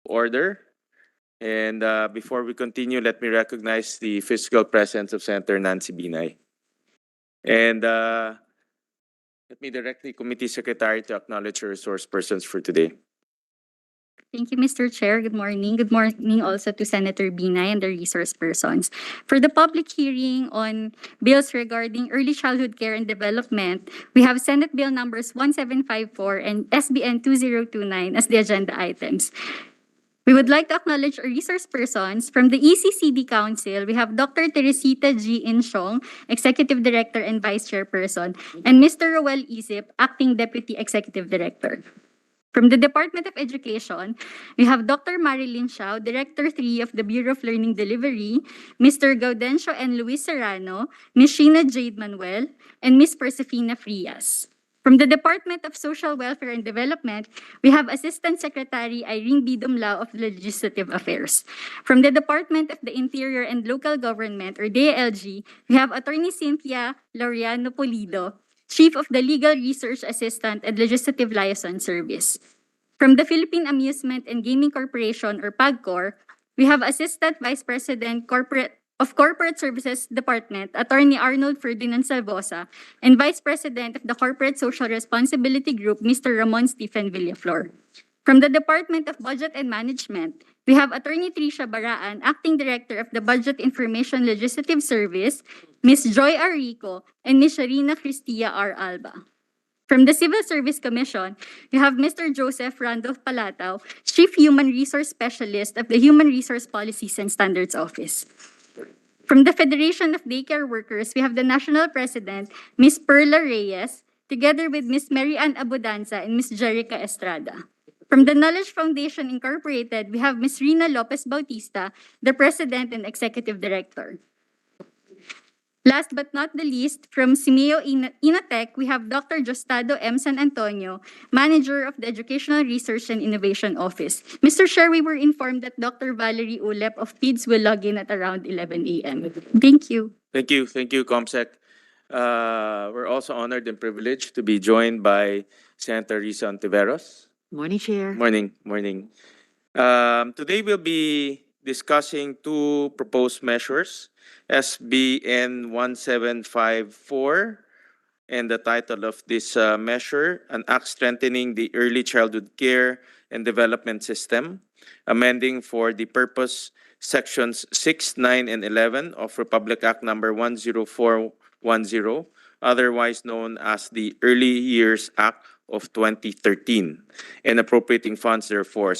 order. And before we continue, let me recognize the physical presence of Senator Nancy Binay. And let me direct the committee secretary to acknowledge the resource persons for today. Thank you, Mr. Chair. Good morning. Good morning also to Senator Binay and the resource persons. For the public hearing on bills regarding early childhood care and development, we have Senate Bill numbers 1754 and SBN 2029 as the agenda items. We would like to acknowledge our resource persons. From the ECCD Council, we have Dr. Teresita G. Inchong, Executive Director and Vice Chairperson, and Mr. Roel Isip, Acting Deputy Executive Director. From the Department of Education, we have Dr. Marilyn Xiao, Director 3 of the Bureau of Learning Delivery, Mr. Gaudencio N. Luis Serrano, Ms. Sheena Jade Manuel, and Ms. Persefina Frias. From the Department of Social Welfare and Development, we have Assistant Secretary Irene B. Dumlao of Legislative Affairs. From the Department of the Interior and Local Government, or DALG, we have Attorney Cynthia Laureano Pulido, Chief of the Legal Research Assistant and Legislative Liaison Service. From the Philippine Amusement and Gaming Corporation, or PAGCOR, we have Assistant Vice President of Corporate Services Department, Attorney Arnold Ferdinand Salvosa, and Vice President of the Corporate Social Responsibility Group, Mr. Ramon Stephen Villaflor. From the Department of Budget and Management, we have Attorney Tricia Baraan, Acting Director of the Budget Information Legislative Service, Ms. Joy Arrico, and Ms. Sharina Cristia R. Alba. From the Civil Service Commission, we have Mr. Joseph Randolph Palatao, Chief Human Resource Specialist of the Human Resource Policies and Standards Office. From the Federation of Daycare Workers, we have the National President, Ms. Perla Reyes, together with Ms. Mary Ann Abudanza and Ms. Jerica Estrada. From the Knowledge Foundation Incorporated, we have Ms. Rina Lopez Bautista, the President and Executive Director. Last but not the least, from Simeo Inatec, we have Dr. Jostado M. San Antonio, Manager of the Educational Research and Innovation Office. Mr. Chair, we were informed that Dr. Valerie Ulep of PIDS will log in at around 11 a.m. Thank you. Thank you, Comsec. We're also honored and privileged to be joined by Senator Risa Ontiveros. Morning, Chair. Morning. Today we'll be discussing two proposed measures, SBN 1754, and the title of this measure, an act strengthening the early childhood care and development system, amending for the purpose sections 6, 9, and 11 of Republic Act number 10410, otherwise known as the Early Years Act of 2013, and appropriating funds therefore,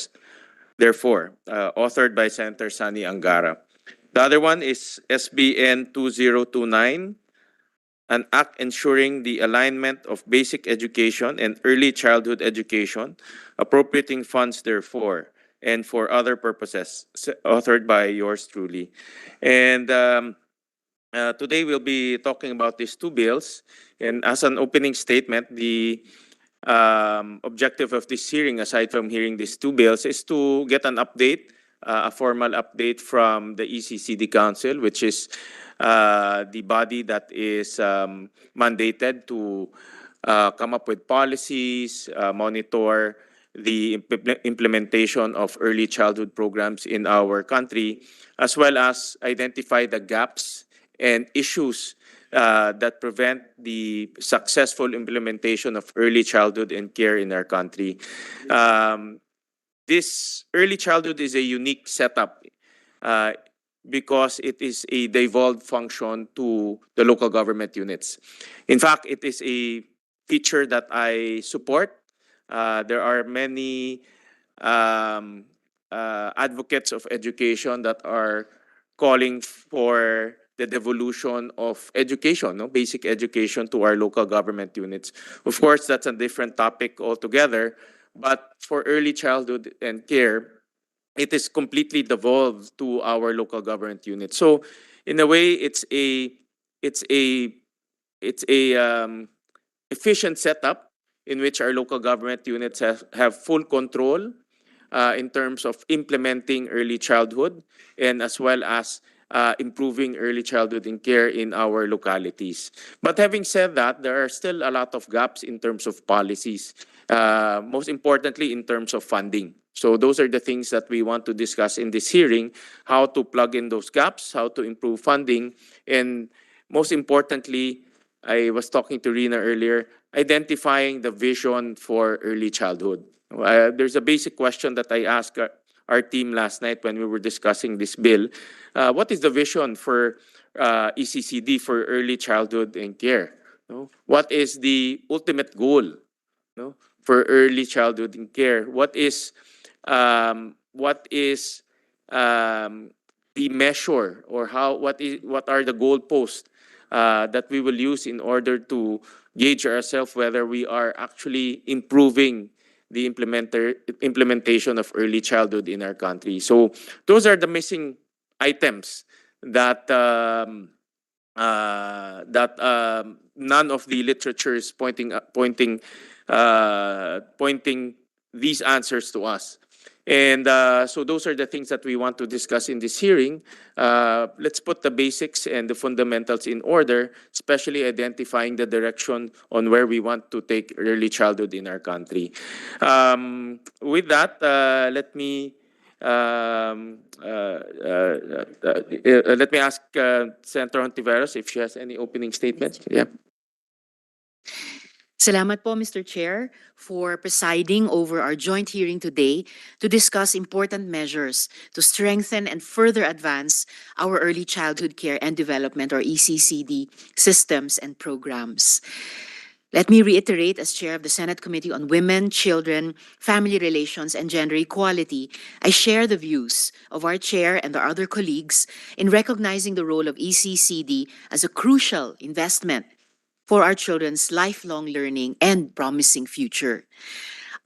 authored by Senator Sani Angara. The other one is SBN 2029, an act ensuring the alignment of basic education and early childhood education, appropriating funds therefore, and for other purposes, authored by yours truly. And today we'll be talking about these two bills. And as an opening statement, the objective of this hearing, aside from hearing these two bills, is to get an update, a formal update from the ECCD Council, which is the body that is mandated to come up with policies, monitor the implementation of early childhood programs in our country, as well as identify the gaps and issues that prevent the successful implementation of early childhood and care in our country. This early childhood is a unique setup because it is a devolved function to the local government units. In fact, it is a feature that I support. There are many advocates of education that are calling for the devolution of education, basic education, to our local government units. Of course, that's a different topic altogether, but for early childhood and care, it is completely devolved to our local government units. So, in a way, it's a efficient setup in which our local government units have full control in terms of implementing early childhood, and as well as improving early childhood and care in our localities. But having said that, there are still a lot of gaps in terms of policies, most importantly in terms of funding. So those are the things that we want to discuss in this hearing, how to plug in those gaps, how to improve funding, and most importantly, I was talking to Rina earlier, identifying the vision for early childhood. There's a basic question that I asked our team last night when we were discussing this bill. What is the vision for ECCD for early childhood and care? No? What is the ultimate goal, no, for early childhood and care? What is the measure, or what are the goalposts that we will use in order to gauge ourselves whether we are actually improving the implementation of early childhood in our country? So those are the missing items that none of the literature is pointing these answers to us. And so those are the things that we want to discuss in this hearing. Let's put the basics and the fundamentals in order, especially identifying the direction on where we want to take early childhood in our country. With that, let me ask Senator Hontiveros if she has any opening statements. Yeah. Salamat po, Mr. Chair, for presiding over our joint hearing today to discuss important measures to strengthen and further advance our early childhood care and development, or ECCD, systems and programs. Let me reiterate, as Chair of the Senate Committee on Women, Children, Family Relations, and Gender Equality, I share the views of our Chair and our other colleagues in recognizing the role of ECCD as a crucial investment for our children's lifelong learning and promising future.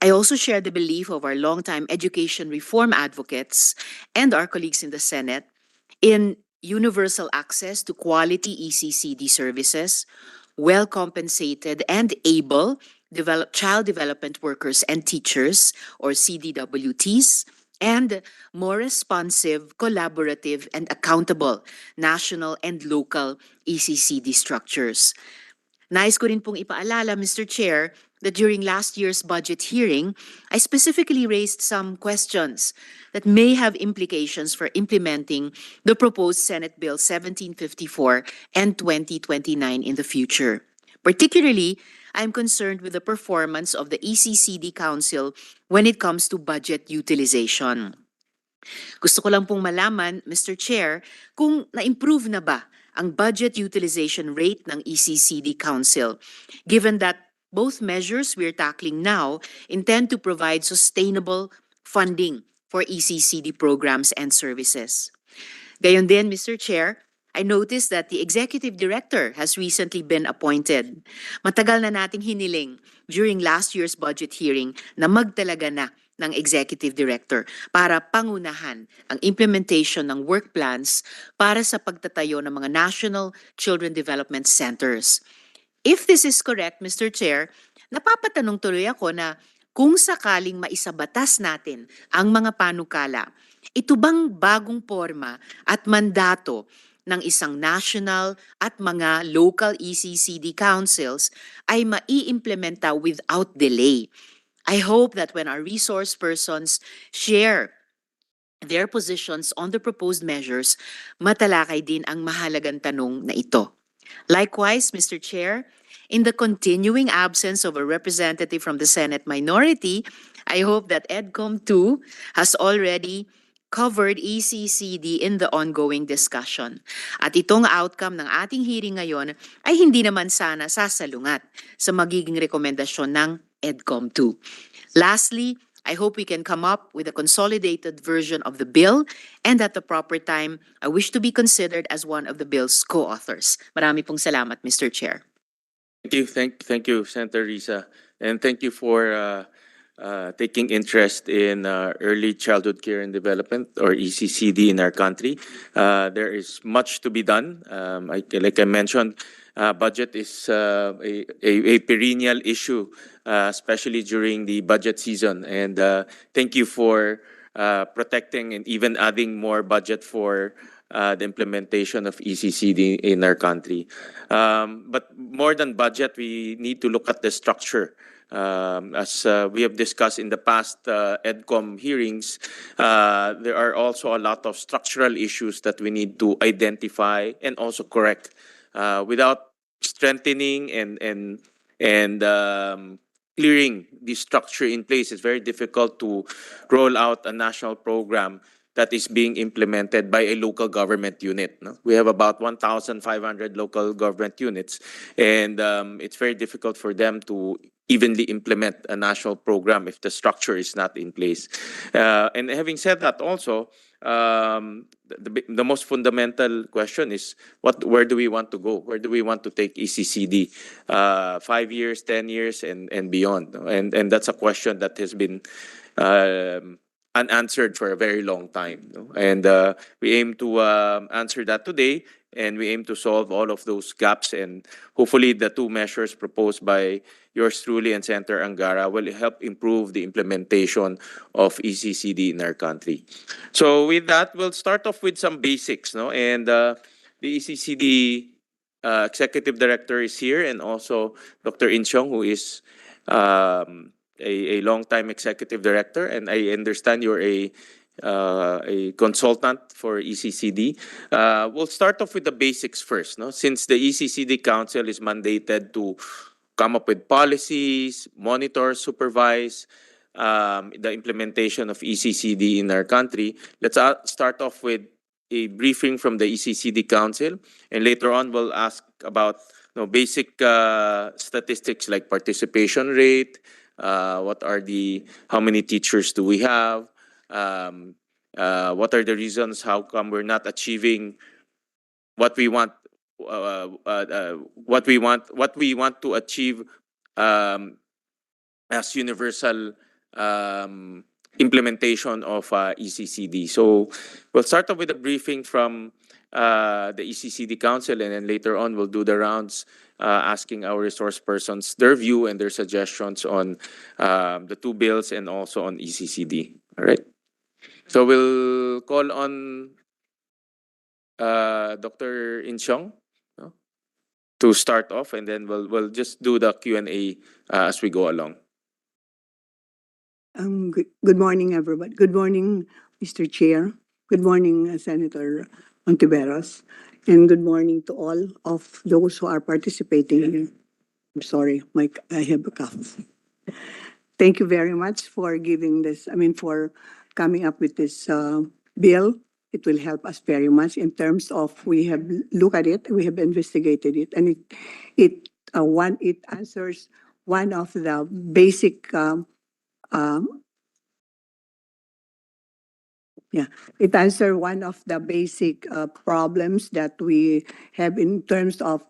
I also share the belief of our longtime education reform advocates and our colleagues in the Senate in universal access to quality ECCD services, well-compensated and able child development workers and teachers, or CDWTs, and more responsive, collaborative, and accountable national and local ECCD structures. Nais ko rin pong ipaalala, Mr. Chair, that during last year's budget hearing, I specifically raised some questions that may have implications for implementing the proposed Senate Bill 1754 and 2029 in the future. Particularly, I'm concerned with the performance of the ECCD Council when it comes to budget utilization. Gusto ko lang pong malaman, Mr. Chair, kung na-improve na ba ang budget utilization rate ng ECCD Council, given that both measures we're tackling now intend to provide sustainable funding for ECCD programs and services. Gayon din, Mr. Chair, I noticed that the Executive Director has recently been appointed. Matagal na nating hiniling during last year's budget hearing na magtalaga na ng Executive Director para pangunahan ang implementation ng work plans para sa pagtatayo ng mga National Children Development Centers. If this is correct, Mr. Chair, napapatanong tuloy ako na kung sakaling maisabatas natin ang mga panukala, ito bang bagong forma at mandato ng isang national at mga local ECCD councils ay maiimplementa without delay? I hope that when our resource persons share their positions on the proposed measures, matalakay din ang mahalagang tanong na ito. Likewise, Mr. Chair, in the continuing absence of a representative from the Senate minority, I hope that EDCOM 2 has already covered ECCD in the ongoing discussion. At itong outcome ng ating hearing ngayon ay hindi naman sana sasalungat sa magiging rekomendasyon ng EDCOM 2. Lastly, I hope we can come up with a consolidated version of the bill, and at the proper time, I wish to be considered as one of the bill's co-authors. Marami pong salamat, Mr. Chair. Thank you, Senator Risa, and thank you for taking interest in early childhood care and development, or ECCD, in our country. There is much to be done. Like I mentioned, budget is a perennial issue, especially during the budget season. And thank you for protecting and even adding more budget for the implementation of ECCD in our country. But more than budget, we need to look at the structure. As we have discussed in the past EDCOM hearings, there are also a lot of structural issues that we need to identify and also correct. Without strengthening and clearing the structure in place, it's very difficult to roll out a national program that is being implemented by a local government unit. No? We have about 1,500 local government units, and it's very difficult for them to evenly implement a national program if the structure is not in place. And having said that, also, the most fundamental question is where do we want to go? Where do we want to take ECCD? 5 years, 10 years, and beyond. No? And that's a question that has been unanswered for a very long time. No? And we aim to answer that today, and we aim to solve all of those gaps. And hopefully, the two measures proposed by yours truly and Senator Angara will help improve the implementation of ECCD in our country. So with that, we'll start off with some basics. No? And the ECCD Executive Director is here, and also Dr. In Cheong, who is a long-time executive director, and I understand you're a consultant for ECCD. We'll start off with the basics first, no? Since the ECCD Council is mandated to come up with policies, monitor, supervise the implementation of ECCD in our country. Let's start off with a briefing from the ECCD Council, and later on we'll ask about basic statistics like participation rate, how many teachers do we have, what are the reasons how come we're not achieving what we want, what we want to achieve as universal implementation of ECCD. So we'll start off with a briefing from the ECCD Council, and then later on we'll do the rounds asking our resource persons their view and their suggestions on the two bills and also on ECCD. All right. So we'll call on Dr. In Cheong to start off, and then we'll just do the Q&A as we go along. Good morning, everybody. Good morning, Mr. Chair. Good morning, Senator Ontiveros. And good morning to all of those who are participating here. I'm sorry, Mike, I have a cough. Thank you very much for for coming up with this bill. It will help us very much in terms of we have looked at it, we have investigated it, and it answers one of the basic it answers one of the basic problems that we have in terms of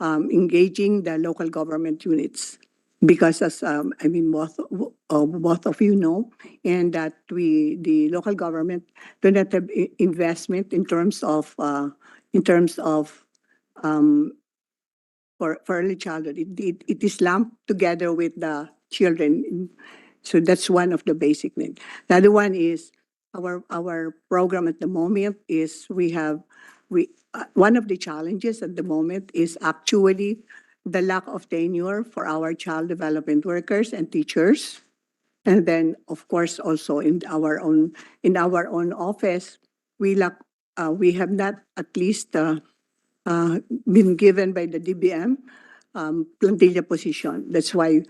engaging the local government units. Because as both of you know, and that the local government do not have investment in terms of for early childhood. It is lumped together with the children. So that's one of the basic needs. The other one is our program at the moment is one of the challenges at the moment is actually the lack of tenure for our child development workers and teachers. And then, of course, also in our own office, we have not at least been given by the DBM plantilla position. That's why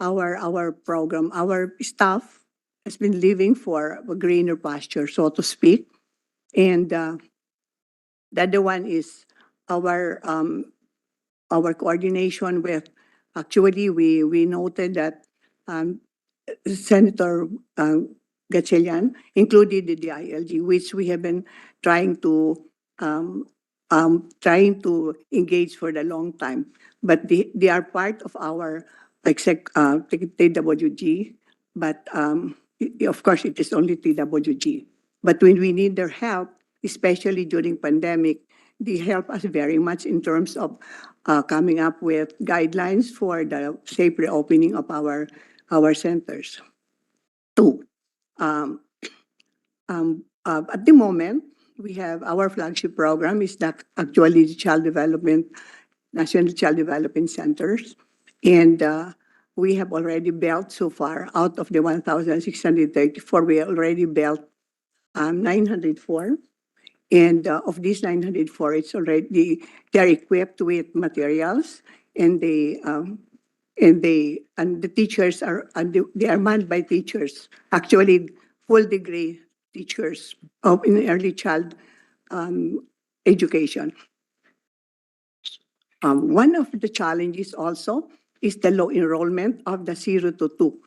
our program, our staff has been living for a greener pasture, so to speak. And the other one is our coordination with, actually, we noted that Senator Gatchalian included the ILG, which we have been trying to engage for the long time. But they are part of our TWG, but of course it is only TWG. But when we need their help, especially during pandemic, they help us very much in terms of coming up with guidelines for the safe reopening of our centers. Two, at the moment, we have our flagship program is that actually the child development, National Child Development Centers. And we have already built so far, out of the 1,634, we already built 904. And of these 904, they're equipped with materials, and the teachers they are manned by teachers, actually full degree teachers in early child education. One of the challenges also is the low enrollment of the 0 to 2,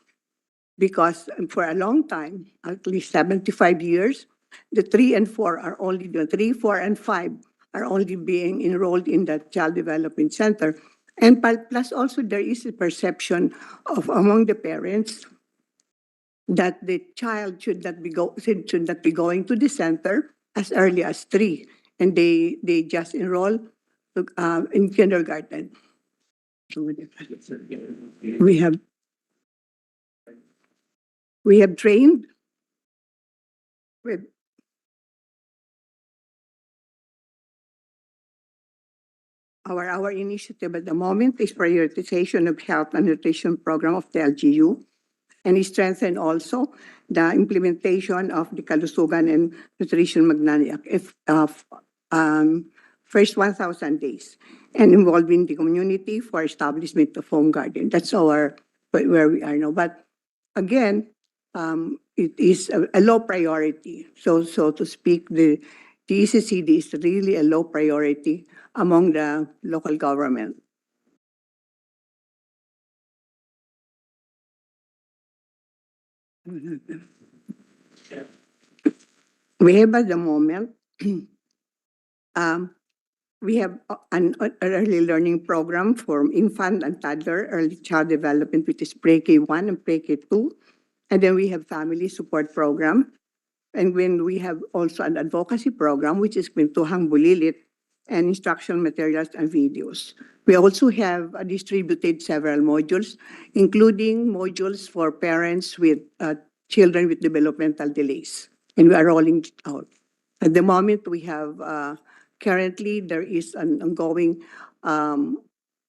because for a long time, at least 75 years, the 3 and 4 are only, the 3, 4, and 5 are only being enrolled in the Child Development Center. And plus also there is a perception of among the parents that the child should not be going to the center as early as 3, and they just enroll in kindergarten. We have trained with our initiative at the moment is prioritization of health and nutrition program of the LGU, and it strengthened also the implementation of the Kalusugan and Nutrition Magnaniac first 1,000 days, and involving the community for establishment of home garden. That's where we are now. But again, it is a low priority. So to speak, the ECCD is really a low priority among the local government. We have at the moment, we have an early learning program for infant and toddler early child development, which is pre-K1 and pre-K2. And then we have family support program. And when we have also an advocacy program, which is Kwentuhang Bulilit, and instructional materials and videos. We also have distributed several modules, including modules for parents with children with developmental delays. And we are rolling it out. At the moment, we have, currently, there is an ongoing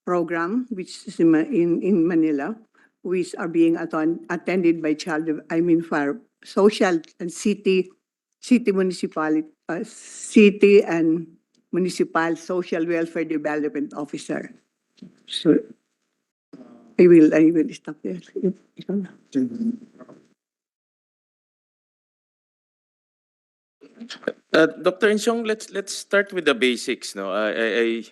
program, which is in Manila, which are being attended by for social and city municipality, city and municipal social welfare development officer. So I will stop there. Dr. Insyong, let's start with the basics. No, I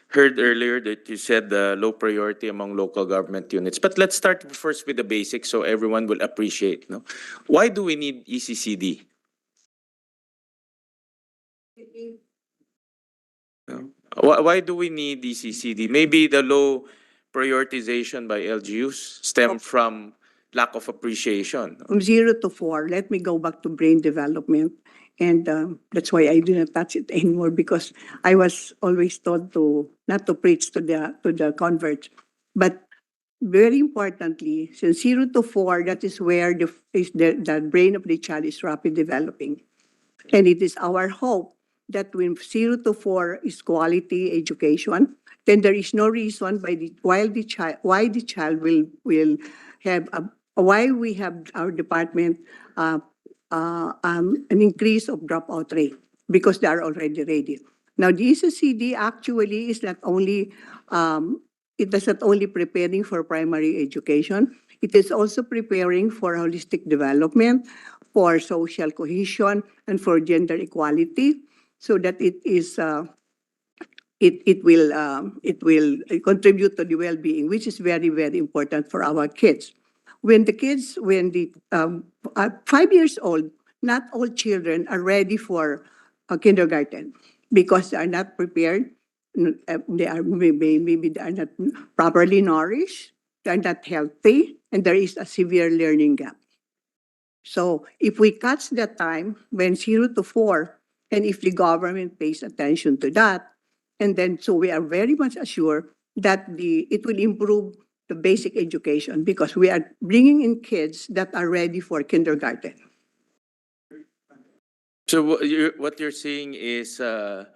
heard earlier that you said low priority among local government units, but let's start first with the basics so everyone will appreciate. No, why do we need ECCD? No? Why do we need ECCD? Maybe the low prioritization by LGUs stem from lack of appreciation. From 0 to 4, let me go back to brain development. And that's why I didn't touch it anymore, because I was always taught not to preach to the converts. But very importantly, since 0 to 4, that is where the brain of the child is rapidly developing. And it is our hope that when 0 to 4 is quality education, then there is no reason why the child will have why we have our department an increase of dropout rate, because they are already ready. Now, the ECCD actually is not only it is not only preparing for primary education, it is also preparing for holistic development, for social cohesion, and for gender equality, so that it will contribute to the well-being, which is very, very important for our kids. When the 5 years old, not all children are ready for kindergarten, because they are not prepared. Maybe they are not properly nourished, they are not healthy, and there is a severe learning gap. So if we catch that time when 0 to 4, and if the government pays attention to that, and then so we are very much assured that it will improve the basic education, because we are bringing in kids that are ready for kindergarten. So what you're saying is to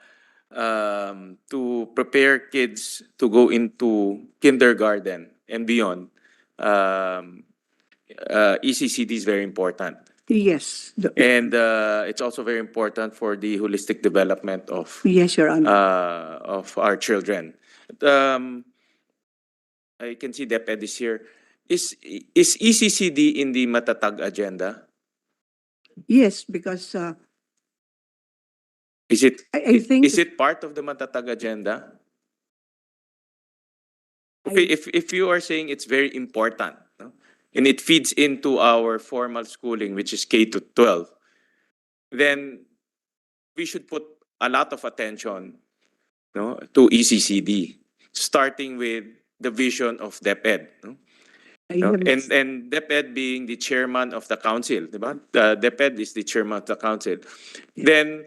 prepare kids to go into kindergarten and beyond. Um, ECCD is very important, Yes, and it's also very important for the holistic development yes, Your Honor. of our children. Um, I can see DepEd is here. Is ECCD in the Matatag agenda? Yes, because Is it I think is it part of the Matatag agenda? Okay, if you are saying it's very important, no? And it feeds into our formal schooling, which is K to 12, then we should put a lot of attention, no, to ECCD, starting with the vision of DepEd. No? I No? have And DepEd being the chairman of the council, diba? DepEd is the chairman of the council. Then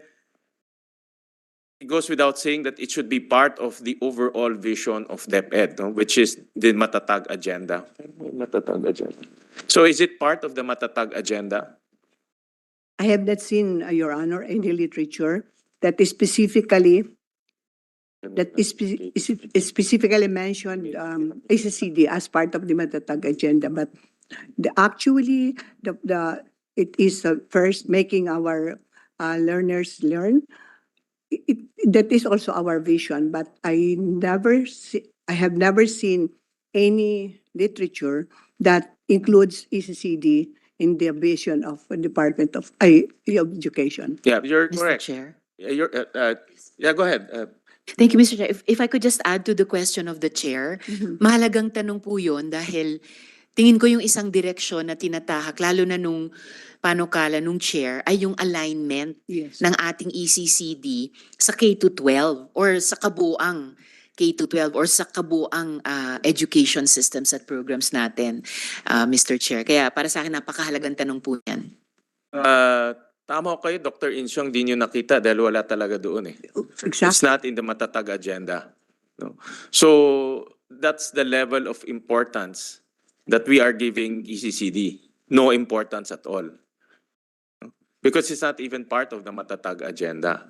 it goes without saying that it should be part of the overall vision of DepEd, no? Which is the Matatag agenda. Matatag agenda. So is it part of the Matatag agenda? I have not seen, Your Honor, any literature that is specifically is specifically mentioned ACCD as part of the Matatag agenda, but actually the it is first making our learners learn. That is also our vision, but I have never seen any literature that includes ECCD in the vision of the Department of Education. Yeah, you're Mr. correct. Chair. Yeah, yeah, go ahead. Thank you, Mr. Chair. If I could just add to the question of the chair, Mhm. mahalagang tanong po yun dahil tingin ko yung isang direksyon na tinatahak, lalo na nung panukala nung chair, ay yung alignment Yes. ng ating ECCD sa K to 12 or sa kabuang K to 12 or sa kabuang education systems at programs natin, Mr. Chair. Kaya para sa akin, napakahalagang tanong po yan. Tama ko kayo, Dr. Insyong, di nyo nakita dahil wala talaga doon eh. It's Exactly. not in the Matatag agenda. No. So that's the level of importance that we are giving ECCD. No importance at all. No? Because it's not even part of the Matatag agenda.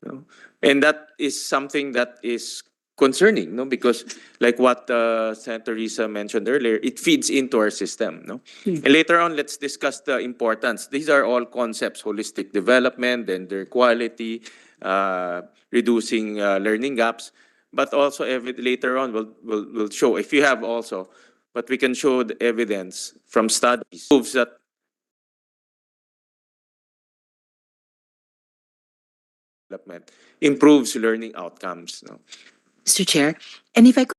No? And that is something that is concerning, no? Because like what Senator Risa mentioned earlier, it feeds into our system. No? And later on, let's discuss the importance. These are all concepts: holistic development, gender equality, reducing learning gaps. But also, later on, we'll show, if you have also, but we can show the evidence from studies proves that development improves learning outcomes. No? Mr. Chair, and if I could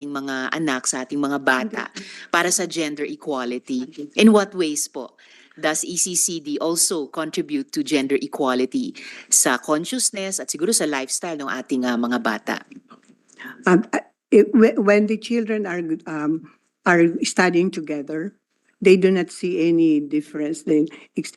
ating mga anak sa ating mga bata para sa gender equality, in what ways po does ECCD also contribute to gender equality sa consciousness at siguro sa lifestyle ng ating mga bata? When the children are studying together, they do not see any difference. Then,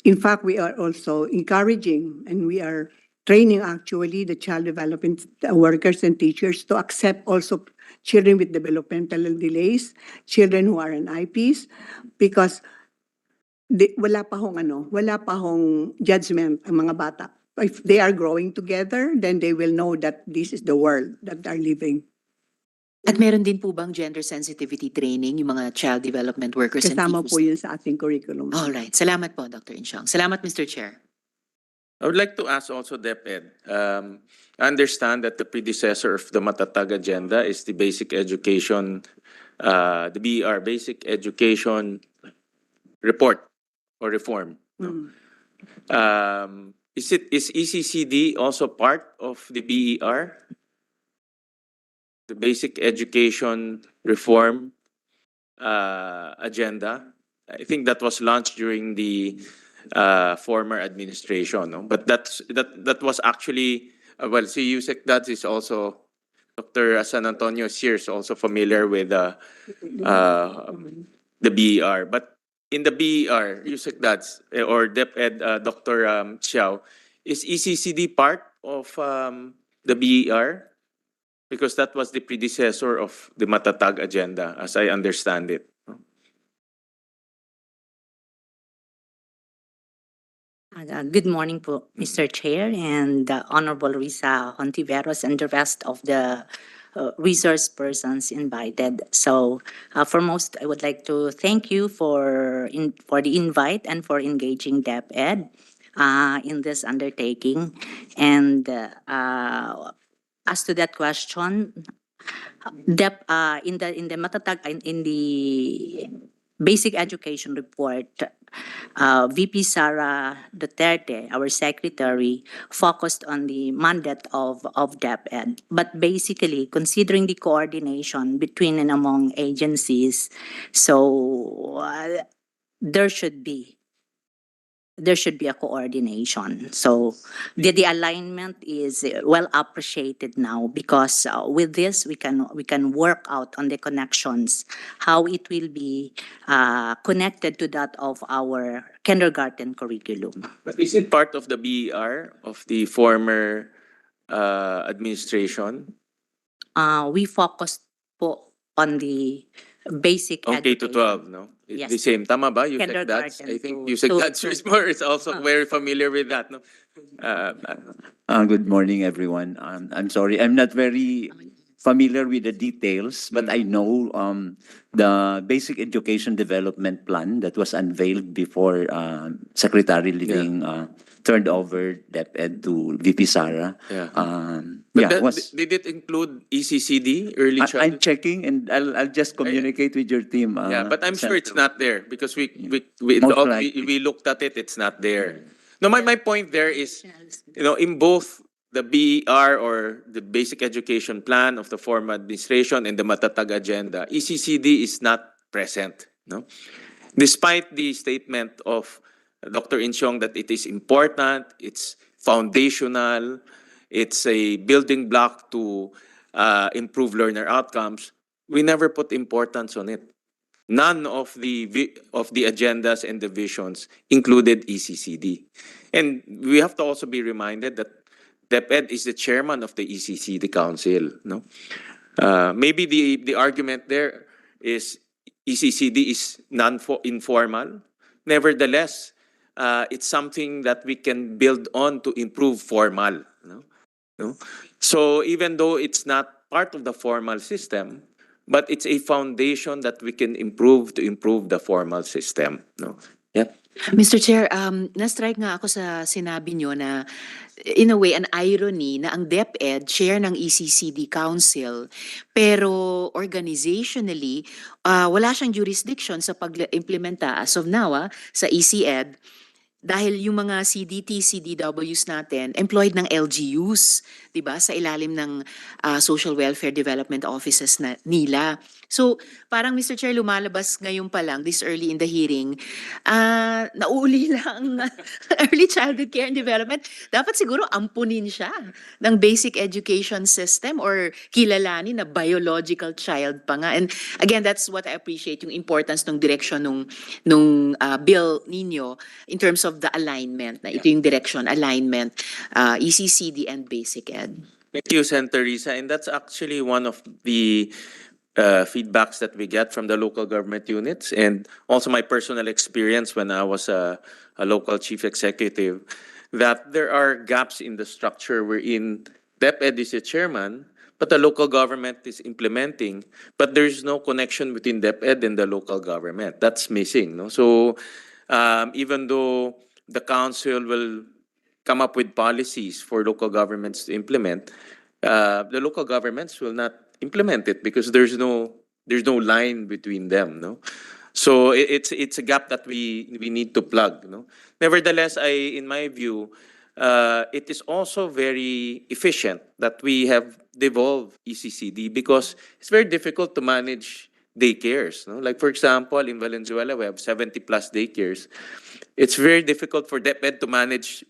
in fact, we are also encouraging and we are training actually the child development workers and teachers to accept also children with developmental delays, children who are on IPs, because wala pa hong judgment ang mga bata. If they are growing together, then they will know that this is the world that they are living. At meron din po bang gender sensitivity training yung mga child development workers and Kasama teachers? po yun sa ating curriculum. Alright, salamat po Dr. Insyong. Salamat Mr. Chair. I would like to ask also DepEd. I understand that the predecessor of the Matatag agenda is the basic education, the BER, Basic Education Report or Reform. No? Is ECCD also part of the BER? The Basic Education Reform agenda? I think that was launched during the former administration, no? But that was actually well. See, Yusek, that is also Dr. San Antonio is also familiar with the BER. But in the BER, Yusek Dads or DepEd, Dr. Chiao, is ECCD part of the BER? Because that was the predecessor of the Matatag agenda, as I understand it. Good morning po, Mr. Chair and Honorable Risa Hontiveros and the rest of the resource persons invited. So, foremost, I would like to thank you for the invite and for engaging DepEd in this undertaking. And as to that question, in the matatag in the basic education report, VP Sara Duterte, our secretary, focused on the mandate of DepEd. But basically, considering the coordination between and among agencies, so there should be a coordination. So the alignment is well appreciated now because with this we can work out on the connections, how it will be connected to that of our kindergarten curriculum. But is it part of the BER of the former administration? We focused po on the basic On K to education. 12, no? Yes. The same. Tama ba? You said that. Kindergarten I think to- you said to- that's more is also very familiar with that, no? Good morning, everyone. I'm sorry, I'm not very familiar with the details, but I know the basic education development plan that was unveiled before Secretary Living turned over DepEd to VP Sara. Yeah. Yeah, But was did it include ECCD, early I'm childhood? checking and I'll just communicate with your team. Yeah, but I'm sure it's Senator. not there because we Most likely. we looked at it. It's not there. No, my point there is, in both the BER or the Basic Education Plan of the former administration and the Matatag agenda, ECCD is not present. No, despite the statement of Dr. Insyong that it is important, it's foundational, it's a building block to improve learner outcomes. We never put importance on it. None of the agendas and the visions included ECCD. And we have to also be reminded that DepEd is the chairman of the ECCD Council. No, maybe the argument there is ECCD is informal. Nevertheless, it's something that we can build on to improve formal. No? So even though it's not part of the formal system, but it's a foundation that we can improve to improve the formal system. No? Yeah. Mr. Chair, na-strike nga ako sa sinabi nyo na in a way, an irony na ang DepEd, chair ng ECCD Council, pero organizationally, wala siyang jurisdiction sa pag-implementa as of now sa ECED dahil yung mga CDT, CDWs natin, employed ng LGUs, di ba, sa ilalim ng Social Welfare Development Offices nila. So, parang Mr. Chair, lumalabas ngayon pa lang, this early in the hearing, nauuli lang early childhood care and development. Dapat siguro ampunin siya ng basic education system or kilalanin na biological child pa nga. And again, that's what I appreciate, yung importance ng direction nung bill ninyo in terms of the alignment, na ito yung direction, alignment, ECCD and basic ed. Thank you, Senator Risa. And that's actually one of the feedbacks that we get from the local government units and also my personal experience when I was a local chief executive, that there are gaps in the structure wherein DepEd is a chairman, but the local government is implementing, but there's no connection between DepEd and the local government. That's missing. No? So even though the council will come up with policies for local governments to implement, the local governments will not implement it because there's no line between them. No, so it's a gap that we need to plug. No, nevertheless, in my view, it is also very efficient that we have devolved ECCD because it's very difficult to manage daycares. No, like for example, in Valenzuela we have 70+ daycares. It's very difficult for DepEd to manage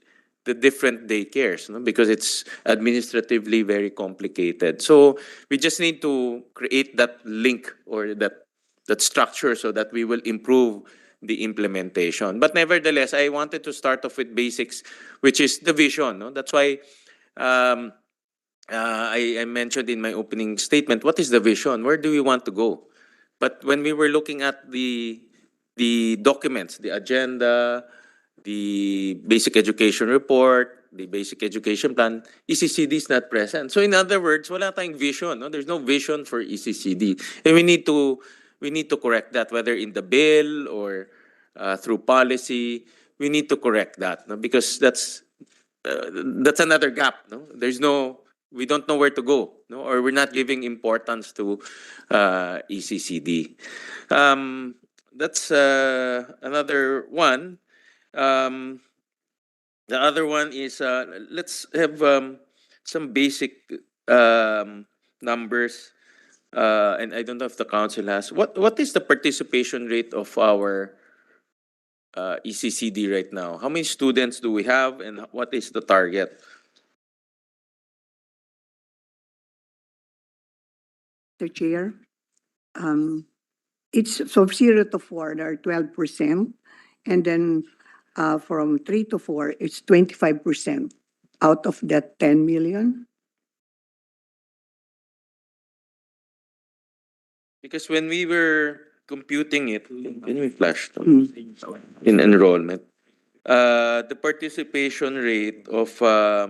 the different daycares, no? Because it's administratively very complicated. So we just need to create that link or that structure so that we will improve the implementation. But nevertheless, I wanted to start off with basics, which is the vision. No? That's why I mentioned in my opening statement, what is the vision? Where do we want to go? But when we were looking at the documents, the agenda, the basic education report, the basic education plan, ECCD is not present. So in other words, wala tayong vision. No? There's no vision for ECCD. And we need to correct that, whether in the bill or through policy. We need to correct that, no? Because that's another gap. No, we don't know where to go, no, or we're not giving importance to ECCD. That's another one. The other one is let's have some basic numbers. And I don't know if the council has what is the participation rate of our ECCD right now? How many students do we have, and what is the target? Mr. Chair, it's from 0 to 4, there are 12%. And then from 3 to 4, it's 25% out of that 10 million. Because when we were computing it, when we flashed in enrollment, the participation rate of our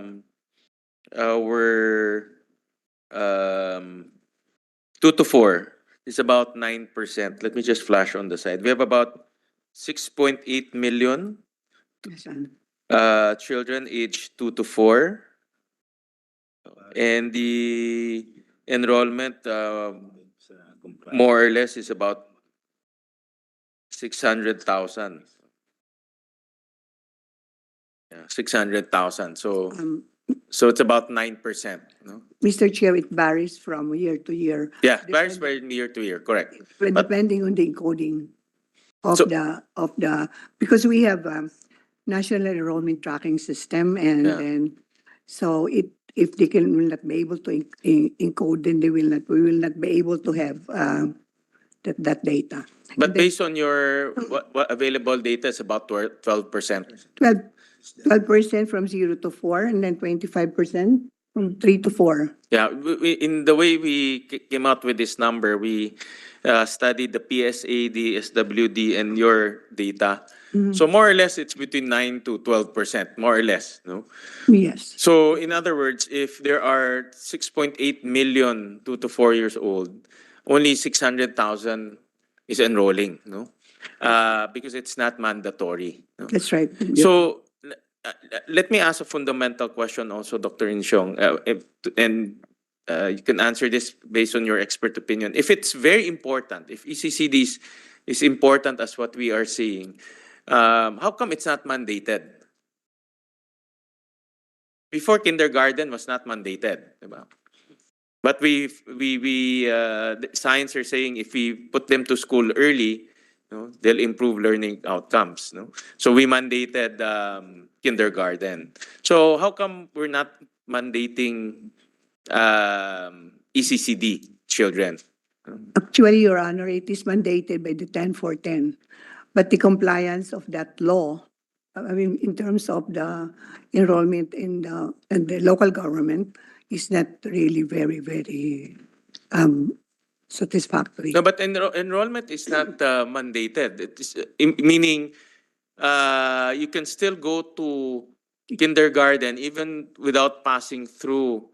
2 to 4 is about 9%. Let me just flash on the side. We have about 6.8 million Yes, Ann. children aged 2 to 4. And the enrollment more or less is about 600,000. Yeah, 600,000. So it's about 9%. No? Mr. Chair, it varies from year to year. Yeah, varies from year to year. Correct. But But- depending on the encoding of So- the because we have national enrollment tracking system, and Yeah. then so if they will not be able to encode, then we will not be able to have that data. But And then based on your what available data is about 12%. 12% from 0 to 4, and then 25% from 3 to 4. Yeah, in the way we came out with this number, we studied the PSA, the SWD, and your data. So more or less, it's between 9 to 12%, more or less. No. Yes. So in other words, if there are 6.8 million 2 to 4 years old, only 600,000 is enrolling. No, because it's not mandatory. No? That's right. So let me ask a fundamental question also, Dr. Insyong, and you can answer this based on your expert opinion. If it's very important, if ECCD is important as what we are seeing, how come it's not mandated? Before, kindergarten was not mandated, diba? But the science are saying if we put them to school early, no, they'll improve learning outcomes. No? So we mandated kindergarten. So how come we're not mandating ECCD children? Actually, Your Honor, it is mandated by the 10-4-10. But the compliance of that law, I mean, in terms of the enrollment in the local government, is not really very, very satisfactory. No, but enrollment is not mandated. It is meaning you can still go to kindergarten even without passing through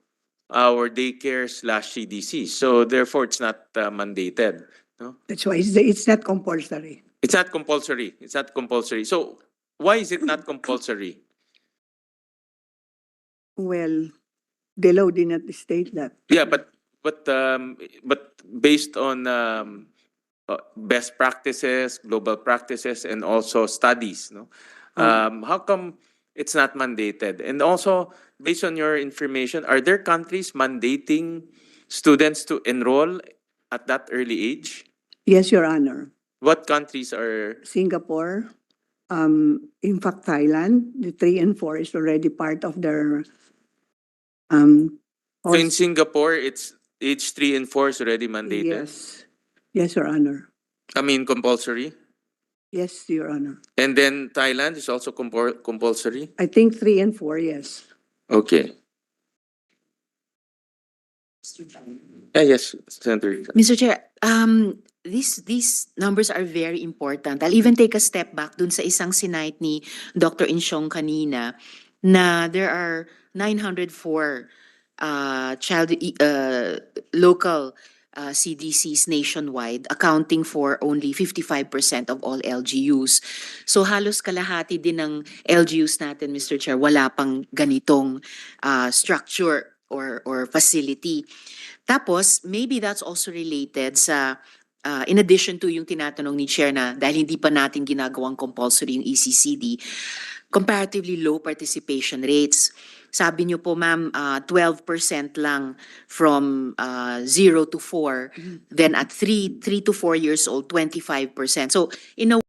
our daycare/CDC. So therefore, it's not mandated. No, That's why it's not compulsory. it's not compulsory. It's not compulsory. So why is it not compulsory? Well, the law did not state that. Yeah, but based on best practices, global practices, and also studies, no, how come it's not mandated? And also, based on your information, are there countries mandating students to enroll at that early age? Yes, Your Honor. What countries are? Singapore, in fact, Thailand, the 3 and 4 is already part of their So in Singapore, it's age 3 and 4 is already mandated. Yes. Yes, Your Honor. I mean, compulsory. Yes, Your Honor. And then Thailand is also compulsory. I think 3 and 4, yes. Okay. Yes, Senator. Mr. Chair, these numbers are very important. I'll even take a step back dun sa isang sinight ni Dr. Insyong kanina na there are 904 local CDCs nationwide, accounting for only 55% of all LGUs. So halos kalahati din ng LGUs natin, Mr. Chair, wala pang ganitong structure or facility. Tapos, maybe that's also related sa, in addition to yung tinatanong ni Chair na dahil hindi pa natin ginagawang compulsory yung ECCD, comparatively low participation rates. Sabi niyo po, ma'am, 12% lang from 0 to 4. Then at 3 to 4 years old, 25%. So, in a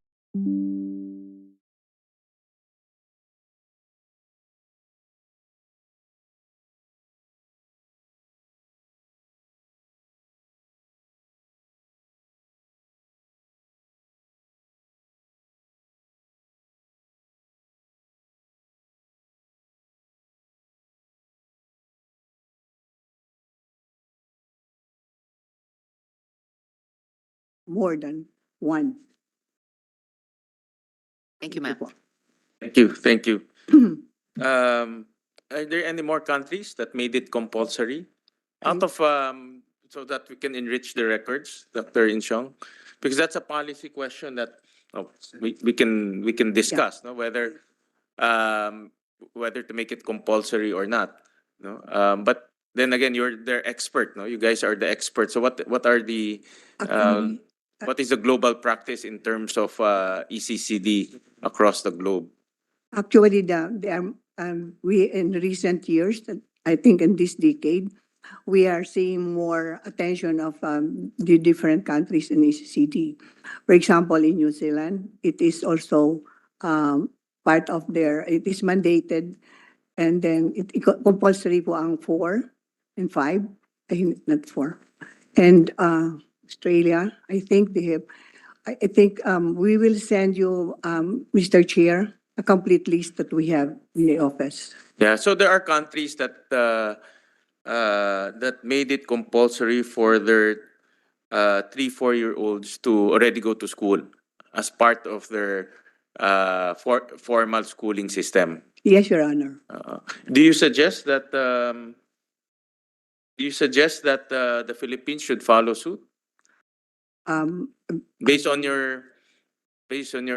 more than one. Thank you, ma'am. Thank you. Thank you. Are there any more countries that made it compulsory? Out of, so that we can enrich the records, Dr. Insyong? Because that's a policy question that we can discuss, no? Whether to make it compulsory or not. No? But then again, you're their expert, no? You guys are the experts. So what are the Actually, what is the global practice in terms of ECCD across the globe? Actually, we in recent years, I think in this decade, we are seeing more attention of the different countries in ECCD. For example, in New Zealand, it is also part of it is mandated, and then compulsory po ang 4 and 5, not 4. And Australia, I think they have, I think we will send you, Mr. Chair, a complete list that we have in the office. Yeah, so there are countries that that made it compulsory for their 3-4-year-olds to already go to school as part of their formal schooling system. Yes, Your Honor. Do you suggest that the Philippines should follow suit Um, based on your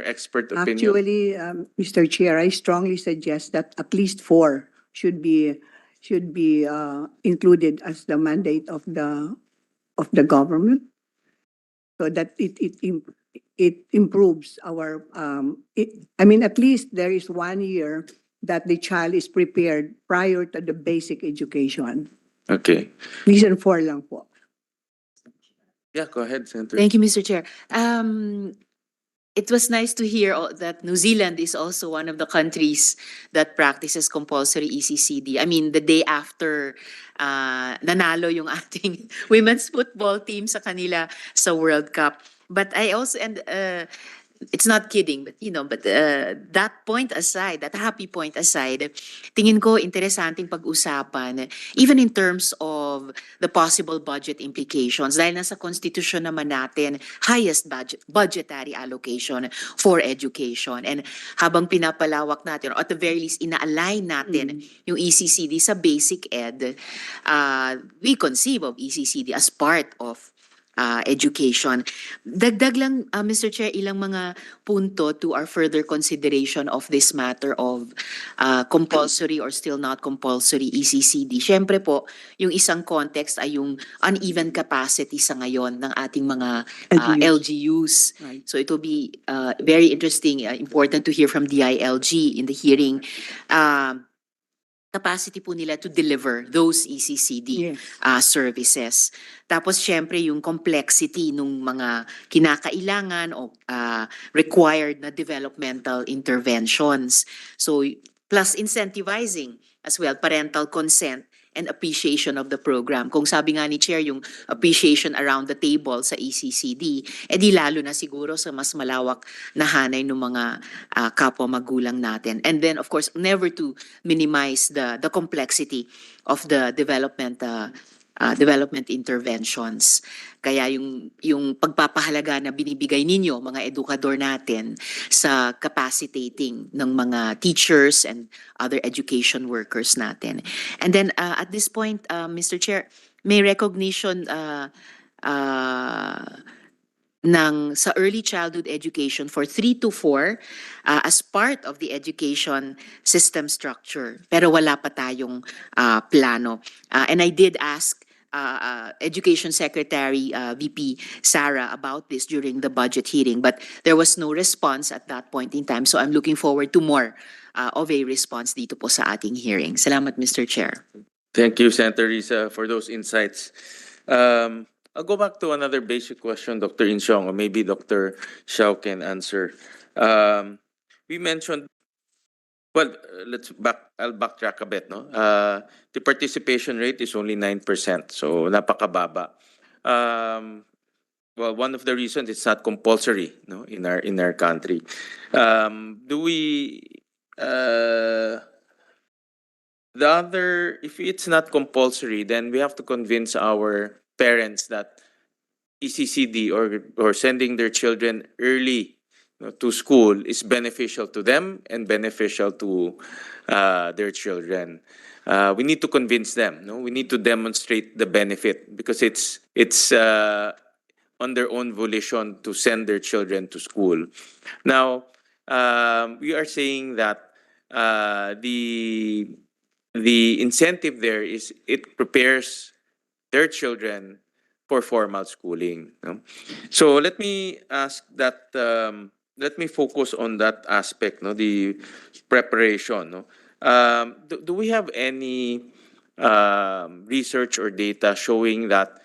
expert opinion? Actually, Mr. Chair, I strongly suggest that at least 4 should be included as the mandate of the government, so that it improves our. I mean, at least there is 1 year that the child is prepared prior to the basic education. Okay. Reason 4 lang po. Yeah, go ahead, Senator. Thank you, Mr. Chair. It was nice to hear that New Zealand is also one of the countries that practices compulsory ECCD. I mean, the day after nanalo yung ating women's football team sa kanila sa World Cup. But I also, and it's not kidding, but that point aside, that happy point aside, tingin ko interesanting pag-usapan, even in terms of the possible budget implications. Dahil nasa constitution naman natin, highest budgetary allocation for education. And habang pinapalawak natin, or at the very least, ina-align natin yung ECCD sa basic ed, we conceive of ECCD as part of education. Dagdag lang, Mr. Chair, ilang mga punto to our further consideration of this matter of compulsory or still not compulsory ECCD. Siyempre po, yung isang context ay yung uneven capacity sa ngayon ng ating mga LGUs. Right. So it will be very interesting, important to hear from DILG in the hearing. Capacity po nila to deliver those ECCD Yes. services. Tapos syempre yung complexity nung mga kinakailangan o required na developmental interventions. So plus incentivizing as well, parental consent and appreciation of the program. Kung sabi nga ni Chair, yung appreciation around the table sa ECCD, di lalo na siguro sa mas malawak na hanay ng mga kapwa magulang natin. And then of course, never to minimize the complexity of the development development interventions. Kaya yung pagpapahalaga na binibigay ninyo, mga edukador natin, sa capacitating ng mga teachers and other education workers natin. And then at this point, Mr. Chair, may recognition sa early childhood education for 3 to 4 as part of the education system structure. Pero wala pa tayong plano. And I did ask Education Secretary VP Sara about this during the budget hearing, but there was no response at that point in time. So I'm looking forward to more of a response dito po sa ating hearing. Salamat, Mr. Chair. Thank you, Senator Risa, for those insights. I'll go back to another basic question, Dr. Insyong, or maybe Dr. Xiao can answer. We mentioned, well, I'll backtrack a bit, no? The participation rate is only 9%, so napakababa. Well, one of the reasons it's not compulsory, no, in our country. If it's not compulsory, then we have to convince our parents that ECCD or sending their children early, to school is beneficial to them and beneficial to their children. We need to convince them. No, we need to demonstrate the benefit because it's on their own volition to send their children to school. Now, we are saying that the incentive there is it prepares their children for formal schooling. No? So let me ask that. Let me focus on that aspect. No, the preparation. No, do we have any research or data showing that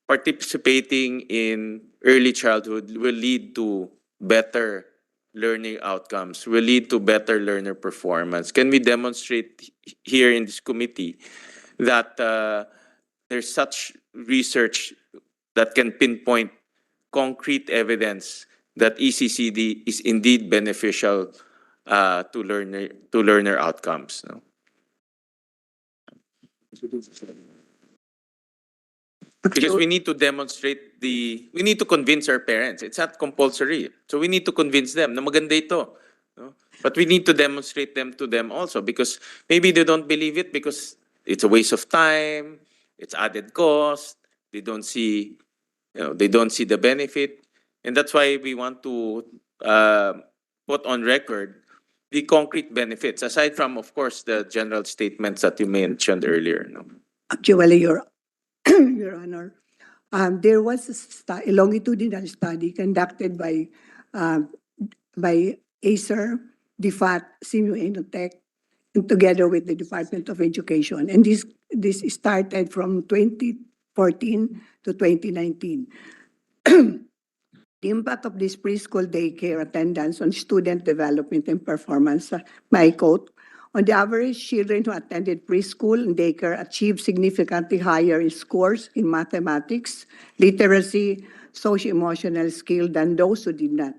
participating in early childhood will lead to better learning outcomes, will lead to better learner performance? Can we demonstrate here in this committee that there's such research that can pinpoint concrete evidence that ECCD is indeed beneficial to learner outcomes? No? Because we need to demonstrate we need to convince our parents. It's not compulsory. So we need to convince them na maganda ito. No? But we need to demonstrate to them also because maybe they don't believe it because it's a waste of time, it's added cost, they don't see the benefit. And that's why we want to put on record the concrete benefits, aside from, of course, the general statements that you mentioned earlier. No? Actually, Your Honor, there was a longitudinal study conducted by ACER, DFAT, CMU Inotech, and together with the Department of Education. And this started from 2014 to 2019. The impact of this preschool daycare attendance on student development and performance, my quote, on the average, children who attended preschool and daycare achieved significantly higher scores in mathematics, literacy, socio-emotional skill than those who did not.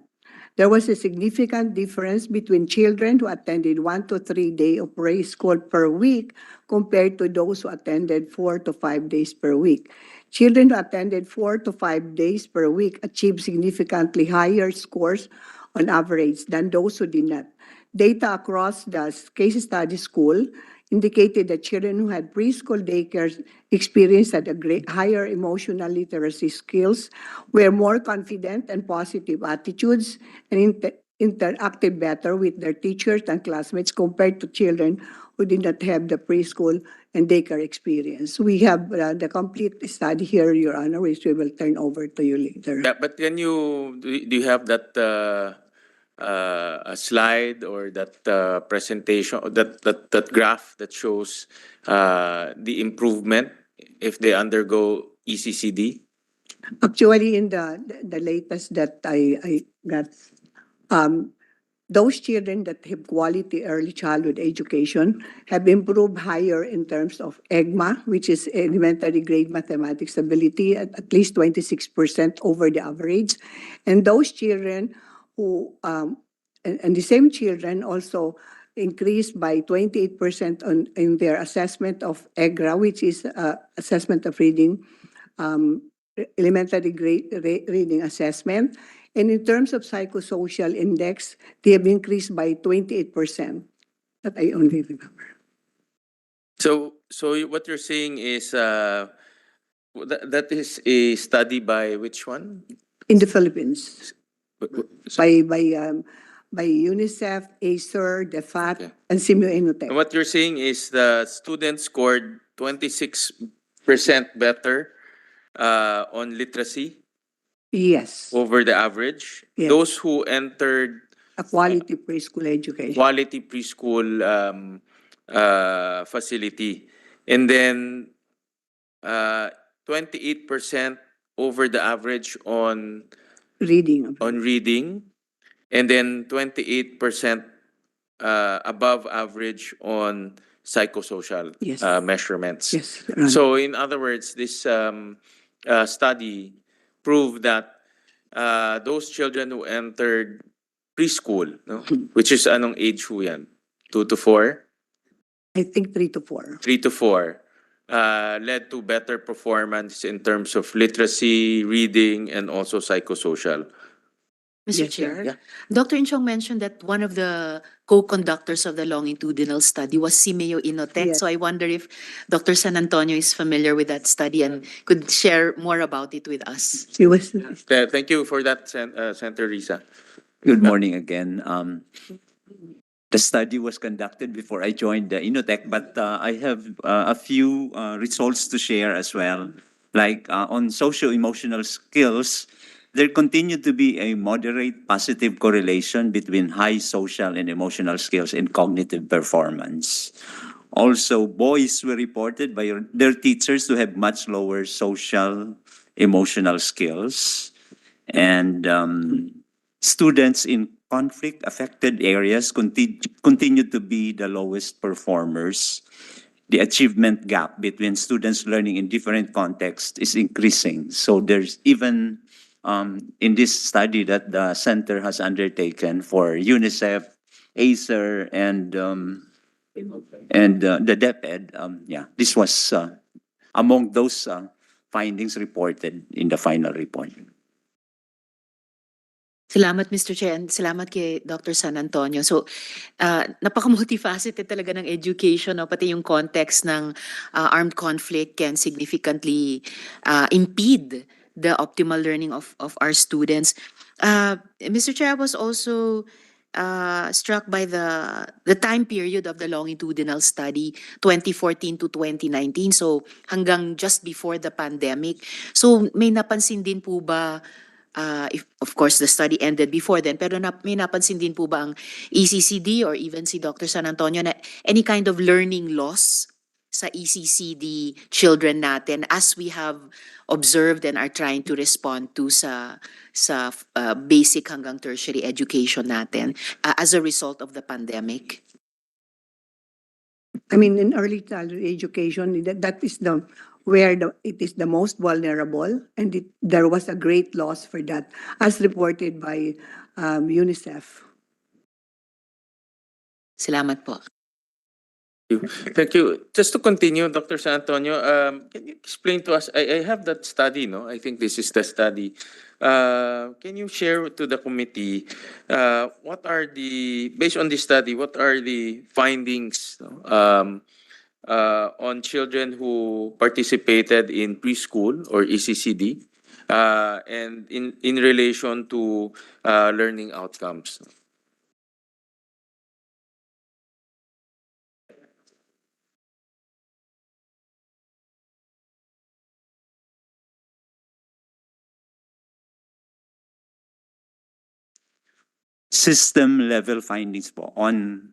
There was a significant difference between children who attended 1 to 3 days of preschool per week compared to those who attended 4 to 5 days per week. Children who attended 4 to 5 days per week achieved significantly higher scores on average than those who did not. Data across the case study school indicated that children who had preschool daycare experience had higher emotional literacy skills, were more confident and positive attitudes, and interacted better with their teachers and classmates compared to children who did not have the preschool and daycare experience. We have the complete study here, Your Honor, which we will turn over to you later. Yeah, but do you have that a slide or that presentation, or that graph that shows the improvement if they undergo ECCD? Actually, in the latest that I got, those children that have quality early childhood education have improved higher in terms of EGMA, which is elementary grade mathematics ability, at least 26% over the average. And those children who, and the same children also increased by 28% in their assessment of EGRA, which is assessment of reading, elementary grade reading assessment. And in terms of psychosocial index, they have increased by 28%. That I only remember. So what you're saying is that is a study by which one? In the Philippines, So- by UNICEF, ACER, DEFAT, Okay. and Simeo Inotech. What you're saying is the students scored 26% better on literacy Yes, over the average. Yes. Those who entered a quality preschool education. quality preschool facility, and then 28% over the average Reading. on reading, and then 28% above average on psychosocial Yes. measurements. Yes, Your Honor. So, in other words, this study proved that those children who entered preschool, no? Which is anong age ho yan? 2 to 4? I think 3 to 4. 3 to 4. Led to better performance in terms of literacy, reading, and also psychosocial. Mr. Yes, Chair, yeah. Dr. Inchong mentioned that one of the co-conductors of the longitudinal study was Simeo Inotech. Yes. So I wonder if Dr. San Antonio is familiar with that study and could share more about it with us. She was, Thank you for that, Senator Risa. Good morning again. The study was conducted before I joined the Inotech, but I have a few results to share as well. Like on socio-emotional skills, there continued to be a moderate positive correlation between high social and emotional skills and cognitive performance. Also, boys were reported by their teachers to have much lower social emotional skills. And students in conflict affected areas continue to be the lowest performers. The achievement gap between students learning in different contexts is increasing. So there's even in this study that the center has undertaken for UNICEF, ACER, and the DepEd, this was among those findings reported in the final report. Salamat, Mr. Chair, and salamat kay Dr. San Antonio. So, napaka-multifaceted talaga ng education, no? Pati yung context ng armed conflict can significantly impede the optimal learning of our students. Mr. Chair, I was also struck by the time period of the longitudinal study, 2014 to 2019, so hanggang just before the pandemic. So, may napansin din po ba, if of course the study ended before then, pero may napansin din po ba ang ECCD or even si Dr. San Antonio na any kind of learning loss sa ECCD children natin as we have observed and are trying to respond to sa basic hanggang tertiary education natin as a result of the pandemic? I mean, in early childhood education, that is where it is the most vulnerable, and there was a great loss for that, as reported by UNICEF. Salamat po. Thank you. Just to continue, Dr. San Antonio, can you explain to us? I have that study, no? I think this is the study. Can you share to the committee based on this study, what are the findings, no, on children who participated in preschool or ECCD, and in relation to learning outcomes? System level findings po on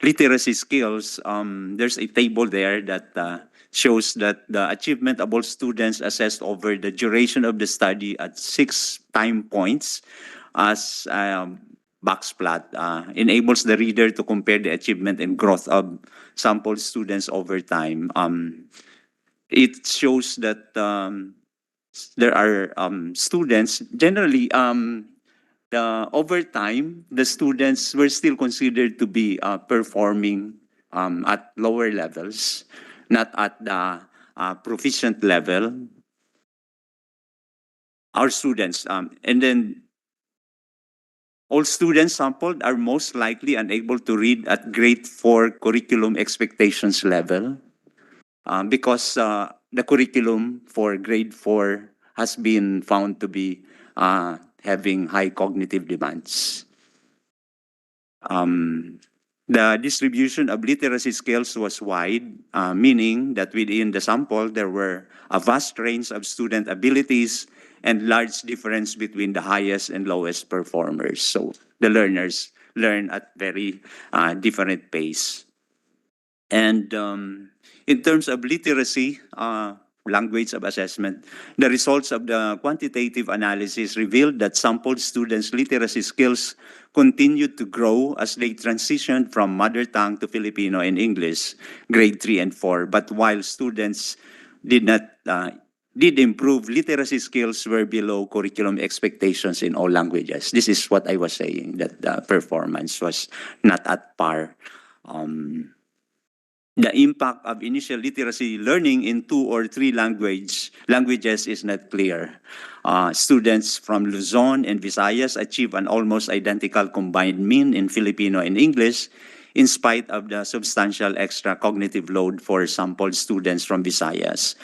literacy skills. There's a table there that shows that the achievement of all students assessed over the duration of the study at 6 time points as box plot enables the reader to compare the achievement and growth of sample students over time. It shows that there are students generally over time, the students were still considered to be performing at lower levels, not at the proficient level. Our students, and then all students sampled are most likely unable to read at grade 4 curriculum expectations level because the curriculum for grade 4 has been found to be having high cognitive demands. The distribution of literacy skills was wide, meaning that within the sample, there were a vast range of student abilities and large difference between the highest and lowest performers. So the learners learn at very different pace. And in terms of literacy, language of assessment, the results of the quantitative analysis revealed that sampled students' literacy skills continued to grow as they transitioned from mother tongue to Filipino and English, grade 3 and 4. But while students did improve, literacy skills were below curriculum expectations in all languages. This is what I was saying, that the performance was not at par. The impact of initial literacy learning in 2 or 3 languages is not clear. Students from Luzon and Visayas achieve an almost identical combined mean in Filipino and English, in spite of the substantial extra cognitive load for sampled students from Visayas,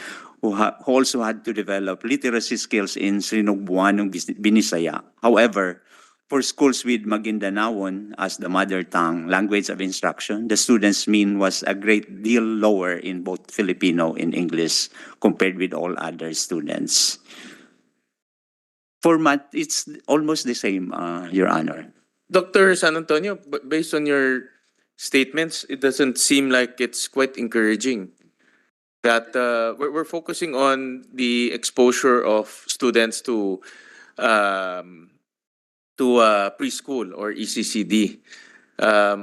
who also had to develop literacy skills in Sinugbuanong Binisaya. However, for schools with Magindanaon as the mother tongue language of instruction, the students' mean was a great deal lower in both Filipino and English compared with all other students. For math, it's almost the same, Your Honor. Dr. San Antonio, based on your statements, it doesn't seem like it's quite encouraging that we're focusing on the exposure of students to preschool or ECCD. I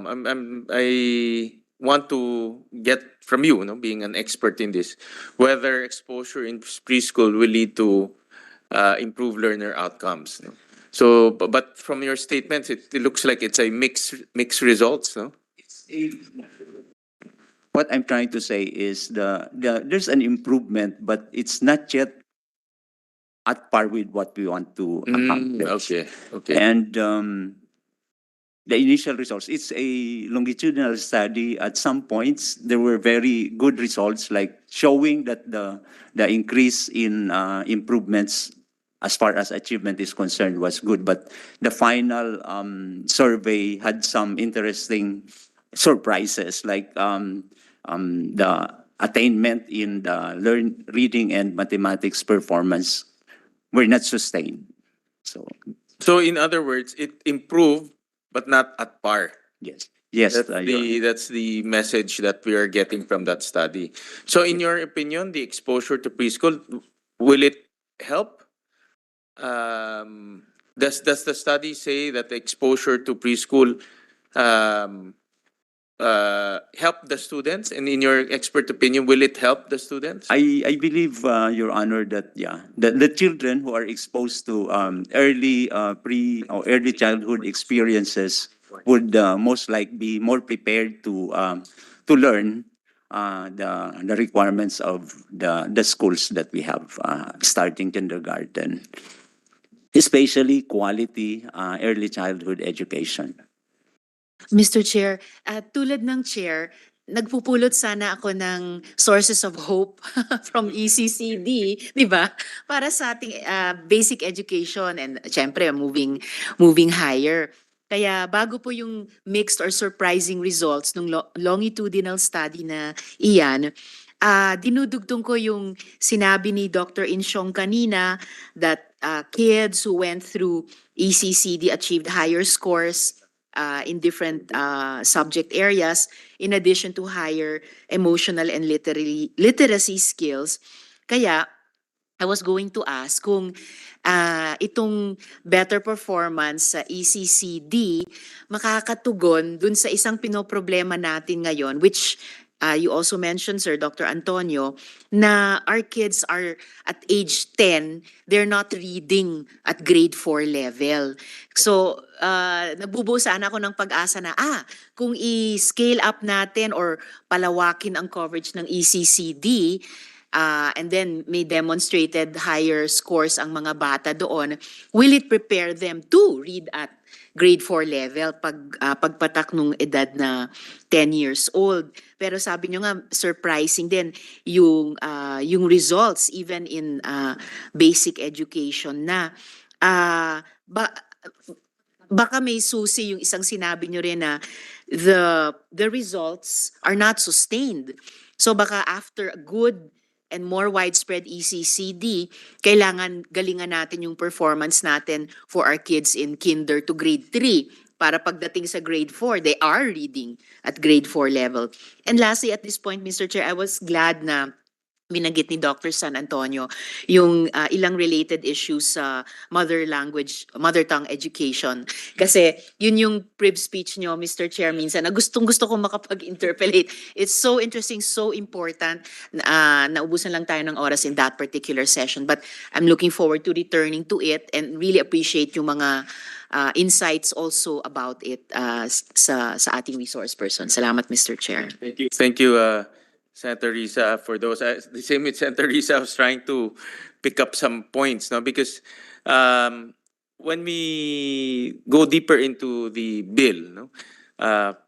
want to get from you, being an expert in this, whether exposure in preschool will lead to improved learner outcomes. So, but from your statements, it looks like it's a mixed results. No? What I'm trying to say is there's an improvement, but it's not yet at par with what we want to accomplish. Okay. And the initial results, it's a longitudinal study. At some points, there were very good results, like showing that the increase in improvements as far as achievement is concerned was good. But the final survey had some interesting surprises, like the attainment in the reading and mathematics performance were not sustained. So in other words, it improved, but not at par. Yes. Yes. That's the message that we are getting from that study. So in your opinion, the exposure to preschool, will it help? Does the study say that the exposure to preschool help the students? And in your expert opinion, will it help the students? I believe, Your Honor, that the children who are exposed to early pre or early childhood experiences would most likely be more prepared to learn the requirements of the schools that we have starting kindergarten, especially quality early childhood education. Mr. Chair, tulad ng Chair, nagpupulot sana ako ng sources of hope from ECCD, di ba? Para sa ating basic education and syempre moving higher. Kaya bago po yung mixed or surprising results ng longitudinal study na iyan, dinudugtong ko yung sinabi ni Dr. Insyong kanina that kids who went through ECCD achieved higher scores in different subject areas, in addition to higher emotional and literacy skills. Kaya, I was going to ask kung itong better performance sa ECCD makakatugon dun sa isang pinoproblema natin ngayon, which you also mentioned, Sir Dr. Antonio, na our kids are at age 10, they're not reading at grade 4 level. So, nabubuo sana ako ng pag-asa na, kung i-scale up natin or palawakin ang coverage ng ECCD, and then may demonstrated higher scores ang mga bata doon, will it prepare them to read at grade 4 level pagpatak nung edad na 10 years old? Pero sabi nyo nga, surprising din yung results even in basic education na baka may susi yung isang sinabi nyo rin na the results are not sustained. So baka after a good and more widespread ECCD, kailangan galingan natin yung performance natin for our kids in kinder to grade 3 para pagdating sa grade 4, they are reading at grade 4 level. And lastly, at this point, Mr. Chair, I was glad na binanggit ni Dr. San Antonio yung ilang related issues sa mother tongue education. Kasi yun yung prib speech nyo, Mr. Chair, minsan na gustong-gusto ko makapag-interpolate. It's so interesting, so important. Naubusan lang tayo ng oras in that particular session. But I'm looking forward to returning to it and really appreciate yung mga insights also about it sa ating resource person. Salamat, Mr. Chair. Thank you, Senator Risa, for those. The same with Senator Risa, I was trying to pick up some points, no, because when we go deeper into the bill, no,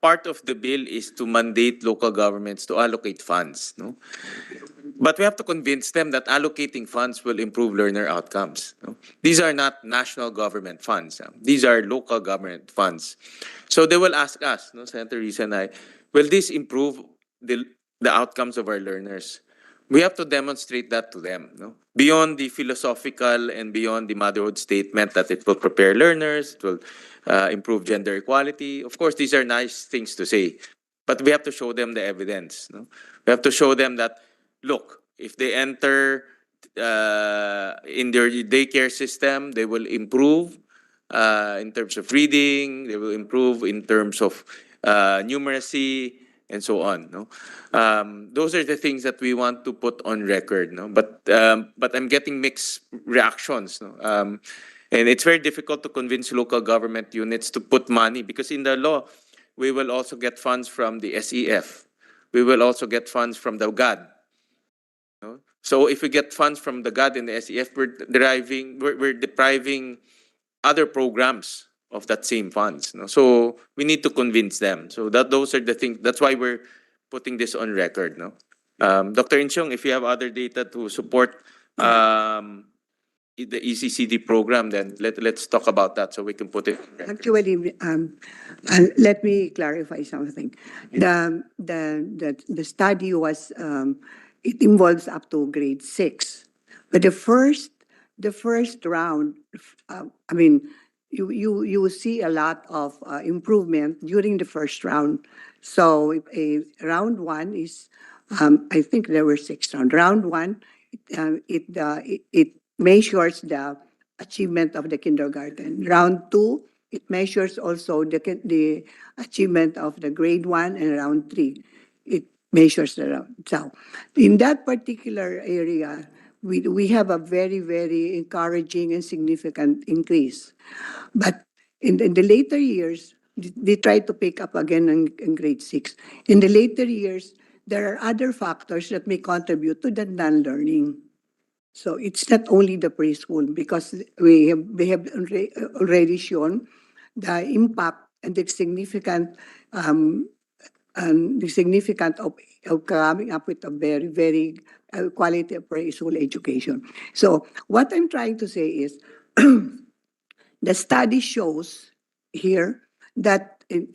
part of the bill is to mandate local governments to allocate funds, no. But we have to convince them that allocating funds will improve learner outcomes. No? These are not national government funds. These are local government funds. So they will ask us, no, Senator Risa and I, will this improve the outcomes of our learners? We have to demonstrate that to them. No? Beyond the philosophical and beyond the motherhood statement that it will prepare learners, it will improve gender equality. Of course, these are nice things to say. But we have to show them the evidence. No? We have to show them that, look, if they enter in their daycare system, they will improve in terms of reading, they will improve in terms of numeracy, and so on. No, those are the things that we want to put on record. No, but I'm getting mixed reactions. No, and it's very difficult to convince local government units to put money because in the law, we will also get funds from the SEF. We will also get funds from the GAD. No? So if we get funds from the GAD and the SEF, we're depriving other programs of that same funds. No? So we need to convince them. So those are the things. That's why we're putting this on record. No, Dr. Inchong, if you have other data to support the ECCD program, then let's talk about that so we can put it. Actually, let me clarify something. The study was it involves up to grade 6, but the first round, I mean, you will see a lot of improvement during the first round. So round 1 is, I think there were 6 rounds. Round 1, it measures the achievement of the kindergarten. Round 2, it measures also the achievement of the grade 1, and round 3, it measures the round. So in that particular area, we have a very, very encouraging and significant increase. But in the later years, they try to pick up again in grade 6. In the later years, there are other factors that may contribute to the non-learning. So it's not only the preschool, because we have already shown the impact and the significant of coming up with a very, very quality of preschool education. So what I'm trying to say is, the study shows here that in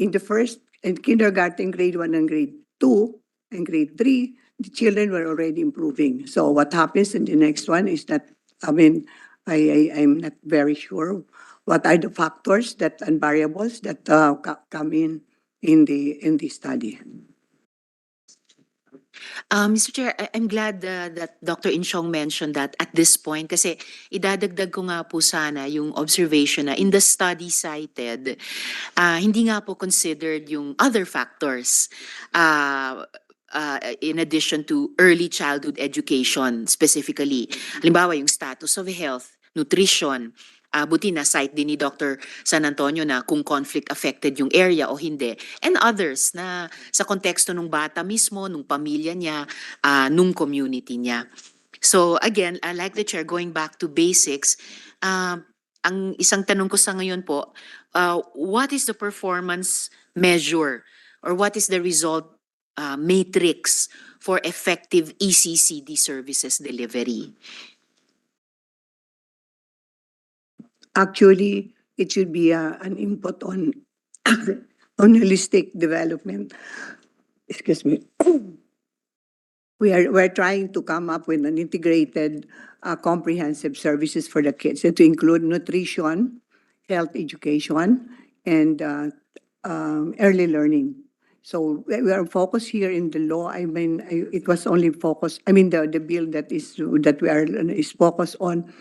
kindergarten, grade 1 and grade 2 and grade 3, the children were already improving. So what happens in the next one is that, I mean, I'm not very sure what are the factors and variables that come in the study. Mr. Chair, I'm glad that Dr. Inchong mentioned that at this point kasi idadagdag ko nga po sana yung observation na in the study cited, hindi nga po considered yung other factors. in addition to early childhood education specifically. Halimbawa, yung status of health, nutrition, buti na cite din ni Dr. San Antonio na kung conflict affected yung area o hindi, and others na sa konteksto ng bata mismo, nung pamilya niya, nung community niya. So again, like the chair, going back to basics, ang isang tanong ko sa ngayon po, what is the performance measure or what is the result matrix for effective ECCD services delivery? Actually, it should be an input on on holistic development. Excuse me. We're trying to come up with an integrated, comprehensive services for the kids to include nutrition, health education, and early learning. So we are focused here in the law. I mean, it was only focused. I mean, the bill that we are is focused on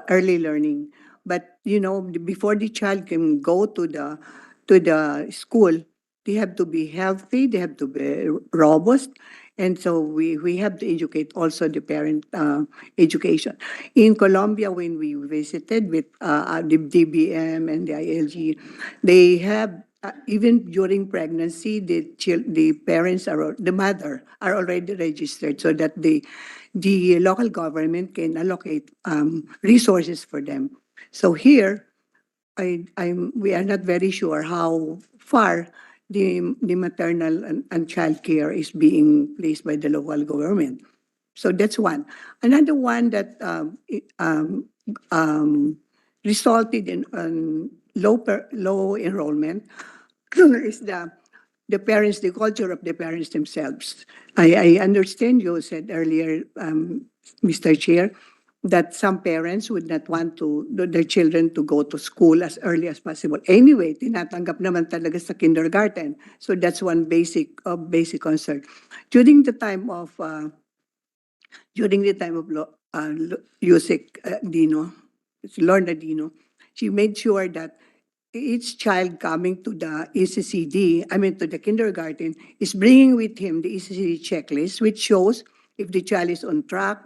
early learning. But you know, before the child can go to the school, they have to be healthy. They have to be robust. And so we have to educate also the parent education. In Colombia, when we visited with the DBM and the ILG, they have even during pregnancy, the parents the mother are already registered so that the local government can allocate resources for them. So here, we are not very sure how far the maternal and child care is being placed by the local government. So that's one. Another one that resulted in low enrollment is the parents, the culture of the parents themselves. I understand you said earlier, Mr. Chair, that some parents would not want their children to go to school as early as possible. Anyway, tinatanggap naman talaga sa kindergarten. So that's one basic concern. During the time of Yusek Dino, Lorna Dino, she made sure that each child coming to the ECCD, to the kindergarten, is bringing with him the ECCD checklist, which shows if the child is on track,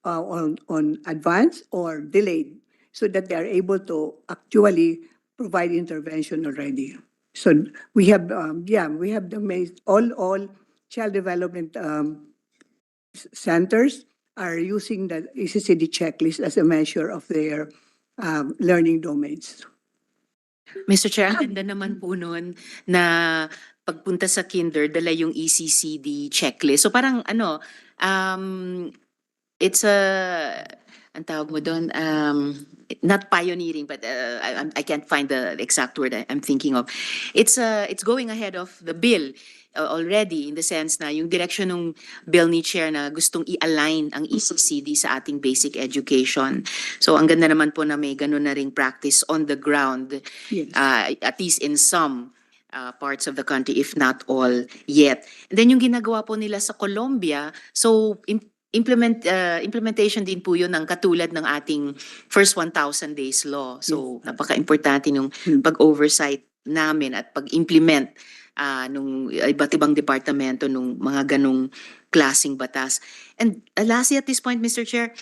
on advance or delayed, so that they are able to actually provide intervention already. So we have, we have all child development centers are using the ECCD checklist as a measure of their learning domains. Mr. Chair, ang ganda naman po nun na pagpunta sa kinder, dala yung ECCD checklist. So parang it's ang tawag mo doon, not pioneering, but I can't find the exact word I'm thinking of. It's going ahead of the bill already, in the sense na yung direction ng bill ni Chair na gustong i-align ang ECCD sa ating basic education. So ang ganda naman po na may ganun na ring practice on the ground, Yes. at least in some parts of the country, if not all yet. And then yung ginagawa po nila sa Colombia, so implementation din po yun ng katulad ng ating first 1,000 days law. So napaka-importante nung pag-oversight namin at pag-implement nung iba't ibang departamento nung mga ganong klaseng batas. And lastly at this point, Mr. Chair,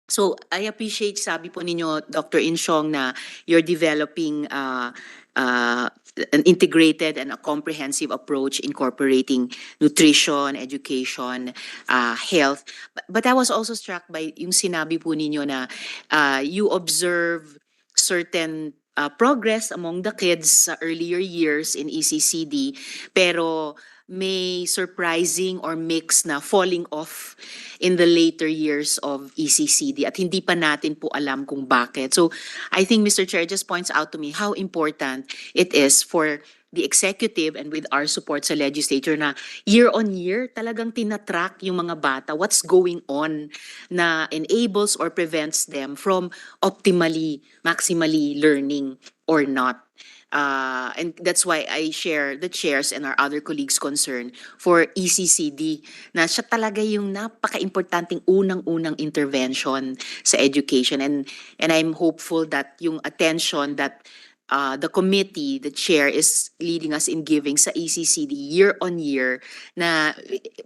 so I appreciate, sabi po ninyo, Dr. Insyong, na you're developing an integrated and a comprehensive approach incorporating nutrition, education, health. But I was also struck by yung sinabi po ninyo na you observe certain progress among the kids sa earlier years in ECCD, pero may surprising or mixed na falling off in the later years of ECCD at hindi pa natin po alam kung bakit. So I think Mr. Chair just points out to me how important it is for the executive and with our support sa legislature na year on year talagang tinatrack yung mga bata, what's going on na enables or prevents them from optimally, maximally learning or not. And that's why I share the chairs and our other colleagues' concern for ECCD na siya talaga yung napaka-importanting unang-unang intervention sa education. And I'm hopeful that yung attention that the committee, the chair is leading us in giving sa ECCD year on year na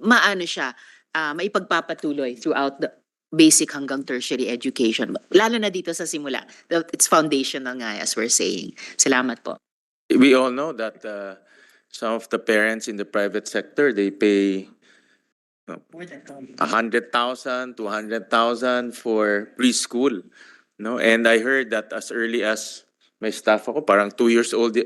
maano siya, maipagpapatuloy throughout the basic hanggang tertiary education. Lalo na dito sa simula. It's foundational nga, as we're saying. Salamat po. We all know that some of the parents in the private sector, they pay 100,000, 200,000 for preschool. No, and I heard that as early as may staff ako, parang 2 years old.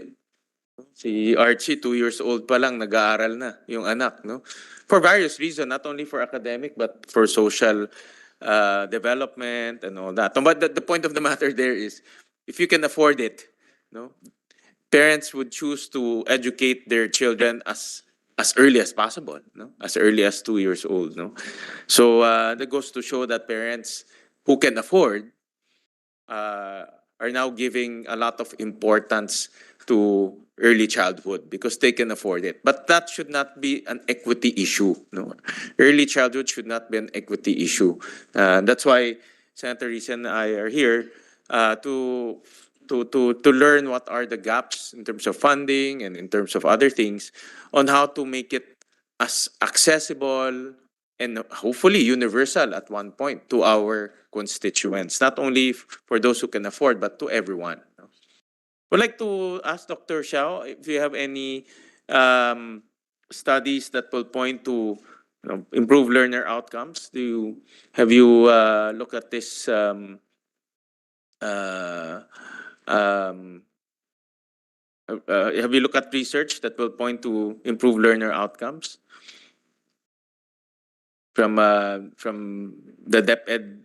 Si Archie, 2 years old pa lang, nag-aaral na yung anak, no? For various reasons, not only for academic, but for social development and all that. But the point of the matter there is, if you can afford it, no, parents would choose to educate their children as early as possible, no, as early as 2 years old, no. So that goes to show that parents who can afford are now giving a lot of importance to early childhood because they can afford it. But that should not be an equity issue. No, early childhood should not be an equity issue. That's why Senator Risa and I are here to learn what are the gaps in terms of funding and in terms of other things on how to make it as accessible and hopefully universal at one point to our constituents, not only for those who can afford, but to everyone. Would like to ask Dr. Xiao if you have any studies that will point to improve learner outcomes. Have you looked at this? Have you looked at research that will point to improve learner outcomes from the DepEd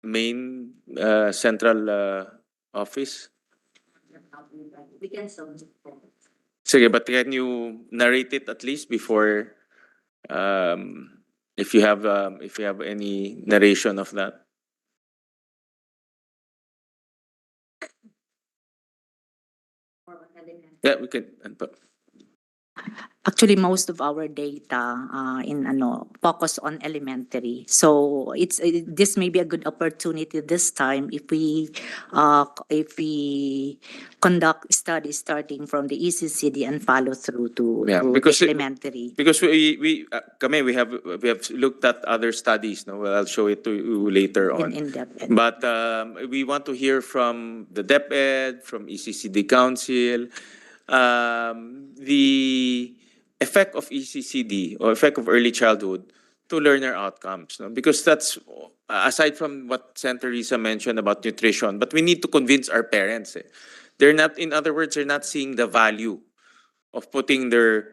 main central office? Sige, but can you narrate it at least before, if you have any narration of that? Yeah, we can. Actually, most of our data in focus on elementary. So this may be a good opportunity this time if we conduct studies starting from the ECCD and follow through to, Yeah, to because the elementary. Because we we have looked at other studies. No, well, I'll show it to you later on. In depth. But we want to hear from the DepEd, from ECCD Council, the effect of ECCD or effect of early childhood to learner outcomes. No? Because that's aside from what Senator Risa mentioned about nutrition, but we need to convince our parents. They're not, in other words, they're not seeing the value of putting their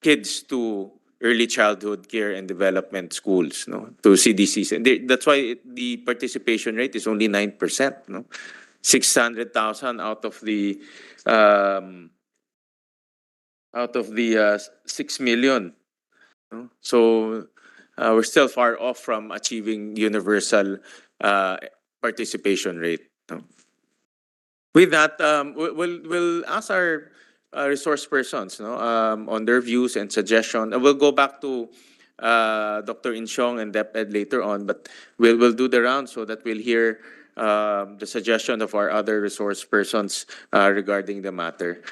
kids to early childhood care and development schools, no, to CDCs, and that's why the participation rate is only 9%. No, 600,000 out of the 6 million. No? So we're still far off from achieving universal participation rate. No? With that, we'll ask our resource persons, no, on their views and suggestion. We'll go back to Dr. Insyong and DepEd later on, but we'll do the round so that we'll hear the suggestion of our other resource persons regarding the matter.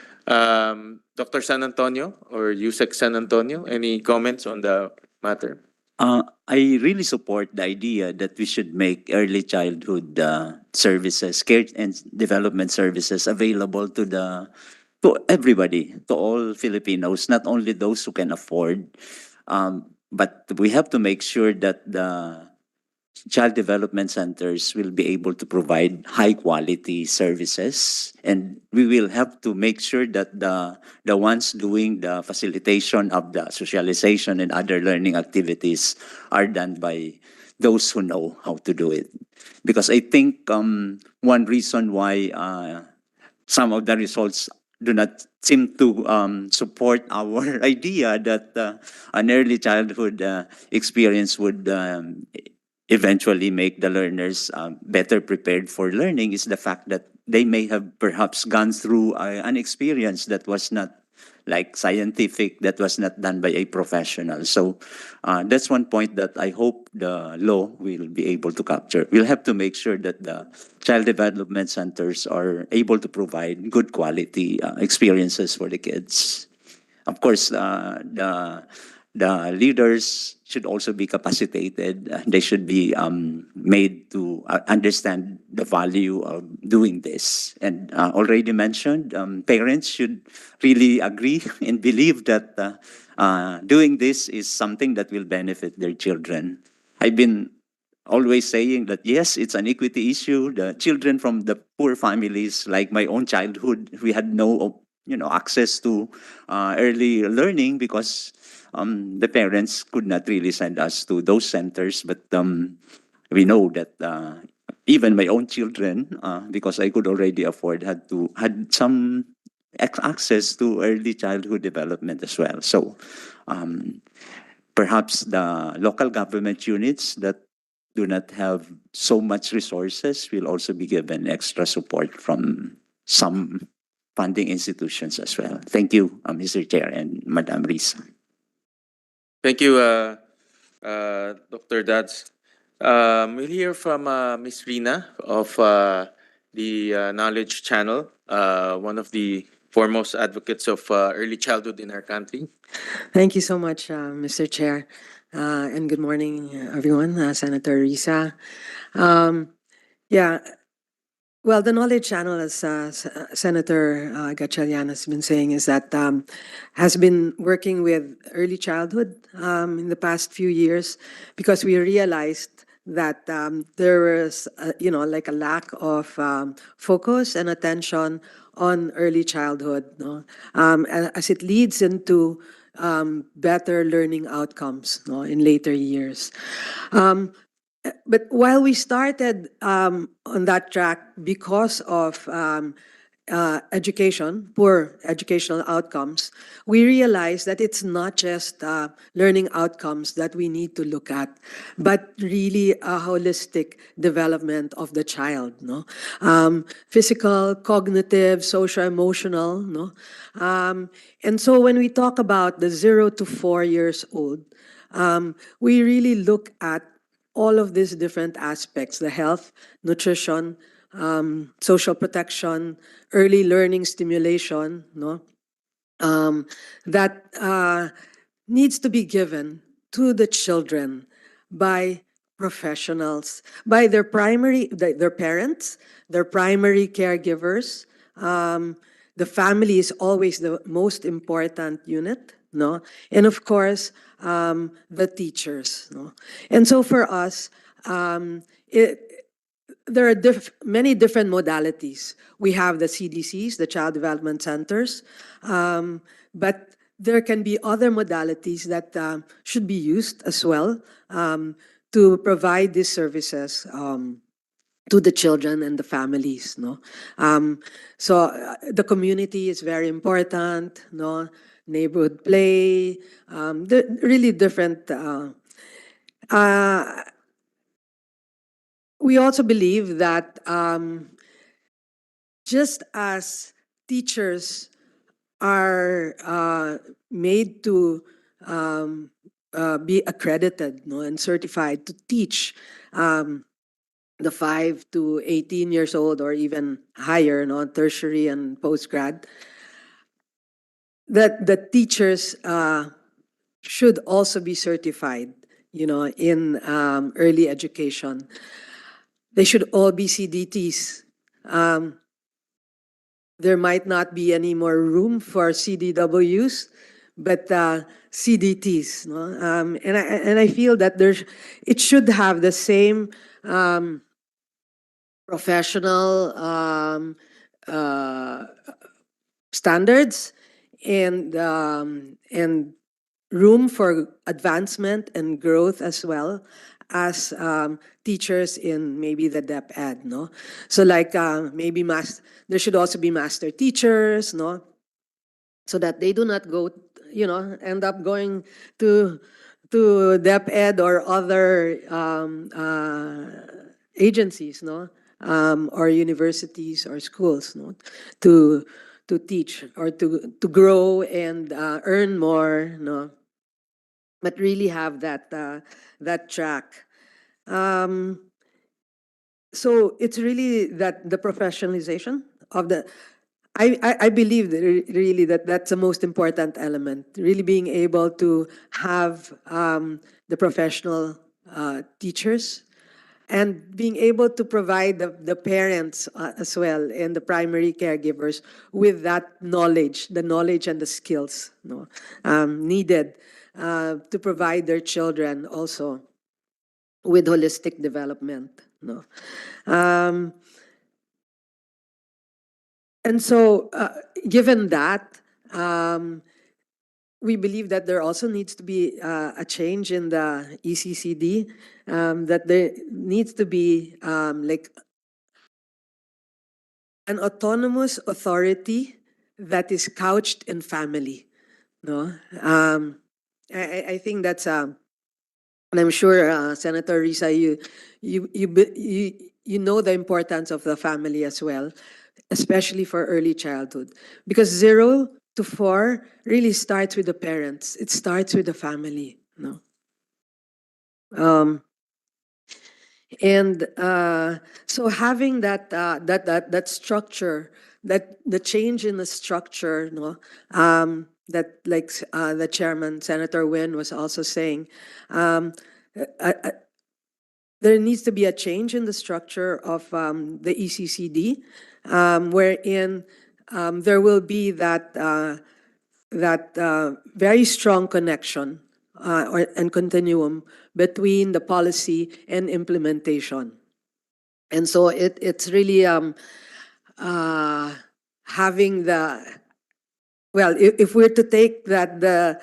Dr. San Antonio or Yusek San Antonio, any comments on the matter? I really support the idea that we should make early childhood services, care and development services available to everybody, to all Filipinos, not only those who can afford. But we have to make sure that the child development centers will be able to provide high quality services, and we will have to make sure that the ones doing the facilitation of the socialization and other learning activities are done by those who know how to do it. Because I think one reason why some of the results do not seem to support our idea that an early childhood experience would eventually make the learners better prepared for learning is the fact that they may have perhaps gone through an experience that was not like scientific, that was not done by a professional. So that's one point that I hope the law will be able to capture. We'll have to make sure that the child development centers are able to provide good quality experiences for the kids. Of course, the leaders should also be capacitated. They should be made to understand the value of doing this. And already mentioned, parents should really agree and believe that doing this is something that will benefit their children. I've been always saying that yes, it's an equity issue. The children from the poor families, like my own childhood, we had no access to early learning because the parents could not really send us to those centers. But we know that even my own children, because I could already afford, had some access to early childhood development as well. So perhaps the local government units that do not have so much resources will also be given extra support from some funding institutions as well. Thank you, Mr. Chair and Madam Risa. Thank you, Dr. Dads. We'll hear from Ms. Rina of the Knowledge Channel, one of the foremost advocates of early childhood in our country. Thank you so much, Mr. Chair. And good morning, everyone. Senator Risa. Yeah, well, the Knowledge Channel, as Senator Gatchalian has been saying, is that has been working with early childhood in the past few years because we realized that there was, like a lack of focus and attention on early childhood, no? As it leads into better learning outcomes, no, in later years. But while we started on that track because of education, poor educational outcomes, we realized that it's not just learning outcomes that we need to look at, but really a holistic development of the child. No, physical, cognitive, social, emotional. No, and so when we talk about the 0 to 4 years old, we really look at all of these different aspects: the health, nutrition, social protection, early learning stimulation, no, that needs to be given to the children by professionals, by their their parents, their primary caregivers. The family is always the most important unit, no, and of course the teachers, no. And so for us, there are many different modalities. We have the CDCs, the Child Development Centers, but there can be other modalities that should be used as well to provide these services to the children and the families. No, so the community is very important. No, neighborhood play, really different. We also believe that just as teachers are made to be accredited, no, and certified to teach the 5 to 18 years old or even higher, no, tertiary and postgrad, that the teachers should also be certified, in early education. They should all be CDTs. There might not be any more room for CDWs, but CDTs. No? And I feel that it should have the same professional standards and room for advancement and growth as well as teachers in maybe the DepEd, no? So like maybe there should also be master teachers, no? So that they do not go, end up going to DepEd or other agencies, no? Or universities or schools, no? To teach or to grow and earn more, no, but really have that track. So it's really that the professionalization of the I believe that really that that's the most important element. Really being able to have the professional teachers and being able to provide the parents as well and the primary caregivers with that knowledge, the knowledge and the skills, no, needed to provide their children also with holistic development. No. Um, and so, given that, we believe that there also needs to be a change in the ECCD, that there needs to be like an autonomous authority that is couched in family. No, I think that's and I'm sure Senator Risa, you know the importance of the family as well, especially for early childhood, because 0 to 4 really starts with the parents. It starts with the family. No, and so having that structure, that the change in the structure, no, that like the chairman Senator Wynn was also saying, there needs to be a change in the structure of the ECCD, wherein there will be that very strong connection and continuum between the policy and implementation. And so it's really having the, well, if we're to take that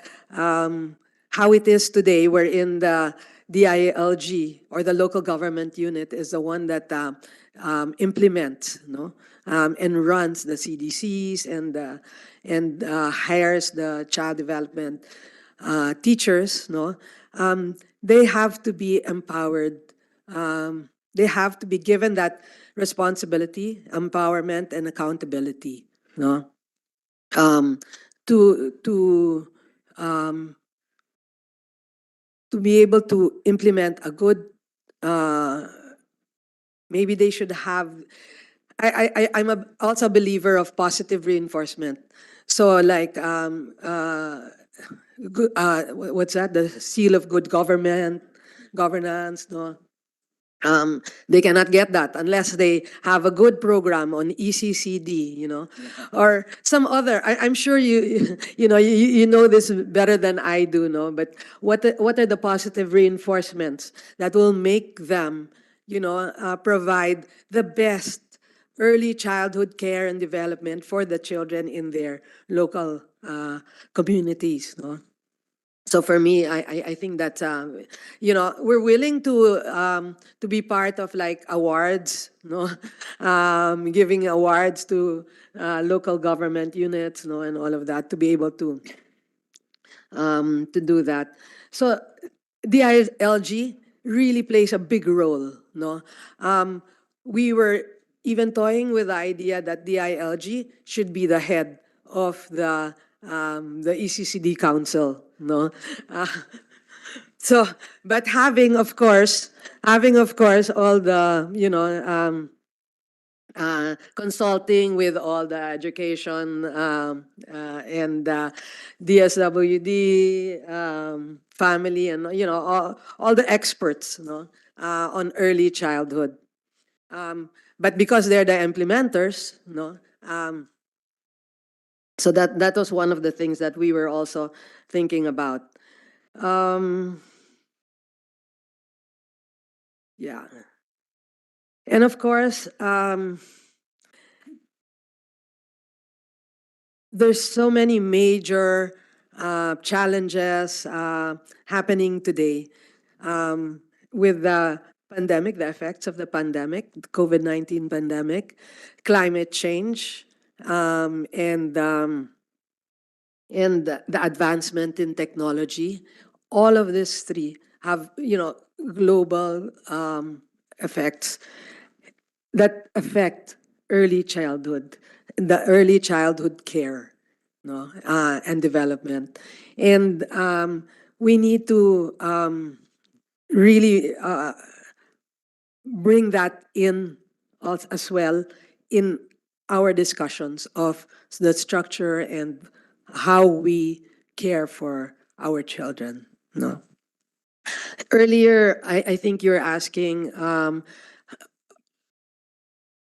how it is today, wherein the DILG or the local government unit is the one that implements, no, and runs the CDCs and hires the child development teachers, no, they have to be empowered. They have to be given that responsibility, empowerment, and accountability, no, to be able to implement a good. Maybe they should have. I'm also a believer of positive reinforcement. So like what's that? The seal of good governance. No, they cannot get that unless they have a good program on ECCD, you know, or some other. I'm sure you know this better than I do, no. But what are the positive reinforcements that will make them, provide the best early childhood care and development for the children in their local communities, no? So for me, I think that we're willing to be part of like awards, no, giving awards to local government units, no, and all of that to be able to do that. So DILG really plays a big role, no. We were even toying with the idea that DILG should be the head of the ECCD council, no. So, but having of course all the consulting with all the education and DSWD family and all the experts, no, on early childhood. But because they're the implementers, no, so that was one of the things that we were also thinking about. Yeah. And of course, there's so many major challenges happening today with the pandemic, the effects of the pandemic, the COVID-19 pandemic, climate change, and the advancement in technology. All of these three have global effects that affect early childhood. the early childhood care, no, and development. And we need to really bring that in as well in our discussions of the structure and how we care for our children. No. Earlier, I think you're asking,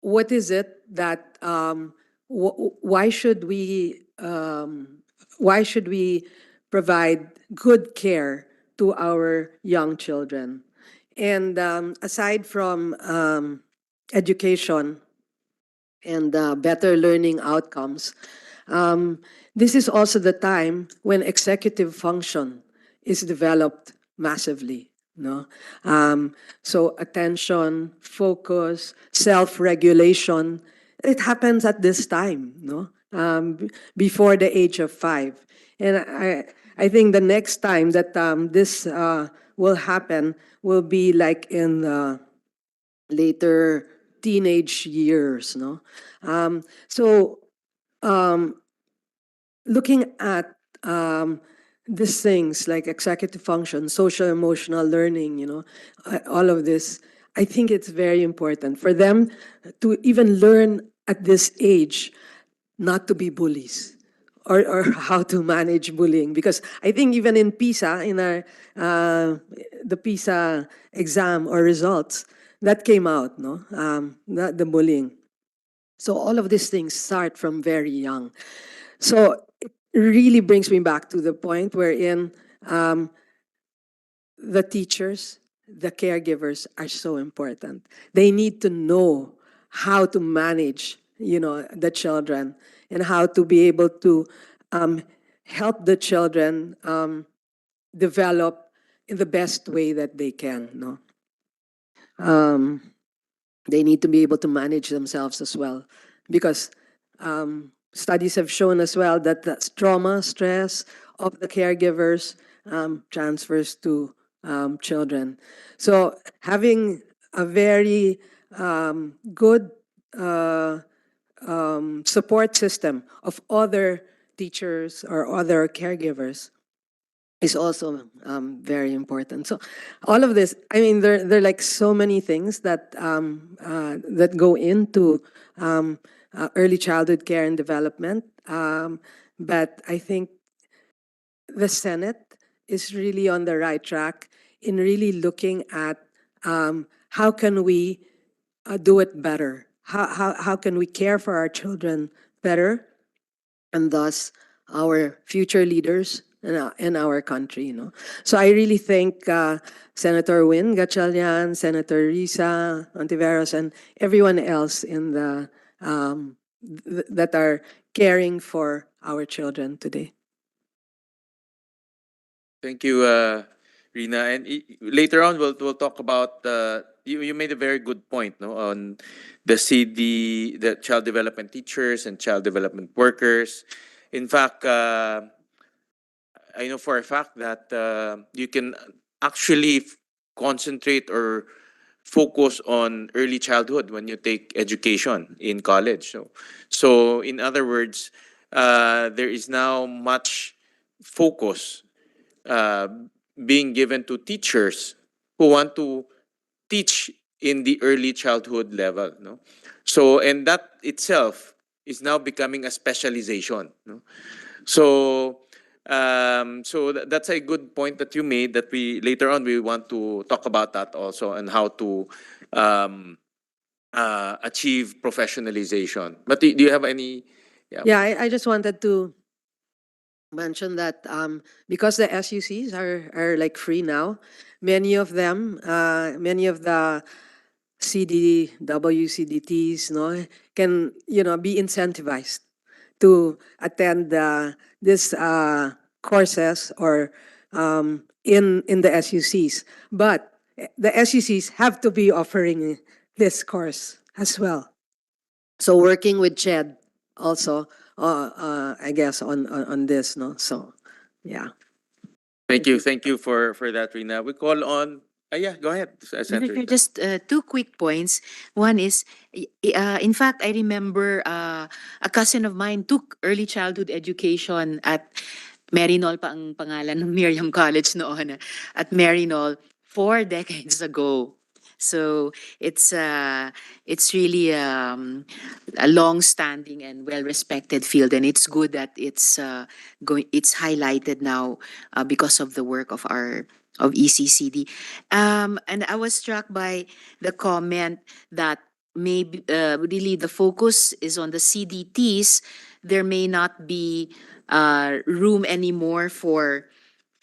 what is it that why should we provide good care to our young children? And aside from education and better learning outcomes, this is also the time when executive function is developed massively. No, so attention, focus, self-regulation, it happens at this time. No, before the age of 5, and I think the next time that this will happen will be like in the later teenage years. No, so looking at these things like executive function, social emotional learning, all of this, I think it's very important for them to even learn at this age not to be bullies, or how to manage bullying. Because I think even in PISA, in our the PISA exam or results, that came out, no, the bullying. So all of these things start from very young. So it really brings me back to the point wherein the teachers, the caregivers are so important. They need to know how to manage, the children, and how to be able to help the children develop in the best way that they can. No, they need to be able to manage themselves as well, because studies have shown as well that the trauma, stress of the caregivers transfers to children. So having a very good support system of other teachers or other caregivers is also very important. So all of this, I mean, there are like so many things that that go into early childhood care and development. But I think the Senate is really on the right track in really looking at how can we do it better? How can we care for our children better, and thus our future leaders in our country? So I really thank Senator Win Gatchalian, Senator Risa Ontiveros, and everyone else in the that are caring for our children today. Thank you, Rina. And later on, we'll talk about you made a very good point, no, on the the child development teachers and child development workers. In fact, I know for a fact that you can actually concentrate or focus on early childhood when you take education in college. So in other words, there is now much focus uh, being given to teachers who want to teach in the early childhood level. No? So, and that itself is now becoming a specialization. No? So, that's a good point that you made. That we later on we want to talk about that also, and how to um, achieve professionalization. But do you have any? Yeah. Yeah, I just wanted to mention that because the SUCs are like free now, many of them, many of the WCDTs, no, can be incentivized to attend this courses or in the SUCs. But the SUCs have to be offering this course as well. So working with CHED also, I guess on this, no. So yeah. Thank you for that, Rina. We call on. Yeah, go ahead, Mr. Senator. Chair, just two quick points. One is, in fact, I remember a cousin of mine took early childhood education at Marinol pa ang pangalan ng Miriam College noon, at Marinol 4 decades ago. So it's really a long-standing and well-respected field, and it's good that it's highlighted now because of the work of our of ECCD. And I was struck by the comment that maybe really the focus is on the CDTs. There may not be room anymore for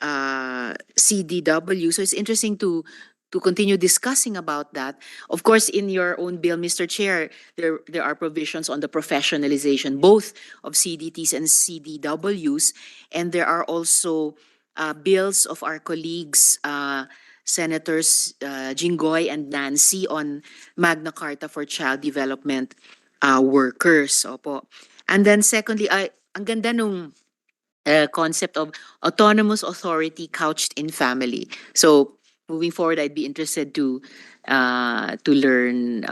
CDW. So it's interesting to continue discussing about that. Of course, in your own bill, Mr. Chair, there are provisions on the professionalization both of CDTs and CDWs, and there are also bills of our colleagues, Senators Jinggoy and Nancy, on Magna Carta for Child Development workers. Opo. And then secondly, ang ganda nung concept of autonomous authority couched in family. So moving forward, I'd be interested to learn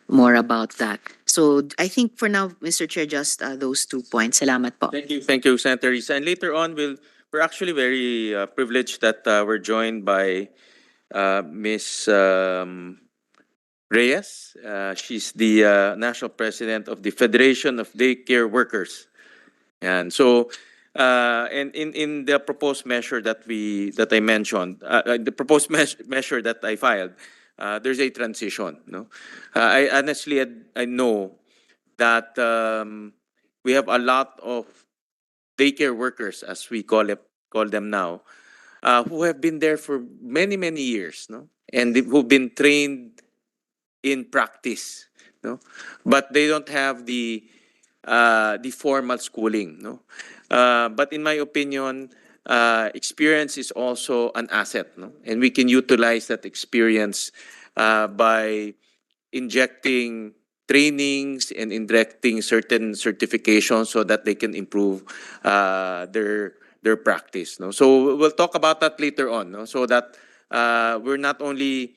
more about that. So I think for now, Mr. Chair, just those 2 points. Salamat po. Thank you, Senator Risa. And later on, we're actually very privileged that we're joined by Miss Reyes. She's the national president of the Federation of Daycare Workers. And so, and in the proposed measure that I mentioned, the proposed measure that I filed, there's a transition. No, I honestly I know that we have a lot of daycare workers, as we call them now, who have been there for many years, no, and who've been trained in practice, no, but they don't have the formal schooling, no. But in my opinion, experience is also an asset, no, and we can utilize that experience by injecting trainings and injecting certain certifications so that they can improve their practice, no. So we'll talk about that later on, no, so that we're not only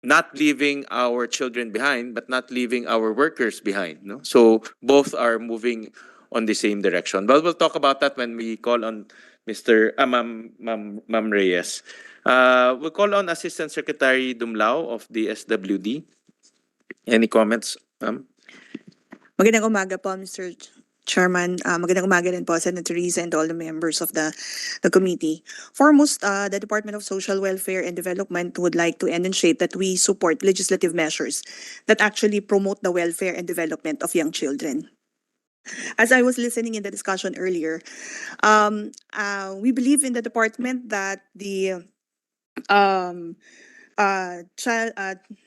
not leaving our children behind, but not leaving our workers behind. No? So both are moving on the same direction. But we'll talk about that when we call on Ma'am Reyes. We'll call on Assistant Secretary Dumlao of the SWD. Any comments, ma'am? Magandang umaga po, Mr. Chairman. Magandang umaga rin po, Senator Risa, and all the members of the committee. Foremost, the Department of Social Welfare and Development would like to enunciate that we support legislative measures that actually promote the welfare and development of young children. As I was listening in the discussion earlier, we believe in the department that the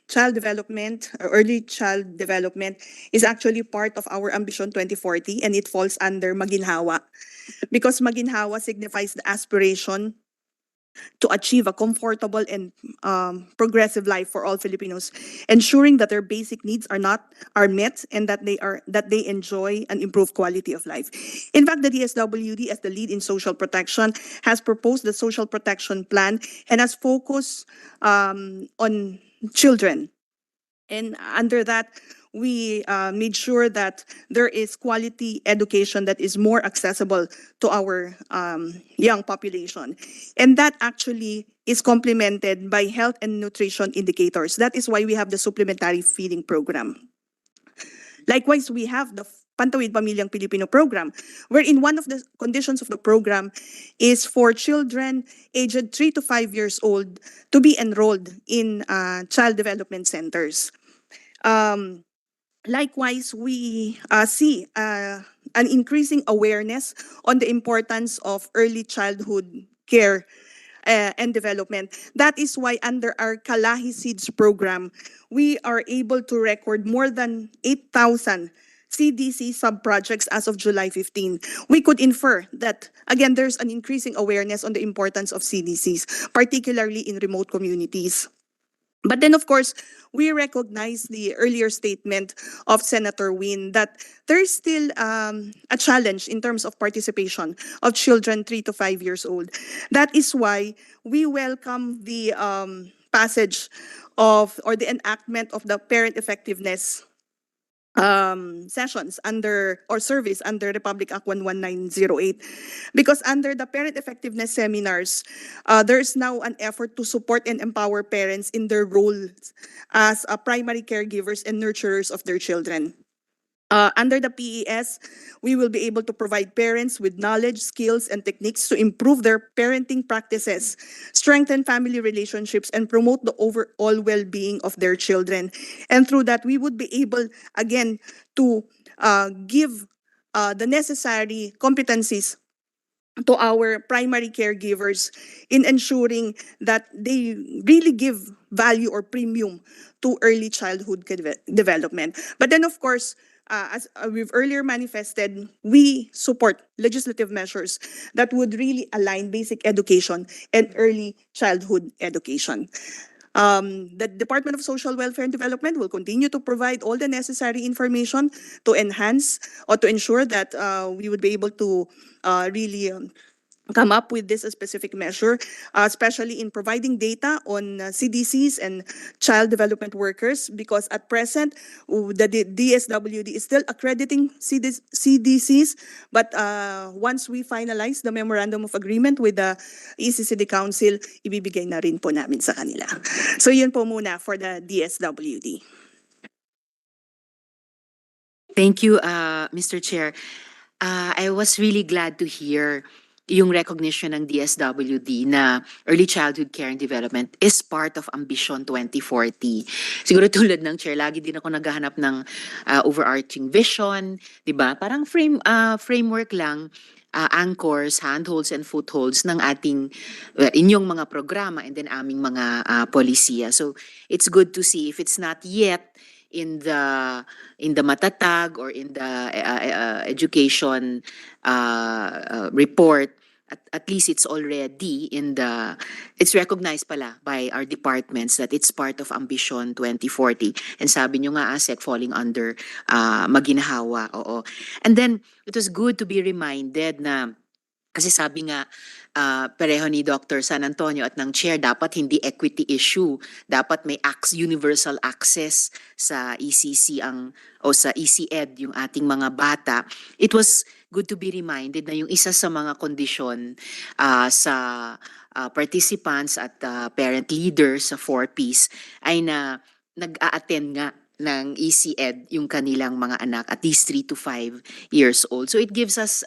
child development or early child development is actually part of our Ambition 2040, and it falls under Maginhawa because Maginhawa signifies the aspiration to achieve a comfortable and progressive life for all Filipinos, ensuring that their basic needs are met and that they enjoy an improved quality of life. In fact, the DSWD, as the lead in social protection, has proposed the social protection plan and has focused on children. And under that, we made sure that there is quality education that is more accessible to our young population. And that actually is complemented by health and nutrition indicators. That is why we have the supplementary feeding program. Likewise, we have the Pantawid Pamilyang Pilipino program, wherein one of the conditions of the program is for children aged 3 to 5 years old to be enrolled in child development centers. Likewise, we see an increasing awareness on the importance of early childhood care and development. That is why under our Kalahi Seeds program, we are able to record more than 8,000 CDC sub-projects as of July 15. We could infer that, again, there's an increasing awareness on the importance of CDCs, particularly in remote communities. But then, of course, we recognize the earlier statement of Senator Win that there's still a challenge in terms of participation of children 3 to 5 years old. That is why we welcome the passage of or the enactment of the parent effectiveness sessions under or service under Republic Act 11908, because under the parent effectiveness seminars, there's now an effort to support and empower parents in their roles as primary caregivers and nurturers of their children. Under the PES, we will be able to provide parents with knowledge, skills, and techniques to improve their parenting practices, strengthen family relationships, and promote the overall well-being of their children. And through that, we would be able, again, to give the necessary competencies to our primary caregivers in ensuring that they really give value or premium to early childhood development. But then, of course, as we've earlier manifested, we support legislative measures that would really align basic education and early childhood education. The Department of Social Welfare and Development will continue to provide all the necessary information to enhance or to ensure that we would be able to really come up with this specific measure, especially in providing data on CDCs and child development workers, because at present, the DSWD is still accrediting CDCs, but once we finalize the memorandum of agreement with the ECCD Council, ibibigay na rin po namin sa kanila. So yun po muna for the DSWD. Thank you, Mr. Chair. I was really glad to hear yung recognition ng DSWD na early childhood care and development is part of Ambition 2040. Siguro tulad ng chair, lagi din ako naghahanap ng overarching vision, 'di ba? Parang framework lang, anchors, handholds and footholds ng ating inyong mga programa and then aming mga polisiya. So it's good to see if it's not yet in the matatag or in the education report, at least it's already it's recognized pala by our departments that it's part of Ambition 2040. And sabi nyo nga, ASEC falling under maginhawa, oo. And then, it was good to be reminded na, kasi sabi nga, pareho ni Dr. San Antonio at ng chair, dapat hindi equity issue. Dapat may universal access sa ECC o sa ECED yung ating mga bata. It was good to be reminded na yung isa sa mga kondisyon sa participants at parent leaders sa 4Ps ay na nag-a-attend nga ng ECED yung kanilang mga anak at least 3 to 5 years old. So it gives us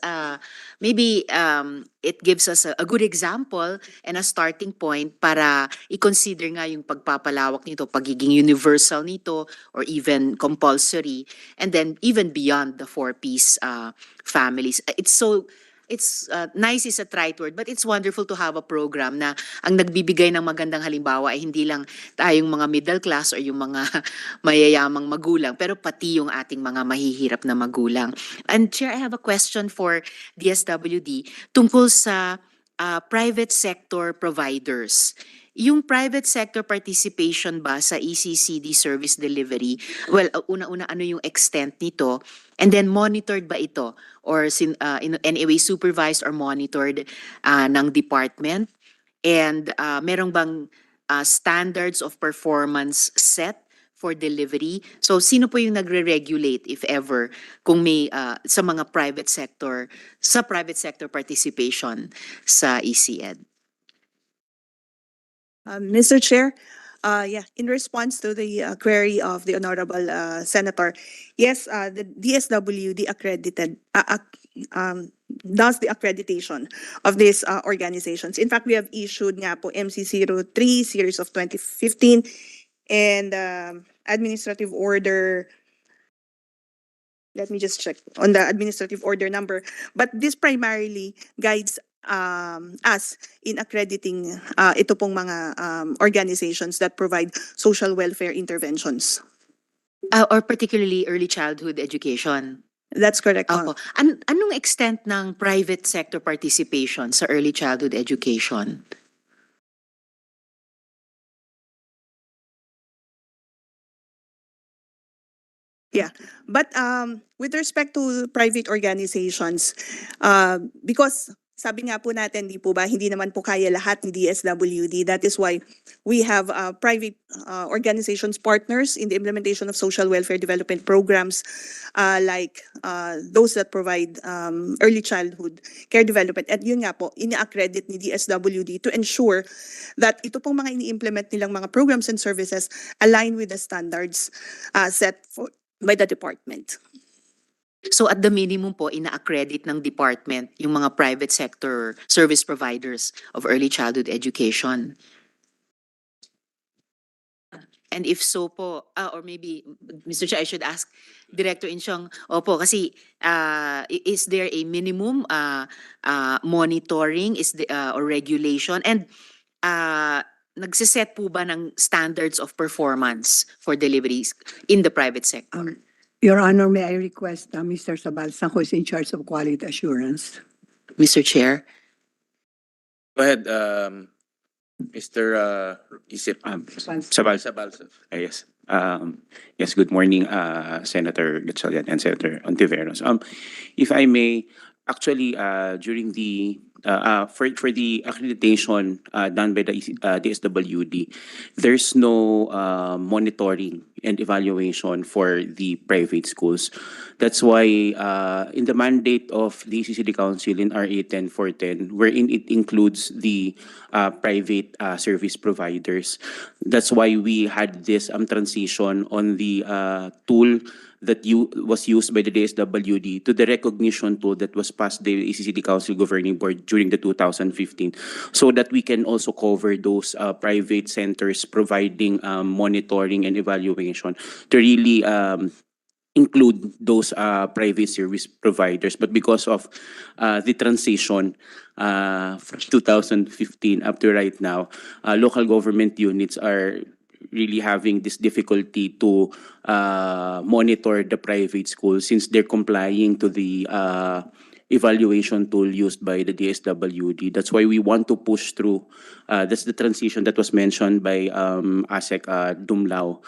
it gives us a good example and a starting point para i-consider nga yung pagpapalawak nito, pagiging universal nito or even compulsory, and then even beyond the 4Ps families. It's nice is a trite word, but it's wonderful to have a program na ang nagbibigay ng magandang halimbawa ay hindi lang tayong mga middle class or yung mga mayayamang magulang, pero pati yung ating mga mahihirap na magulang. And Chair, I have a question for DSWD tungkol sa private sector providers. Yung private sector participation ba sa ECCD service delivery, well, una-una ano yung extent nito? And then monitored ba ito? Or in any way supervised or monitored ng department? And merong bang standards of performance set for delivery? So sino po yung nagre-regulate if ever kung may sa mga private sector participation sa ECED? Mr. Chair, in response to the query of the Honorable Senator, yes, the DSWD does the accreditation of these organizations. In fact, we have issued nga po MC03 series of 2015 and administrative order. Let me just check on the administrative order number. But this primarily guides us in accrediting ito pong mga organizations that provide social welfare interventions. Or particularly early childhood education? That's correct. Opo. Anong extent ng private sector participation sa early childhood education? But with respect to private organizations, because sabi nga po natin, di po ba, hindi naman po kaya lahat ni DSWD. That is why we have private organizations partners in the implementation of social welfare development programs like those that provide early childhood care development. At yun nga po, ina-accredit ni DSWD to ensure that ito pong mga ini-implement nilang mga programs and services align with the standards set by the department. So at the minimum po, ina-accredit ng department yung mga private sector service providers of early childhood education. And if so po, or maybe, Mr. Chair, I should ask Director Insyong, opo, kasi is there a minimum monitoring or regulation? And nagsiset po ba ng standards of performance for deliveries in the private sector? Your Honor, may I request Mr. Sabalsa, who is in charge of quality assurance? Mr. Chair? Go ahead, Mr. Isip. Sabalsa. Sabalsa. Yes. Yes, good morning, Senator Gatchalian and Senator Ontiveros. If I may, actually, during the for the accreditation done by the DSWD, there's no monitoring and evaluation for the private schools. That's why in the mandate of the ECCD Council in RA 10410, wherein it includes the private service providers, that's why we had this transition on the tool that was used by the DSWD to the recognition tool that was passed the ECCD Council Governing Board during the 2015, so that we can also cover those private centers providing monitoring and evaluation to really include those private service providers. But because of the transition from 2015 up to right now, local government units are really having this difficulty to monitor the private schools since they're complying to the evaluation tool used by the DSWD. That's why we want to push through. That's the transition that was mentioned by ASEC Dumlao,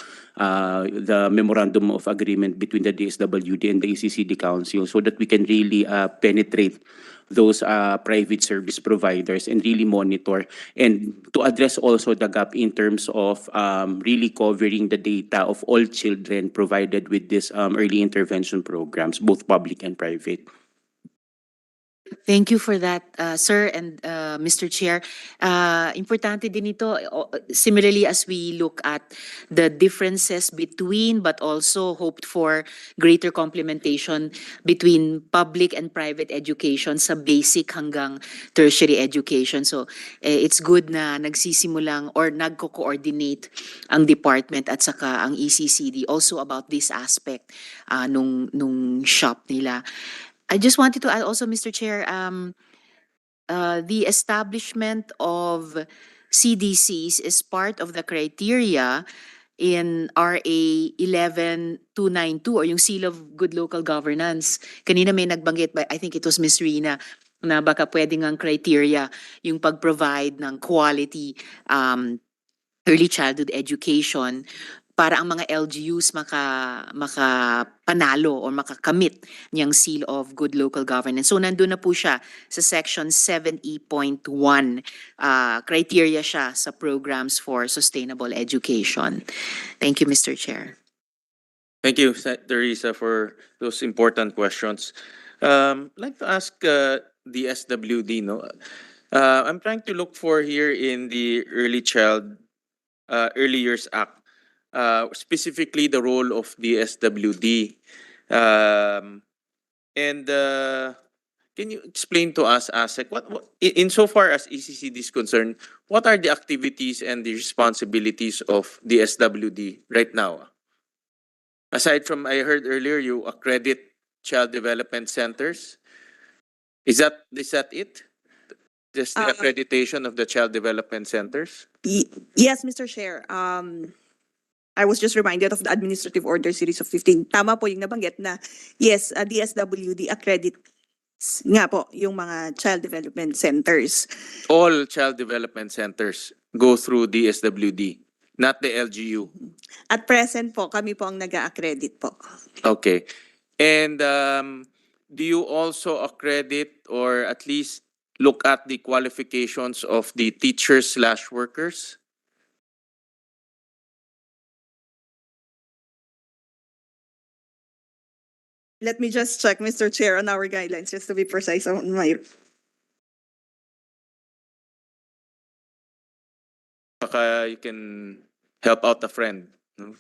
the memorandum of agreement between the DSWD and the ECCD Council, so that we can really penetrate those private service providers and really monitor, and to address also the gap in terms of really covering the data of all children provided with this early intervention programs, both public and private. Thank you for that, sir and Mr. Chair. Importante din ito, similarly as we look at the differences between but also hoped for greater complementation between public and private education sa basic hanggang tertiary education. So it's good na nagsisimulang or nagko-coordinate ang department at saka ang ECCD also about this aspect nung shop nila. I just wanted to add also, Mr. Chair, the establishment of CDCs is part of the criteria in RA 11292 or yung Seal of Good Local Governance. Kanina may nagbanggit, I think it was Ms. Rina, na baka pwedeng ang criteria yung pag-provide ng quality early childhood education para ang mga LGUs makapanalo or makakamit niyang Seal of Good Local Governance. So nandun na po siya sa Section 7E.1. Criteria siya sa programs for sustainable education. Thank you, Mr. Chair. Thank you, Teresa, for those important questions. I'd like to ask the SWD, no? I'm trying to look for here in the Early Years Act, specifically the role of the SWD. And can you explain to us, ASEC, insofar as ECCD is concerned, what are the activities and the responsibilities of the SWD right now? Aside from, I heard earlier, you accredit child development centers. Is that it? Just the accreditation of the child development centers? Yes, Mr. Chair. I was just reminded of the Administrative Order Series of 15. Tama po yung nabanggit na, yes, DSWD accredits nga po yung mga child development centers. All child development centers go through DSWD. not the LGU. At present po, kami po ang nag-a-accredit po. Okay. And do you also accredit or at least look at the qualifications of the teachers slash workers? Let me just check, Mr. Chair, on our guidelines, just to be precise on my... Baka you can help out a friend. No?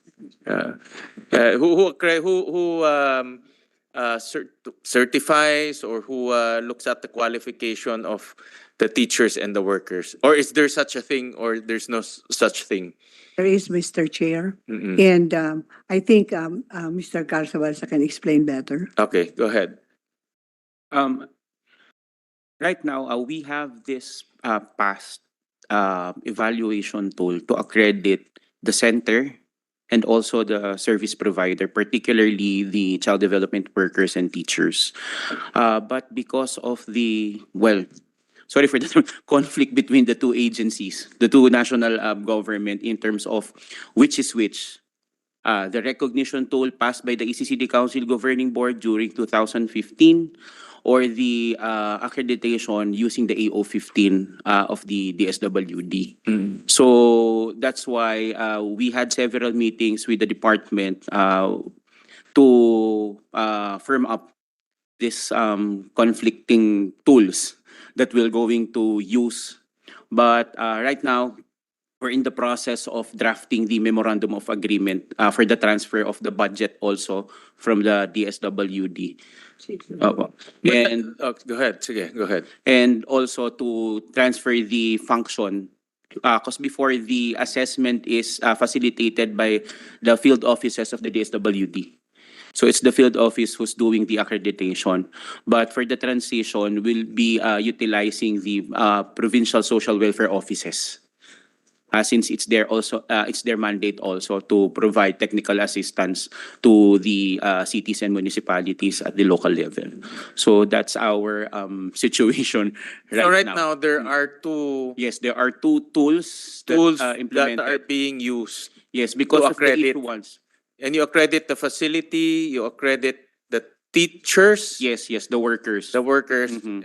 Certifies or who looks at the qualification of the teachers and the workers? Or is there such a thing or there's no such thing? There is, Mr. Chair. Mm-mm. And I think Mr. Garzabalsa can explain better. Okay, go ahead. Um, right now, we have this past evaluation tool to accredit the center and also the service provider, particularly the child development workers and teachers. But because of the, well, sorry for the term, conflict between the two agencies, the two national government in terms of which is which. The recognition tool passed by the ECCD Council Governing Board during 2015 or the accreditation using the AO15 of the DSWD. So that's why we had several meetings with the department to firm up this conflicting tools that we're going to use. But right now, we're in the process of drafting the memorandum of agreement for the transfer of the budget also from the DSWD. And Go ahead. Sige, go ahead. and also to transfer the function because before the assessment is facilitated by the field offices of the DSWD. So it's the field office who's doing the accreditation. But for the transition, we'll be utilizing the provincial social welfare offices. Since it's their also it's their mandate also to provide technical assistance to the cities and municipalities at the local level. So that's our situation So right right now there are two Yes, there are two tools tools that that implemented. are being used. Yes, because to of the accredit. issue ones. And you accredit the facility, you accredit the teachers, Yes, the workers. the workers. Mhm.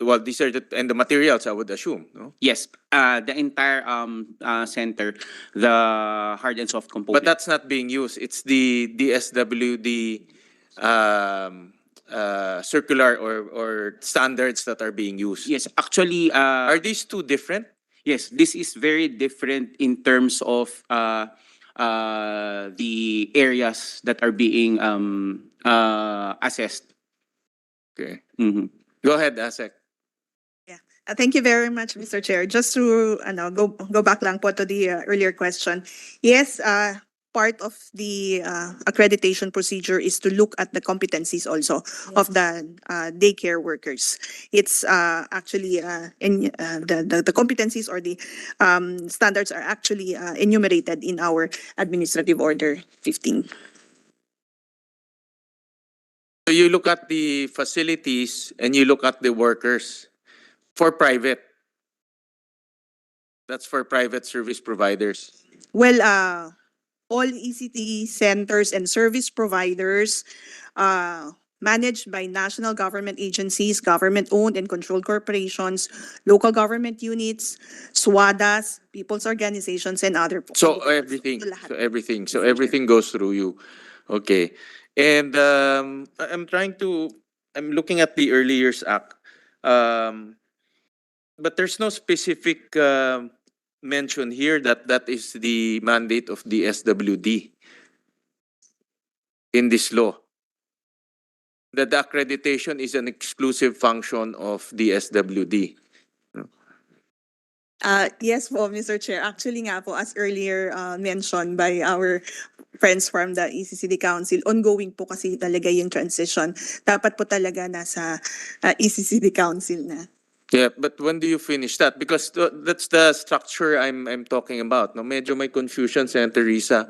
Well, these are and the materials, I would assume. No? Yes, the entire center, the hard and soft component. But that's not being used. It's the DSWD circular or standards that are being used. Yes, actually, Are these two different? yes, this is very different in terms of the areas that are being assessed. Okay. Mhm. Go ahead, Asek. Thank you very much, Mr. Chair. Just to go back lang po to the earlier question. Yes, part of the accreditation procedure is to look at the competencies also of the daycare workers. It's actually the competencies or the standards are actually enumerated in our Administrative Order 15. So you look at the facilities and you look at the workers for private. That's for private service providers. Well, all ECT centers and service providers managed by national government agencies, government-owned and controlled corporations, local government units, SWADAs, people's organizations, and other. So everything. Lahat. So everything goes through you. Okay. And I'm looking at the Early Years Act. But there's no specific mention here that that is the mandate of the SWD in this law. That the accreditation is an exclusive function of the SWD. Yes po, Mr. Chair. Actually nga po, as earlier mentioned by our friends from the ECCD Council, ongoing po kasi talaga yung transition. Dapat po talaga nasa ECCD Council na. Yeah, but when do you finish that? Because that's the structure I'm talking about. No, medyo may confusion, Senator Risa.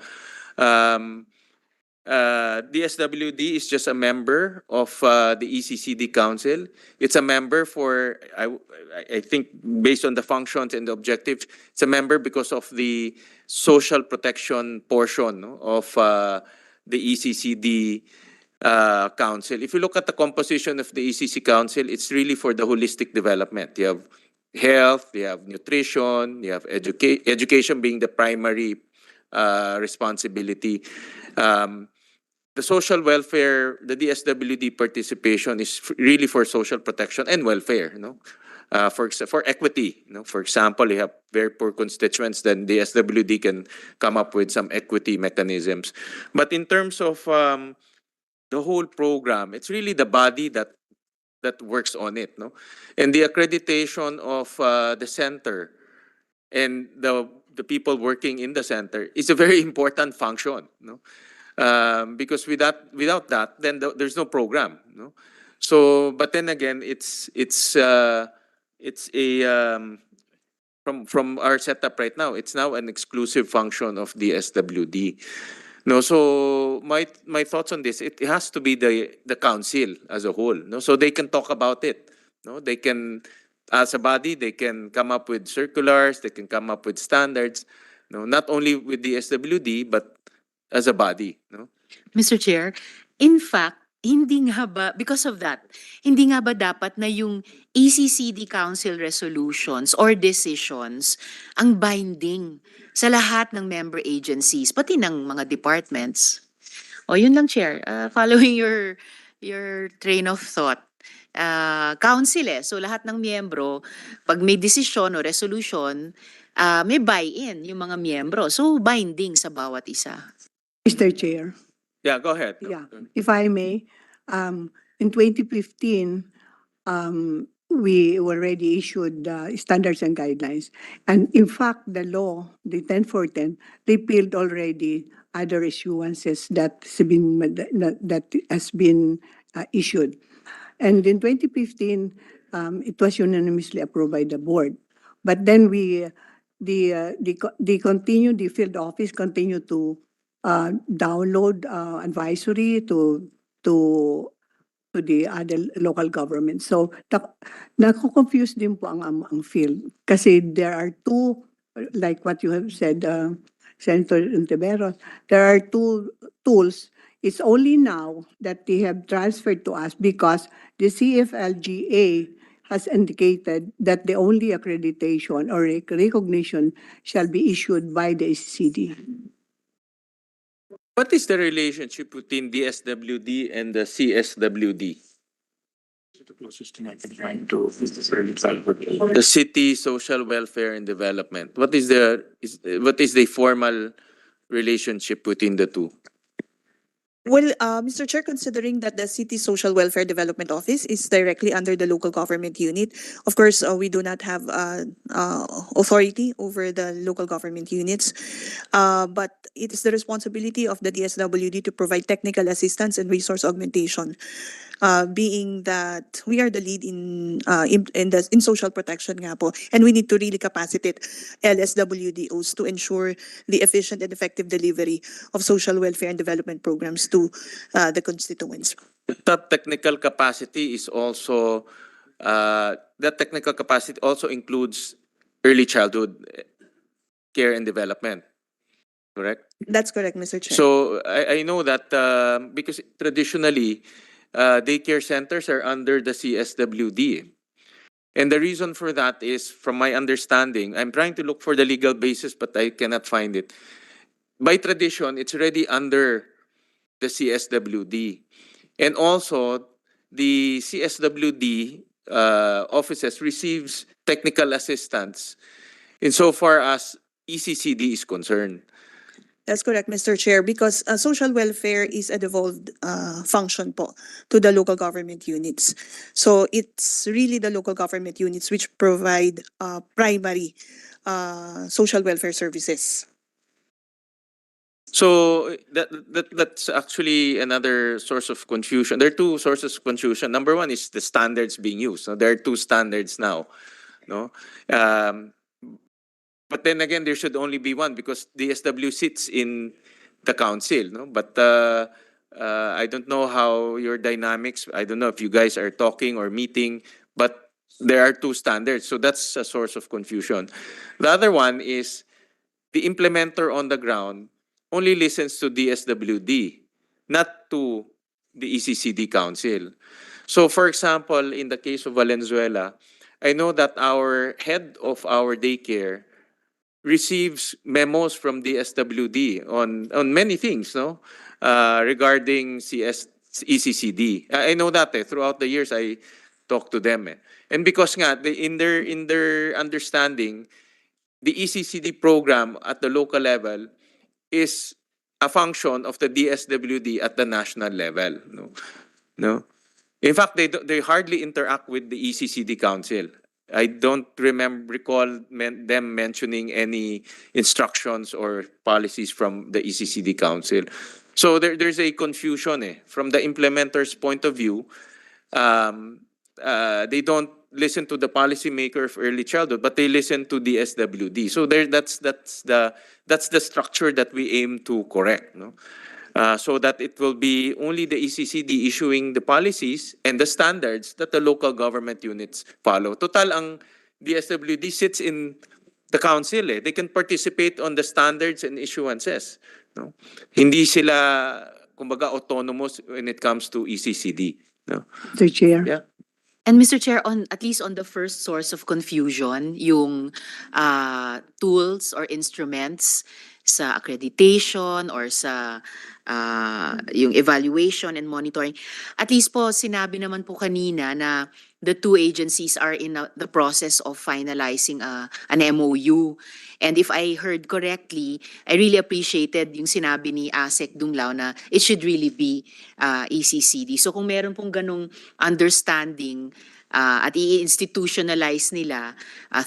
DSWD is just a member of the ECCD Council. It's a member for, I think, based on the functions and the objectives, it's a member because of the social protection portion, no, of the ECCD Council. If you look at the composition of the ECC Council, it's really for the holistic development. You have health, you have nutrition, you have education being the primary responsibility. The social welfare, the DSWD participation is really for social protection and welfare, you know. For equity, you know, for example, you have very poor constituents, then the SWD can come up with some equity mechanisms. But in terms of the whole program, it's really the body that works on it, no? And the accreditation of the center and the people working in the center is a very important function, no? Because without that, then there's no program, no? So, but then again, it's a from our setup right now, it's now an exclusive function of the SWD. No, so my thoughts on this, it has to be the council as a whole. No, so they can talk about it. No, they can, as a body, they can come up with circulars, they can come up with standards. No, not only with the SWD but as a body. No. Mr. Chair, in fact, hindi nga ba, because of that, hindi nga ba dapat na yung ECCD Council resolutions or decisions ang binding sa lahat ng member agencies, pati ng mga departments? O yun lang, Chair. Following your train of thought. Council so lahat ng miyembro, pag may desisyon o resolution, may buy-in yung mga miyembro. So binding sa bawat isa. Mr. Chair. Yeah, go ahead. Yeah, if I may, in 2015, we already issued standards and guidelines. And in fact, the law, the 10-410, repealed already other issuances that has been issued. And in 2015, it was unanimously approved by the board. But then the field office continued to download advisory to the other local government. So nako-confuse din po ang field kasi there are two, like what you have said, Senator Ontiveros, there are two tools. It's only now that they have transferred to us because the CFLGA has indicated that the only accreditation or recognition shall be issued by the SCD. What is the relationship between the SWD and the CSWD? The City Social Welfare and Development. What is the formal relationship between the two? Well, Mr. Chair, considering that the City Social Welfare Development Office is directly under the local government unit, of course, we do not have authority over the local government units, but it is the responsibility of the DSWD to provide technical assistance and resource augmentation. Being that we are the lead in social protection nga po, and we need to really capacitate LSWDOs to ensure the efficient and effective delivery of social welfare and development programs to the constituents. That technical capacity is also includes early childhood care and development. Correct? That's correct, Mr. Chair. So I know that because traditionally daycare centers are under the CSWD. And the reason for that is, from my understanding, I'm trying to look for the legal basis, but I cannot find it. By tradition, it's already under the CSWD. And also, the CSWD offices receives technical assistance insofar as ECCD is concerned. That's correct, Mr. Chair, because social welfare is a devolved function po to the local government units. So it's really the local government units which provide primary social welfare services. So that's actually another source of confusion. There are two sources of confusion. Number one is the standards being used. So there are two standards now, no? But then again, there should only be one because the SW sits in the council, no? But I don't know how your dynamics. I don't know if you guys are talking or meeting, but there are two standards, so that's a source of confusion. The other one is the implementer on the ground only listens to DSWD, not to the ECCD Council. So, for example, in the case of Valenzuela, I know that our head of our daycare receives memos from the SWD on many things, no? Regarding ECCD. I know that throughout the years I talked to them. And because nga, in their understanding, the ECCD program at the local level is a function of the DSWD at the national level. No? No? In fact, they hardly interact with the ECCD Council. I don't recall them mentioning any instructions or policies from the ECCD Council. So there's a confusion from the implementer's point of view. They don't listen to the policymaker of early childhood, but they listen to the SWD. So that's the structure that we aim to correct, no? So that it will be only the ECCD issuing the policies and the standards that the local government units follow. Total, ang DSWD sits in the council. They can participate on the standards and issuances. No? Hindi sila, kumbaga, autonomous when it comes to ECCD. No? Mr. Chair. Yeah. And Mr. Chair, on at least on the first source of confusion, yung tools or instruments sa accreditation or sa yung evaluation and monitoring, at least po sinabi naman po kanina na the two agencies are in the process of finalizing an MOU. And if I heard correctly, I really appreciated yung sinabi ni ASEC Dunglao na it should really be ECCD. So kung meron pong ganong understanding at i-institutionalize nila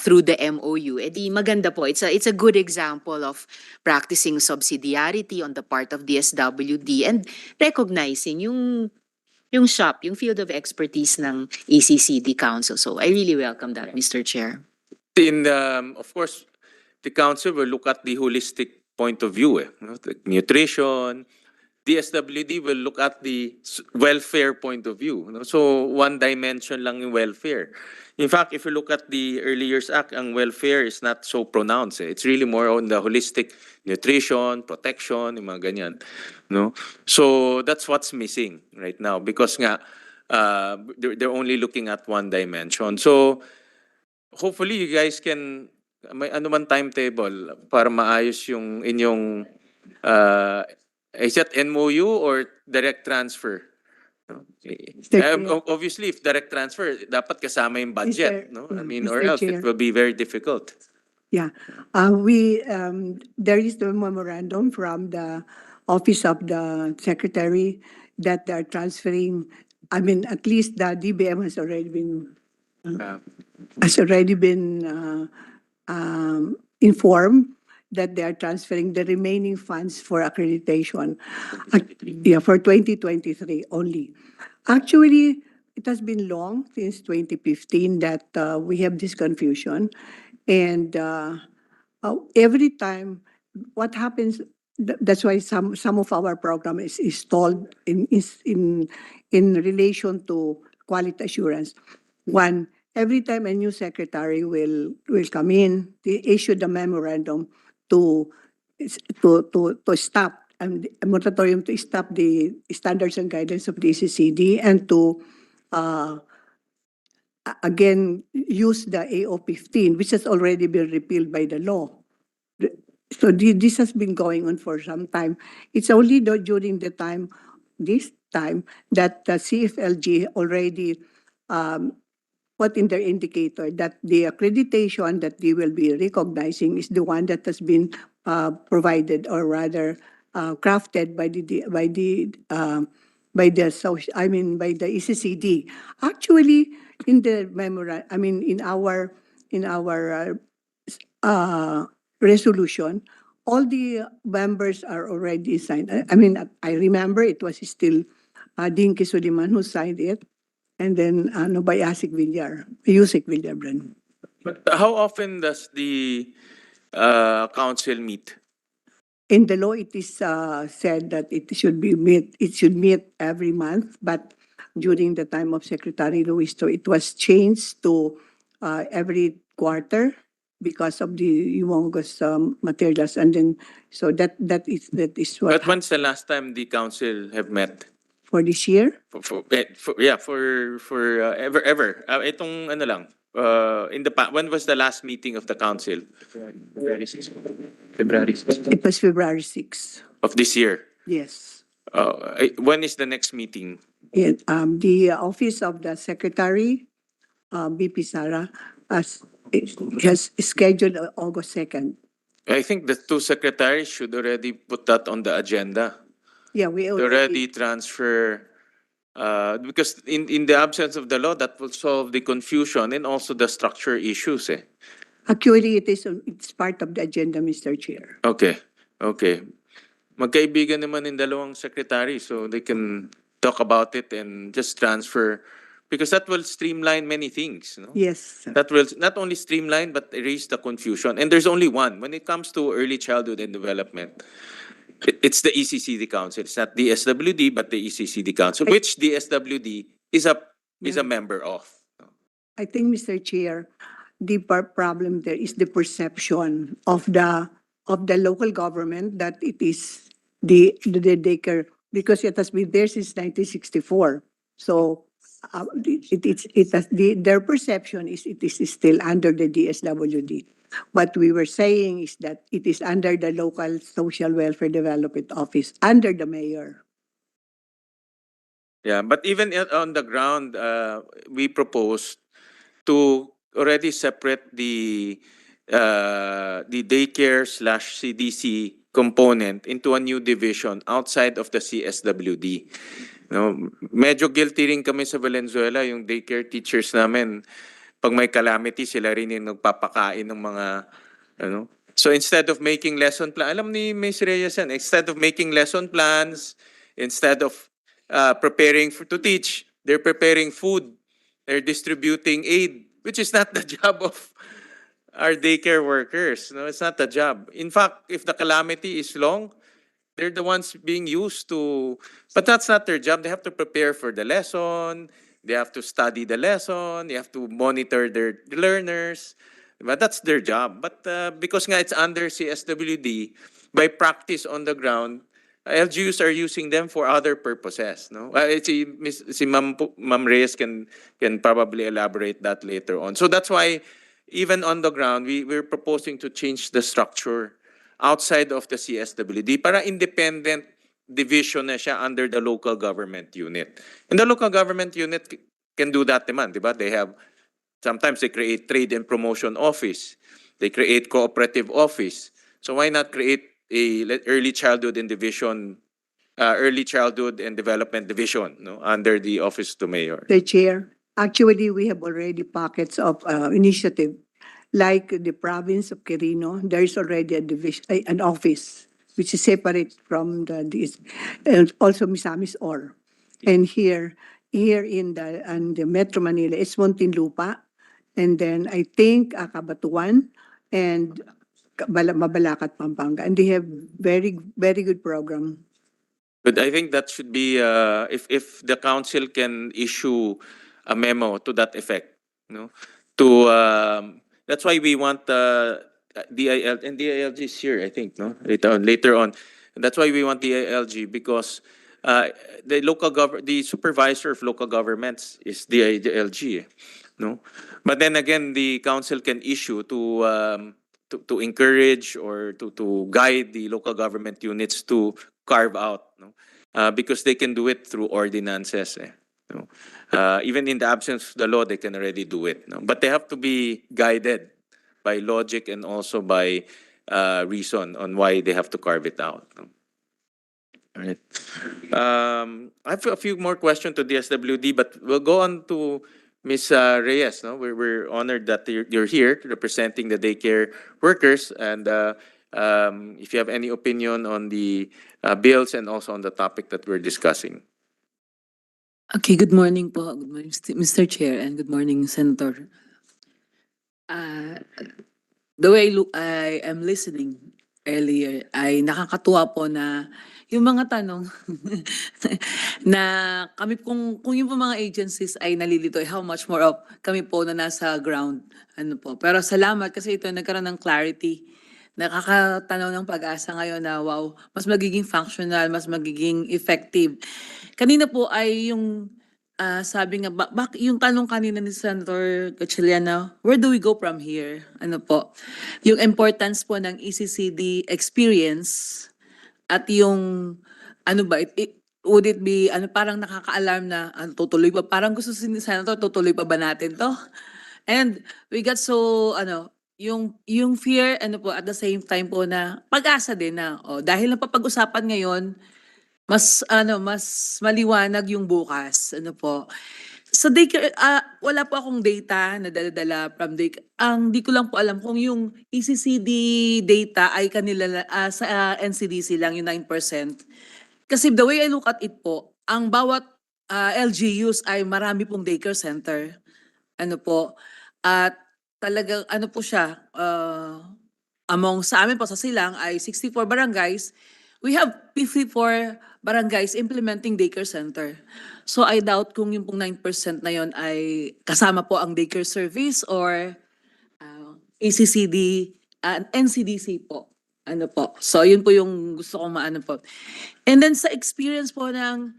through the MOU, edi maganda po. It's a good example of practicing subsidiarity on the part of DSWD and recognizing yung shop, yung field of expertise ng ECCD Council. So I really welcome that, Mr. Chair. Of course, the council will look at the holistic point of view, the nutrition. DSWD will look at the welfare point of view. So one dimension lang yung welfare. In fact, if you look at the Early Years Act, ang welfare is not so pronounced. It's really more on the holistic nutrition, protection, yung mga ganyan. No? So that's what's missing right now because nga, they're only looking at one dimension. So hopefully you guys can, may ano man timetable para maayos yung inyong is that MOU or direct transfer? Obviously, if direct transfer, dapat kasama yung budget, no? I mean, or Mr. else Chair. it will be very difficult. Yeah, there is the memorandum from the Office of the Secretary that they're transferring. I mean, at least the DBM has already been informed that they are transferring the remaining funds for accreditation. Yeah, for 2023 only. Actually, it has been long since 2015 that we have this confusion. And every time, what happens, that's why some of our program is stalled in relation to quality assurance. One, every time a new secretary will come in, they issue the memorandum to stop a moratorium to stop the standards and guidance of the ECCD and to again use the AO15, which has already been repealed by the law. So this has been going on for some time. It's only during this time, that the CFLG already put in their indicator that the accreditation that they will be recognizing is the one that has been provided, or rather crafted by the ECCD. Actually, in the in our resolution, all the members are already signed. I remember it was still Dinky Suliman who signed it, and then by Yusik Villar. But how often does the council meet? in the law, it is said that it should meet every month, but during the time of Secretary Luisto, it was changed to every quarter because of the humongous materials, and then so that is what But when's the last time the council have met? for this year. Ever. Itong ano lang, when was the last meeting of the council? February 6. It was February 6. Of this year. Yes. When is the next meeting? The office of the secretary, BP Sara, has scheduled August 2nd. I think the two secretaries should already put that on the agenda. Yeah, we To already, already transfer, because in the absence of the law, that will solve the confusion and also the structure issues. actually, it's part of the agenda, Mr. Chair. Okay. Magkaibigan naman yung dalawang secretary, so they can talk about it and just transfer, because that will streamline many things. No? Yes, sir. That will not only streamline but erase the confusion. And there's only one when it comes to early childhood and development. It's the ECCD Council. It's not the SWD, but the ECCD Council, which the SWD is a member of. I think, Mr. Chair, the problem there is the perception of the local government that it is the daycare, because it has been there since 1964. So their perception is it is still under the DSWD. What we were saying is that it is under the local social welfare development office under the mayor. Yeah, but even on the ground, we proposed to already separate the daycare/CDC component into a new division outside of the CSWD. No, medyo guilty rin kami sa Valenzuela, yung daycare teachers namin. Pag may calamity, sila rin yung nagpapakain ng mga ano. So instead of making lesson plan, alam ni Ms. Reyes yan, instead of making lesson plans, instead of preparing to teach, they're preparing food, they're distributing aid, which is not the job of our daycare workers. No, it's not the job. In fact, if the calamity is long, they're the ones being used to, but that's not their job. They have to prepare for the lesson. They have to study the lesson. They have to monitor their learners. But that's their job. But because nga it's under CSWD, by practice on the ground, LGUs are using them for other purposes. No, si Ma'am Reyes can probably elaborate that later on. So that's why even on the ground, we're proposing to change the structure outside of the CSWD para independent division na siya under the local government unit. And the local government unit can do that naman, di ba? Sometimes they create trade and promotion office. They create cooperative office. So why not create a early childhood and development division, no, under the office to mayor? The chair, actually, we have already pockets of initiative. Like the province of Quirino, there is already a division, an office which is separate from this, and also Misamis Or. And here in the Metro Manila, it's Muntinlupa, and then I think Cabatuan and Mabalacat, Pampanga, and they have very good program. But I think that should be if the council can issue a memo to that effect, no, to that's why we want DIL, and DILG is here, I think, no, later on. And that's why we want DILG, because the supervisor of local governments is DILG, no. But then again, the council can issue to encourage or to guide the local government units to carve out, no, because they can do it through ordinances. No? Even in the absence of the law, they can already do it. No? But they have to be guided by logic and also by reason on why they have to carve it out. No? All right. I have a few more questions to DSWD, but we'll go on to Ms. Reyes. No? We're honored that you're here representing the daycare workers, and if you have any opinion on the bills and also on the topic that we're discussing. Okay, good morning po. Good morning, Mr. Chair, and good morning, Senator. The way I am listening, earlier ay nakakatuwa po na yung mga tanong na kami kung yung po mga agencies ay nalilito, how much more of kami po na nasa ground. Ano po. Pero salamat kasi ito nagkaroon ng clarity. Nakakatanaw ng pag-asa ngayon na wow, mas magiging functional, mas magiging effective. Kanina po ay yung sabi nga, yung tanong kanina ni Senator Gatchaliana, where do we go from here? Ano po? Yung importance po ng ECCD experience at yung ano ba, would it be ano parang nakaka-alarm na tutuloy pa, parang gusto ni Senator tutuloy pa ba natin to? And we got so ano yung fear ano po at the same time po na pag-asa din na dahil napapag-usapan ngayon mas maliwanag yung bukas ano po. Sa daycare, wala po akong data na dala-dala from daycare. Ang di ko lang po alam kung yung ECCD data ay kanila sa NCDC lang yung 9%. Kasi the way I look at it po, ang bawat LGUs ay marami pong daycare center. Ano po, at talagang ano po siya, among sa amin po sa Silang ay 64 barangays. We have 54 barangays implementing daycare center. So I doubt kung yung pong 9% na yon ay kasama po ang daycare service or ACCD, NCDC po. Ano po. So yun po yung gusto kong maano po. And then sa experience po ng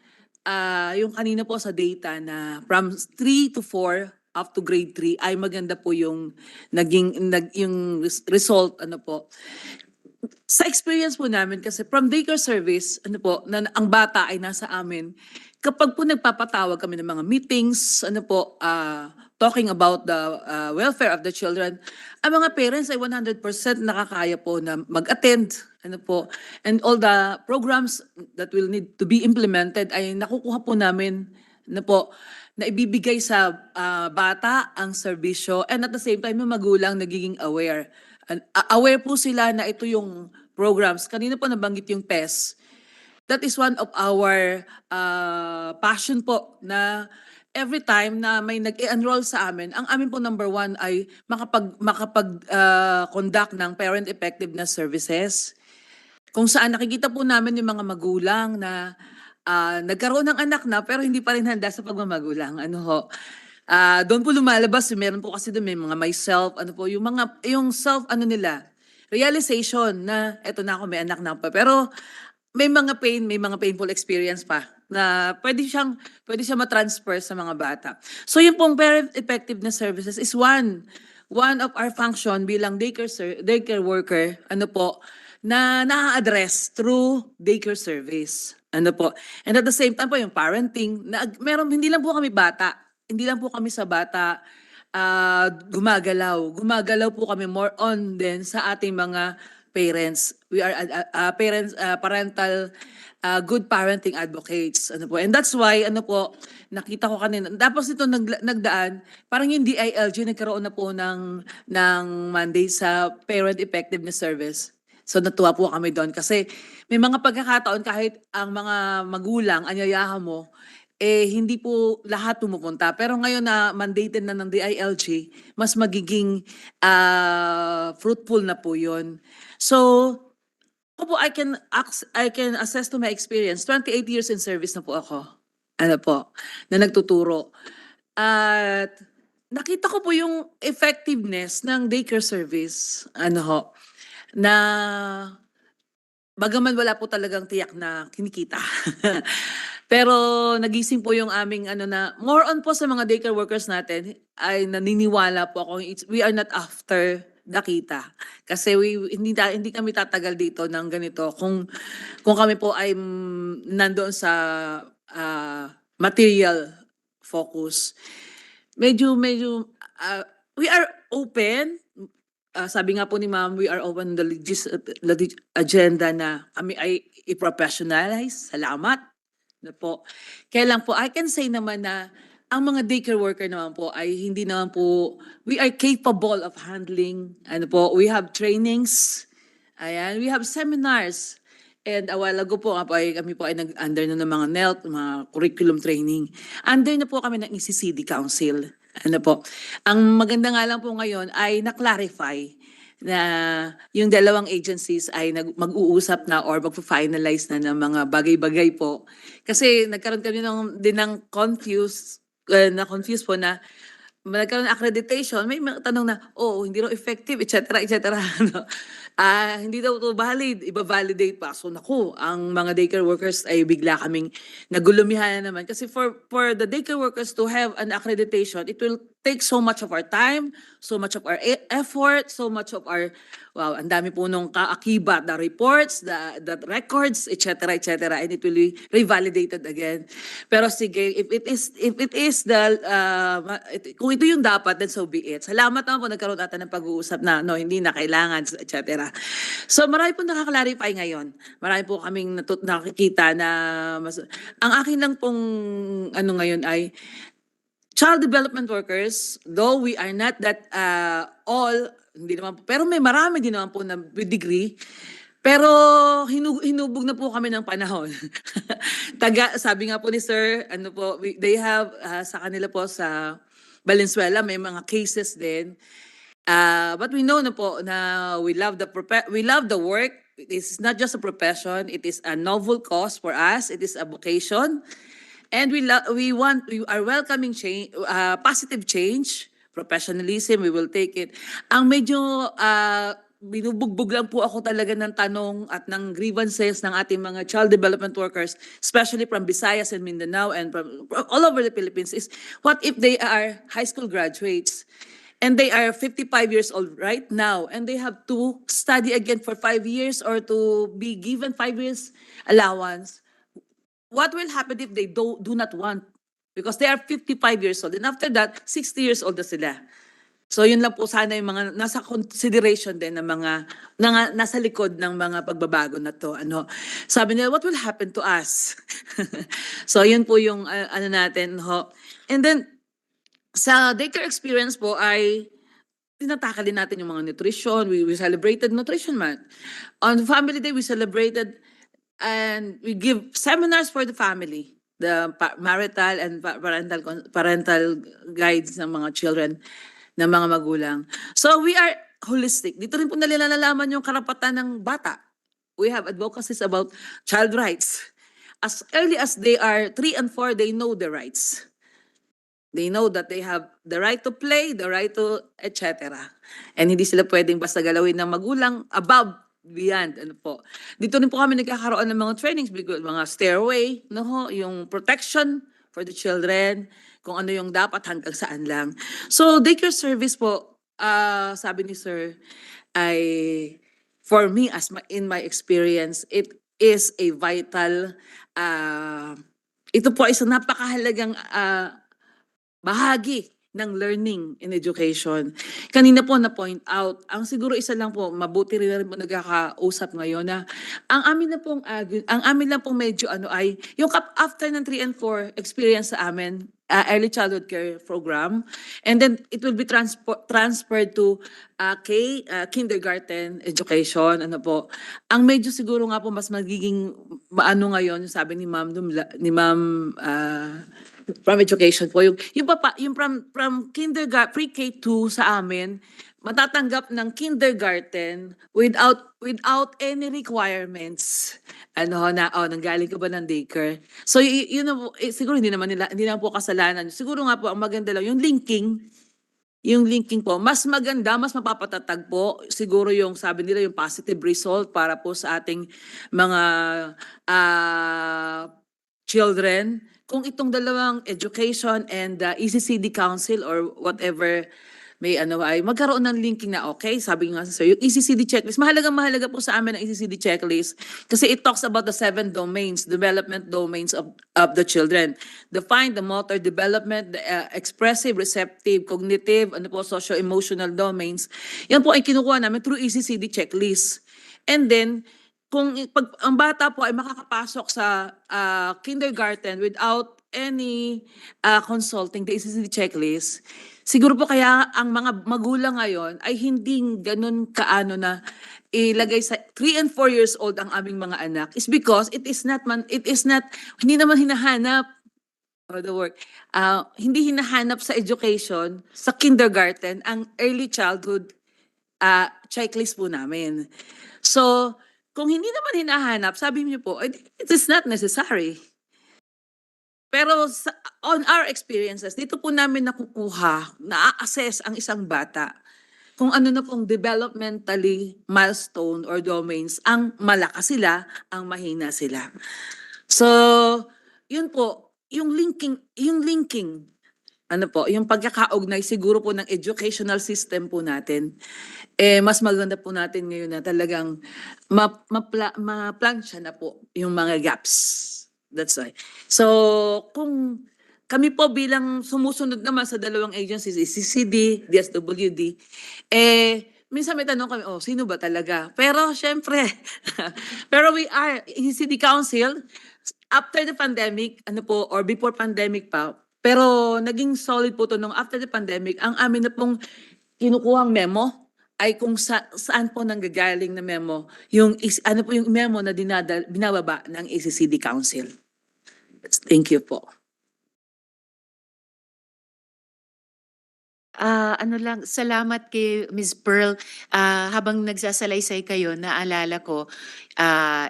yung kanina po sa data na from 3 to 4 up to grade 3 ay maganda po yung yung result ano po. Sa experience po namin kasi from daycare service, ano po, na ang bata ay nasa amin, kapag po nagpapatawag kami ng mga meetings, ano po, talking about the welfare of the children, ang mga parents ay 100% nakakaya po na mag-attend, ano po, and all the programs that will need to be implemented ay nakukuha po namin, ano po, na ibibigay sa bata ang serbisyo and at the same time yung magulang nagiging aware. Aware po sila na ito yung programs. Kanina po nabanggit yung PES. That is one of our passion po na every time na may nag-enroll sa amin, ang amin po number one ay conduct ng parent effectiveness services. Kung saan nakikita po namin yung mga magulang na nagkaroon ng anak na pero hindi pa rin handa sa pagmamagulang. Ano ho? Doon po lumalabas, meron po kasi doon may mga myself, ano po, yung self, ano nila, realization na eto na ako, may anak na ako. Pero may mga painful experience pa na pwede siyang matransfer sa mga bata. So yung pong parent effectiveness services is one of our function bilang daycare worker, ano po, na na-address through daycare service. Ano po. And at the same time po yung parenting, hindi lang po kami bata. Hindi lang po kami sa bata gumagalaw. Gumagalaw po kami more on din sa ating mga parents. We are parental good parenting advocates. Ano po. And that's why ano po, nakita ko kanina. Tapos ito nagdaan, parang yung DILG nagkaroon na po ng mandate sa parent effectiveness service. So natuwa po kami doon kasi may mga pagkakataon kahit ang mga magulang anyayahan mo, hindi po lahat pumupunta. Pero ngayon na mandated na ng DILG, mas magiging fruitful na po yun. So, ako po, I can assess to my experience. 28 years in service na po ako. Ano po, na nagtuturo. At nakita ko po yung effectiveness ng daycare service. Ano ho, na bagaman wala po talagang tiyak na kinikita. Pero nagising po yung aming ano na more on po sa mga daycare workers natin ay naniniwala po ako we are not after the kita. Kasi hindi kami tatagal dito ng ganito kung kami po ay nandoon sa material focus. Medyo we are open. Sabi nga po ni Ma'am, we are open the agenda na kami ay i-professionalize. Salamat. Na po. Kaya lang po, I can say naman na ang mga daycare worker naman po ay hindi naman po, we are capable of handling, ano po, we have trainings, ayan, we have seminars. And a while ago po, kami po ay nag-under na ng mga NELT, mga curriculum training. Under na po kami ng ECCD Council. Ano po. Ang maganda nga lang po ngayon ay na-clarify na yung dalawang agencies ay mag-uusap na or mag-finalize na ng mga bagay-bagay po. Kasi nagkaroon kami din ng na confuse po na nagkaroon ng accreditation, may mga tanong na, oh, hindi raw effective, etc., etc. Ano? Hindi daw to valid, iba-validate pa. So naku, ang mga daycare workers ay bigla kaming nagulumihan na naman. Kasi for the daycare workers to have an accreditation, it will take so much of our time, so much of our effort, so much of our, wow, ang dami po nung kaakibat, the reports, the records, etc., etc., and it will be revalidated again. Pero sige, if it is kung ito yung dapat, then so be it. Salamat naman po nagkaroon ata ng pag-uusap na no, hindi na kailangan, etc. So marami po nakaklarify ngayon. Marami po kaming nakikita na ang akin lang pong ano ngayon ay child development workers, though we are not that all, hindi naman po, pero may marami din naman po na with degree, pero hinubog na po kami ng panahon. Sabi nga po ni Sir, ano po, they have sa kanila po sa Valenzuela may mga cases din. But we know na po na we love the work. It is not just a profession, it is a novel cause for us, it is a vocation. And we are welcoming change, positive change, professionalism, we will take it. Ang medyo binubugbog lang po ako talaga ng tanong at ng grievances ng ating mga child development workers, especially from Visayas and Mindanao and from all over the Philippines, is what if they are high school graduates and they are 55 years old right now and they have to study again for 5 years or to be given 5 years allowance? What will happen if they do not want? Because they are 55 years old. And after that, 60 years old na sila. So yun lang po sana yung mga nasa consideration din ng mga nasa likod ng mga pagbabago na to. Ano, sabi nila, what will happen to us? So yun po yung ano natin. Ho. And then, sa daycare experience po ay tinataka din natin yung mga nutrition. We celebrated Nutrition Month. On Family Day, we celebrated and we give seminars for the family, the marital and parental guides ng mga children, ng mga magulang. So we are holistic. Dito rin po nalalaman yung karapatan ng bata. We have advocacies about child rights. As early as they are 3 and 4, they know the rights. They know that they have the right to play, the right to etc. And hindi sila pwedeng basta galawin ng magulang above, beyond, ano po. Dito rin po kami nagkakaroon ng mga trainings, mga stairway, no ho, yung protection for the children, kung ano yung dapat hanggang saan lang. So, daycare service po, sabi ni Sir, ay, for me, in my experience, it is a vital, ito po ay isang napakahalagang bahagi ng learning and education. Kanina po na-point out, ang siguro isa lang po, mabuti rin po nagkakausap ngayon na ang amin lang pong medyo ano ay, yung after ng 3 and 4 experience sa amin, early childhood care program, and then it will be transferred to kindergarten education, ano po. Ang medyo siguro nga po mas magiging maano ngayon, sabi ni Ma'am from education po, yung from kindergarten, pre-K2 sa amin, matatanggap ng kindergarten without any requirements. Ano na, nanggaling ka ba ng daycare? So yun na po, siguro hindi na po kasalanan. Siguro nga po ang maganda lang yung linking po, mas maganda, mas mapapatatag po siguro yung sabi nila yung positive result para po sa ating mga children. Kung itong dalawang education and ECCD council or whatever may ano ay magkaroon ng linking na okay, sabi nga sa yung ECCD checklist, mahalaga po sa amin ang ECCD checklist kasi it talks about the 7 domains, development domains of the children. Define the motor development, the expressive, receptive, cognitive, socio-emotional domains. Yan po ay kinukuha namin through ECCD checklist. And then, kung ang bata po ay makakapasok sa kindergarten without any consulting the ECCD checklist, siguro po kaya ang mga magulang ngayon ay hindi ganun kaano na ilagay sa 3 and 4 years old ang aming mga anak is because hindi naman hinahanap the work. Hindi hinahanap sa education sa kindergarten ang early childhood checklist po namin. So, kung hindi naman hinahanap, sabi niyo po, it is not necessary. Pero on our experiences, dito po namin nakukuha, na-assess ang isang bata kung ano na pong developmentally milestone or domains ang malakas sila, ang mahina sila. So, yun po, yung linking, ano po, yung pagkakaugnay siguro po ng educational system po natin, mas maganda po natin ngayon na talagang ma-plansya na po yung mga gaps. That's why. So, kung kami po bilang sumusunod naman sa dalawang agencies, CCD, DSWD, minsan may tanong kami, sino ba talaga? Pero syempre, pero we are, in City Council, after the pandemic, or before pandemic pa, pero naging solid po to nung after the pandemic, ang amin na pong kinukuhang memo ay kung saan po nanggagaling na memo, yung ano po yung memo na binababa ng ACCD Council. Thank you po. Salamat kay Ms. Pearl. Habang nagsasalaysay kayo, naalala ko,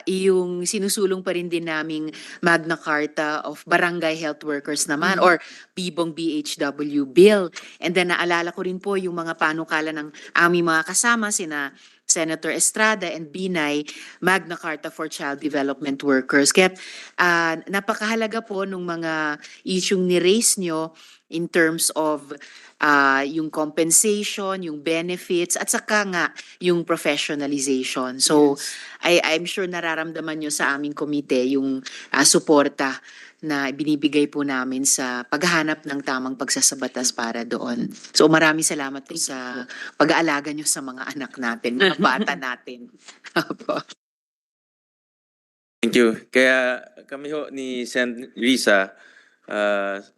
yung sinusulong pa rin din naming Magna Carta of Barangay Health Workers naman, or Bibong BHW Bill. And then naalala ko rin po yung mga panukala ng aming mga kasama, sina Senator Estrada and Binay, Magna Carta for Child Development Workers. Kaya napakahalaga po nung mga isyung ni-raise nyo in terms of yung compensation, yung benefits, at saka nga yung professionalization. So, I'm sure nararamdaman nyo sa aming komite yung suporta na binibigay po namin sa paghahanap ng tamang pagsasabatas para doon. So maraming salamat po sa pag-aalaga nyo sa mga anak natin, mga bata natin. Thank you. Kaya kami ho ni Sen Risa,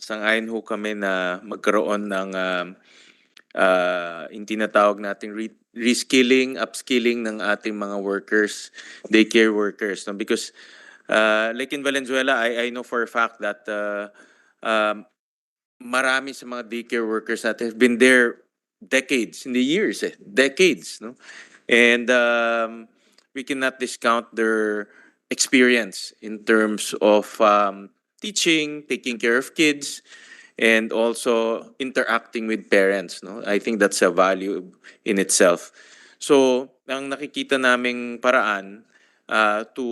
sang-ayon ho kami na magkaroon ng yung tinatawag nating reskilling, upskilling ng ating mga workers, daycare workers. No? Because like in Valenzuela, I know for a fact that marami sa mga daycare workers natin have been there decades, in the years, decades. No? And we cannot discount their experience in terms of teaching, taking care of kids, and also interacting with parents. No? I think that's a value in itself. So, ang nakikita naming paraan to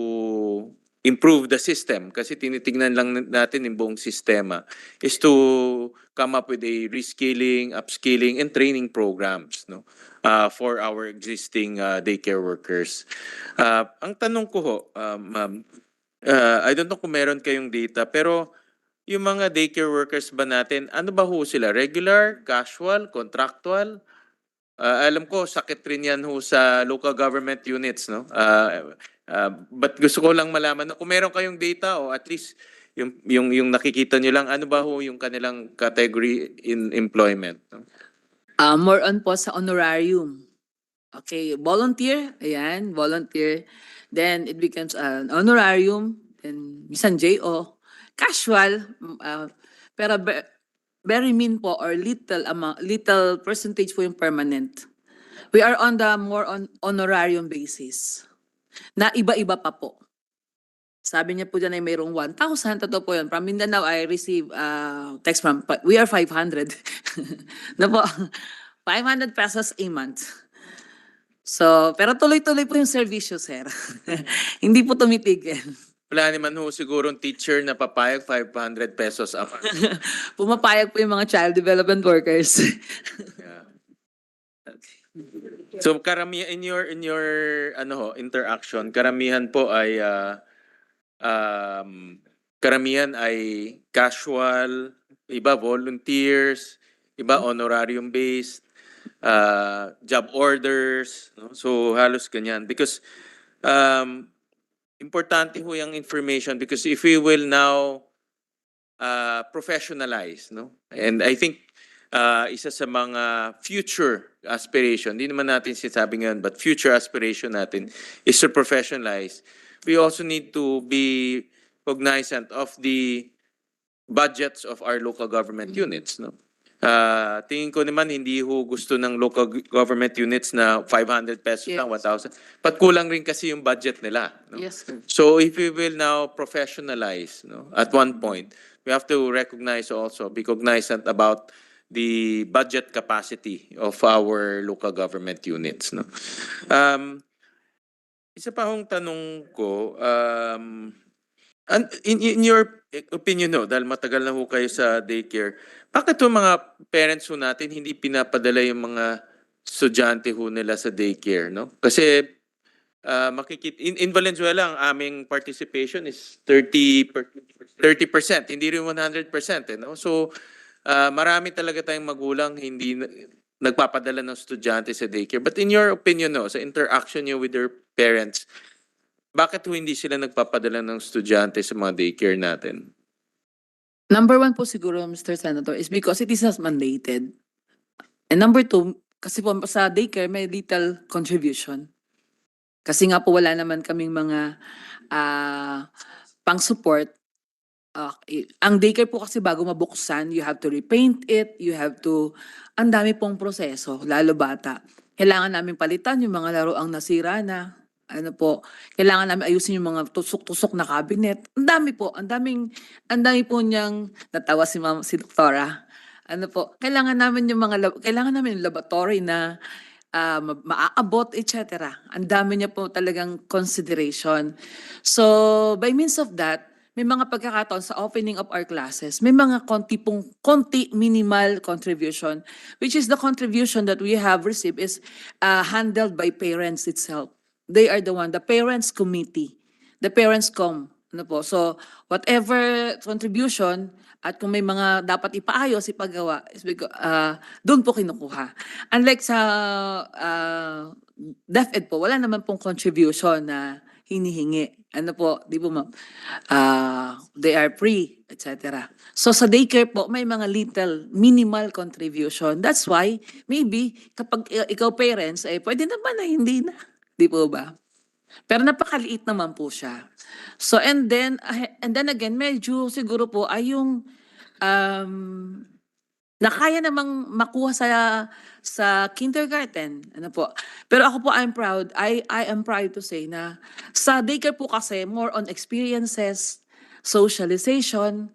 improve the system, kasi tinitingnan lang natin yung buong sistema, is to come up with a reskilling, upskilling, and training programs, no? For our existing daycare workers. Ang tanong ko ho, ma'am, I don't know kung meron kayong data, pero yung mga daycare workers ba natin, ano ba ho sila? Regular, casual, contractual? Alam ko, sakit rin yan ho sa local government units, no? But gusto ko lang malaman, kung meron kayong data o at least yung nakikita nyo lang, ano ba ho yung kanilang category in employment? No? More on po sa honorarium. Okay, volunteer, ayan, volunteer. Then it becomes an honorarium, then minsan JO. Casual, pero very mean po or little percentage po yung permanent. We are on the more on honorarium basis. Na iba-iba pa po. Sabi niya po dyan ay mayroong 1,000. Totoo po yun. From Mindanao, I receive text from, we are 500. Na po, 500 pesos a month. So, pero tuloy-tuloy po yung servisyo, sir. Hindi po tumitigil. Wala naman ho siguro teacher na papayag 500 pesos a month. Pumapayag po yung mga child development workers. Yeah. So karamihan in your interaction, karamihan po ay karamihan ay casual, iba volunteers, iba honorarium based, job orders, no? So halos ganyan because importante ho yung information because if we will now professionalize, no? And I think isa sa mga future aspiration, hindi naman natin sinasabi ngayon, but future aspiration natin is to professionalize. We also need to be cognizant of the budgets of our local government units, no? Tingin ko naman hindi ho gusto ng local government units na 500 pesos lang, Yes. 1,000. But kulang rin kasi yung budget nila. No? Yes, sir. So if we will now professionalize, no, at one point, we have to be cognizant about the budget capacity of our local government units. No? Isa pa hong tanong ko, in your opinion, no, dahil matagal na ho kayo sa daycare, bakit yung mga parents ho natin hindi pinapadala yung mga estudyante ho nila sa daycare, no? Kasi in Valenzuela, ang aming participation is 30%, hindi rin 100%, no? So, marami talaga tayong magulang hindi nagpapadala ng estudyante sa daycare. But in your opinion, no, sa interaction niyo with your parents, bakit ho hindi sila nagpapadala ng estudyante sa mga daycare natin? Number one po siguro, Mr. Senator, is because it is not mandated. And number two, kasi po sa daycare may little contribution. Kasi nga po wala naman kaming mga pang-support. Ang daycare po kasi bago mabuksan, you have to repaint it, you have to, ang dami pong proseso, lalo bata. Kailangan namin palitan yung mga laruang nasira na, ano po, kailangan namin ayusin yung mga tusok-tusok na cabinet. Ang dami po, ang dami po niyang, natawa si Doktora. Ano po, kailangan namin yung kailangan namin yung laboratory na maaabot, etc. Ang dami niya po talagang consideration. So, by means of that, may mga pagkakataon sa opening of our classes, may mga konti minimal contribution, which is the contribution that we have received is handled by parents itself. They are the parents committee, the parents ano po. So, whatever contribution, at kung may mga dapat ipaayos, ipagawa, doon po kinukuha. Unlike sa DepEd po, wala naman pong contribution na hinihingi. Ano po, di po ma'am? They are free, etc. So sa daycare po, may mga little, minimal contribution. That's why, maybe, kapag ikaw parents, pwede naman na hindi na. Di po ba? Pero napakaliit naman po siya. So and then again, medyo siguro po ay yung na kaya namang makuha sa kindergarten. Ano po. Pero ako po, I am proud to say na sa daycare po kasi more on experiences, socialization,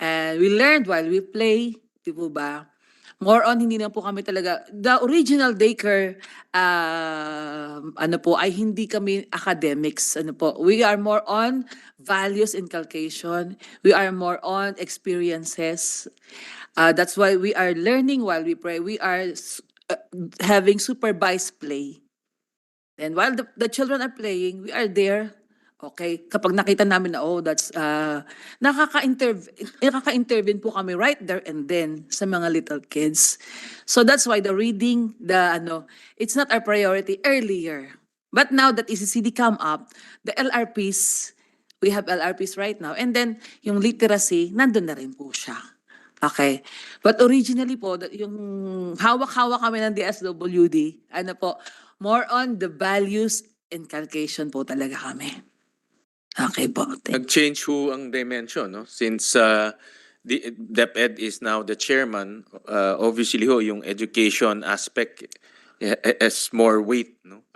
and we learned while we play, di po ba? More on, hindi na po kami talaga, the original daycare, ano po, ay hindi kami academics. Ano po, we are more on values inculcation. We are more on experiences. That's why we are learning while we pray. We are having supervised play. And while the children are playing, we are there. Okay, kapag nakita namin na, that's, nakaka-intervene po kami right there and then sa mga little kids. So that's why the reading, it's not our priority earlier. But now that ECCD come up, the LRPs, we have LRPs right now, and then yung literacy, nandun na rin po siya. Okay. But originally po, yung hawak-hawak kami ng DSWD, more on the values inculcation po talaga kami. Okay po. Nag-change ho ang dimension, no? Since the DepEd is now the chairman, obviously ho, yung education aspect has more weight, no?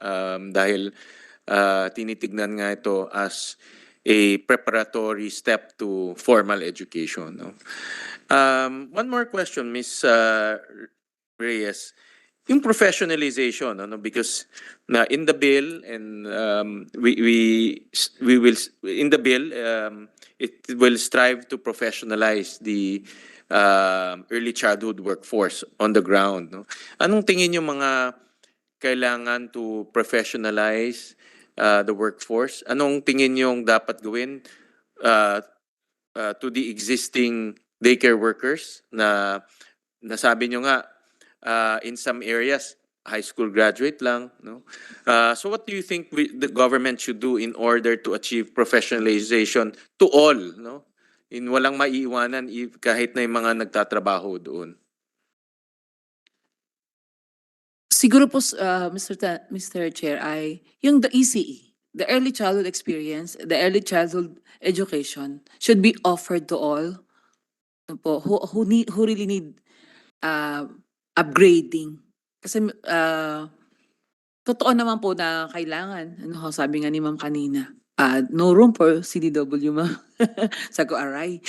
Dahil tinitignan nga ito as a preparatory step to formal education, no? One more question, Ms. Reyes. Yung professionalization, because na in the bill and we will in the bill it will strive to professionalize the early childhood workforce on the ground, no? Anong tingin yung mga kailangan to professionalize the workforce? Anong tingin yung dapat gawin to the existing daycare workers na nasabi nyo nga in some areas, high school graduate lang, no? So what do you think the government should do in order to achieve professionalization to all, no? In walang maiiwanan kahit na yung mga nagtatrabaho doon. Siguro po, Mr. Chair, ay yung the ECE, the early childhood experience, the early childhood education should be offered to all who really need ah, upgrading. Kasi totoo naman po na kailangan, ano ho, sabi nga ni ma'am kanina, no room for CDW, ma'am. Sabi ko, aray.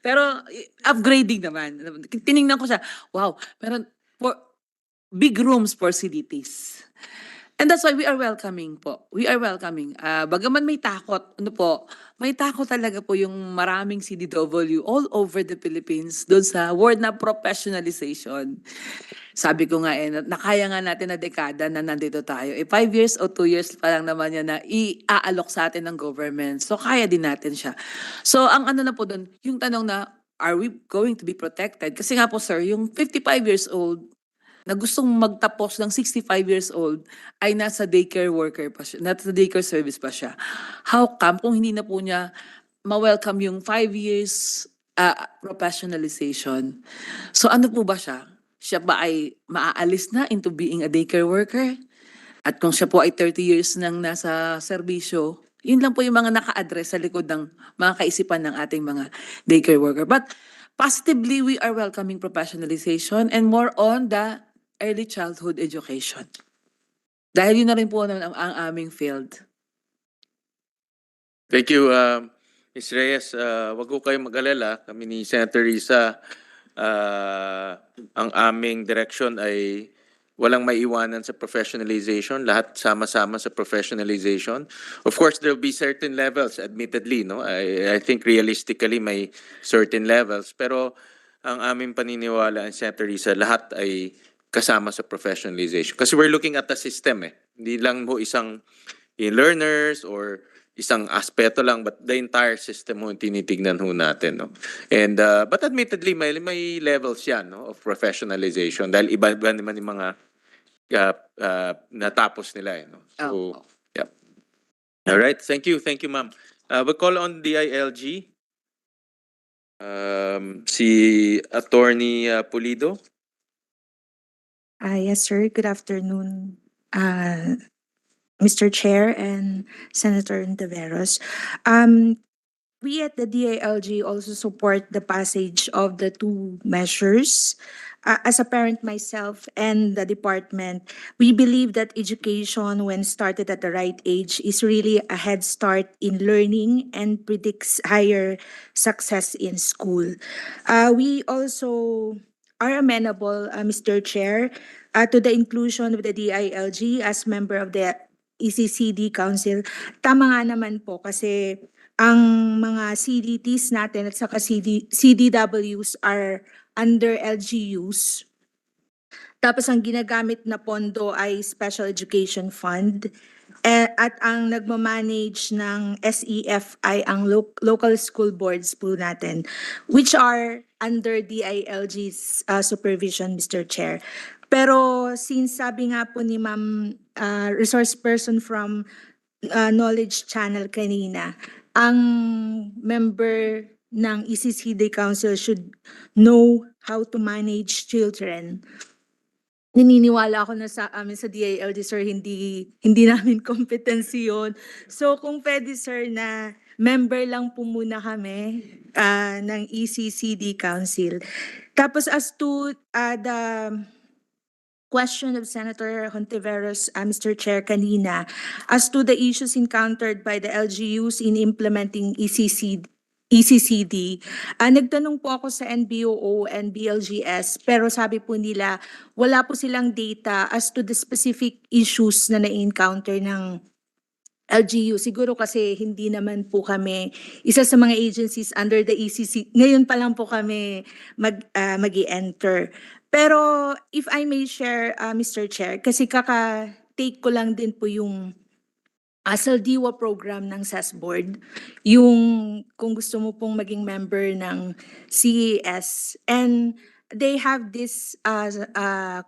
Pero upgrading naman. Tiningnan ko siya, wow, meron for big rooms for CDTs. And that's why we are welcoming po. We are welcoming. Bagaman may takot, ano po, may takot talaga po yung maraming CDW all over the Philippines doon sa word na professionalization. Sabi ko nga nakaya nga natin na dekada na nandito tayo. 5 years o 2 years pa lang naman yan na i-aalok sa atin ng government. So kaya din natin siya. So ang ano na po doon, yung tanong na, are we going to be protected? Kasi nga po sir, yung 55 years old, na gustong magtapos ng 65 years old ay nasa daycare worker pa siya, nasa daycare service pa siya. How come kung hindi na po niya ma-welcome yung 5 years professionalization? So ano po ba siya? Siya ba ay maaalis na into being a daycare worker? At kung siya po ay 30 years nang nasa serbisyo, yun lang po yung mga naka-address sa likod ng mga kaisipan ng ating mga daycare worker. But positively, we are welcoming professionalization and more on the early childhood education. Dahil yun na rin po ang aming field. Thank you, Ms. Reyes. Wag ko kayong mag-alala. Kami ni Senator Risa, ang aming direction ay walang maiwanan sa professionalization. Lahat sama-sama sa professionalization. Of course, there will be certain levels, admittedly. No? I think realistically may certain levels. Pero ang aming paniniwala, Senator Risa, lahat ay kasama sa professionalization. Kasi we're looking at the system eh. Hindi lang mo isang learners or isang aspeto lang, but the entire system mo tinitignan ho natin. No? And, but admittedly, may levels yan no, of professionalization dahil iba-iba naman yung mga natapos nila. Eh, no? So, yeah. All right, thank you, ma'am. We'll call on DILG. Si Attorney Pulido. Yes, sir. Good afternoon, Mr. Chair and Senator Ontiveros. We at the DILG also support the passage of the two measures. As a parent myself and the department, we believe that education, when started at the right age, is really a head start in learning and predicts higher success in school. We also are amenable, Mr. Chair, to the inclusion of the DILG as member of the ECCD Council. Tama nga naman po kasi ang mga CDTs natin at saka CDWs are under LGUs. Tapos ang ginagamit na pondo ay Special Education Fund. At ang nagmamanage ng SEF ay ang local school boards po natin, which are under DILG's supervision, Mr. Chair. Pero since sabi nga po ni Ma'am resource person from Knowledge Channel kanina, ang member ng ECCD Council should know how to manage children. Naniniwala ako na sa amin sa DILG, sir, hindi namin competency yun. So kung pwede, sir, na member lang po muna kami ng ECCD Council. Tapos as to the question of Senator Hontiveros, Mr. Chair, kanina, as to the issues encountered by the LGUs in implementing ECCD, nagtanong po ako sa NBOO and BLGS, pero sabi po nila, wala po silang data as to the specific issues na na-encounter ng LGU. Siguro kasi hindi naman po kami isa sa mga agencies under the ECC. Ngayon pa lang po kami mag-i-enter. Pero if I may share, Mr. Chair, kasi kaka-take ko lang din po yung SLDIWA program ng SAS Board, yung kung gusto mo pong maging member ng CES. And they have this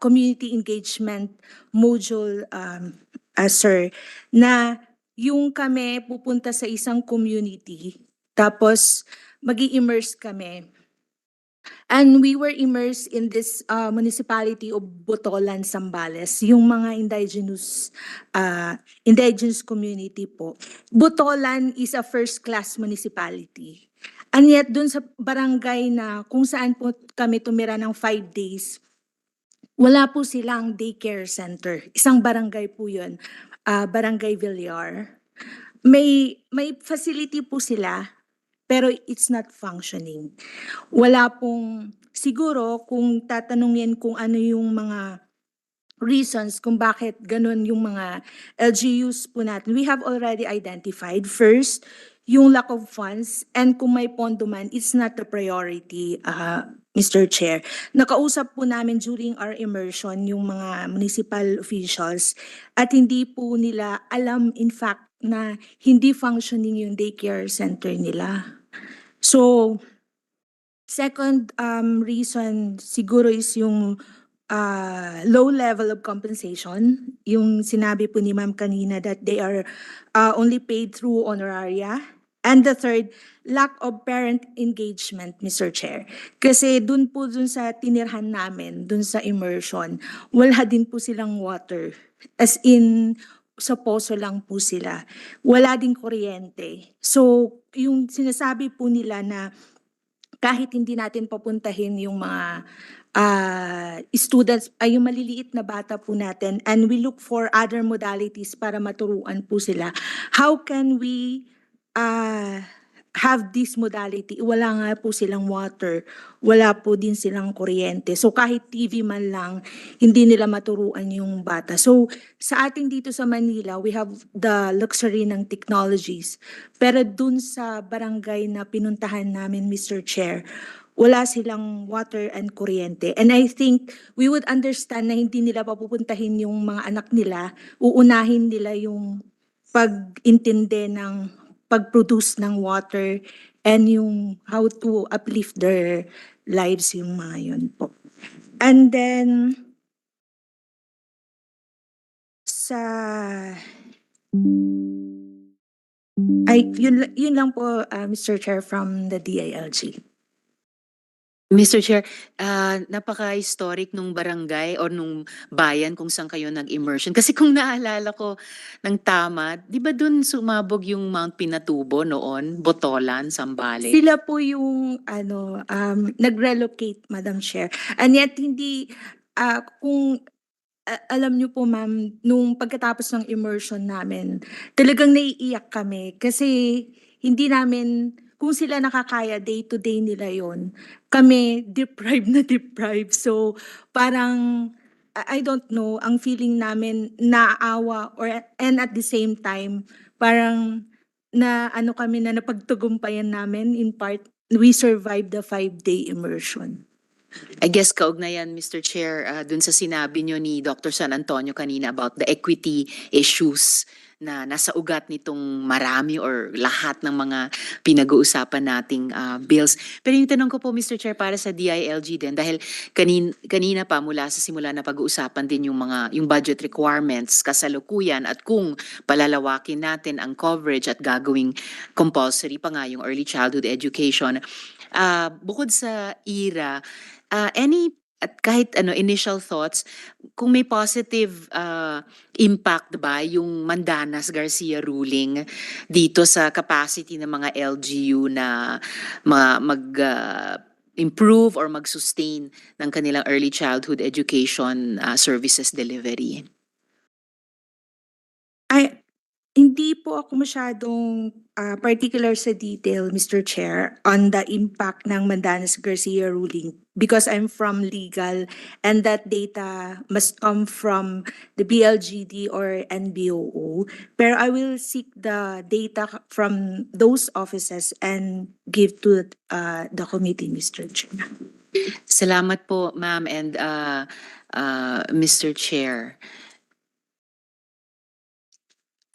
community engagement module, sir, na yung kami pupunta sa isang community, tapos magi-immerse kami. And we were immersed in this municipality of Botolan, Zambales, yung mga indigenous community po. Botolan is a first-class municipality. And yet, dun sa barangay na kung saan po kami tumira ng 5 days, wala po silang daycare center. Isang barangay po yun, Barangay Villar. May facility po sila, pero it's not functioning. Wala pong, siguro kung tatanungin kung ano yung mga reasons kung bakit ganun yung mga LGUs po natin, we have already identified first yung lack of funds, and kung may pondo man, it's not the priority, Mr. Chair. Nakausap po namin during our immersion yung mga municipal officials at hindi po nila alam in fact na hindi functioning yung daycare center nila. So, second reason siguro is yung low level of compensation. Yung sinabi po ni Ma'am kanina that they are only paid through honoraria. And the third, lack of parent engagement, Mr. Chair. Kasi dun sa tinirhan namin, dun sa immersion, wala din po silang water. As in, sa poso lang po sila. Wala din kuryente. So, yung sinasabi po nila na kahit hindi natin papuntahin yung mga students, ay yung maliliit na bata po natin, and we look for other modalities para maturuan po sila. How can we have this modality? Wala nga po silang water, wala po din silang kuryente. So kahit TV man lang, hindi nila maturuan yung bata. So sa ating dito sa Manila, we have the luxury ng technologies. Pero dun sa barangay na pinuntahan namin, Mr. Chair, wala silang water and kuryente. And I think we would understand na hindi nila papupuntahin yung mga anak nila, uunahin nila yung pag-intindi ng pag-produce ng water and yung how to uplift their lives, yung mga yun po. And then, yun lang po, Mr. Chair, from the DILG. Mr. Chair, napaka-historic nung barangay or nung bayan kung saan kayo nag-immersion. Kasi kung naalala ko ng tama, di ba dun sumabog yung Mount Pinatubo noon? Botolan, Sambales? Sila po yung nag-relocate, Madam Chair. And yet hindi, alam niyo po ma'am, nung pagkatapos ng immersion namin, talagang naiiyak kami kasi hindi namin, kung sila nakakaya, day-to-day nila yon, kami deprived na deprived. So parang, I don't know, ang feeling namin naaawa and at the same time, parang na ano kami na napagtagumpayan namin in part, we survived the 5-day immersion. I guess kaugnayan, Mr. Chair, dun sa sinabi nyo ni Dr. San Antonio kanina about the equity issues na nasa ugat nitong marami or lahat ng mga pinag-uusapan nating bills. Pero yung tanong ko po, Mr. Chair, para sa DILG din, dahil kanina pa mula sa simula na pag-uusapan din yung budget requirements, kasalukuyan, at kung palalawakin natin ang coverage at gagawing compulsory pa nga yung early childhood education. Bukod sa IRA, any at kahit initial thoughts kung may positive impact ba yung Mandanas-Garcia ruling dito sa capacity ng mga LGU na improve or mag-sustain ng kanilang early childhood education services delivery? Hindi po ako masyadong particular sa detail, Mr. Chair, on the impact ng Mandanas-Garcia ruling because I'm from legal and that data must come from the BLGD or NBOO. Pero I will seek the data from those offices and give to the committee, Mr. Chair. Salamat po, ma'am, and Mr. Chair.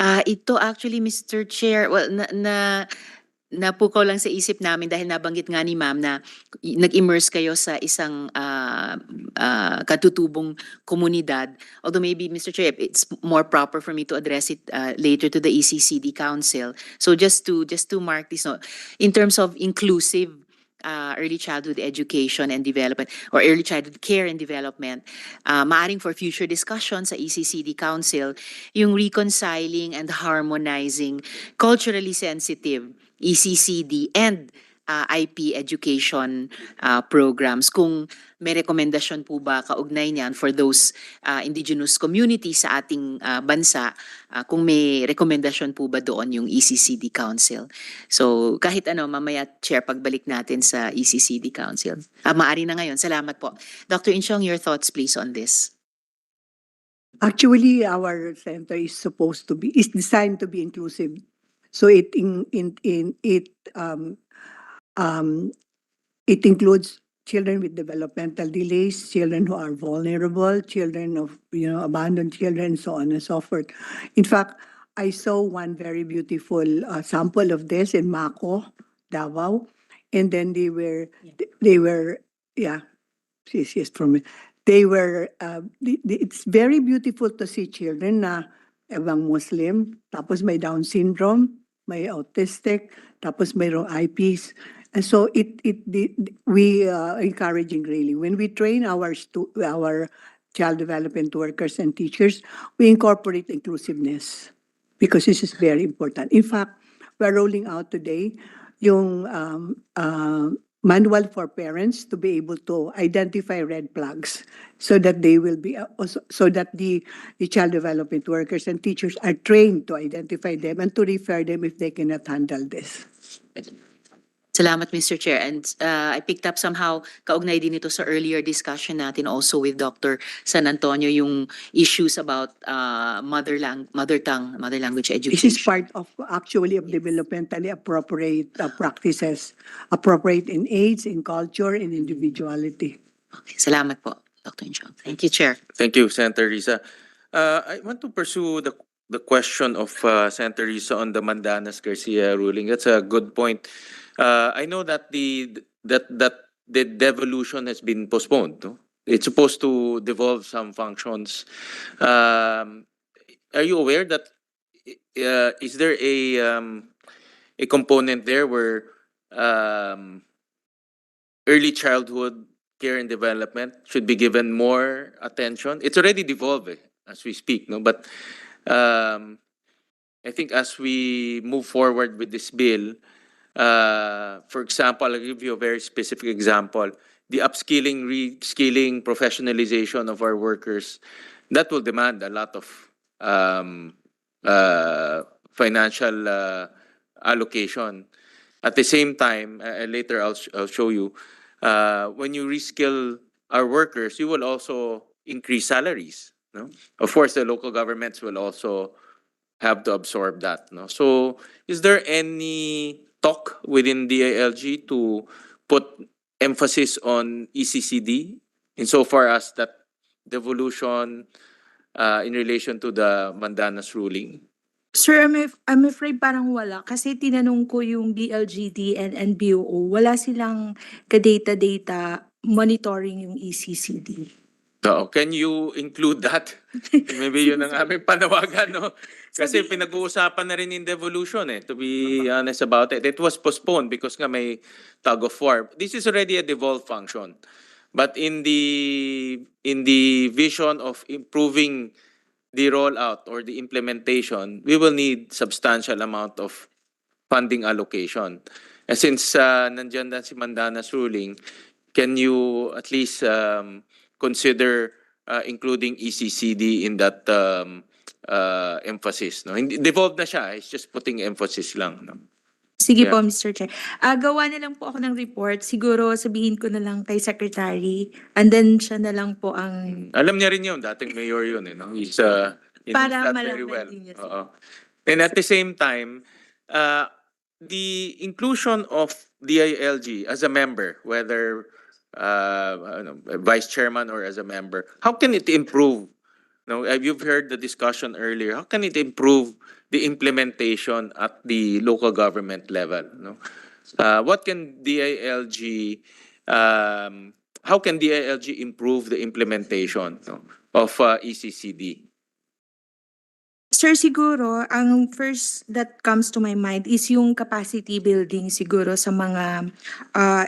Ito actually, Mr. Chair, well, napukaw lang sa isip namin dahil nabanggit nga ni ma'am na nag-immerse kayo sa isang katutubong komunidad. Although maybe, Mr. Chair, it's more proper for me to address it later to the ECCD Council. So just to mark this, no, in terms of inclusive early childhood education and development or early childhood care and development, maaring for future discussion sa ECCD Council, yung reconciling and harmonizing culturally sensitive ECCD and IP education programs. Kung may rekomendasyon po ba kaugnay niyan for those indigenous communities sa ating bansa, kung may rekomendasyon po ba doon yung ECCD Council. So kahit ano, mamaya Chair, pagbalik natin sa ECCD Council. Maari na ngayon. Salamat po. Dr. Inchong, your thoughts please on this. Actually, our center is designed to be inclusive. So it includes children with developmental delays, children who are vulnerable, children of abandoned children, so on and so forth. In fact, I saw one very beautiful sample of this in Mako, Davao, and then they were yeah, yes, from it. They were, it's very beautiful to see children na ibang Muslim, tapos may Down syndrome, may autistic, tapos mayroong IPs. And so we encouraging really. When we train our child development workers and teachers, we incorporate inclusiveness because this is very important. In fact, we're rolling out today yung manual for parents to be able to identify red flags so that they will be so that the child development workers and teachers are trained to identify them and to refer them if they cannot handle this. Salamat, Mr. Chair. And I picked up somehow, kaugnay din ito sa earlier discussion natin also with Dr. San Antonio, yung issues about mother language education. This is part of actually of developmentally appropriate practices, appropriate in age, in culture, in individuality. Okay, salamat po, Dr. Inchong. Thank you, Chair. Thank you, Senator Risa. I want to pursue the question of Senator Risa on the Mandanas Garcia ruling. That's a good point. I know that the devolution has been postponed. No? It's supposed to devolve some functions. Are you aware that is there a component there where early childhood care and development should be given more attention? It's already devolving as we speak, no? But I think as we move forward with this bill, for example, I'll give you a very specific example. The upskilling, reskilling, professionalization of our workers, that will demand a lot of financial allocation. At the same time, later I'll show you, when you reskill our workers, you will also increase salaries. No? Of course, the local governments will also have to absorb that. No? So is there any talk within DILG to put emphasis on ECCD insofar as that devolution in relation to the Mandanas ruling? Sir, I'm afraid parang wala. Kasi tinanong ko yung BLGD and NBOO, wala silang ka-data-data monitoring yung ECCD. So, can you include that? Maybe yun ang aming panawagan, no? Kasi pinag-uusapan na rin in devolution to be honest about it. It was postponed because nga may tug of war. This is already a devolved function. But in the vision of improving the rollout or the implementation, we will need substantial amount of funding allocation. And since nandyan na si Mandana's ruling, can you at least consider including ECCD in that emphasis? No? Devolved na siya. It's just putting emphasis lang. No? Sige Yeah. po, Mr. Chair. Gawa na lang po ako ng report. Siguro sabihin ko na lang kay Secretary and then siya na lang po ang... Alam niya rin yun. Dating mayor yun. No? He knows Para that very malaman well. din niya. Oo. And at the same time, the inclusion of DILG as a member, whether vice chairman or as a member, how can it improve? No, you've heard the discussion earlier. How can it improve the implementation at the local government level? No, what can DILG? How can DILG improve the implementation of ECCD? Sir, siguro, ang first that comes to my mind is yung capacity building siguro sa mga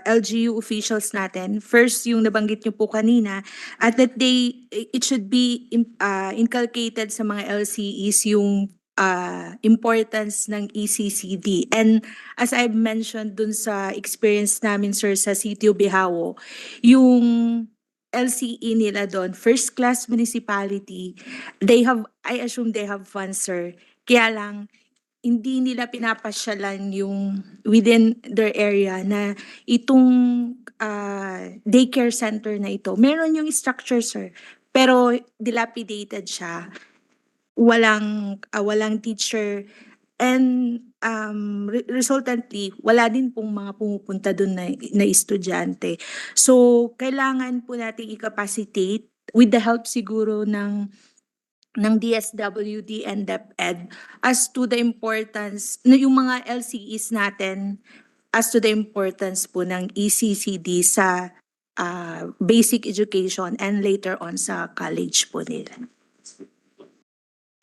LGU officials natin. First, yung nabanggit niyo po kanina, at that it should be inculcated sa mga LCEs yung importance ng ECCD. And as I've mentioned dun sa experience namin, sir, sa City of Bihawo, yung LCE nila doon, first class municipality, I assume they have funds, sir. Kaya lang, hindi nila pinapasyalan yung within their area na itong daycare center na ito. Meron yung structure, sir, pero dilapidated siya. Walang teacher, and resultantly wala din pong mga pumupunta doon na estudyante. So kailangan po nating i-capacitate with the help siguro ng DSWD and DepEd as to the importance na yung mga LCEs natin, as to the importance po ng ECCD sa basic education and later on sa college po nila.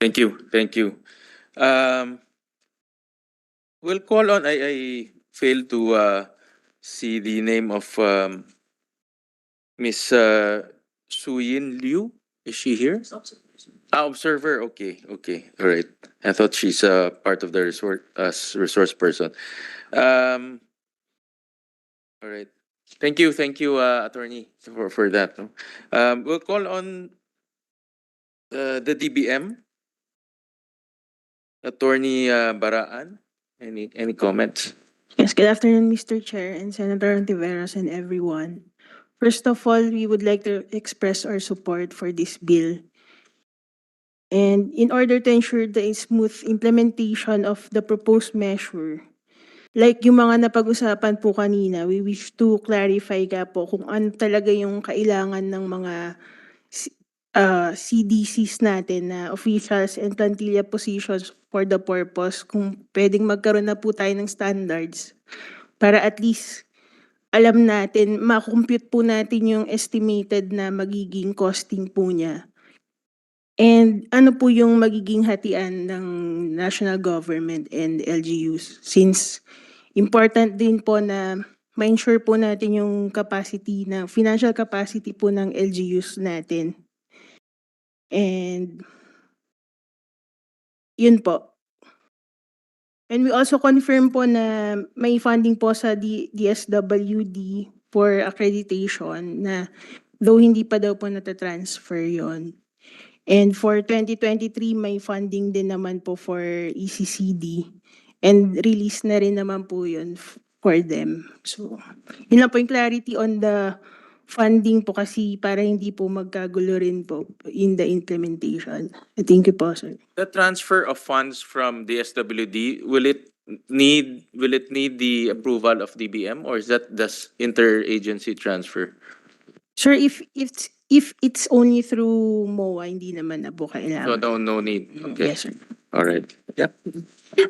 Thank you. Thank you. We'll call on, I failed to see the name of Miss Suyin Liu. Is she here? Observer. Okay. Okay. All right. I thought she's part of the resource person. All right. Thank you, attorney, for that. No? We'll call on the DBM. Attorney Baraan, any comments? Yes, good afternoon, Mr. Chair and Senator Ontiveros and everyone. First of all, we would like to express our support for this bill. And in order to ensure the smooth implementation of the proposed measure, like yung mga napag-usapan po kanina, we wish to clarify ka po kung ano talaga yung kailangan ng mga CDCs natin na officials and plantilla positions for the purpose, kung pwedeng magkaroon na po tayo ng standards para at least alam natin, ma-compute po natin yung estimated na magiging costing po niya. And ano po yung magiging hatian ng national government and LGUs, since important din po na ma-ensure po natin yung capacity na financial capacity po ng LGUs natin. And yun po. And we also confirm po na may funding po sa DSWD for accreditation na though hindi pa daw po natatransfer yon. And for 2023, may funding din naman po for ECCD. And release na rin naman po yun for them. So, yun lang po yung clarity on the funding po kasi para hindi po magkagulo rin po in the implementation. Thank you po, sir. The transfer of funds from the SWD, will it need the approval of DBM, or is that just interagency transfer? Sir, if it's only through MOA, hindi naman na po So kailangan. no need. Okay. Yes, sir. All right. Yeah.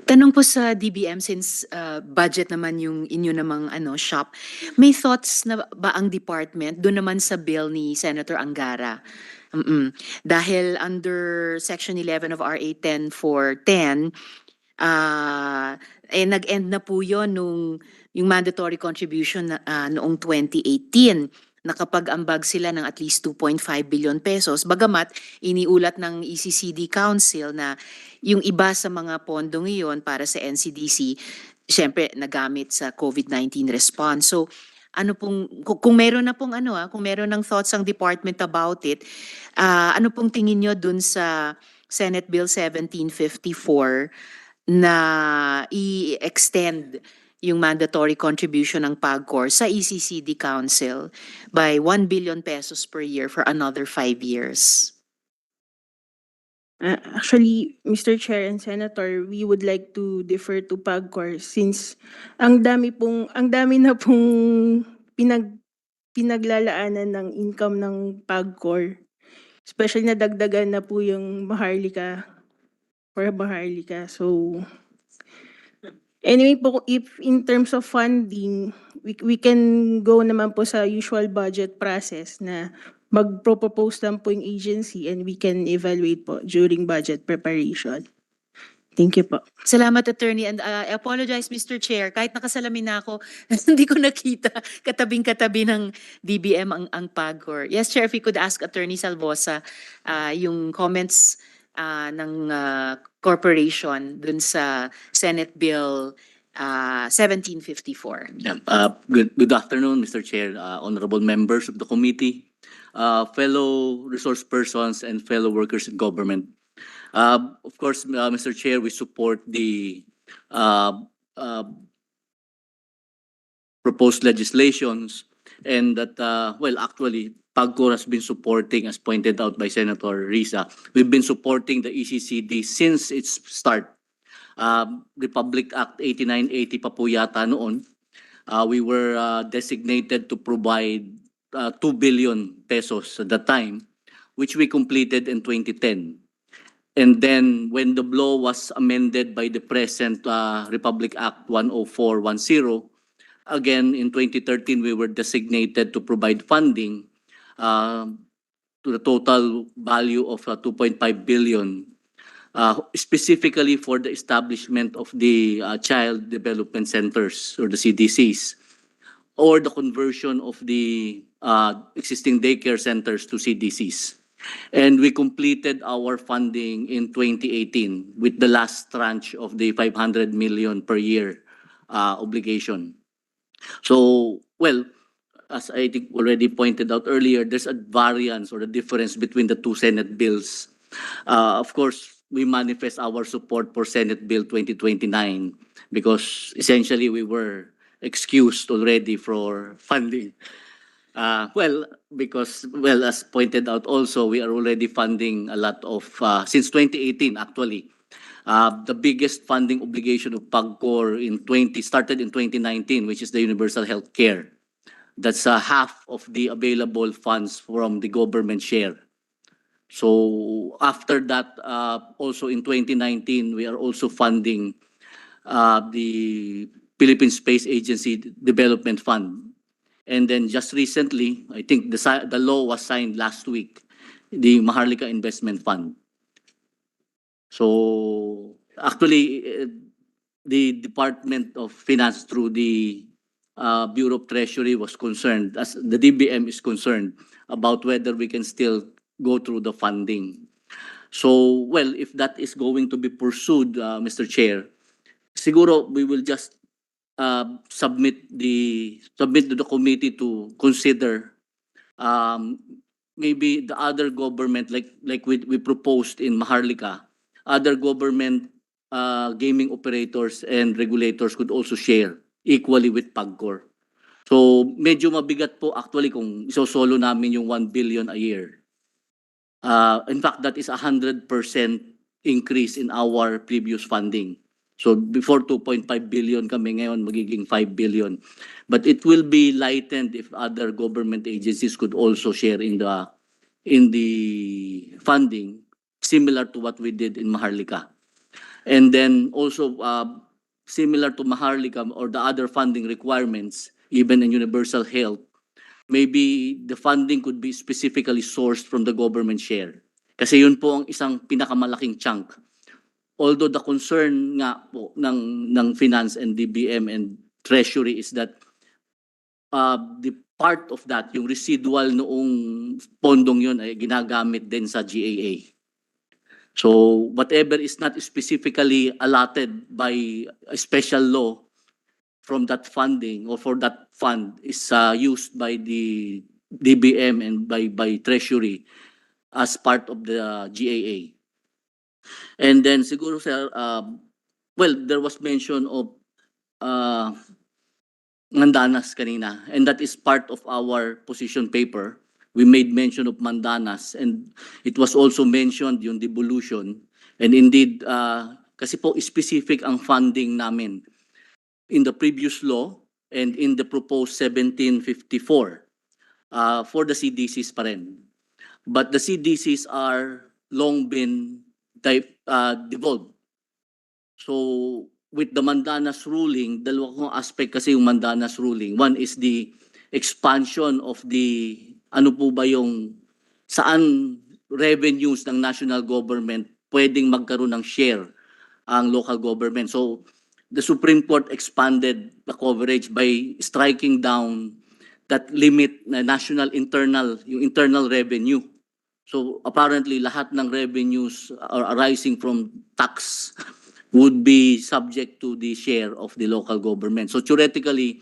Tanong po sa DBM, since budget naman yung inyo namang shop, may thoughts na ba ang department doon naman sa bill ni Senator Angara? Dahil under Section 11 of RA 10-410, nag-end na po yun yung mandatory contribution noong 2018. Nakapag-ambag sila ng at least 2.5 billion pesos. Bagamat iniulat ng ECCD Council na yung iba sa mga pondo ngayon para sa NCDC, syempre nagamit sa COVID-19 response. So ano pong, kung meron na pong kung meron ng thoughts ang department about it, ano pong tingin nyo dun sa Senate Bill 1754 na i-extend yung mandatory contribution ng PAGCOR sa ECCD Council by 1 billion pesos per year for another 5 years? Actually, Mr. Chair and Senator, we would like to defer to PAGCOR since ang dami na pong pinaglalaanan ng income ng PAGCOR. Especially na dagdagan na po yung Maharlika. So, anyway po, if in terms of funding, we can go naman po sa usual budget process na mag-propose lang po yung agency and we can evaluate po during budget preparation. Thank you po. Salamat, Attorney. And I apologize, Mr. Chair. Kahit nakasalamin na ako, hindi ko nakita katabing-katabi ng DBM ang PAGCOR. Yes, Chair, if we could ask Attorney Salvosa yung comments corporation dun sa Senate Bill 1754. Yeah. Good afternoon, Mr. Chair, honorable members of the committee, fellow resource persons, and fellow workers in government. Of course, Mr. Chair, we support the uh, uh, proposed legislations, and that, well, actually, PAGCOR has been supporting, as pointed out by Senator Risa, we've been supporting the ECCD since its start. Republic Act 8980 pa po yata noon. We were designated to provide 2 billion pesos at the time, which we completed in 2010. And then when the law was amended by the present Republic Act 10410, again in 2013 we were designated to provide funding to the total value of 2.5 billion, specifically for the establishment of the child development centers, or the CDCs, or the conversion of the existing daycare centers to CDCs. And we completed our funding in 2018 with the last tranche of the 500 million per year obligation. So, well, as I think already pointed out earlier, there's a variance or a difference between the two Senate bills. Of course, we manifest our support for Senate Bill 2029 because essentially we were excused already for funding. Well, because, well, as pointed out also, we are already funding a lot of, since 2018 actually. The biggest funding obligation of PAGCOR started in 2019, which is the universal health care. That's half of the available funds from the government share. So after that, also in 2019, we are also funding the Philippine Space Agency Development Fund. And then just recently, I think the law was signed last week, the Maharlika Investment Fund. So actually, the Department of Finance through the Bureau of Treasury was concerned, as the DBM is concerned, about whether we can still go through the funding. So, well, if that is going to be pursued, Mr. Chair, siguro we will just submit to the committee to consider maybe the other government, like we proposed in Maharlika, other government gaming operators and regulators could also share equally with PAGCOR. So medyo mabigat po actually kung isosolo namin yung 1 billion a year. In fact, that is 100% increase in our previous funding. So before 2.5 billion kami, ngayon magiging 5 billion. But it will be lightened if other government agencies could also share in the funding, similar to what we did in Maharlika. And then also similar to Maharlika or the other funding requirements, even in universal health, maybe the funding could be specifically sourced from the government share. Kasi yun po ang isang pinakamalaking chunk. Although the concern nga po ng Finance and DBM and Treasury is that the part of that, yung residual noong pondong yun ay ginagamit din sa GAA. So whatever is not specifically allotted by a special law from that funding or for that fund is used by the DBM and by Treasury as part of the GAA. And then siguro sir, well, there was mention of mandanas kanina, and that is part of our position paper. We made mention of mandanas, and it was also mentioned yung devolution. And indeed, kasi po specific ang funding namin in the previous law and in the proposed 1754 for the CDCs pa rin. But the CDCs are long been devolved. So with the Mandanas ruling, dalawa kong aspect kasi yung Mandanas ruling. One is the expansion of the, ano po ba yung, saan revenues ng national government pwedeng magkaroon ng share ang local government. So the Supreme Court expanded the coverage by striking down that limit na national internal, yung internal revenue. So apparently lahat ng revenues arising from tax would be subject to the share of the local government. So theoretically,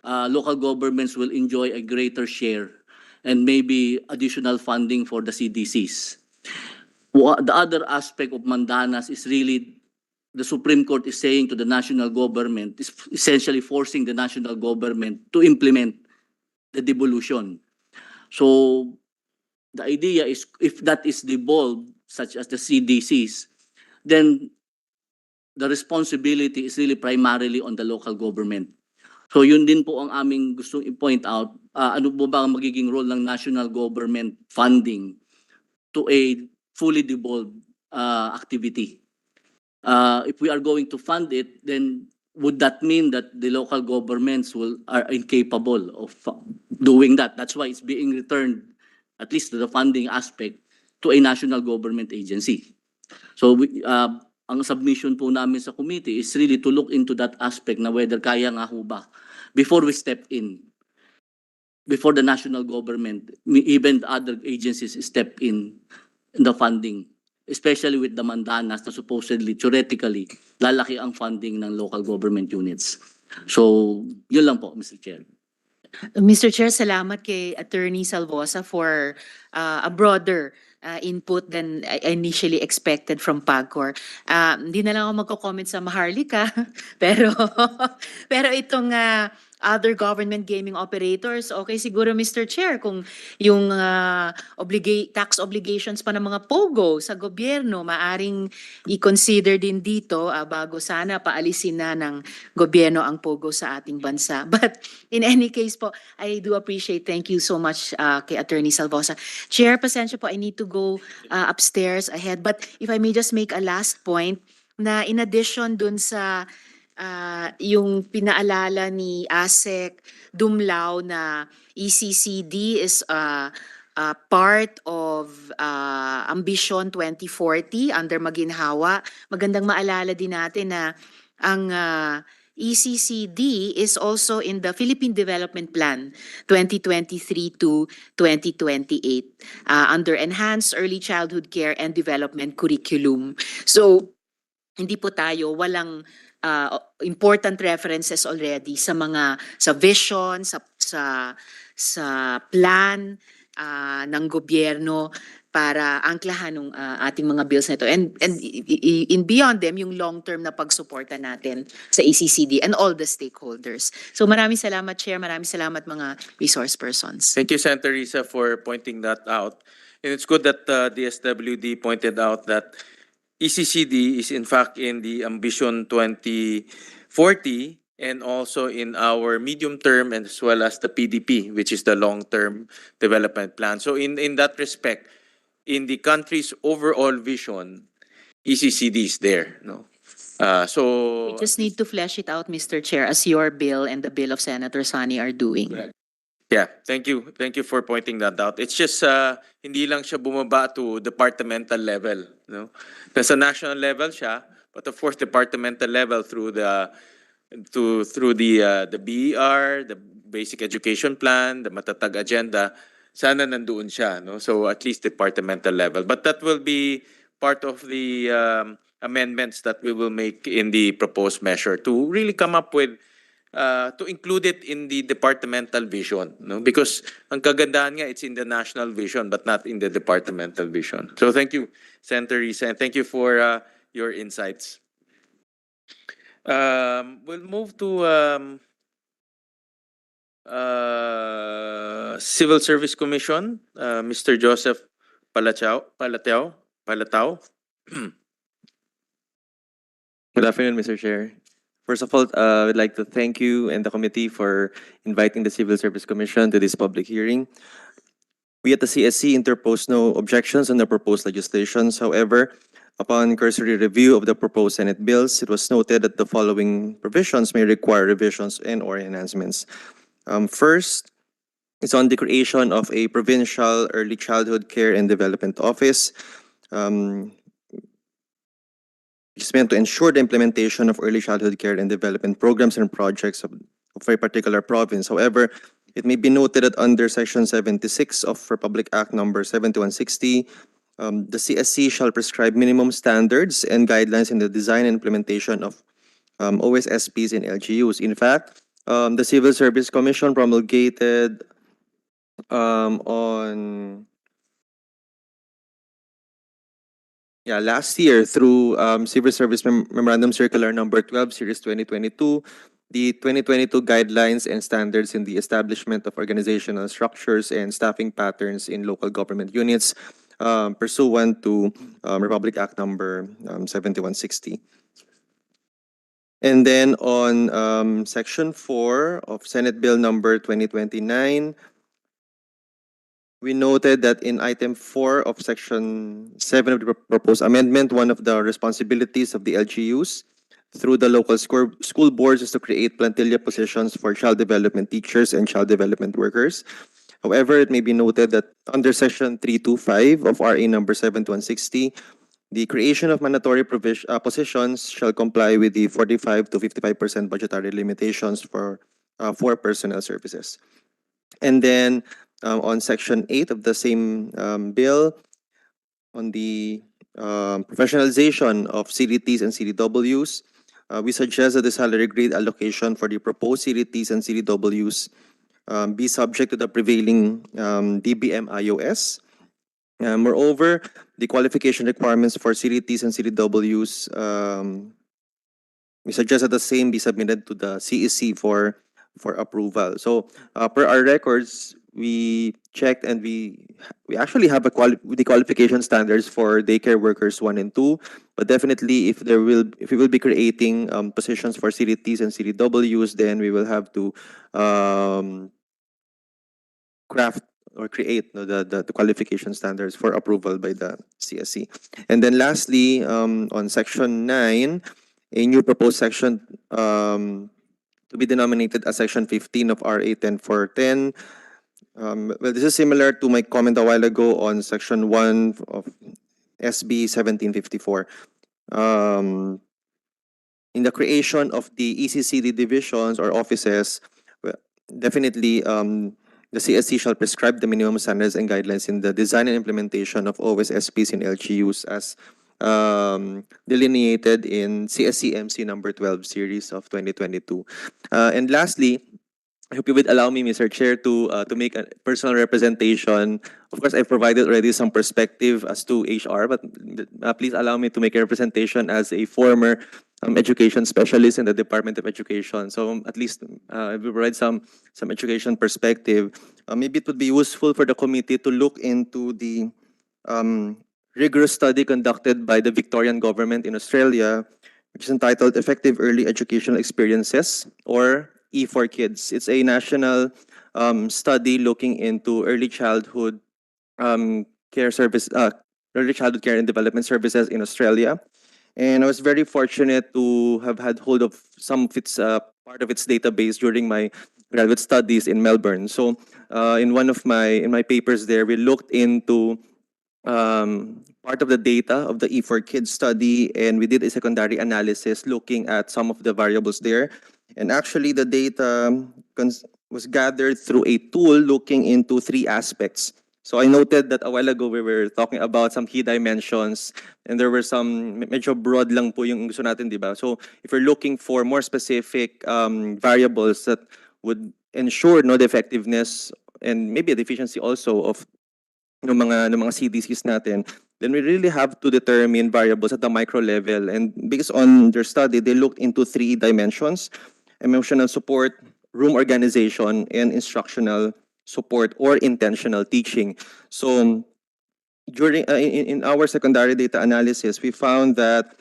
local governments will enjoy a greater share and maybe additional funding for the CDCs. The other aspect of mandanas is really the Supreme Court is saying to the national government, is essentially forcing the national government to implement the devolution. So the idea is if that is devolved, such as the CDCs, then the responsibility is really primarily on the local government. So yun din po ang aming gustong i-point out. Ano po ba ang magiging role ng national government funding to a fully devolved activity? If we are going to fund it, then would that mean that the local governments are incapable of doing that? That's why it's being returned, at least the funding aspect, to a national government agency. So ang submission po namin sa committee is really to look into that aspect na whether kaya nga ho ba before we step in, before the national government, even other agencies step in the funding, especially with the mandanas na supposedly, theoretically, lalaki ang funding ng local government units. So, yun lang po, Mr. Chair. Mr. Chair, salamat kay Attorney Salvosa for a broader input than I initially expected from PAGCOR. Hindi na lang ako magko-comment sa Maharlika, pero pero itong other government gaming operators, okay siguro Mr. Chair kung yung tax obligations pa ng mga POGO sa gobyerno maaring i-consider din dito bago sana paalisin na ng gobyerno ang POGO sa ating bansa. But in any case po, I do appreciate, thank you so much kay Attorney Salvosa. Chair, pasensya po, I need to go upstairs ahead. But if I may just make a last point, na in addition dun sa yung pinaalala ni ASEC Dumlao na ECCD is part of Ambition 2040 under Maginhawa. Magandang maalala din natin na ang ECCD is also in the Philippine Development Plan 2023 to 2028 under Enhanced Early Childhood Care and Development Curriculum. So, hindi po tayo walang important references already sa vision, sa plan ng gobyerno para angklahan ng ating mga bills na ito. And in beyond them, yung long-term na pagsuporta natin sa ECCD and all the stakeholders. So maraming salamat, Chair. Maraming salamat, mga resource persons. Thank you, Senator Risa, for pointing that out. And it's good that DSWD pointed out that ECCD is in fact in the Ambition 2040 and also in our medium term and as well as the PDP, which is the long-term development plan. So in that respect, in the country's overall vision, ECCD is there. No? So We just need to flesh it out, Mr. Chair, as your bill and the bill of Senator Sani are doing. yeah, thank you. Thank you for pointing that out. It's just hindi lang siya bumaba to departmental level, no? Nasa national level siya, but of course departmental level through the BER, the Basic Education Plan, the Matatag Agenda, sana nandoon siya, no? So at least departmental level. But that will be part of the amendments that we will make in the proposed measure to really come up with to include it in the departmental vision, no? Because ang kagandahan nga, it's in the national vision but not in the departmental vision. So thank you, Senator Risa, and thank you for your insights. We'll move to Civil Service Commission, Mr. Joseph Palatao. Good afternoon, Mr. Chair. First of all, I would like to thank you and the committee for inviting the Civil Service Commission to this public hearing. We at the CSC interposed no objections on the proposed legislations. However, upon cursory review of the proposed Senate bills, it was noted that the following provisions may require revisions and/or enhancements. First, it's on the creation of a provincial early childhood care and development office. Which is meant to ensure the implementation of early childhood care and development programs and projects of a particular province. However, It may be noted that under Section 76 of Republic Act Number 7160, the CSC shall prescribe minimum standards and guidelines in the design and implementation of OSSPs and LGUs. In fact, the Civil Service Commission promulgated on last year through Civil Service Memorandum Circular Number 12, Series 2022, the 2022 guidelines and standards in the establishment of organizational structures and staffing patterns in local government units pursuant to Republic Act Number 7160. And then on Section 4 of Senate Bill Number 2029, we noted that in item 4 of section 7 of the proposed amendment, one of the responsibilities of the LGUs through the local school boards is to create plantilla positions for child development teachers and child development workers. However, it may be noted that under section 325 of RA number 7160, the creation of mandatory positions shall comply with the 45 to 55% budgetary limitations for personnel services. And then on Section 8 of the same bill, on the professionalization of CDTs and CDWs, we suggest that the salary grade allocation for the proposed CDTs and CDWs be subject to the prevailing DBM IOS. Moreover, the qualification requirements for CDTs and CDWs, we suggest that the same be submitted to the CEC for approval. So per our records, we checked and we actually have the qualification standards for daycare workers 1 and 2, but definitely if we will be creating positions for CDTs and CDWs, then we will have to craft or create the qualification standards for approval by the CSC. And then lastly, on Section 9, a new proposed section to be denominated as Section 15 of RA 10410. Well, this is similar to my comment a while ago on Section 1 of SB 1754. In the creation of the ECCD divisions or offices, well, definitely the CSC shall prescribe the minimum standards and guidelines in the design and implementation of OSSPs and LGUs as delineated in CSC MC number 12 series of 2022. And lastly, I hope you would allow me, Mr. Chair, to make a personal representation. Of course, I've provided already some perspective as to HR, but please allow me to make a representation as a former education specialist in the Department of Education. So at least I will provide some education perspective. Maybe it would be useful for the committee to look into the rigorous study conducted by the Victorian government in Australia, which is entitled Effective Early Educational Experiences, or E4Kids. It's a national study looking into early childhood care service, early childhood care and development services in Australia. And I was very fortunate to have had hold of some of its part of its database during my graduate studies in Melbourne. So in one of my papers there, we looked into part of the data of the E4Kids study, and we did a secondary analysis looking at some of the variables there. And actually, the data was gathered through a tool looking into 3 aspects. So I noted that a while ago we were talking about some key dimensions, and there were some medyo broad lang po yung gusto natin, di ba? So if we're looking for more specific variables that would ensure the effectiveness and maybe the efficiency also of ng mga CDCs natin, then we really have to determine variables at the micro level. And based on their study, they looked into 3 dimensions: emotional support, room organization, and instructional support or intentional teaching. So during in our secondary data analysis, we found that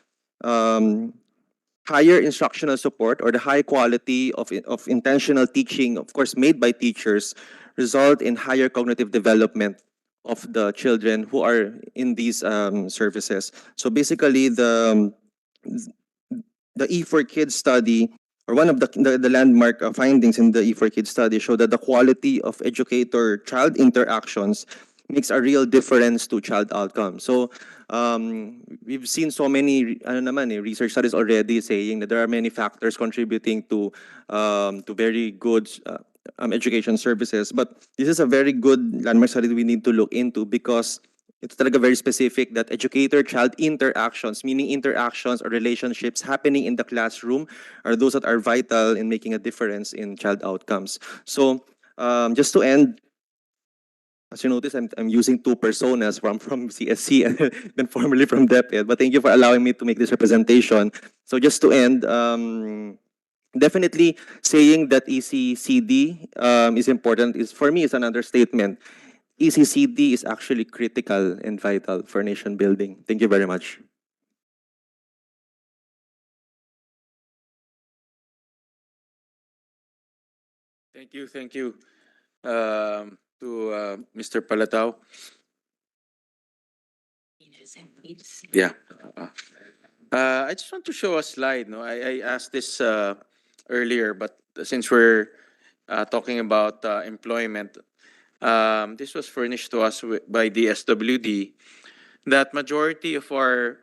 higher instructional support or the high quality of intentional teaching, of course made by teachers, result in higher cognitive development of the children who are in these services. So basically, the E4Kids study, or one of the landmark findings in the E4Kids study, showed that the quality of educator-child interactions makes a real difference to child outcomes. So we've seen so many research studies already saying that there are many factors contributing to very good education services. But this is a very good landmark study we need to look into because it's talaga very specific that educator-child interactions, meaning interactions or relationships happening in the classroom, are those that are vital in making a difference in child outcomes. So just to end, as you notice, I'm using two personas from CSC and then formerly from DepEd. But thank you for allowing me to make this representation. So just to end, definitely saying that ECCD is important is for me is an understatement. ECCD is actually critical and vital for nation building. Thank you very much. Thank you to Mr. Palatao. Yeah. I just want to show a slide. No, I asked this earlier, but since we're talking about employment, this was furnished to us by the SWD that majority of our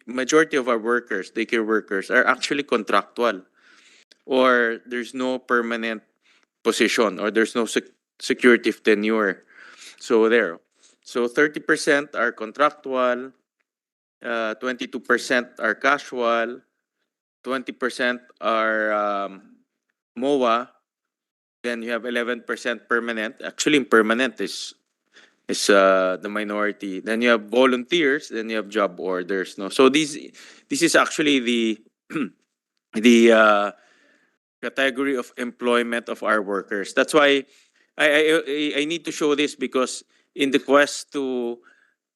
majority of our workers, daycare workers, are actually contractual, or there's no permanent position, or there's no security of tenure. So there. So 30% are contractual, 22% are casual, 20% are MOA, then you have 11% permanent. Actually, permanent is the minority. Then you have volunteers, then you have job orders. No, so this is actually the the category of employment of our workers. That's why I need to show this, because in the quest to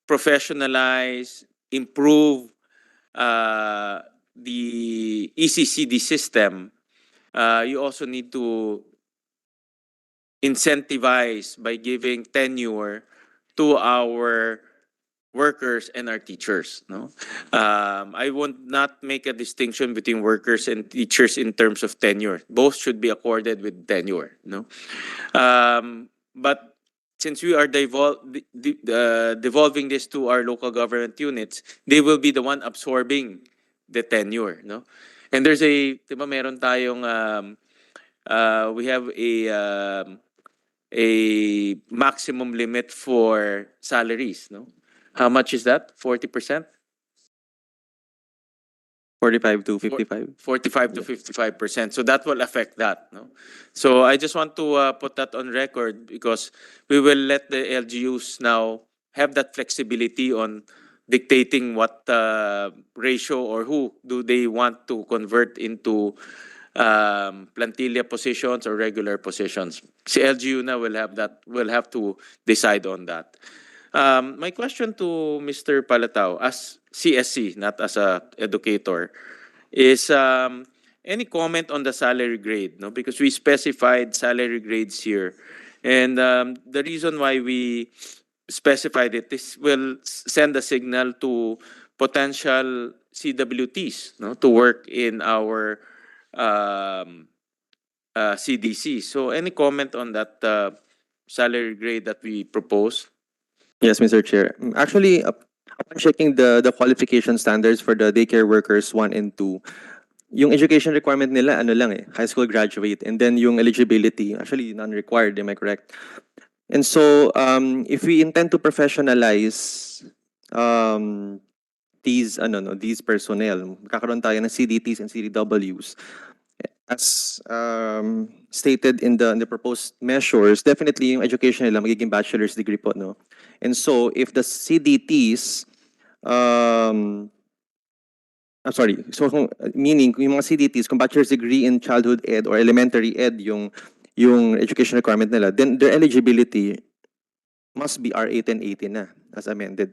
professionalize, improve the ECCD system, you also need to incentivize by giving tenure to our workers and our teachers. No, I won't not make a distinction between workers and teachers in terms of tenure. Both should be accorded with tenure. No, but since we are devolving this to our local government units, they will be the one absorbing the tenure. No, and there's diba meron tayong we have a maximum limit for salaries. No, how much is that? 40%? 45 to 55. 45 to 55%. So that will affect that. No? So I just want to put that on record, because we will let the LGUs now have that flexibility on dictating what ratio or who do they want to convert into plantilla positions or regular positions. Si LGU na will have to decide on that. My question to Mr. Palatao, as CSC, not as a educator, is any comment on the salary grade? No, because we specified salary grades here, and the reason why we specified it is will send a signal to potential CWTs, no, to work in our CDC. So any comment on that salary grade that we propose? Yes, Mr. Chair. Actually, upon checking the qualification standards for the daycare workers 1 and 2, yung education requirement nila, ano lang high school graduate. And then yung eligibility, actually non-required, am I correct? And so, if we intend to professionalize these personnel, kakaroon tayo ng CDTs and CDWs. As stated in the proposed measures, definitely yung education nila magiging bachelor's degree po, no? And so if the CDTs, I'm sorry, so meaning yung mga CDTs, kung bachelor's degree in childhood ed or elementary ed yung education requirement nila, then their eligibility must be R8 and 18 na, as amended.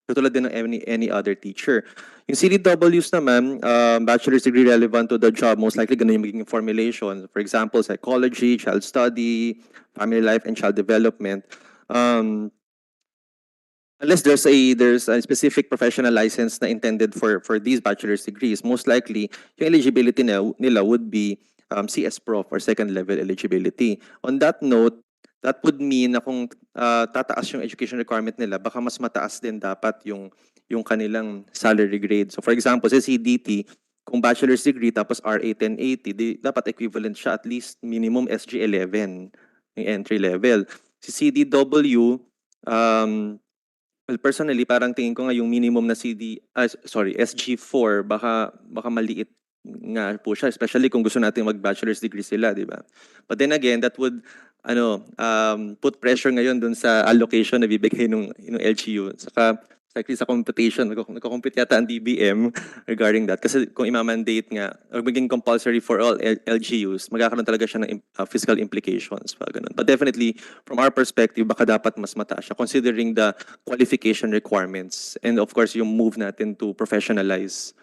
Katulad din ng any other teacher. Yung CDWs naman, bachelor's degree relevant to the job, most likely ganun yung magiging formulation. For example, psychology, child study, family life, and child development. Unless there's a specific professional license na intended for these bachelor's degrees, most likely yung eligibility nila would be CS Prof or second level eligibility. On that note, that would mean na kung tataas yung education requirement nila, baka mas mataas din dapat yung kanilang salary grade. So for example, sa CDT, kung bachelor's degree tapos RA 1080, dapat equivalent siya at least minimum SG 11 yung entry level. Si CDW, well, personally, parang tingin ko nga yung minimum na SG4, baka maliit nga po siya, especially kung gusto natin mag-bachelor's degree sila, di ba? But then again, that would put pressure ngayon dun sa allocation na bibigay ng LGU. Saka sa computation, nagko-compute yata ang DBM regarding that. Kasi kung imamandate nga, or maging compulsory for all LGUs, magkakaroon talaga siya ng fiscal implications. Ganun. But definitely, from our perspective, baka dapat mas mataas siya considering the qualification requirements. And of course, yung move natin to professionalize.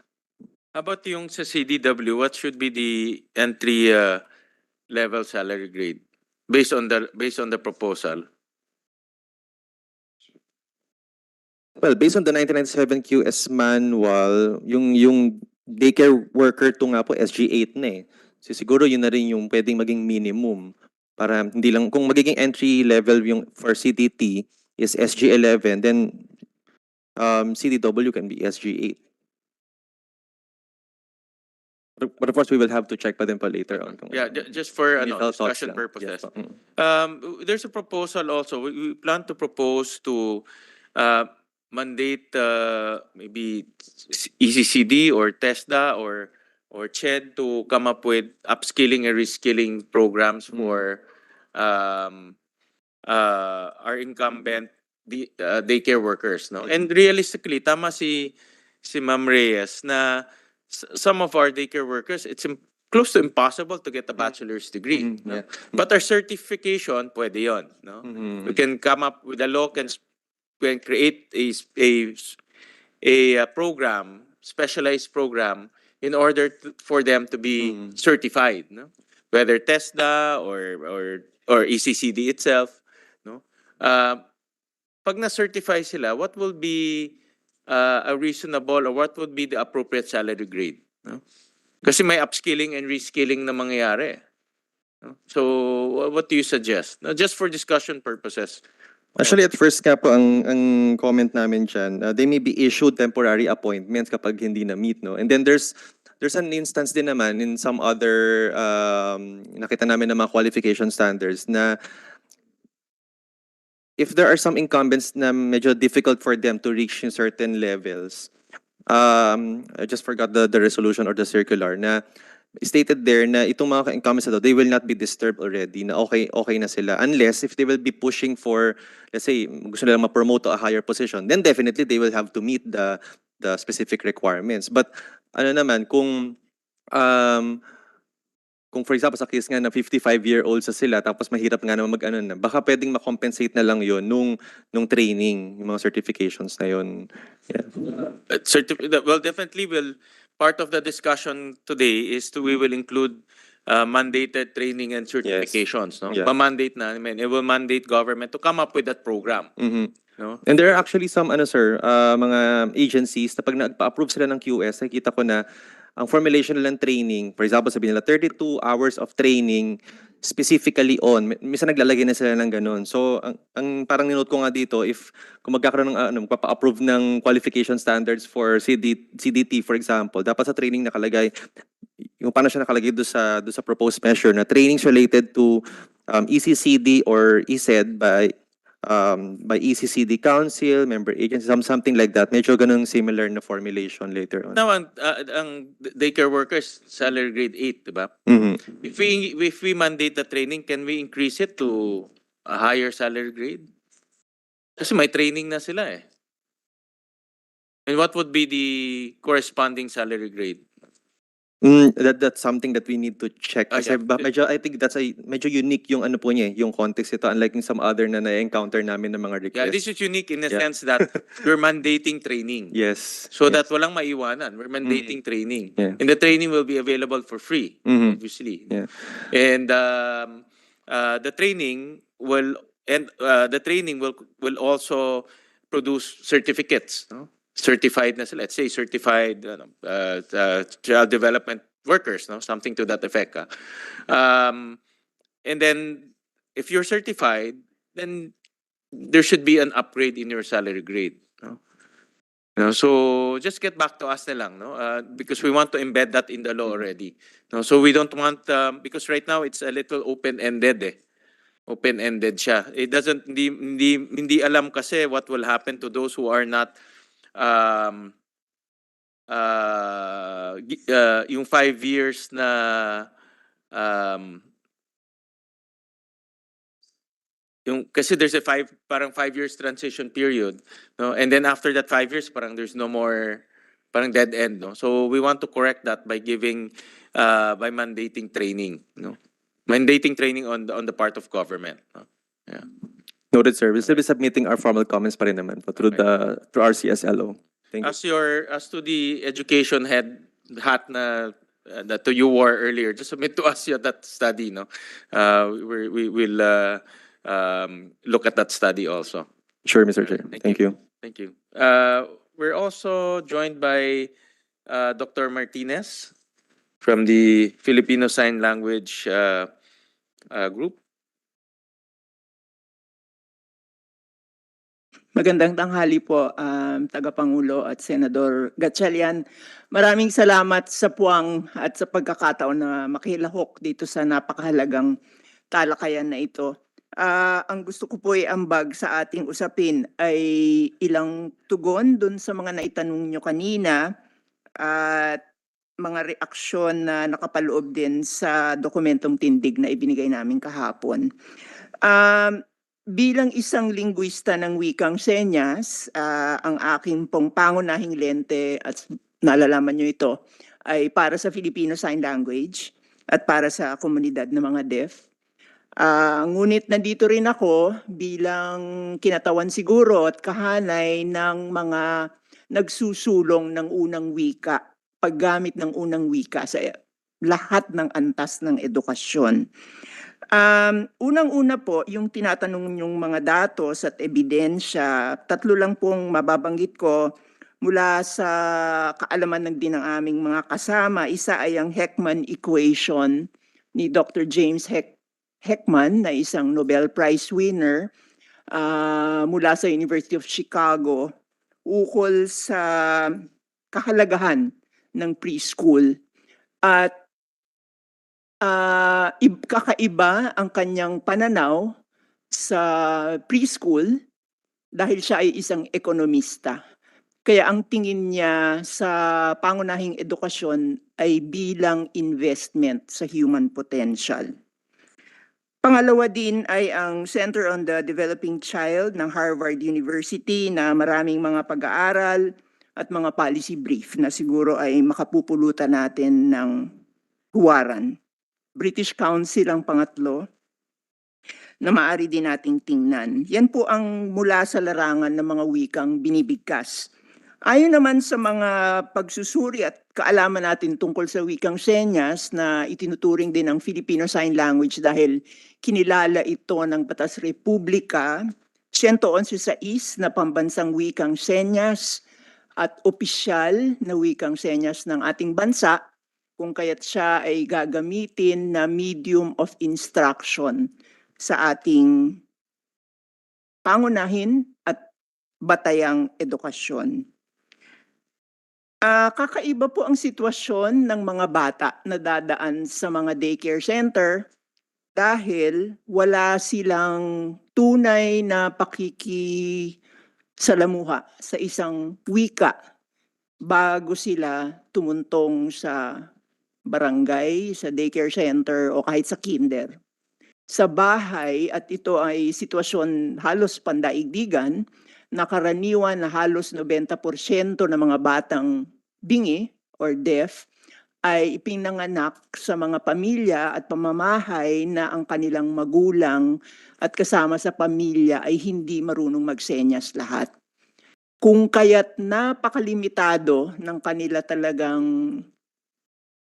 How about yung sa CDW, what should be the entry level salary grade based on the proposal? Well, based on the 1997 QS manual, yung daycare worker to nga po SG8 na eh. So siguro yun na rin yung pwedeng maging minimum para hindi lang kung magiging entry level yung for CDT is SG11, then CDW can be SG8. But of course, we will have to check pa din pa later on. Yeah, just for Initial thoughts discussion lang. purposes. Yes, po. There's a proposal also. We plan to propose to mandate maybe ECCD or TESDA or CHED to come up with upskilling and reskilling programs for our incumbent daycare workers, no? And realistically, tama si Ma'am Reyes na some of our daycare workers, it's close to impossible to get a bachelor's degree. No? Yeah. But our certification, pwede yon, no? We can come up with a law, can create a program, specialized program, in order for them to be certified, no? Whether TESDA or ECCD itself, no? Pag na-certify sila, what will be a reasonable or what would be the appropriate salary grade? No? Kasi may upskilling and reskilling na mangyayari. No? So, what do you suggest? No, just for discussion purposes. Actually, at first nga po, ang comment namin dyan, they may be issued temporary appointments kapag hindi na-meet, no? And then there's an instance din naman in some other, nakita namin na mga qualification standards na if there are some incumbents na medyo difficult for them to reach in certain levels, I just forgot the resolution or the circular na stated there na itong mga incumbents na to, they will not be disturbed already, na okay na sila. Unless if they will be pushing for, let's say, gusto nilang ma-promote to a higher position, then definitely they will have to meet the specific requirements. But ano naman, kung for example, sa case nga na 55-year-old sa sila, tapos mahirap nga naman mag-ano na, baka pwedeng ma-compensate na lang yon nung training, yung mga certifications na yon. Yeah. Well, definitely part of the discussion today is we will include mandated training and certifications. No? Yeah. Ma-mandate na, it will mandate government to come up with that program. No? And there are actually some mga agencies na pag nagpa-approve sila ng QS, nakikita ko na ang formulation nilang training, for example, sabihin nila 32 hours of training specifically on, minsan naglalagay na sila ng ganun. So, ang parang ninote ko nga dito, kung magkakaroon ng magpapa-approve ng qualification standards for CDT, for example, dapat sa training nakalagay, yung paano siya nakalagay doon sa proposed measure na trainings related to ECCD or ECED by ECCD Council, member agencies, something like that. Medyo ganun similar na formulation later on. Now, ang daycare workers, salary grade 8, di ba? If we mandate the training, can we increase it to a higher salary grade? Kasi may training na sila eh. And what would be the corresponding salary grade? That's something that we need to check. Kasi medyo, I think that's medyo unique yung ano po niya, yung context ito, unlike in some other na na-encounter namin ng mga requests. Yeah, this is unique in the sense that we're mandating training. Yes. So that walang maiwanan. We're mandating training. Yeah. And the training will be available for free, obviously. Yeah. And the training will also produce certificates, no? Certified na sila. Let's say certified child development workers, no? Something to that effect. And then if you're certified, then there should be an upgrade in your salary grade. No? No, so just get back to us na lang, no? Because we want to embed that in the law already. No, so we don't want because right now it's a little open-ended eh. Open-ended siya. It doesn't hindi alam kasi what will happen to those who are not yung 5 years na yung kasi there's a parang 5 years transition period, no, and then after that 5 years parang there's no more, parang dead end, no. So we want to correct that by giving by mandating training, no, mandating training on the part of government, no? Yeah. Noted, sir. We'll still be submitting our formal comments pa rin naman po through our CSLO. Thank you. As to the education hat na that you wore earlier, just submit to us that study, no. We will look at that study also. Sure, Mr. Chair. Thank you. Thank you. We're also joined by Dr. Martinez from the Filipino Sign Language group. Magandang tanghali po, Tagapangulo at Senador Gatchalian. Maraming salamat sa puwang at sa pagkakataon na makilahok dito sa napakahalagang talakayan na ito. Ang gusto ko po iambag sa ating usapin ay ilang tugon dun sa mga naitanong nyo kanina at mga reaksyon na nakapaloob din sa dokumentong tindig na ibinigay namin kahapon. Bilang isang linguista ng wikang senyas, ang aking pong pangunahing lente at nalalaman nyo ito ay para sa Filipino Sign Language at para sa komunidad ng mga deaf. Ngunit nandito rin ako bilang kinatawan siguro at kahanay ng mga nagsusulong ng unang wika, paggamit ng unang wika sa lahat ng antas ng edukasyon. Unang-una po, yung tinatanong yung mga datos at ebidensya, tatlo lang pong mababanggit ko mula sa kaalaman ng din ng aming mga kasama. Isa ay ang Heckman equation ni Dr. James Heckman na isang Nobel Prize winner mula sa University of Chicago ukol sa kahalagahan ng preschool. At kakaiba ang kanyang pananaw sa preschool dahil siya ay isang ekonomista. Kaya ang tingin niya sa pangunahing edukasyon ay bilang investment sa human potential. Pangalawa din ay ang Center on the Developing Child ng Harvard University na maraming mga pag-aaral at mga policy brief na siguro ay makapupulutan natin ng huwaran. British Council ang pangatlo na maaari din nating tingnan. Yan po ang mula sa larangan ng mga wikang binibigkas. Ayon naman sa mga pagsusuri at kaalaman natin tungkol sa wikang senyas na itinuturing din ng Filipino Sign Language dahil kinilala ito ng Batas Republika 111 na pambansang wikang senyas at opisyal na wikang senyas ng ating bansa, kung kaya't siya ay gagamitin na medium of instruction sa ating pangunahin at batayang edukasyon. Kakaiba po ang sitwasyon ng mga bata na dadaan sa mga daycare center dahil wala silang tunay na pakikisalamuha sa isang wika bago sila tumuntong sa barangay, sa daycare center o kahit sa kinder. Sa bahay, at ito ay sitwasyon halos pandaigdigan, nakaraniwan na halos 90% ng mga batang bingi or deaf ay ipinanganak sa mga pamilya at pamamahay na ang kanilang magulang at kasama sa pamilya ay hindi marunong magsenyas lahat. Kung kaya't napakalimitado ng kanila talagang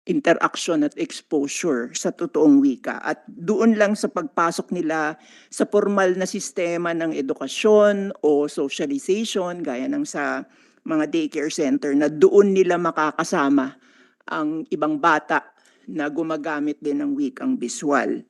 interaction at exposure sa totoong wika. At doon lang sa pagpasok nila sa formal na sistema ng edukasyon o socialization, gaya ng sa mga daycare center, na doon nila makakasama ang ibang bata na gumagamit din ng wikang biswal.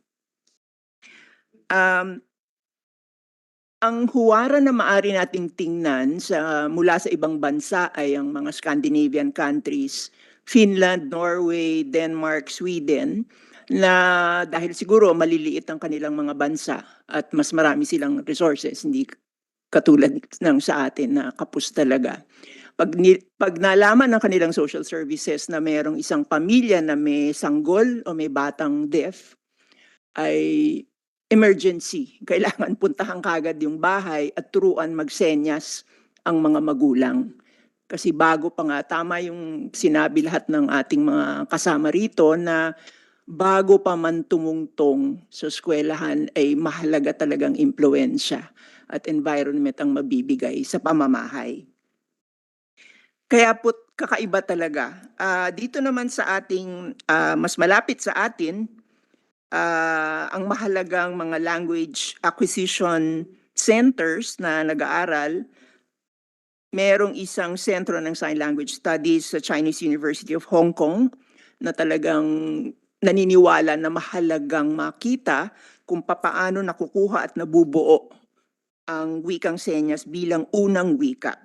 Ang huwara na maaari nating tingnan mula sa ibang bansa ay ang mga Scandinavian countries, Finland, Norway, Denmark, Sweden, na dahil siguro maliliit ang kanilang mga bansa at mas marami silang resources, hindi katulad ng sa atin na kapos talaga. Pag nalaman ng kanilang social services na mayroong isang pamilya na may sanggol o may batang deaf, ay emergency. Kailangan puntahan kagad yung bahay at turuan magsenyas ang mga magulang. Kasi bago pa nga, tama yung sinabi lahat ng ating mga kasama rito na bago pa man tumungtong sa eskwelahan ay mahalaga talagang impluensya at environment ang mabibigay sa pamamahay. Kaya po kakaiba talaga. Dito naman sa ating mas malapit sa atin, ang mahalagang mga language acquisition centers na nag-aaral, merong isang sentro ng Sign Language Studies sa Chinese University of Hong Kong na talagang naniniwala na mahalagang makita kung papaano nakukuha at nabubuo ang wikang senyas bilang unang wika.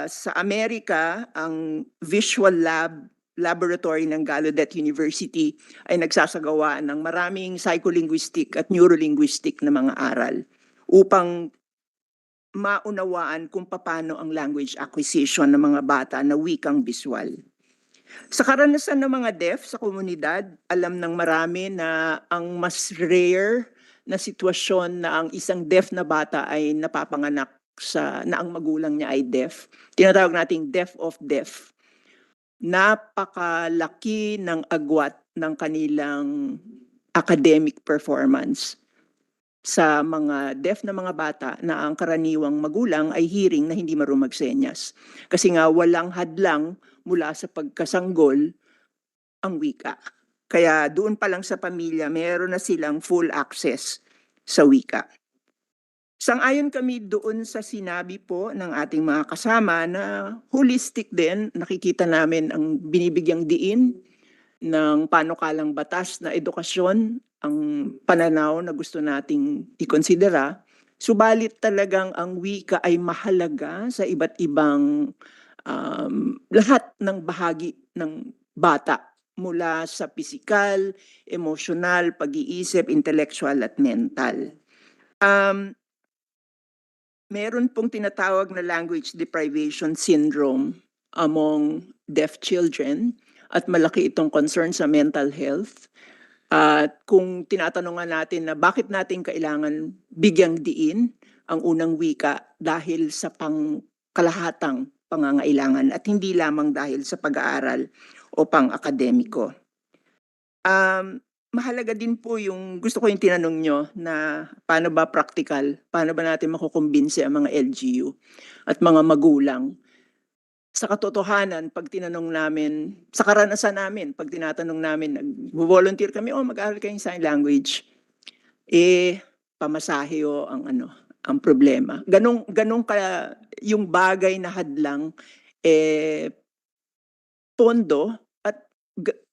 Sa Amerika, ang Visual Laboratory ng Gallaudet University ay nagsasagawa ng maraming psycholinguistic at neurolinguistic na mga aral upang maunawaan kung paano ang language acquisition ng mga bata na wikang visual. Sa karanasan ng mga deaf sa komunidad, alam ng marami na ang mas rare na sitwasyon na ang isang deaf na bata ay napapanganak na ang magulang niya ay deaf. Tinatawag nating deaf of deaf. Napakalaki ng agwat ng kanilang academic performance sa mga deaf na mga bata na ang karaniwang magulang ay hearing na hindi marunong magsenyas. Kasi nga walang hadlang mula sa pagkasanggol ang wika. Kaya doon pa lang sa pamilya, meron na silang full access sa wika. Sang-ayon kami doon sa sinabi po ng ating mga kasama na holistic din, nakikita namin ang binibigyang diin ng panukalang batas na edukasyon, ang pananaw na gusto nating ikonsidera. Subalit talagang ang wika ay mahalaga sa iba't ibang lahat ng bahagi ng bata, mula sa pisikal, emosyonal, pag-iisip, intellectual at mental. Meron pong tinatawag na language deprivation syndrome among deaf children at malaki itong concern sa mental health. At kung tinatanungan natin na bakit natin kailangan bigyang diin ang unang wika dahil sa pangkalahatang pangangailangan at hindi lamang dahil sa pag-aaral o pang-akademiko. Mahalaga din po yung gusto ko yung tinanong nyo na paano ba practical, paano ba natin makukumbinse ang mga LGU at mga magulang. Sa katotohanan, pag tinanong namin, sa karanasan namin, pag tinatanong namin, nag-volunteer kami, mag-aaral kayong sign language, pamasahe o ang problema. Ganong kaya yung bagay na hadlang, pondo at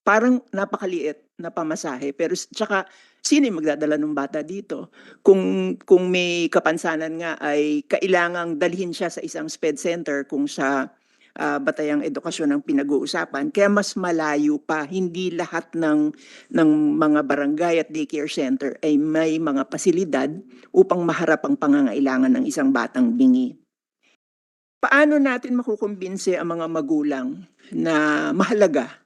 parang napakaliit na pamasahe. Pero tsaka, sino yung magdadala ng bata dito? Kung may kapansanan nga ay kailangang dalhin siya sa isang SPED center kung sa batayang edukasyon ang pinag-uusapan. Kaya mas malayo pa, hindi lahat ng mga barangay at daycare center ay may mga pasilidad upang maharap ang pangangailangan ng isang batang bingi. Paano natin makukumbinse ang mga magulang na mahalaga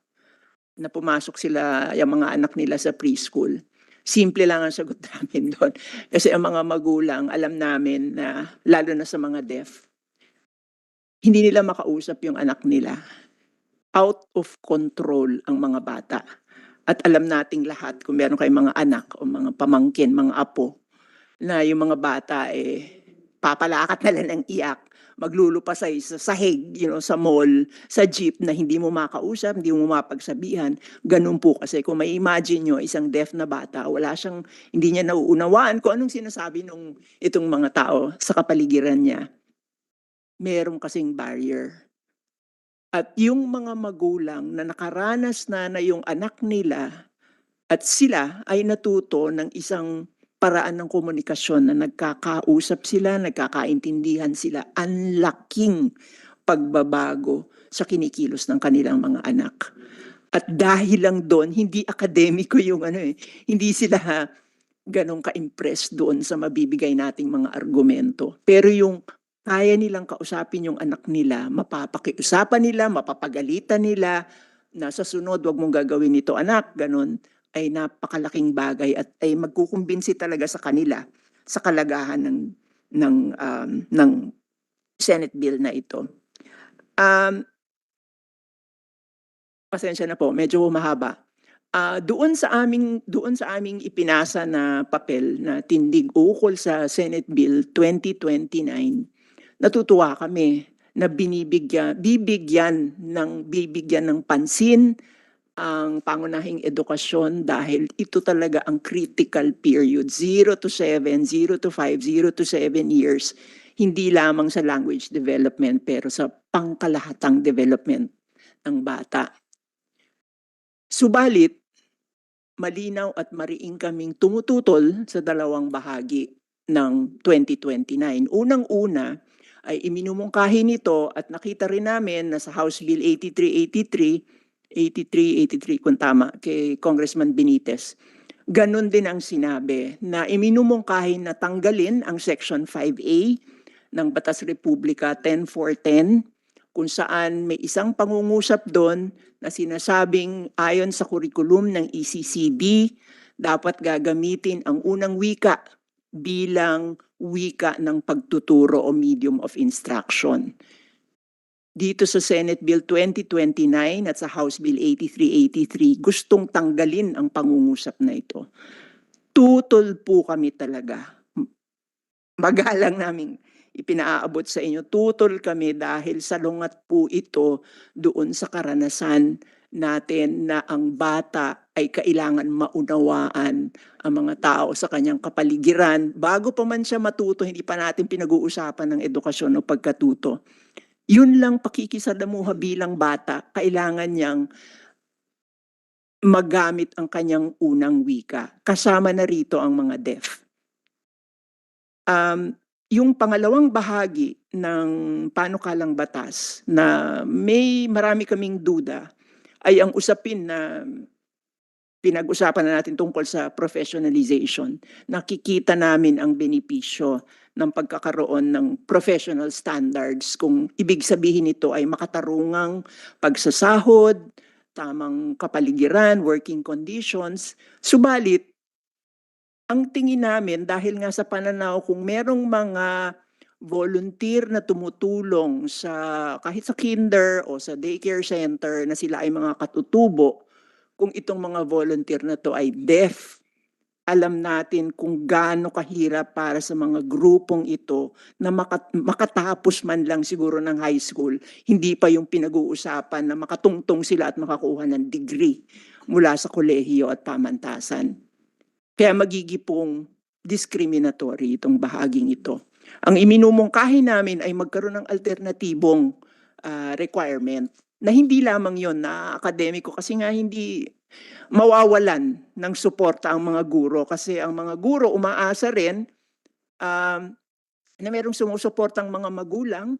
na pumasok sila, yung mga anak nila sa preschool? Simple lang ang sagot namin doon. Kasi ang mga magulang, alam namin na, lalo na sa mga deaf, hindi nila makausap yung anak nila. Out of control ang mga bata. At alam nating lahat, kung meron kayong mga anak o mga pamangkin, mga apo, na yung mga bata papalakat na lang ng iyak, maglulupasay sa sahig, sa mall, sa jeep na hindi mo makausap, hindi mo mapagsabihan. Ganun po kasi kung may imagine nyo, isang deaf na bata, hindi niya nauunawaan kung anong sinasabi ng itong mga tao sa kapaligiran niya. Meron kasing barrier. At yung mga magulang na nakaranas na yung anak nila at sila ay natuto ng isang paraan ng komunikasyon na nagkakausap sila, nagkakaintindihan sila. Ang laking pagbabago sa kinikilos ng kanilang mga anak. At dahil lang doon, hindi akademiko yung hindi sila ganong ka-impress doon sa mabibigay nating mga argumento. Pero yung kaya nilang kausapin yung anak nila, mapapakiusapan nila, mapapagalitan nila, na sa sunod, wag mong gagawin ito anak, ganon, ay napakalaking bagay at ay magkukumbinsi talaga sa kanila sa kalagahan ng Senate bill na ito. Pasensya na po, medyo mahaba. Doon sa aming ipinasa na papel na tindig ukol sa Senate Bill 2029, natutuwa kami na bibigyan ng pansin ang pangunahing edukasyon dahil ito talaga ang critical period, 0 to 7, 0 to 5, 0 to 7 years, hindi lamang sa language development pero sa pangkalahatang development ng bata. Subalit, malinaw at mariing kaming tumututol sa dalawang bahagi ng 2029. Unang-una ay iminumungkahi nito at nakita rin namin na sa House Bill 83 kung tama, kay Congressman Benitez. Ganon din ang sinabi na iminumungkahi na tanggalin ang Section 5A ng Batas Republika 10410 kung saan may isang pangungusap doon na sinasabing ayon sa kurikulum ng ECCD, dapat gagamitin ang unang wika bilang wika ng pagtuturo o medium of instruction. Dito sa Senate Bill 2029 at sa House Bill 83 gustong tanggalin ang pangungusap na ito. Tutol po kami talaga. Magalang naming ipinaaabot sa inyo, tutol kami dahil salungat po ito doon sa karanasan natin na ang bata ay kailangan maunawaan ang mga tao sa kanyang kapaligiran. Bago pa man siya matuto, hindi pa natin pinag-uusapan ng edukasyon o pagkatuto. Yun lang pakikisalamuha bilang bata, kailangan niyang magamit ang kanyang unang wika. Kasama na rito ang mga deaf. Yung pangalawang bahagi ng panukalang batas na may marami kaming duda ay ang usapin na pinag-usapan na natin tungkol sa professionalization. Nakikita namin ang benepisyo ng pagkakaroon ng professional standards kung ibig sabihin nito ay makatarungang pagsasahod, tamang kapaligiran, working conditions. Subalit, ang tingin namin dahil nga sa pananaw kung merong mga volunteer na tumutulong sa kahit sa kinder o sa daycare center na sila ay mga katutubo, kung itong mga volunteer na to ay deaf, alam natin kung gaano kahirap para sa mga grupong ito na makatapos man lang siguro ng high school, hindi pa yung pinag-uusapan na makatungtong sila at makakuha ng degree mula sa kolehiyo at pamantasan. Kaya magigipong discriminatory itong bahaging ito. Ang iminumungkahi namin ay magkaroon ng alternatibong requirement na hindi lamang yon na akademiko kasi nga hindi mawawalan ng suporta ang mga guro kasi ang mga guro umaasa rin na merong sumusuportang mga magulang,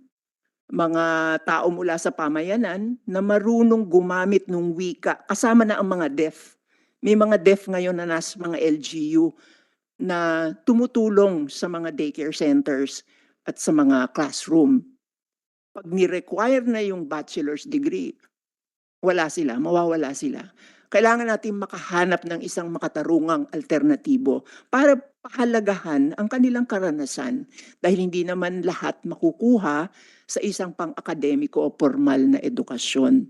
mga tao mula sa pamayanan na marunong gumamit ng wika kasama na ang mga deaf. May mga deaf ngayon na nasa mga LGU na tumutulong sa mga daycare centers at sa mga classroom. Pag ni-require na yung bachelor's degree, wala sila, mawawala sila. Kailangan natin makahanap ng isang makatarungang alternatibo para pahalagahan ang kanilang karanasan dahil hindi naman lahat makukuha sa isang pang-akademiko o formal na edukasyon.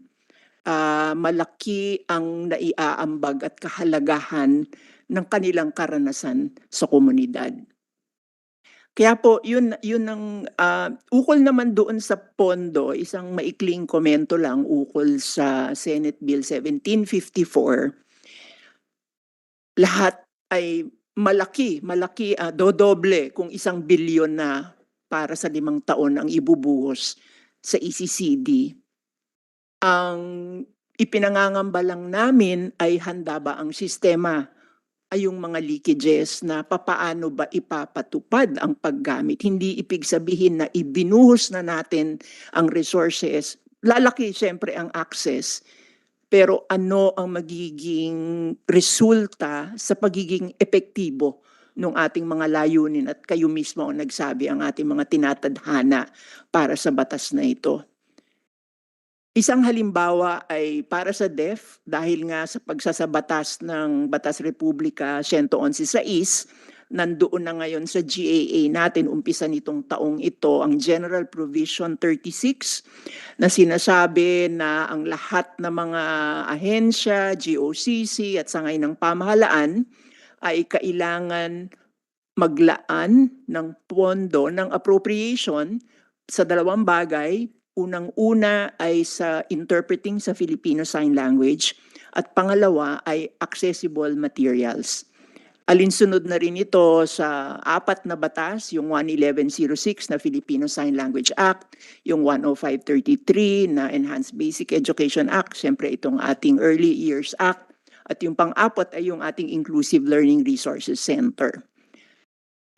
Malaki ang naiaambag at kahalagahan ng kanilang karanasan sa komunidad. Kaya po, yun ang ukol naman doon sa pondo, isang maikling komento lang ukol sa Senate Bill 1754. Lahat ay malaki, dodoble kung 1 bilyon na para sa 5 taon ang ibubuhos sa ECCD. Ang ipinangangamba lang namin ay handa ba ang sistema ay yung mga leakages na papaano ba ipapatupad ang paggamit. Hindi ibig sabihin na ibinuhos na natin ang resources. Lalaki siyempre ang access, pero ano ang magiging resulta sa pagiging epektibo ng ating mga layunin, at kayo mismo ang nagsabi ang ating mga tinatadhana para sa batas na ito. Isang halimbawa ay para sa DEF, dahil nga sa pagsasabatas ng Batas Republika 111.6, nandoon na ngayon sa GAA natin, umpisa nitong taong ito, ang General Provision 36 na sinasabi na ang lahat ng mga ahensya, GOCC at sangay ng pamahalaan ay kailangan maglaan ng pondo, ng appropriation sa dalawang bagay. Unang-una ay sa interpreting sa Filipino Sign Language at pangalawa ay accessible materials. Alinsunod na rin ito sa apat na batas, yung 11106 na Filipino Sign Language Act, yung 10533 na Enhanced Basic Education Act, siyempre itong ating Early Years Act, at yung pang-apat ay yung ating Inclusive Learning Resources Center.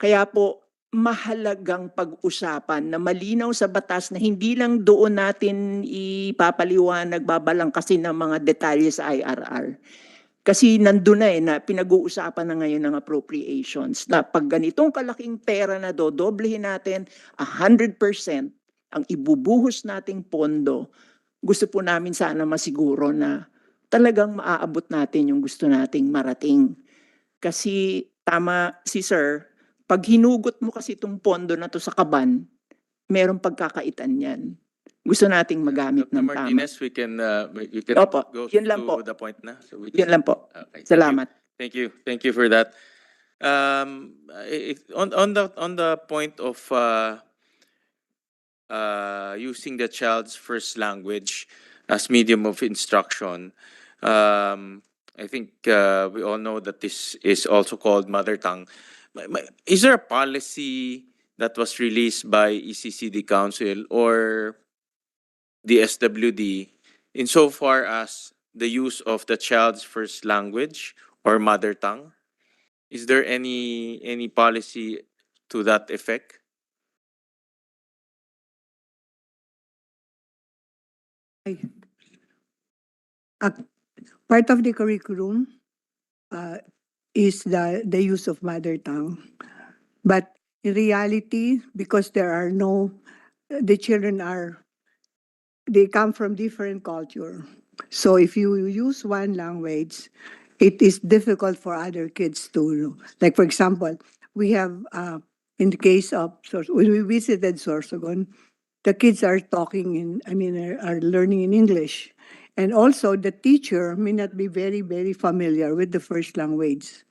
Kaya po, mahalagang pag-usapan na malinaw sa batas na hindi lang doon natin ipapaliwanag, babalangkasin ng mga detalye sa IRR. Kasi nandun na na pinag-uusapan na ngayon ng appropriations na pag ganitong kalaking pera na doblehin natin, 100% ang ibubuhos nating pondo, gusto po namin sana masiguro na talagang maaabot natin yung gusto nating marating. Kasi tama si Sir, pag hinugot mo kasi itong pondo na to sa kaban, merong pagkakaitan yan. Gusto nating magamit Dr. ng tama. Martinez, we can Opo, go yun lang po. to the point na. So Yun lang po. Okay, Salamat. Thank you. Thank you for that. On the point of using the child's first language as medium of instruction, I think we all know that this is also called mother tongue. Is there a policy that was released by ECCD Council or the SWD insofar as the use of the child's first language or mother tongue? Is there any policy to that effect? Part of the curriculum is the use of mother tongue. But in reality, because there are the children they come from different culture. So if you use one language, it is difficult for other kids to, like for example, we have, in the case of, when we visited Sorsogon, the kids are are learning in English. And also the teacher may not be very, very familiar with the first language.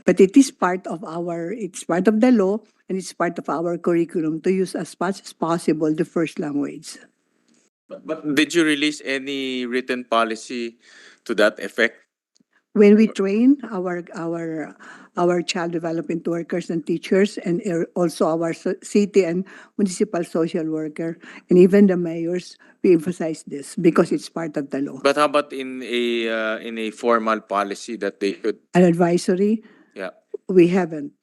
But it is it's part of the law and it's part of our curriculum to use as much as possible the first language. But did you release any written policy to that effect? When we train our child development workers and teachers, and also our city and municipal social worker, and even the mayors, we emphasize this because it's part of the law. But how about in a formal policy that they should? An advisory, Yeah. we haven't.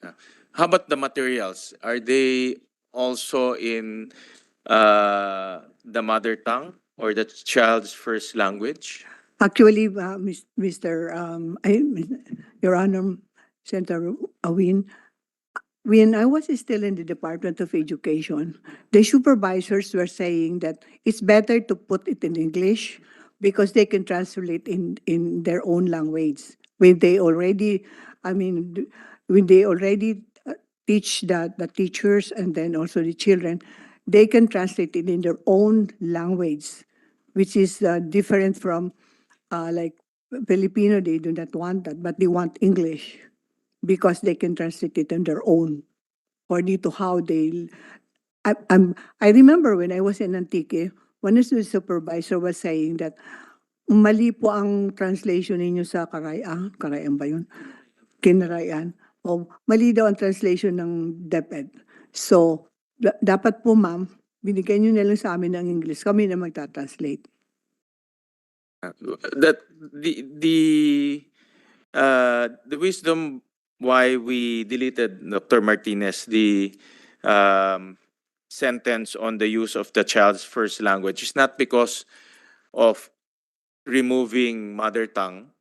How about the materials? Are they also in the mother tongue or the child's first language? Actually, Your Honor, Senator Awin, when I was still in the Department of Education, the supervisors were saying that it's better to put it in English because they can translate in their own language. When they already, teach the teachers and then also the children, they can translate it in their own language, which is different from like Filipino. They do not want that, but they want English because they can translate it on their own according to how they. I remember when I was in Antique, one of the supervisor was saying that mali po ang translation ninyo sa Karayaan. Karayaan ba yun? Kinarayan. O mali daw ang translation ng DepEd. So, dapat po ma'am, binigyan nyo na lang sa amin ng English. Kami na magta-translate. That the wisdom why we deleted, Dr. Martinez, the um, sentence on the use of the child's first language. It's not because of removing mother tongue,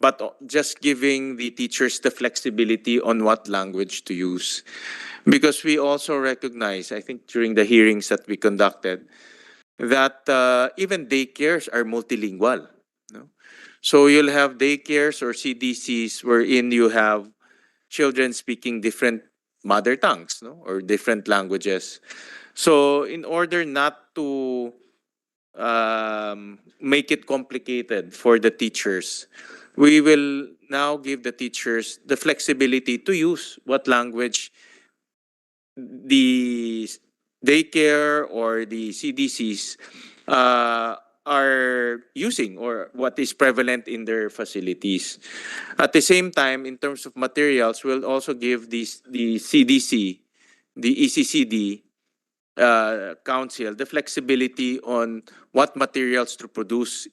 but just giving the teachers the flexibility on what language to use. Because we also recognize, I think during the hearings that we conducted, that even daycares are multilingual. No? So you'll have daycares or CDCs wherein you have children speaking different mother tongues, no, or different languages. So in order not to make it complicated for the teachers, we will now give the teachers the flexibility to use what language the daycare or the CDCs are using or what is prevalent in their facilities. At the same time, in terms of materials, we'll also give the CDC, the ECCD council, the flexibility on what materials to produce,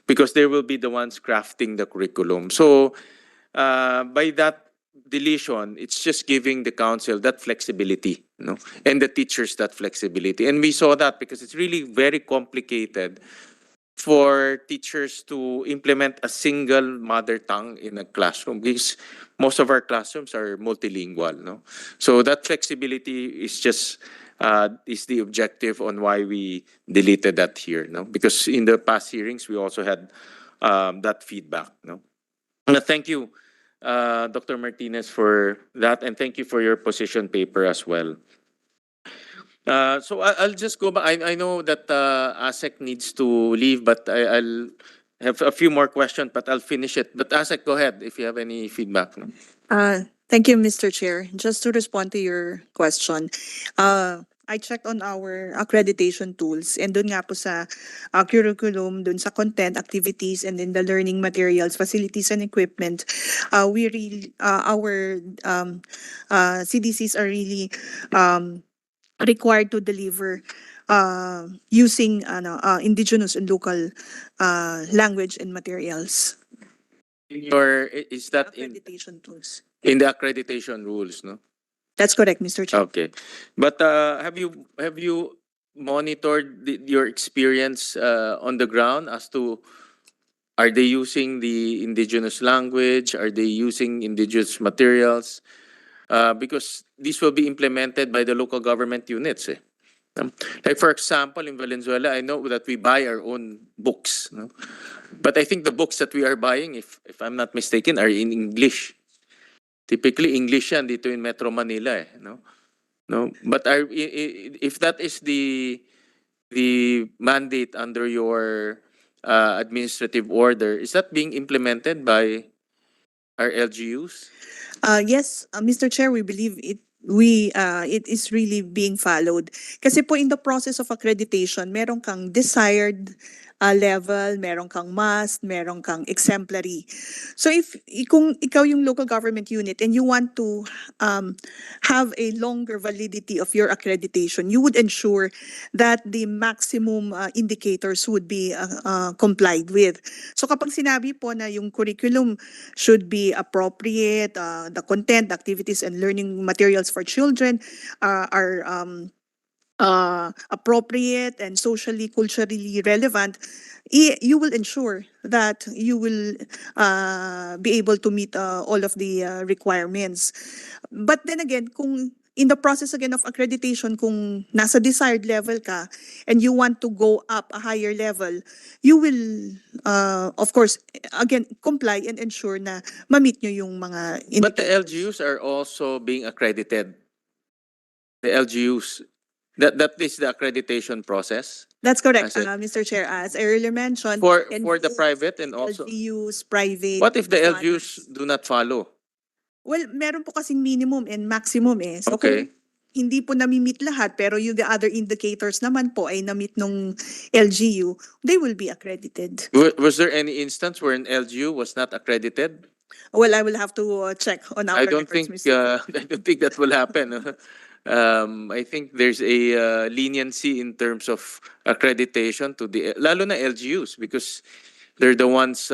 because they will be the ones crafting the curriculum. So by that deletion, it's just giving the council that flexibility, and the teachers that flexibility. And we saw that because it's really very complicated for teachers to implement a single mother tongue in a classroom because most of our classrooms are multilingual. No? So that flexibility is just is the objective on why we deleted that here. No? Because in the past hearings, we also had that feedback. No? Thank you, Dr. Martinez, for that, and thank you for your position paper as well. So I'll just go back. I know that ASEC needs to leave, but I'll have a few more questions, but I'll finish it. But ASEC, go ahead if you have any feedback. No? Thank you, Mr. Chair. Just to respond to your question, I checked on our accreditation tools and dun nga po sa curriculum, dun sa content, activities, and then the learning materials, facilities, and equipment, we really, our CDCs are really required to deliver using indigenous and local language and materials. Or is that Accreditation tools. in the accreditation rules? No. That's correct, Mr. Chair. Okay, but have you monitored your experience on the ground as to are they using the indigenous language? Are they using indigenous materials? Because this will be implemented by the local government units. Like for example, in Valenzuela, I know that we buy our own books. No? But I think the books that we are buying, if I'm not mistaken, are in English. Typically English yan dito in Metro Manila. No? But if that is the mandate under your administrative order, is that being implemented by our LGUs? Yes, Mr. Chair, we believe it is really being followed. Kasi po in the process of accreditation, meron kang desired level, meron kang must, meron kang exemplary. So kung ikaw yung local government unit and you want to have a longer validity of your accreditation, you would ensure that the maximum indicators would be complied with. So kapag sinabi po na yung curriculum should be appropriate, the content, activities, and learning materials for children are appropriate and socially, culturally relevant, you will ensure that you will be able to meet all of the requirements. But then again, kung in the process again of accreditation, kung nasa desired level ka and you want to go up a higher level, you will, of course, again, comply and ensure na ma-meet nyo yung mga But the indicators. LGUs are also being accredited. The LGUs, that is the accreditation process That's correct, As it- Mr. Chair. As I earlier mentioned, for and the private and also. LGUs, private. What if the funds. LGUs do not follow? Well, meron po kasing minimum and maximum eh. So Okay. kung hindi po nami-meet lahat, pero yung the other indicators naman po ay na-meet nung LGU, they will be accredited. Was there any instance where an LGU was not accredited? Well, I will have to check on our I don't records, think Mr. Chair. I don't think that will happen. I think there's a leniency in terms of accreditation to the lalo na LGUs because they're the ones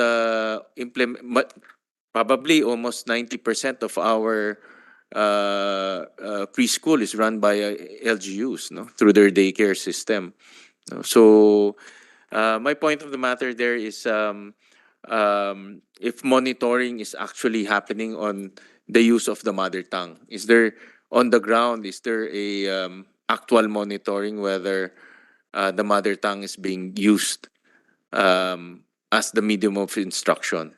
probably almost 90% of our preschool is run by LGUs, no, through their daycare system. No? So my point of the matter there is if monitoring is actually happening on the use of the mother tongue, is there on the ground, is there a actual monitoring whether the mother tongue is being used as the medium of instruction?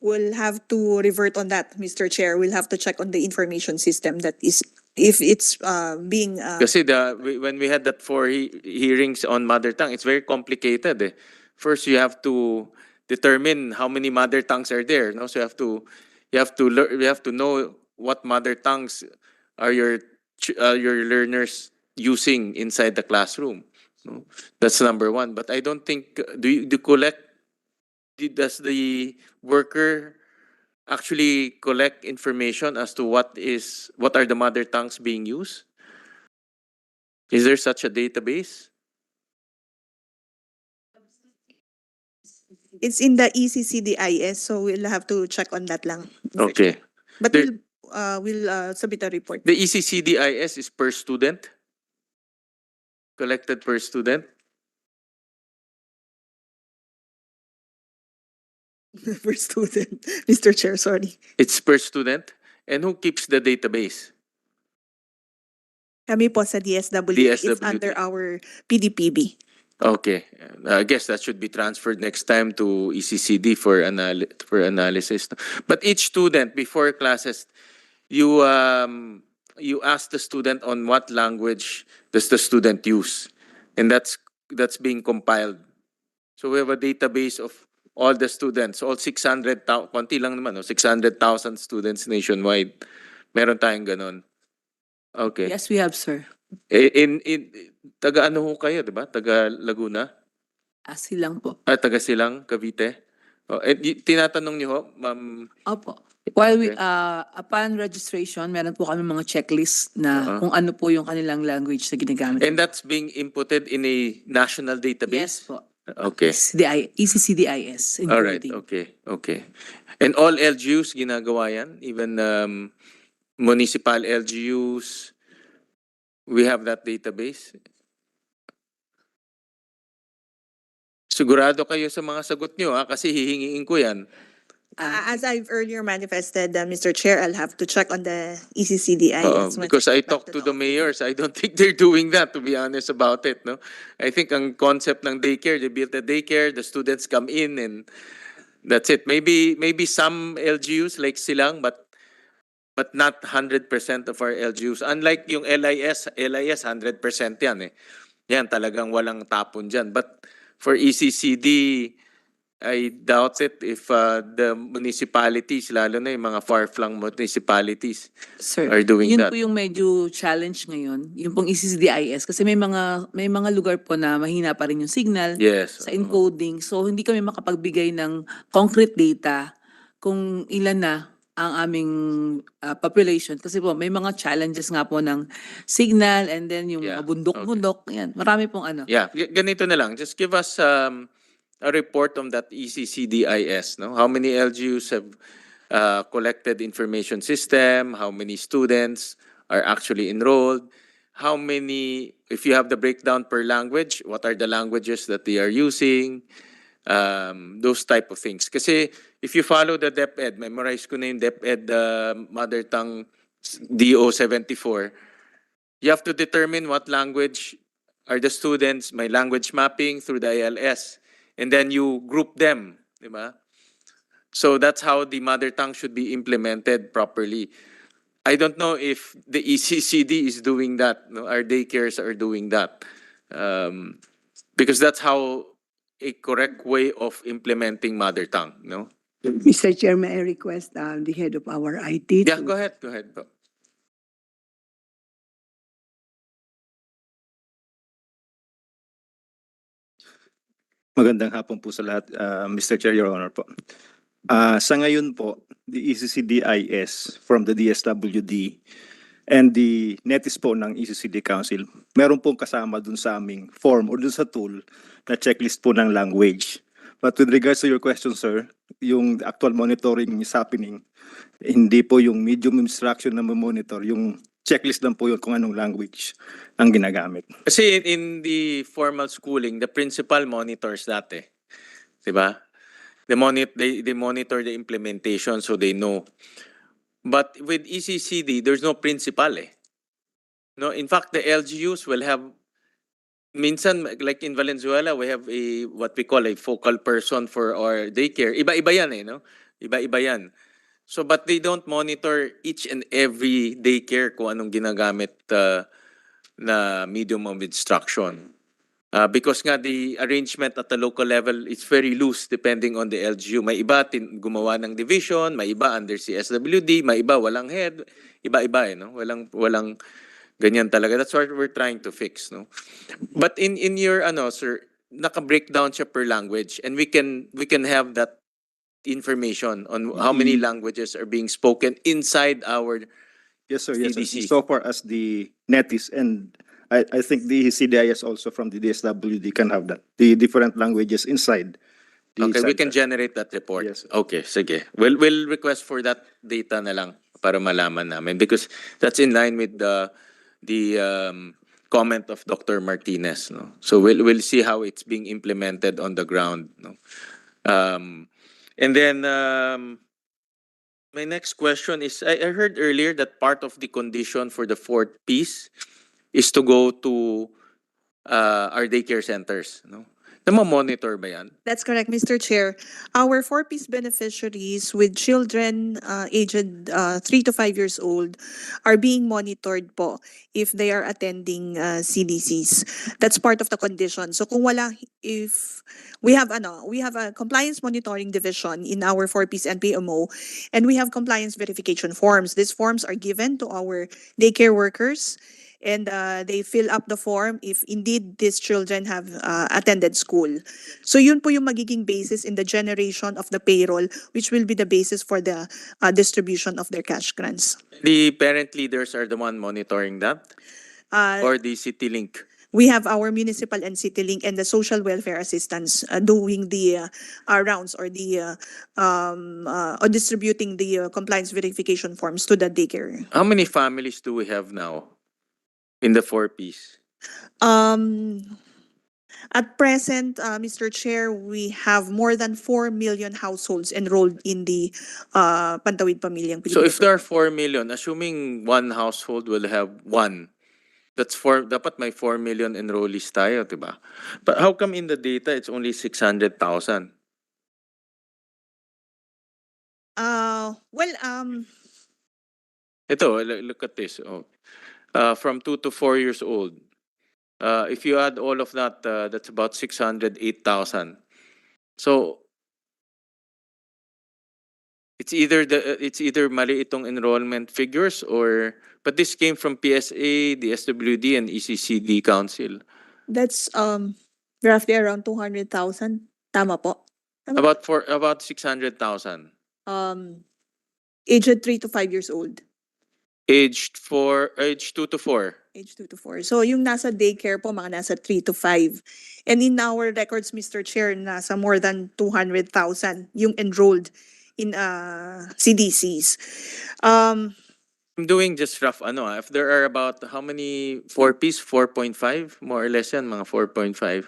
We'll have to revert on that, Mr. Chair. We'll have to check on the information system that is, if it's being Kasi when we had that four hearings on mother tongue, it's very complicated. Eh. First, you have to determine how many mother tongues are there. No, so you have to know what mother tongues are your learners using inside the classroom. No? That's number one. But I don't think does the worker actually collect information as to what are the mother tongues being used? Is there such a database? it's in the ECCDIS, so we'll have to check on that lang. Mr. Okay. Chair. But There- we'll submit a report. The ECCDIS is per student? Collected per student? Per student, Mr. Chair, sorry. It's per student? And who keeps the database? Kami po sa DSWD, it's DSWD. under our PDPB. Okay. I guess that should be transferred next time to ECCD for analysis. But each student, before classes, you ask the student on what language does the student use. And that's being compiled. So we have a database of all the students, all 600,000, konti lang naman, no? 600,000 students nationwide. Meron tayong ganon. Okay. Yes, we have, sir. In taga ano ho kayo, 'di ba? Taga Laguna? Silang po. Taga Silang, Cavite. Oh, tinatanong niyo ho, Ma'am. Opo. While we, Okay. upon registration, meron po kami mga checklist na kung ano po yung kanilang language na ginagamit. And that's being inputted in a national Yes database? po. Okay. ECCDIS. All right. including. Okay. And all LGUs ginagawa yan? Even municipal LGUs, we have that database? Sigurado kayo sa mga sagot nyo, ha? Kasi hihingiin ko yan. As I've earlier manifested, Mr. Chair, I'll have to check on the ECCDIS. Because I talked to the mayors, I don't think they're doing that, to be honest about it. No, I think ang concept ng daycare, they built a daycare, the students come in, and that's it. Maybe some LGUs like Silang, but not 100% of our LGUs. Unlike yung LIS 100% yan eh. Yan talagang walang tapon dyan. But for ECCD, I doubt it if the municipalities, lalo na yung mga far-flung municipalities, Sir, are doing yun that. po yung medyo challenge ngayon, yung pong ECCDIS, kasi may mga lugar po na mahina pa rin yung signal Yes. sa encoding. So hindi kami makapagbigay ng concrete data kung ilan na ang aming population. Kasi po may mga challenges nga po ng signal and then yung Yeah, mga bundok-bundok. Yan, marami pong ano. Yeah, ganito na lang. Just give us a report on that ECCDIS. No? How many LGUs have collected information system? How many students are actually enrolled? How many, if you have the breakdown per language, what are the languages that they are using? Those type of things. Kasi if you follow the DepEd, memorize ko na yung DepEd Mother Tongue DO74, you have to determine what language are the students, may language mapping through the ILS, and then you group them, di ba? So that's how the mother tongue should be implemented properly. I don't know if the ECCD is doing that, no? Our daycares are doing that. Because that's how a correct way of implementing mother tongue, no? Mr. Chair, may I request the head of our IT? Yeah, go ahead. Magandang hapon po sa lahat, Mr. Chair, Your Honor po. Sa ngayon po, the ECCDIS from the DSWD and the NETIS po ng ECCD Council, meron pong kasama dun sa aming form o dun sa tool na checklist po ng language. But with regards to your question, sir, yung actual monitoring is happening. Hindi po yung medium instruction na monitor, yung checklist lang po yun kung anong language ang ginagamit. Kasi in the formal schooling, the principal monitors dati. Diba? They monitor the implementation so they know. But with ECCD, there's no principal eh. No, in fact, the LGUs will have minsan like in Valenzuela, we have a what we call a focal person for our daycare. Iba-iba yan eh, no? Iba-iba yan. So but they don't monitor each and every daycare kung anong ginagamit na medium of instruction. Because nga the arrangement at the local level is very loose depending on the LGU. May iba gumawa ng division, may iba under CSWD, may iba walang head, iba-iba eh, no? Walang ganyan talaga. That's what we're trying to fix, no? But in your sir, naka-breakdown siya per language and we can have that information on how many languages are being spoken inside our Yes, sir. Yes, sir. CDC. So far as the net is, and I think the CDIS also from the DSWD can have that. The different languages inside. The Okay, we can center. generate that report. Yes, sir. Okay, sige. We'll request for that data na lang para malaman namin because that's in line with the comment of Dr. Martinez, no. So we'll see how it's being implemented on the ground, no. And then my next question is I heard earlier that part of the condition for the fourth piece is to go to our daycare centers, no. Monitor ba yan? That's correct, Mr. Chair. Our four-piece beneficiaries with children aged 3 to 5 years old are being monitored po if they are attending CDCs. That's part of the condition. So kung wala, if we have a compliance monitoring division in our four-piece NPMO and we have compliance verification forms. These forms are given to our daycare workers and they fill up the form if indeed these children have attended school. So yun po yung magiging basis in the generation of the payroll, which will be the basis for the distribution of their cash grants. The parent leaders are the one monitoring that Uh, or the city link? we have our municipal and city link and the social welfare assistants doing the rounds or the or distributing the compliance verification forms to the daycare. How many families do we have now in the four-piece? At present, Mr. Chair, we have more than 4 million households enrolled in the Pantawid Pamilyang So Pilipino if there are 4 million, assuming one household will have one, that's dapat may 4 million enrollees tayo, diba? But how come in the data it's only 600,000? Ito, look at this. Oh. From 2 to 4 years old. If you add all of that, that's about 608,000. So it's either mali itong enrollment figures but this came from PSA, the SWD, and ECCD Council. That's roughly around 200,000. Tama po. About 600,000. Aged 3 to 5 years old. Aged 2 to 4. Age 2 to 4. So yung nasa daycare po, mga nasa 3 to 5. And in our records, Mr. Chair, nasa more than 200,000 yung enrolled in CDCs. I'm doing just rough, if there are about how many 4-piece? 4.5? More or less yan, mga 4.5.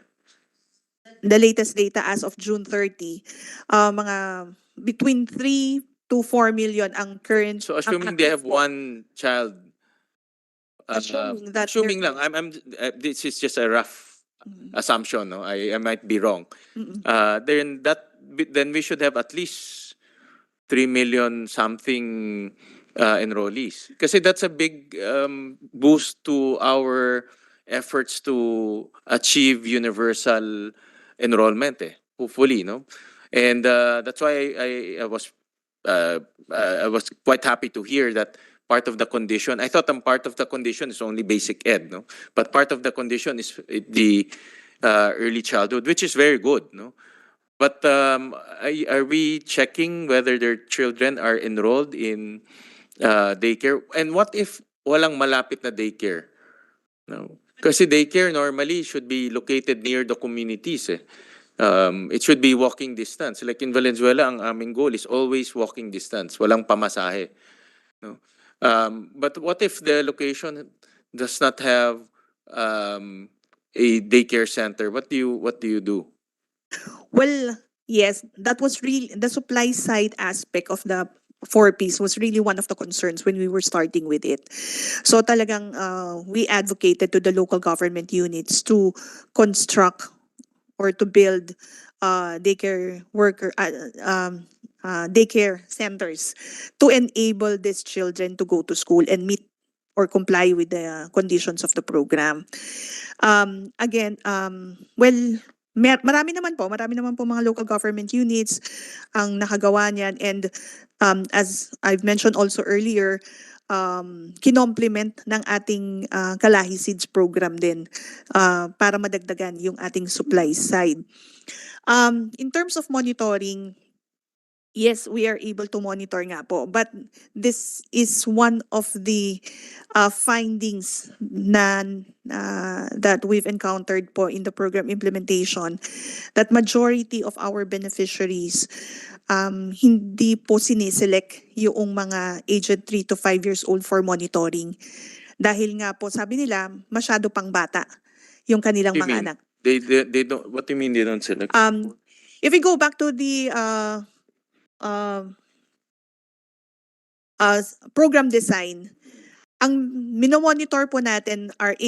The latest data as of June 30, mga between 3 to 4 million ang current. So assuming they have one child, Assuming lang, this is just a rough assumption, no? I might be wrong. Then we should have at least 3 million something enrollees. Kasi that's a big boost to our efforts to achieve universal enrollment, hopefully, no? And that's why I was quite happy to hear that part of the condition. I thought part of the condition is only basic ed, no? But part of the condition is the early childhood, which is very good, no? But are we checking whether their children are enrolled in daycare? And what if walang malapit na daycare? No? Kasi daycare normally should be located near the communities. it should be walking distance. Like in Valenzuela, ang aming goal is always walking distance. Walang pamasahe. No? But what if the location does not have a daycare center? What do you do? Well, yes, that was really the supply side aspect of the four-piece was really one of the concerns when we were starting with it. So talagang we advocated to the local government units to construct or to build daycare centers to enable these children to go to school and meet or comply with the conditions of the program. Again, marami naman po mga local government units ang nakagawa niyan, and as I've mentioned also earlier, kinomplement ng ating Kalahi Seeds program din para madagdagan yung ating supply side. In terms of monitoring, yes, we are able to monitor nga po. But this is one of the findings that we've encountered po in the program implementation, that majority of our beneficiaries hindi po siniselect yung mga aged 3 to 5 years old for monitoring. Dahil nga po, sabi nila, masyado pang bata yung kanilang What do you mga mean? anak. They don't. What do you mean they don't select? If we go back to the program design, ang minomonitor po natin are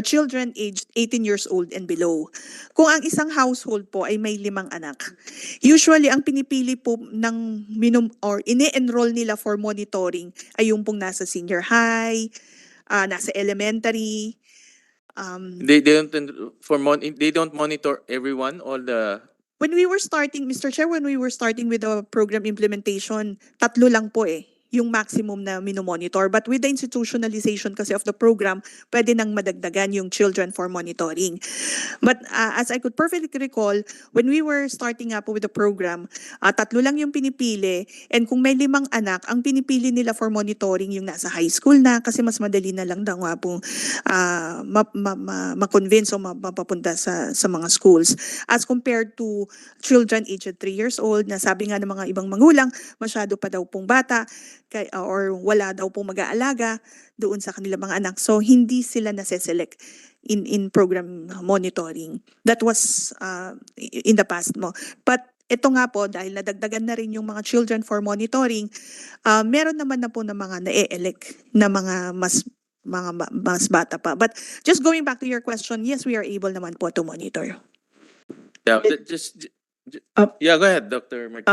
children aged 18 years old and below. Kung ang isang household po ay may 5 anak, usually ang pinipili po ng ini-enroll nila for monitoring ay yung pong nasa senior high, nasa elementary. They don't monitor everyone, all the. When we were starting, Mr. Chair, when we were starting with the program implementation, 3 lang po yung maximum na minomonitor. But with the institutionalization kasi of the program, pwede nang madagdagan yung children for monitoring. But as I could perfectly recall, when we were starting up with the program, 3 lang yung pinipili, and kung may 5 anak, ang pinipili nila for monitoring yung nasa high school na, kasi mas madali na lang daw nga po ma-convince o mapapunta sa mga schools, as compared to children aged 3 years old na sabi nga ng mga ibang magulang, masyado pa daw pong bata or wala daw pong mag-aalaga doon sa kanilang mga anak. So hindi sila nase-select in program monitoring. That was in the past mo. But ito nga po, dahil nadagdagan na rin yung mga children for monitoring, meron naman na po na mga na-elect na mga mas bata pa. But just going back to your question, yes, we are able naman po to monitor. Yeah, go ahead, Dr. Martin.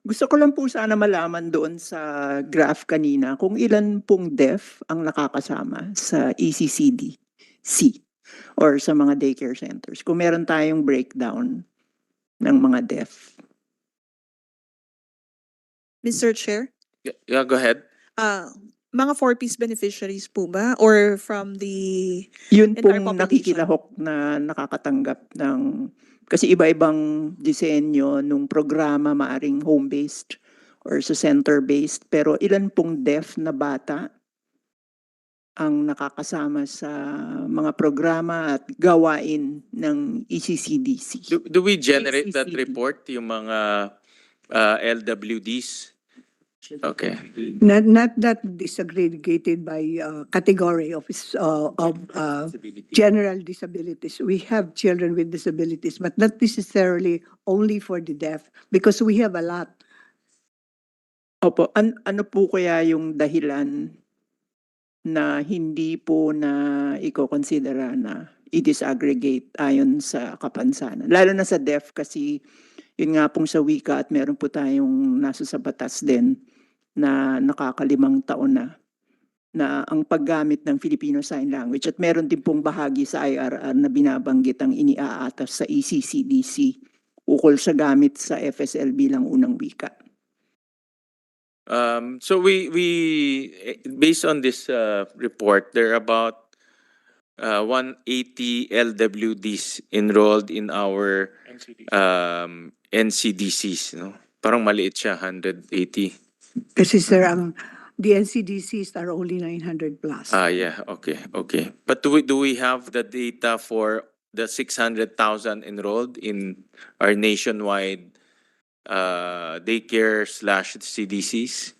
Gusto ko lang po sana malaman doon sa graph kanina kung ilan pong deaf ang nakakasama sa ECCD-C or sa mga daycare centers. Kung meron tayong breakdown ng mga deaf. Mr. Chair? Yeah, go ahead. Mga 4-piece beneficiaries po ba? Or from the Yun entire pong population? nakikilahok na nakakatanggap ng. Kasi iba-ibang disenyo nung programa, maaring home-based or sa center-based. Pero ilan pong deaf na bata ang nakakasama sa mga programa at gawain ng ECCDC? Do we generate that ECCD. report, yung mga LWDs? Okay. Not that disaggregated by category of general disabilities. We have children with disabilities, but not necessarily only for the deaf, because we have a lot. Opo, ano po kaya yung dahilan na hindi po na i-considera na i-disaggregate ayon sa kapansanan? Lalo na sa deaf kasi yun nga pong sa wika at meron po tayong nasa sa batas din na nakaka5 taon na ang paggamit ng Filipino Sign Language, at meron din pong bahagi sa IRR na binabanggit ang iniaatas sa ECCDC ukol sa gamit sa FSL bilang unang wika. So we based on this report, there are about 180 LWDs enrolled in our NCDCs. No? Parang maliit siya, 180. Kasi sir, the NCDCs are only 900 plus. Yeah, okay. But do we have the data for the 600,000 enrolled in our nationwide daycare slash CDCs?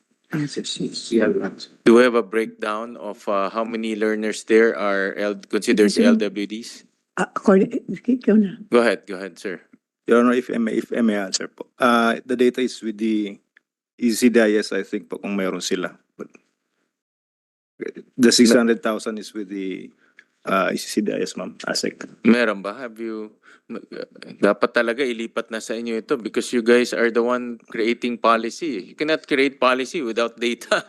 Do we have a breakdown of how many learners there are considered Sir. LWDs? According, Go ahead, sir. Your Honor, if I may answer po. The data is with the ECDIS, I think po, kung mayroon sila. But the 600,000 is with the ECDIS, ma'am, ASEC. Meron ba? Dapat talaga ilipat na sa inyo ito because you guys are the one creating policy. You cannot create policy without data.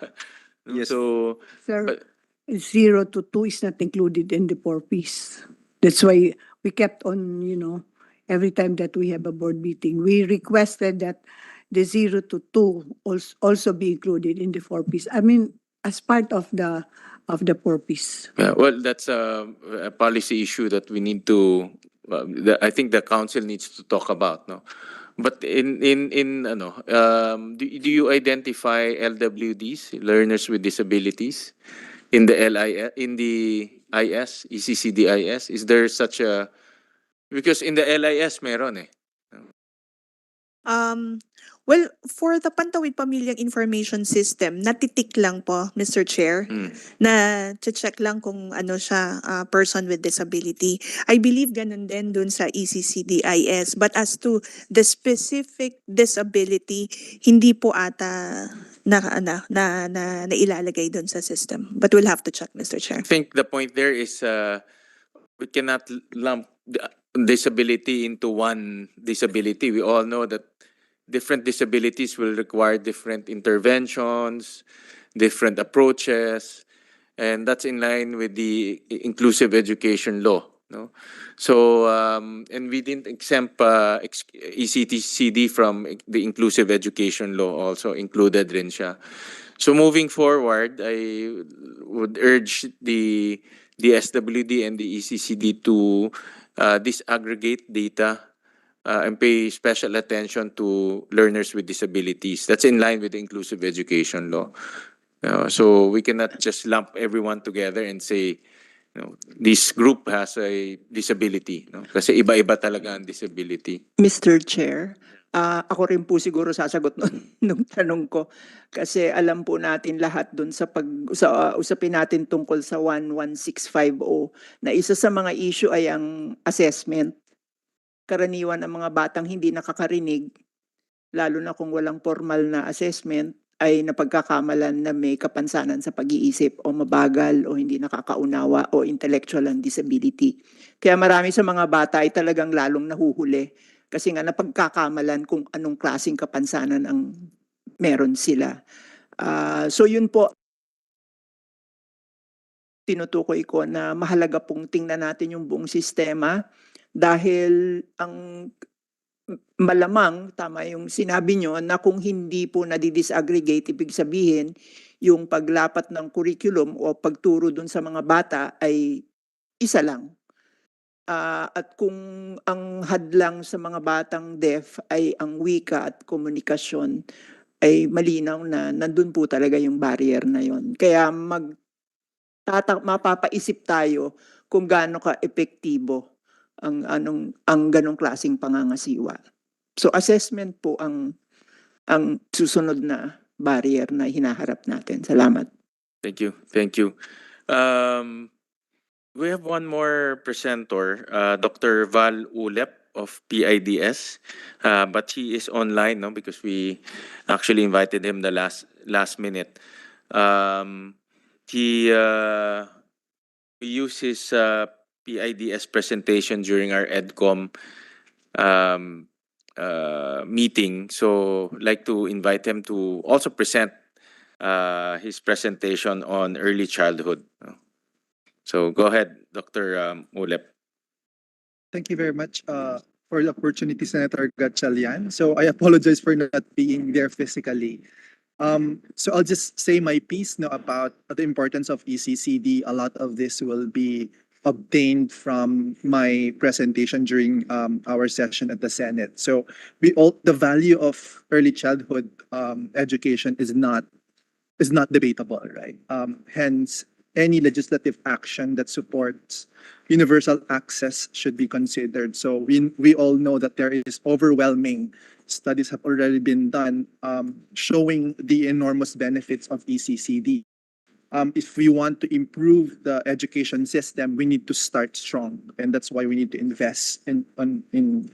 No? Yes. So, sir, but- 0 to 2 is not included in the 4Ps. That's why we kept on, every time that we have a board meeting, we requested that the 0 to 2 also be included in the 4Ps. I mean, as part of the 4Ps. yeah, well, that's a policy issue that we need to. I think the council needs to talk about, no. But do you identify LWDs, learners with disabilities, in the ECCDIS? Is there such a, because in the LIS meron eh. Well, for the Pantawid Pamilyang Information System, natitik lang po, Mr. Chair, na check lang kung ano siya, person with disability. I believe ganun din dun sa ECCDIS. But as to the specific disability, hindi po ata nailalagay dun sa system. But we'll have to check, Mr. Chair. I think the point there is we cannot lump disability into one disability. We all know that different disabilities will require different interventions, different approaches, and that's in line with the inclusive education law. No, so and we didn't exempt ECTCD from the inclusive education law. Also included rin siya. So moving forward, I would urge the SWD and the ECCD to disaggregate data and pay special attention to learners with disabilities. That's in line with the inclusive education law. So we cannot just lump everyone together and say, this group has a disability. No? Kasi iba-iba talaga ang disability. Mr. Chair, ako rin po siguro sasagot nung tanong ko kasi alam po natin lahat dun sa usapin natin tungkol sa 11650 na isa sa mga issue ay ang assessment. Karaniwan ang mga batang hindi nakakarinig, lalo na kung walang formal na assessment, ay napagkakamalan na may kapansanan sa pag-iisip o mabagal o hindi nakakaunawa o intellectual and disability. Kaya marami sa mga bata ay talagang lalong nahuhuli kasi nga napagkakamalan kung anong klaseng kapansanan ang meron sila. So yun po, tinutukoy ko na mahalaga pong tingnan natin yung buong sistema dahil ang malamang, tama yung sinabi nyo, na kung hindi po nadidisaggregate, ibig sabihin, yung paglapat ng curriculum o pagturo dun sa mga bata ay isa lang. At kung ang hadlang sa mga batang deaf ay ang wika at komunikasyon, ay malinaw na nandun po talaga yung barrier na yon. Kaya mapapaisip tayo kung gaano ka-epektibo ang ganong klaseng pangangasiwa. So assessment po ang susunod na barrier na hinaharap natin. Salamat. Thank you. We have one more presenter, Dr. Val Ulep of PIDS, but he is online, no, because we actually invited him the last minute. He used his PIDS presentation during our EDCOM meeting. So I'd like to invite him to also present his presentation on early childhood. So go ahead, Dr. Ulep. Thank you very much for the opportunity, Senator Gatchalian. So I apologize for not being there physically. So I'll just say my piece now about the importance of ECCD. A lot of this will be obtained from my presentation during our session at the Senate. So the value of early childhood education is not debatable, right? Hence, any legislative action that supports universal access should be considered. So we all know that there is overwhelming studies have already been done showing the enormous benefits of ECCD. If we want to improve the education system, we need to start strong, and that's why we need to invest in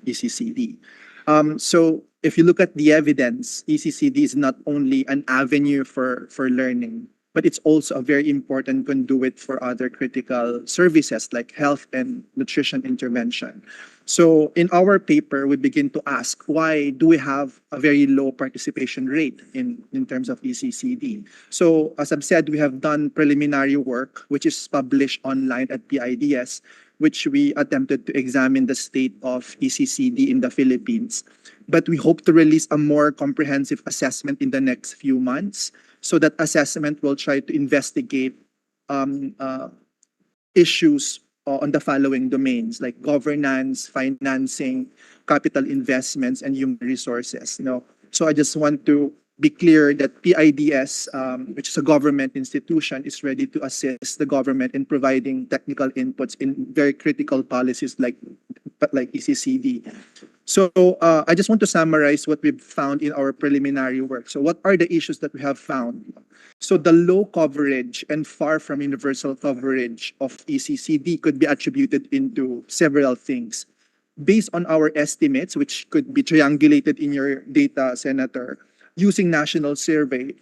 ECCD. So if you look at the evidence, ECCD is not only an avenue for learning, but it's also a very important conduit for other critical services like health and nutrition intervention. So in our paper, we begin to ask, why do we have a very low participation rate in terms of ECCD? So as I've said, we have done preliminary work, which is published online at PIDS, which we attempted to examine the state of ECCD in the Philippines. But we hope to release a more comprehensive assessment in the next few months. So that assessment will try to investigate issues on the following domains like governance, financing, capital investments, and human resources. So I just want to be clear that PIDS, which is a government institution, is ready to assist the government in providing technical inputs in very critical policies like ECCD. So I just want to summarize what we've found in our preliminary work. So what are the issues that we have found? So the low coverage and far from universal coverage of ECCD could be attributed into several things. Based on our estimates, which could be triangulated in your data, Senator, using national survey,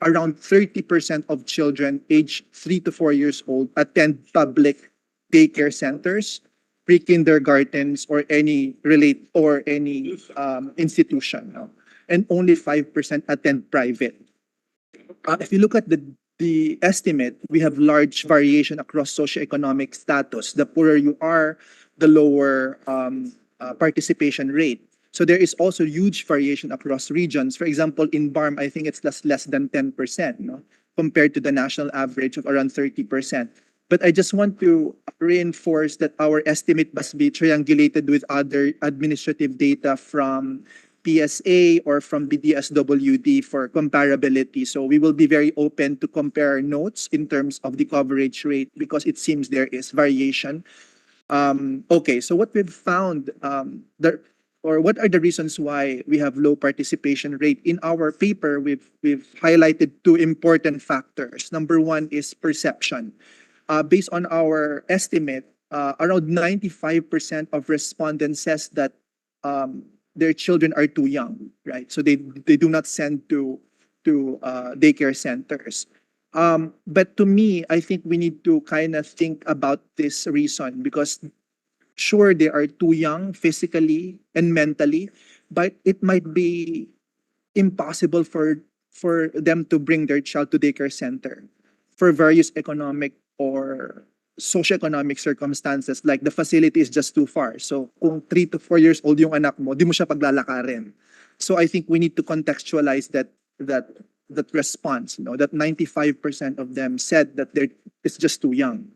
around 30% of children aged 3 to 4 years old attend public daycare centers, pre-kindergartens, or any institution, and only 5% attend private. If you look at the estimate, we have large variation across socioeconomic status. The poorer you are, the lower participation rate. So there is also huge variation across regions. For example, in BARM, I think it's less than 10%, compared to the national average of around 30%. But I just want to reinforce that our estimate must be triangulated with other administrative data from PSA or from BDSWD for comparability. So we will be very open to compare notes in terms of the coverage rate because it seems there is variation. Okay, so what we've found, what are the reasons why we have low participation rate? In our paper, we've highlighted two important factors. Number one is perception. Based on our estimate, around 95% of respondents says that their children are too young, right? So they do not send to daycare centers. But to me, I think we need to kind of think about this reason because sure, they are too young physically and mentally, but it might be impossible for them to bring their child to daycare center for various economic or socioeconomic circumstances, like the facility is just too far. So kung 3 to 4 years old yung anak mo, di mo siya paglalakarin. So I think we need to contextualize that response, that 95% of them said that it's just too young,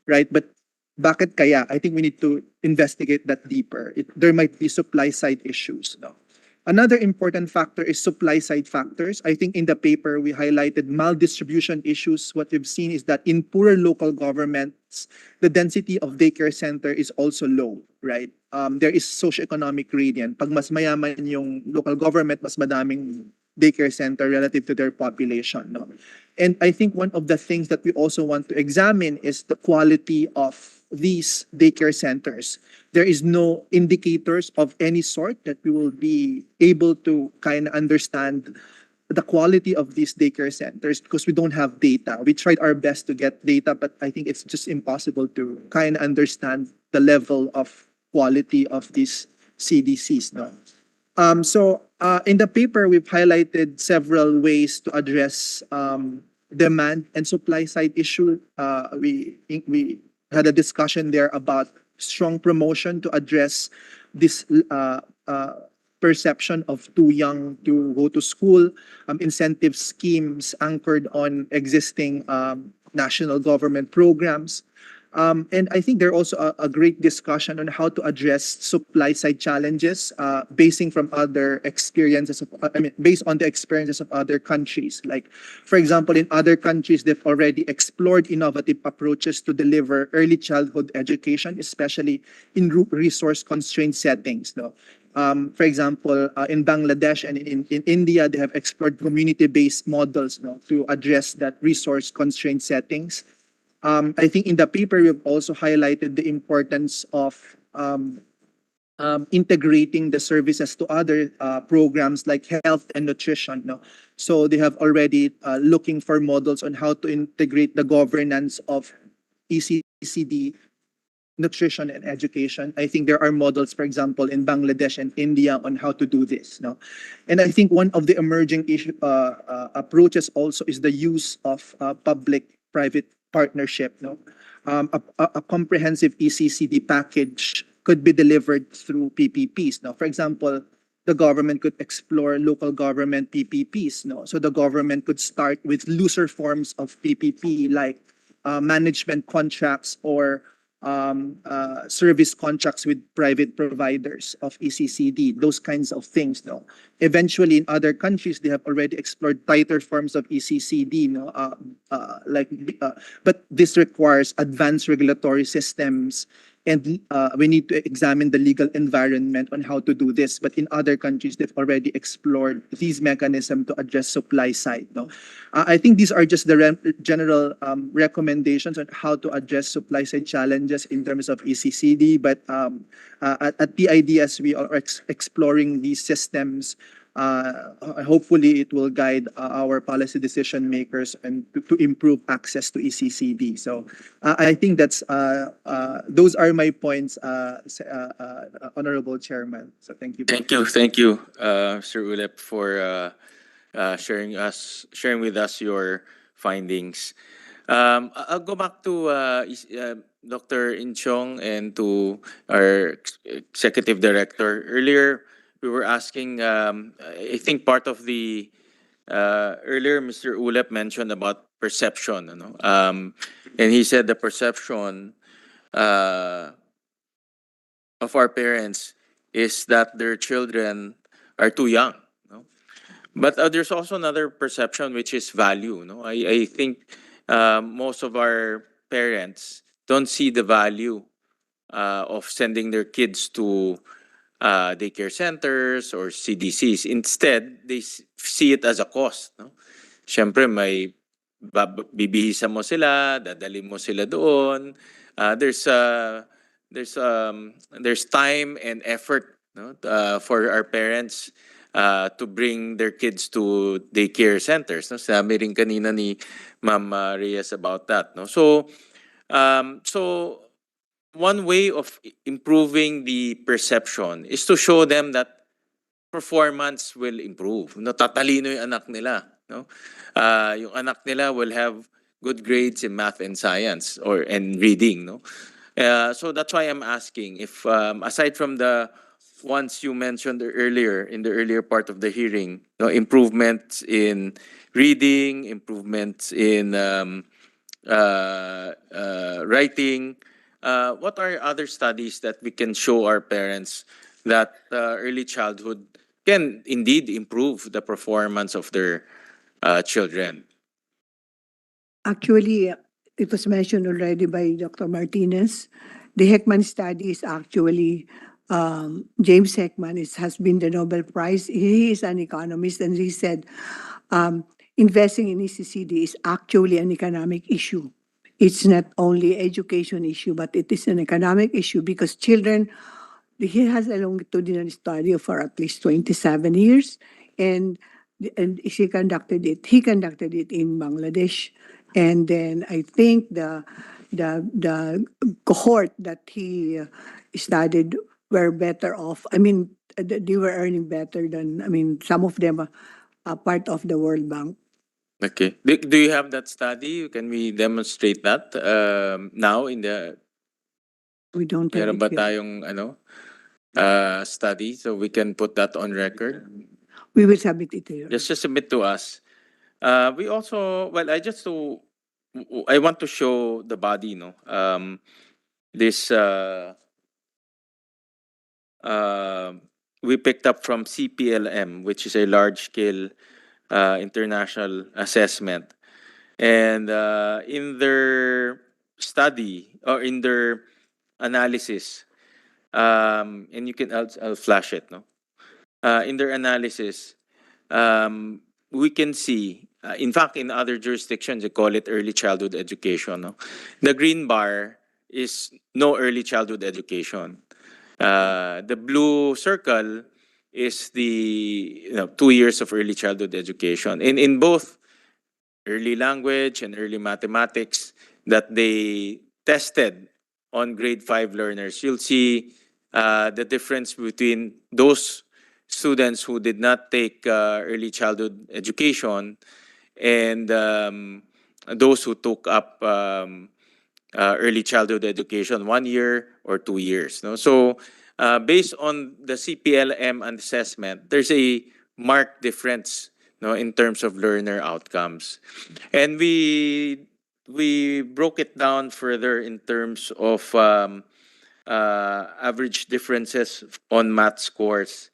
right? But bakit kaya? I think we need to investigate that deeper. There might be supply side issues. Another important factor is supply side factors. I think in the paper we highlighted maldistribution issues. What we've seen is that in poorer local governments, the density of daycare center is also low, right? There is socioeconomic gradient. Pag mas mayaman yung local government, mas madaming daycare center relative to their population. And I think one of the things that we also want to examine is the quality of these daycare centers. There is no indicators of any sort that we will be able to kind of understand the quality of these daycare centers because we don't have data. We tried our best to get data, but I think it's just impossible to kind of understand the level of quality of these CDCs. So in the paper, we've highlighted several ways to address demand and supply side issue. We had a discussion there about strong promotion to address this perception of too young to go to school, incentive schemes anchored on existing national government programs, And I think there also a great discussion on how to address supply side challenges, basing from other experiences of, based on the experiences of other countries. Like, for example, in other countries, they've already explored innovative approaches to deliver early childhood education, especially in resource constrained settings. No? For example, in Bangladesh and in India, they have explored community-based models, no, to address that resource constrained settings. I think in the paper, we've also highlighted the importance of integrating the services to other programs like health and nutrition. No? So they have already looking for models on how to integrate the governance of ECCD, nutrition and education. I think there are models, for example, in Bangladesh and India on how to do this. No? And I think one of the emerging approaches also is the use of public-private partnership. No? A comprehensive ECCD package could be delivered through PPPs. No? For example, the government could explore local government PPPs. No? So the government could start with looser forms of PPP like management contracts or service contracts with private providers of ECCD, those kinds of things. No, eventually in other countries they have already explored tighter forms of ECCD. No, but this requires advanced regulatory systems. And we need to examine the legal environment on how to do this. But in other countries, they've already explored these mechanisms to address supply side. No? I think these are just the general recommendations on how to address supply side challenges in terms of ECCD. But at PIDS, we are exploring these systems. Hopefully, it will guide our policy decision makers and to improve access to ECCD. So I think that's those are my points, Honorable Chairman. So thank you. Thank you, Sir Ulep, for sharing with us your findings. I'll go back to Dr. Inchong and to our executive director. Earlier, we were asking. I think part of the earlier, Mr. Ulep mentioned about perception. You know? And he said the perception of our parents is that their children are too young. No? But there's also another perception, which is value. No? I think most of our parents don't see the value of sending their kids to daycare centers or CDCs. Instead, they see it as a cost. No? Siyempre, may bibihisan mo sila, dadalhin mo sila doon. There's time and effort, no, for our parents to bring their kids to daycare centers. No? Sabi rin kanina ni Ma'am Reyes about that. No? So one way of improving the perception is to show them that performance will improve. No, tatalino yung anak nila. No? Yung anak nila will have good grades in math and science and reading. No? So that's why I'm asking if aside from the ones you mentioned earlier in the earlier part of the hearing, no, improvements in reading, improvements in writing, what are other studies that we can show our parents that early childhood can indeed improve the performance of their children? Actually, it was mentioned already by Dr. Martinez. The Heckman study is actually, James Heckman has been the Nobel Prize. He is an economist, and he said investing in ECCD is actually an economic issue. It's not only education issue, but it is an economic issue because children, he has a longitudinal study for at least 27 years, and he conducted it in Bangladesh. And then I think the cohort that he studied were better off. I mean, they were earning better than, I mean, some of them are part of the World Bank. Okay. Do you have that study? Can we demonstrate that now in the... We don't have Meron it ba here. tayong study so we can put that on record? We will submit it to you. Just submit to us. We also, well, I just to I want to show the body, no? This we picked up from CPLM, which is a large scale international assessment. And in their study or in their analysis, and you can, I'll flash it, no? In their analysis, we can see, in fact, in other jurisdictions, they call it early childhood education. No? The green bar is no early childhood education. The blue circle is the 2 years of early childhood education. In both early language and early mathematics that they tested on grade 5 learners, you'll see the difference between those students who did not take early childhood education and those who took up early childhood education 1 year or 2 years. No? So based on the CPLM assessment, there's a marked difference, no, in terms of learner outcomes. And we broke it down further in terms of average differences on math scores.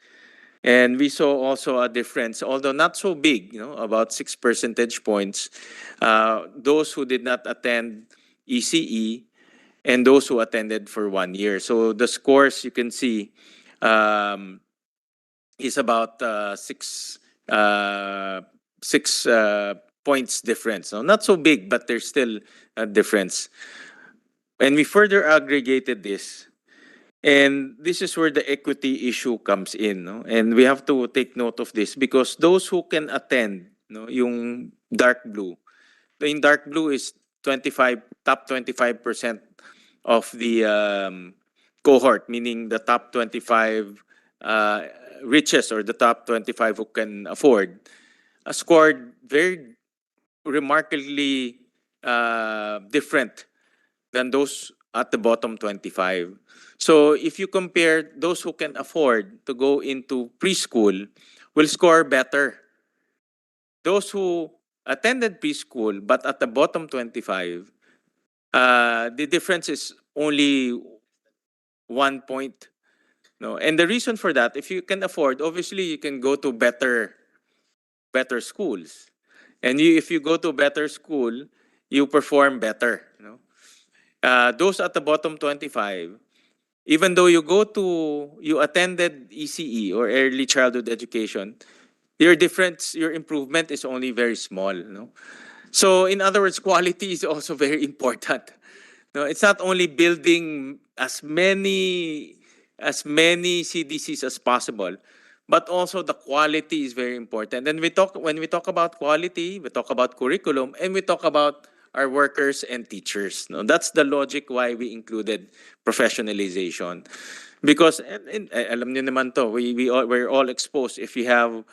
And we saw also a difference, although not so big, about 6 percentage points. Those who did not attend ECE and those who attended for 1 year. So the scores you can see is about six points difference. So not so big, but there's still a difference. And we further aggregated this. And this is where the equity issue comes in. No? And we have to take note of this because those who can attend, no, yung dark blue, in dark blue is top 25% of the cohort, meaning the top 25 richest or the top 25 who can afford, scored very remarkably different than those at the bottom 25. So if you compare those who can afford to go into preschool will score better. Those who attended preschool but at the bottom 25, the difference is only 1 point. No, and the reason for that, if you can afford, obviously you can go to better schools, and if you go to better school, you perform better. Those at the bottom 25, even though you attended ECE or early childhood education, your improvement is only very small. So in other words, quality is also very important. No, it's not only building as many CDCs as possible, but also the quality is very important. And when we talk about quality, we talk about curriculum, and we talk about our workers and teachers. No, that's the logic why we included professionalization, because alam niyo naman to, we're all exposed. If you have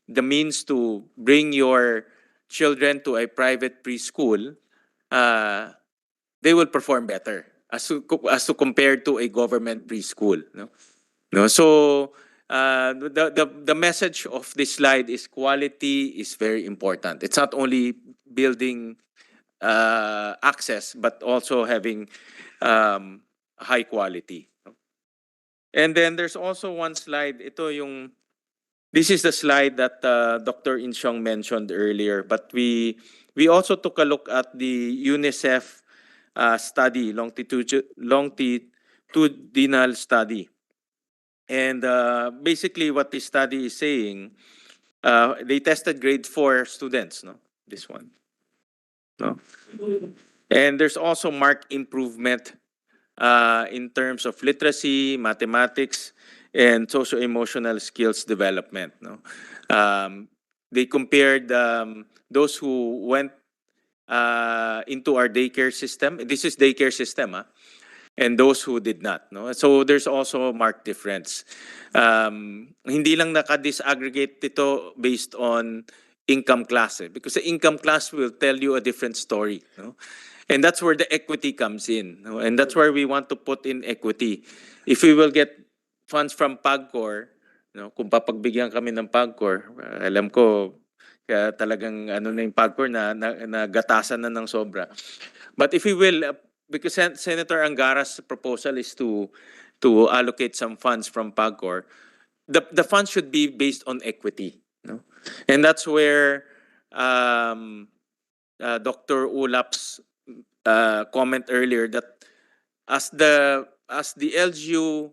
the means to bring your children to a private preschool, they will perform better as to compared to a government preschool. No, so the message of this slide is quality is very important. It's not only building access, but also having high quality. And then there's also one slide. This is the slide that Dr. Insyong mentioned earlier, but we also took a look at the UNICEF study, longitudinal study. And basically what this study is saying, they tested grade 4 students, this one. And there's also marked improvement in terms of literacy, mathematics, and socio-emotional skills development. They compared those who went into our daycare system. This is daycare system, and those who did not. So there's also a marked difference. Hindi lang naka-disaggregate ito based on income class, because the income class will tell you a different story. And that's where the equity comes in. And that's where we want to put in equity. If we will get funds from PAGCOR, kung papagbigyan kami ng PAGCOR, alam ko Kaya talagang ano na yung PAGCOR na gatasan na ng sobra. But if we will, because Senator Angara's proposal is to allocate some funds from PAGCOR, the funds should be based on equity, no? And that's where Dr. Ulap's comment earlier that as the LGU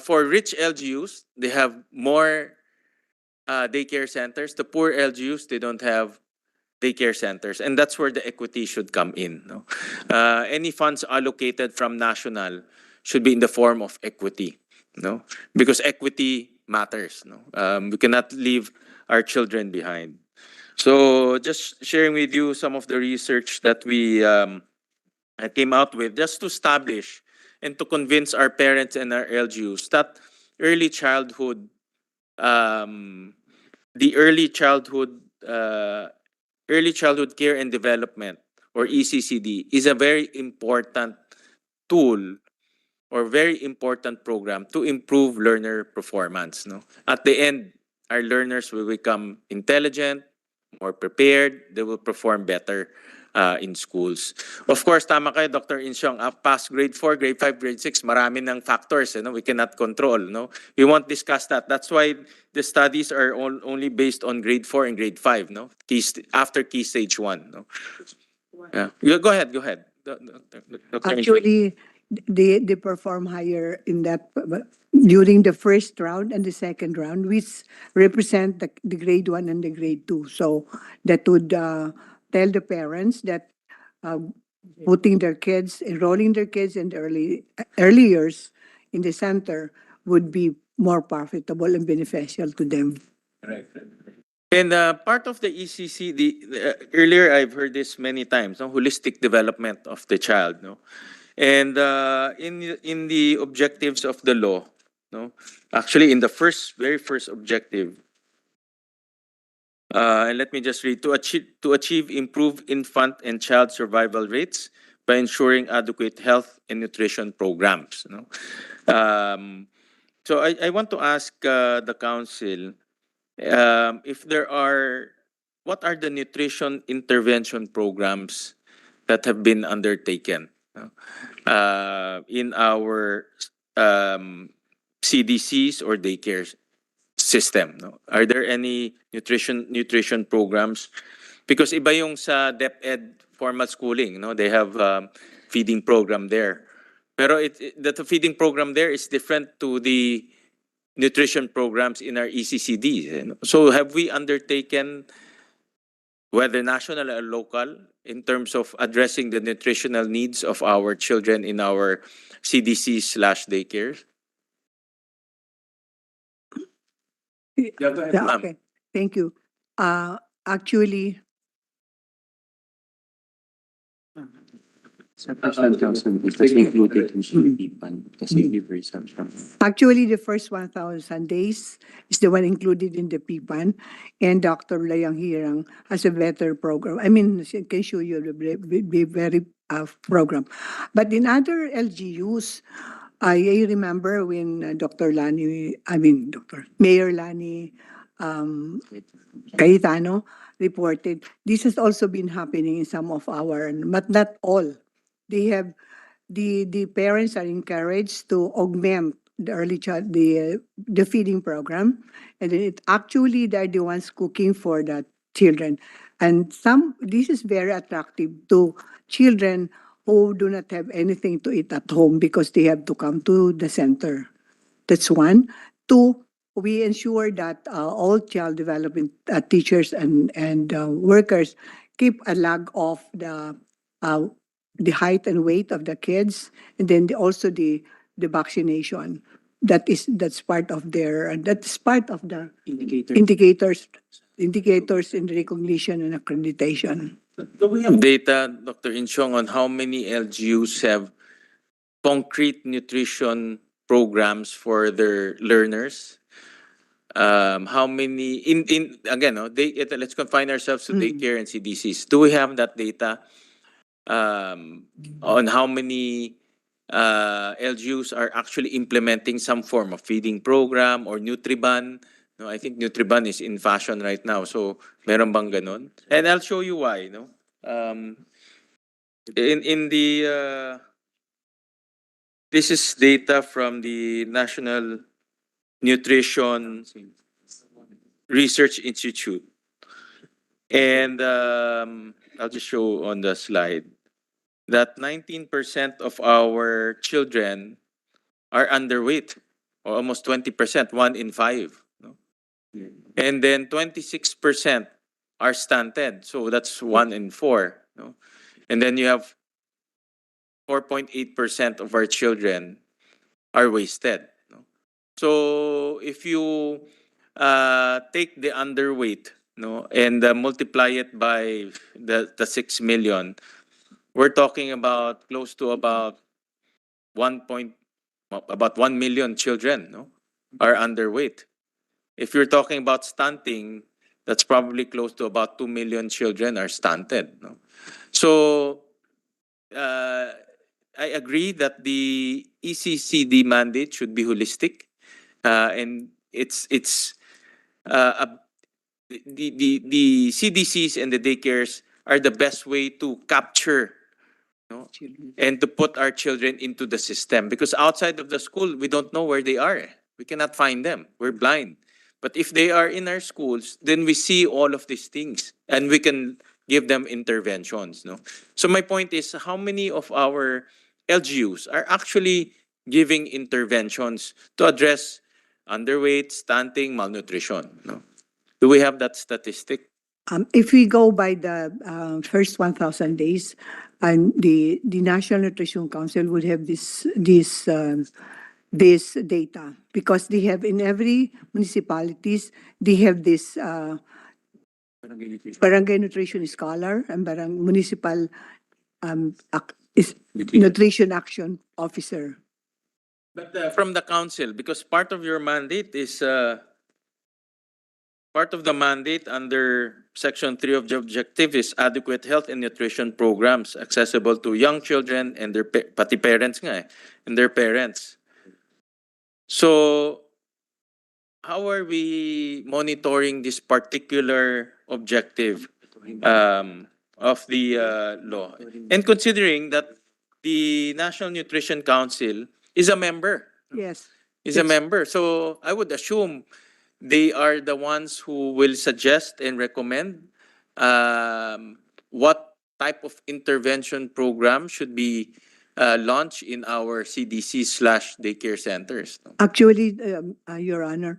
for rich LGUs, they have more daycare centers. The poor LGUs, they don't have daycare centers, and that's where the equity should come in. No? Any funds allocated from national should be in the form of equity, no, because equity matters. No, we cannot leave our children behind. So, just sharing with you some of the research that we came out with, just to establish and to convince our parents and our LGUs that early childhood, the early childhood care and development, or ECCD, is a very important tool or very important program to improve learner performance. No, at the end, our learners will become intelligent, more prepared. They will perform better in schools. Of course, tama kayo, Dr. Insyong. Past grade 4, grade 5, grade 6, marami ng factors, we cannot control. No? We won't discuss that. That's why the studies are only based on grade 4 and grade 5, no? After key stage 1. No? Yeah. Go ahead. Dr. Insyong. Actually, they perform higher in that during the first round and the second round, which represent the grade 1 and the grade 2. So that would tell the parents that enrolling their kids in the early years in the center would be more profitable and beneficial to them. And part of the ECC, earlier I've heard this many times, no? Holistic development of the child, no? And in the objectives of the law, no, actually in the very first objective, and let me just read: to achieve improved infant and child survival rates by ensuring adequate health and nutrition programs. No, so I want to ask the council if what are the nutrition intervention programs that have been undertaken in our CDCs or daycare system? No? Are there any nutrition programs? Because iba yung sa DepEd formal schooling, no? They have feeding program there. Pero the feeding program there is different to the nutrition programs in our ECCD. So have we undertaken, whether national or local, in terms of addressing the nutritional needs of our children in our CDC/daycares? Yeah, okay, thank you. Actually, Actually, the first 1,000 days is the one included in the PPAN, and Dr. Layang Hirang has a better program. I mean, she can show you the very program. But in other LGUs, I remember when Mayor Lani Cayetano reported, this has also been happening in some of our, but not all. They have the parents are encouraged to augment the the feeding program, and then they're the ones cooking for the children, and this is very attractive to children who do not have anything to eat at home because they have to come to the center. That's one. Two, we ensure that all child development teachers and workers keep a log of the height and weight of the kids, and then also the vaccination. That's part of the indicators in recognition and accreditation. Do we have data, Dr. Insyong, on how many LGUs have concrete nutrition programs for their learners? How many again? No, let's confine ourselves to daycare and CDCs. Do we have that data on how many LGUs are actually implementing some form of feeding program or Nutriban? No, I think Nutriban is in fashion right now. So, meron bang ganun? And I'll show you why, no? In the this is data from the National Nutrition Research Institute. And I'll just show on the slide that 19% of our children are underweight, or almost 20%, 1 in 5. No? And then 26% are stunted, so that's 1 in 4. No? And then you have 4.8% of our children are wasted. No? So if you take the underweight, no, and multiply it by the 6 million, we're talking about close to about 1 million children, no, are underweight. If you're talking about stunting, that's probably close to about 2 million children are stunted. No? So I agree that the ECCD mandate should be holistic, and it's the CDCs and the daycares are the best way to capture, no, and to put our children into the system, because outside of the school we don't know where they are. We cannot find them. We're blind. But if they are in our schools, then we see all of these things and we can give them interventions. No? So my point is, how many of our LGUs are actually giving interventions to address underweight, stunting, malnutrition? No? Do we have that statistic? If we go by the first 1,000 days, and the National Nutrition Council would have this data, because they have in every municipalities, they have this barangay nutrition scholar and municipal nutrition action officer. But from the council, because part of your mandate is part of the mandate under Section 3 of the objective is adequate health and nutrition programs accessible to young children and their pati parents nga, and their parents. So, how are we monitoring this particular objective of the law? And considering that the National Nutrition Council is a member, Yes. is a member. So I would assume they are the ones who will suggest and recommend what type of intervention program should be launched in our CDC / daycare centers. Actually, Your Honor,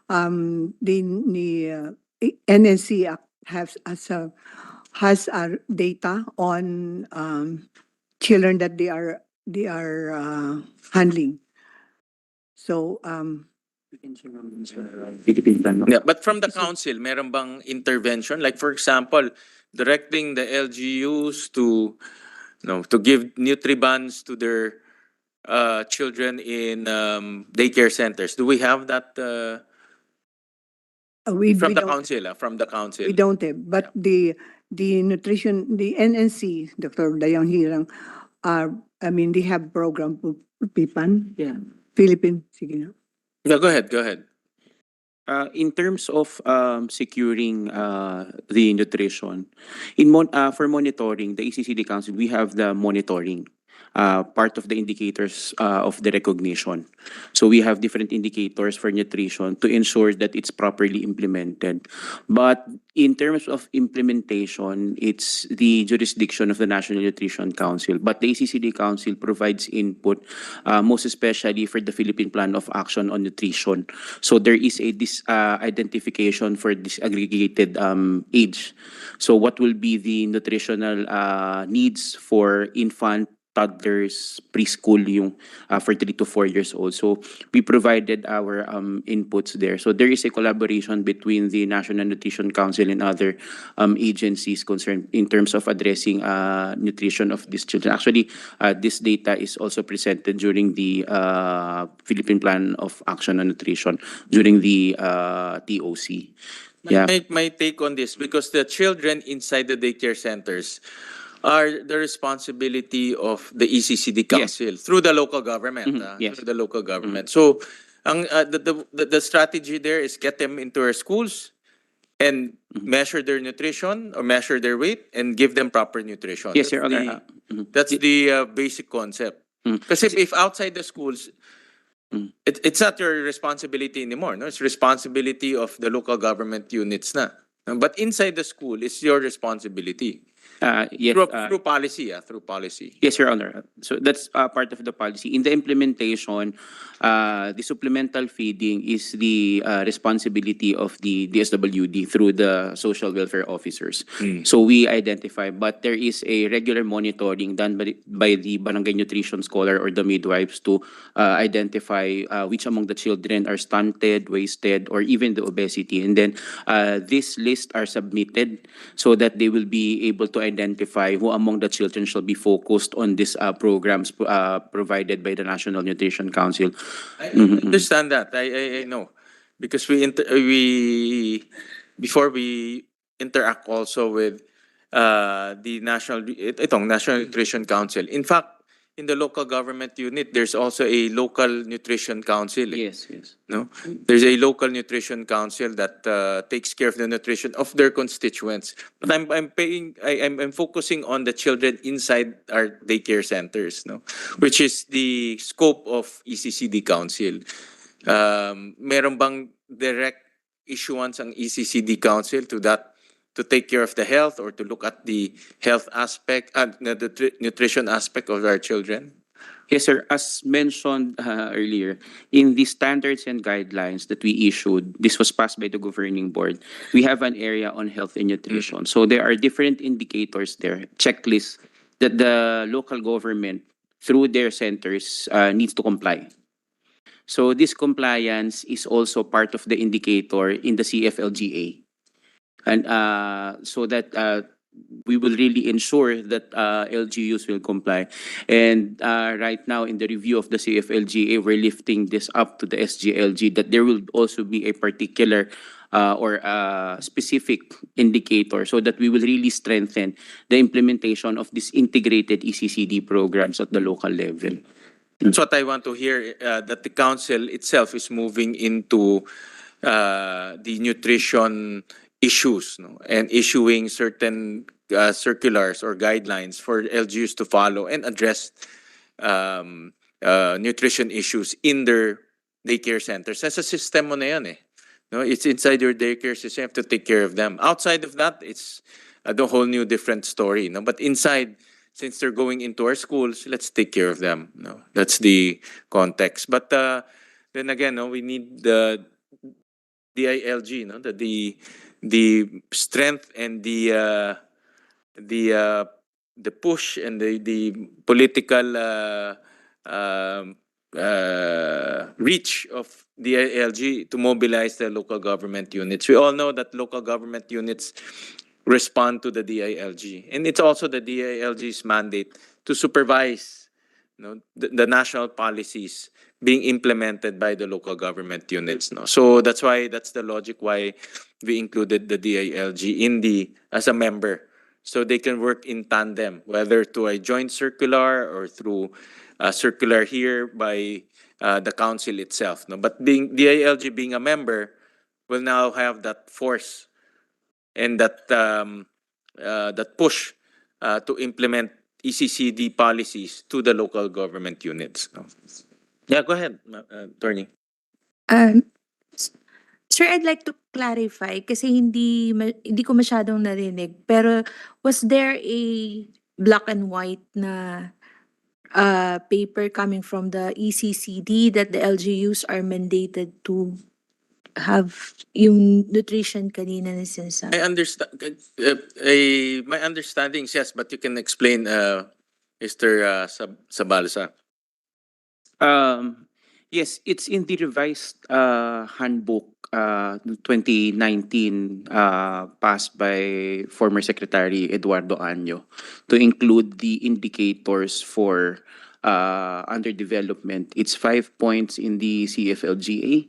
the NNC has data on children that they are handling. So Yeah, but from the council, meron bang intervention? Like for example, directing the LGUs to to give Nutribans to their children in daycare centers. Do we have that from the council? From the council. we don't have, but the nutrition, the NNC, Dr. Dayang Hirang, they have program for PIPAN. Yeah. Philippine, sige na. No, go ahead. Go ahead. In terms of securing the nutrition, for monitoring, the ECCD Council, we have the monitoring part of the indicators of the recognition. So we have different indicators for nutrition to ensure that it's properly implemented. But in terms of implementation, it's the jurisdiction of the National Nutrition Council. But the ECCD Council provides input, most especially for the Philippine Plan of Action on Nutrition. So there is a identification for disaggregated age. So what will be the nutritional needs for infant, toddlers, preschool, yung for 3 to 4 years old. So we provided our inputs there. So there is a collaboration between the National Nutrition Council and other agencies concerned in terms of addressing nutrition of these children. Actually, this data is also presented during the Philippine Plan of Action on Nutrition during the TOC. Yeah. My take on this, because the children inside the daycare centers are the responsibility of the ECCD Council through the local government. Yes. Through the local government. So The strategy there is get them into our schools and measure their nutrition or measure their weight and give them proper nutrition. Yes, Your Honor. That's the basic concept. Because if outside the schools, it's not your responsibility anymore. No, it's responsibility of the local government units na. But inside the school, it's your responsibility. Yes, Through policy, through policy. yes, Your Honor. So that's part of the policy. In the implementation, the supplemental feeding is the responsibility of the DSWD through the social welfare officers. So we identify, but there is a regular monitoring done by the barangay nutrition scholar or the midwives to identify which among the children are stunted, wasted, or even the obesity. And then these lists are submitted so that they will be able to identify who among the children shall be focused on these programs provided by the National Nutrition Council. I understand that. I know. Because we before we interact also with the National Nutrition Council. In fact, in the local government unit, there's also a local nutrition council. Yes, yes. No, there's a local nutrition council that takes care of the nutrition of their constituents. But I'm focusing on the children inside our daycare centers, no, which is the scope of ECCD council. Meron bang direct issuance ang ECCD council to take care of the health or to look at the health aspect and the nutrition aspect of our children? Yes, sir. As mentioned earlier, in the standards and guidelines that we issued, this was passed by the governing board. We have an area on health and nutrition. So there are different indicators there, checklists that the local government, through their centers, needs to comply. So this compliance is also part of the indicator in the CFLGA. And so that we will really ensure that LGUs will comply. And right now, in the review of the CFLGA, we're lifting this up to the SGLG that there will also be a particular or specific indicator so that we will really strengthen the implementation of these integrated ECCD programs at the local level. That's what I want to hear, that the council itself is moving into the nutrition issues, no, and issuing certain circulars or guidelines for LGUs to follow and address nutrition issues in their daycare centers. As a system mo na yan, eh. No, it's inside your daycare system. You have to take care of them. Outside of that, it's the whole new different story. No, but inside, since they're going into our schools, let's take care of them. No, that's the context. But then again, no, we need the DILG, no, the strength and the push and the political reach of the DILG to mobilize the local government units. We all know that local government units respond to the DILG, and it's also the DILG's mandate to supervise, you know, the national policies being implemented by the local government units. No, so that's the logic why we included the DILG as a member, so they can work in tandem, whether to a joint circular or through a circular here by the council itself. No, but DILG being a member will now have that force and that push to implement ECCD policies to the local government units. No? Yeah, go ahead, Attorney. Sir, I'd like to clarify kasi hindi ko masyadong narinig. Pero was there a black and white na paper coming from the ECCD that the LGUs are mandated to have yung nutrition kanina na sinasabi? I understand. My understanding is yes, but you can explain, Mr. Sabalsa. Yes, it's in the revised handbook 2019 passed by former Secretary Eduardo Año to include the indicators for underdevelopment. It's 5 points in the CFLGA.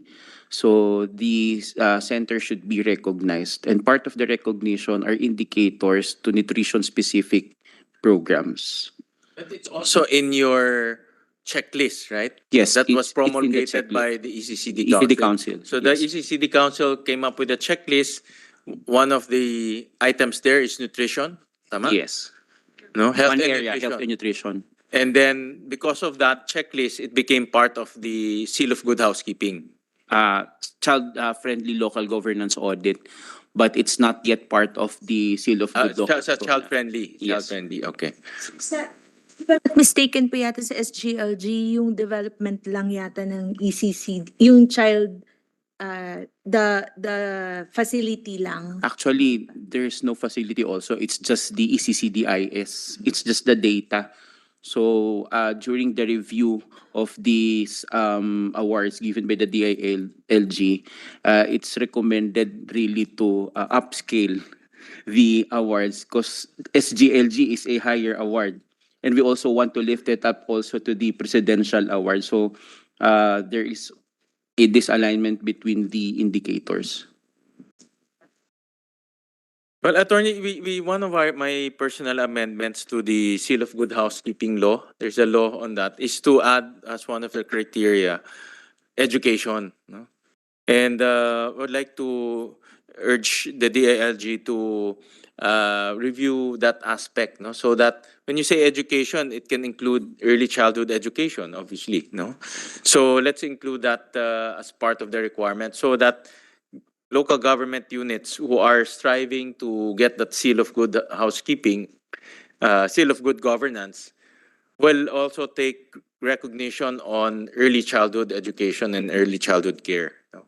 So the center should be recognized. And part of the recognition are indicators to nutrition-specific programs. But it's also in your checklist, right? Yes, That was it's in the promulgated checklist. by the ECCD ECD Council. Council. So the yes. ECCD Council came up with a checklist. One of the items there is nutrition. Tama? Yes. No? Health One and area, nutrition. health and nutrition. And then because of that checklist, it became part of the Seal of Good Housekeeping. Child friendly local governance audit, but it's not yet part of the seal of good local Child friendly. Child Yes. friendly. Okay. If I'm not mistaken po yata sa SGLG, yung development lang yata ng ECC, yung child, the facility lang. Actually, there's no facility also. It's just the ECCDIS. It's just the data. So during the review of these awards given by the DILG, it's recommended really to upscale the awards because SGLG is a higher award. And we also want to lift it up also to the presidential award. So there is a disalignment between the indicators. Well, attorney, we one of my personal amendments to the Seal of Good Housekeeping law, there's a law on that, is to add as one of the criteria education. No? And would like to urge the DILG to review that aspect, no, so that when you say education, it can include early childhood education, obviously, no. So let's include that as part of the requirement, so that local government units who are striving to get that seal of good housekeeping, seal of good governance, will also take recognition on early childhood education and early childhood care. No?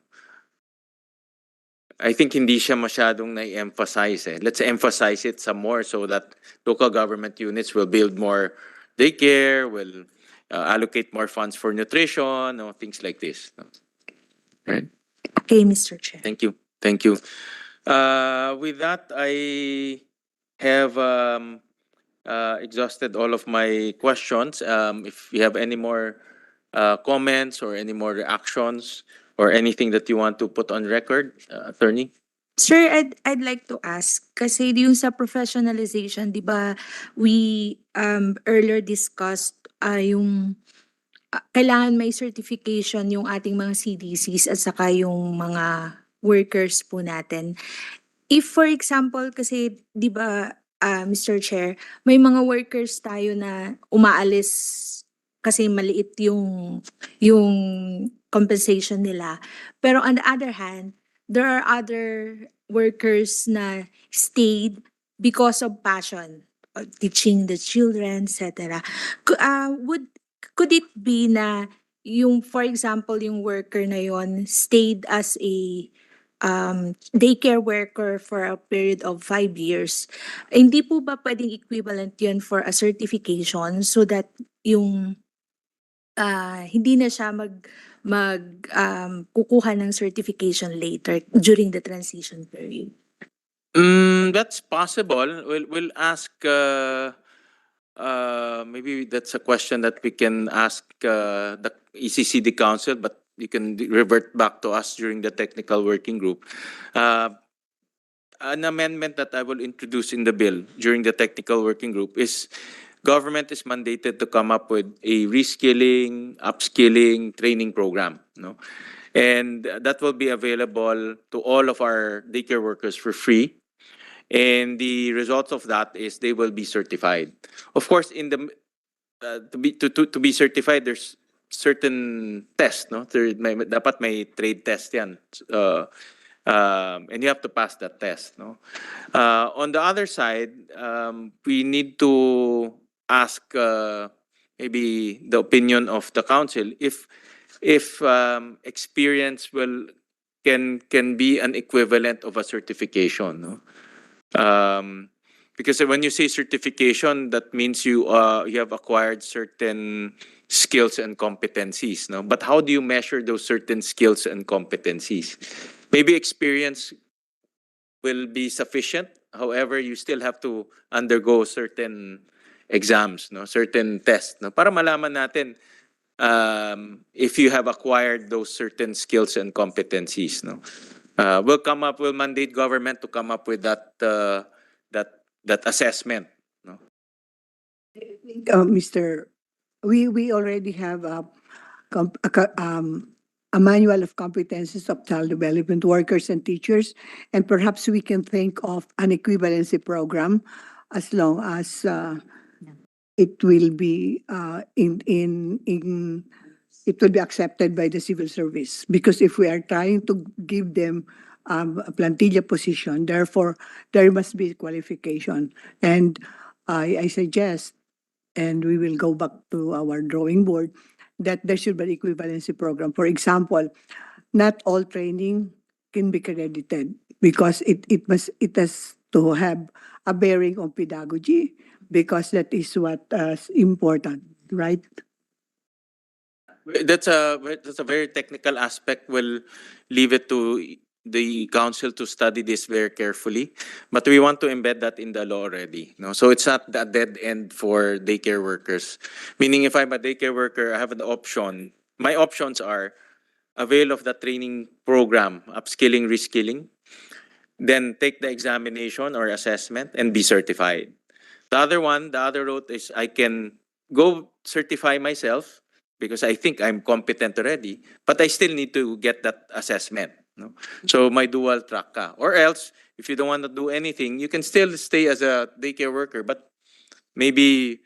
I think hindi siya masyadong na-emphasize. Let's emphasize it some more so that local government units will build more daycare, will allocate more funds for nutrition, no? Things like this. No? Right. Okay, Mr. Chair. Thank you. Thank you. With that, I have exhausted all of my questions. If you have any more comments or any more reactions or anything that you want to put on record, attorney? Sir, I'd like to ask, kasi yung sa professionalization, di ba, we earlier discussed yung kailangan may certification yung ating mga CDCs at saka yung mga workers po natin. If for example, kasi di ba, Mr. Chair, may mga workers tayo na umaalis kasi maliit yung compensation nila. Pero on the other hand, there are other workers na stayed because of passion, teaching the children, etc. Could it be na yung, for example, yung worker na yon stayed as a daycare worker for a period of 5 years, hindi po ba pwedeng equivalent yun for a certification so that yung hindi na siya kukuha ng certification later during the transition period? That's possible. We'll ask. Maybe that's a question that we can ask the ECCD Council, but you can revert back to us during the technical working group. An amendment that I will introduce in the bill during the technical working group is government is mandated to come up with a reskilling, upskilling, training program. No? And that will be available to all of our daycare workers for free. And the results of that is they will be certified. Of course, in the to be certified, there's certain tests, no? Dapat may trade test yan. And you have to pass that test, no? On the other side, we need to ask maybe the opinion of the council if experience can be an equivalent of a certification, no? Because when you say certification, that means you have acquired certain skills and competencies, no? But how do you measure those certain skills and competencies? Maybe experience will be sufficient. However, you still have to undergo certain exams, no? Certain tests, no? Para malaman natin if you have acquired those certain skills and competencies, no? We'll mandate government to come up with that assessment, no? Mr. we already have com- a, co- um, a manual of competencies of child development workers and teachers, and perhaps we can think of an equivalency program as long as it will be in it will be accepted by the civil service. Because if we are trying to give them a plantilla position, therefore there must be qualification. And I suggest, and we will go back to our drawing board, that there should be an equivalency program. For example, not all training can be credited because it has to have a bearing on pedagogy, because that is what is important, right? That's a very technical aspect. We'll leave it to the council to study this very carefully. But we want to embed that in the law already. No? So it's not a dead end for daycare workers. Meaning if I'm a daycare worker, I have an option. My options are avail of the training program, upskilling, reskilling, then take the examination or assessment and be certified. The other one, the other route is I can go certify myself because I think I'm competent already, but I still need to get that assessment. No? So my dual track ka. Or else, if you don't want to do anything, you can still stay as a daycare worker, but maybe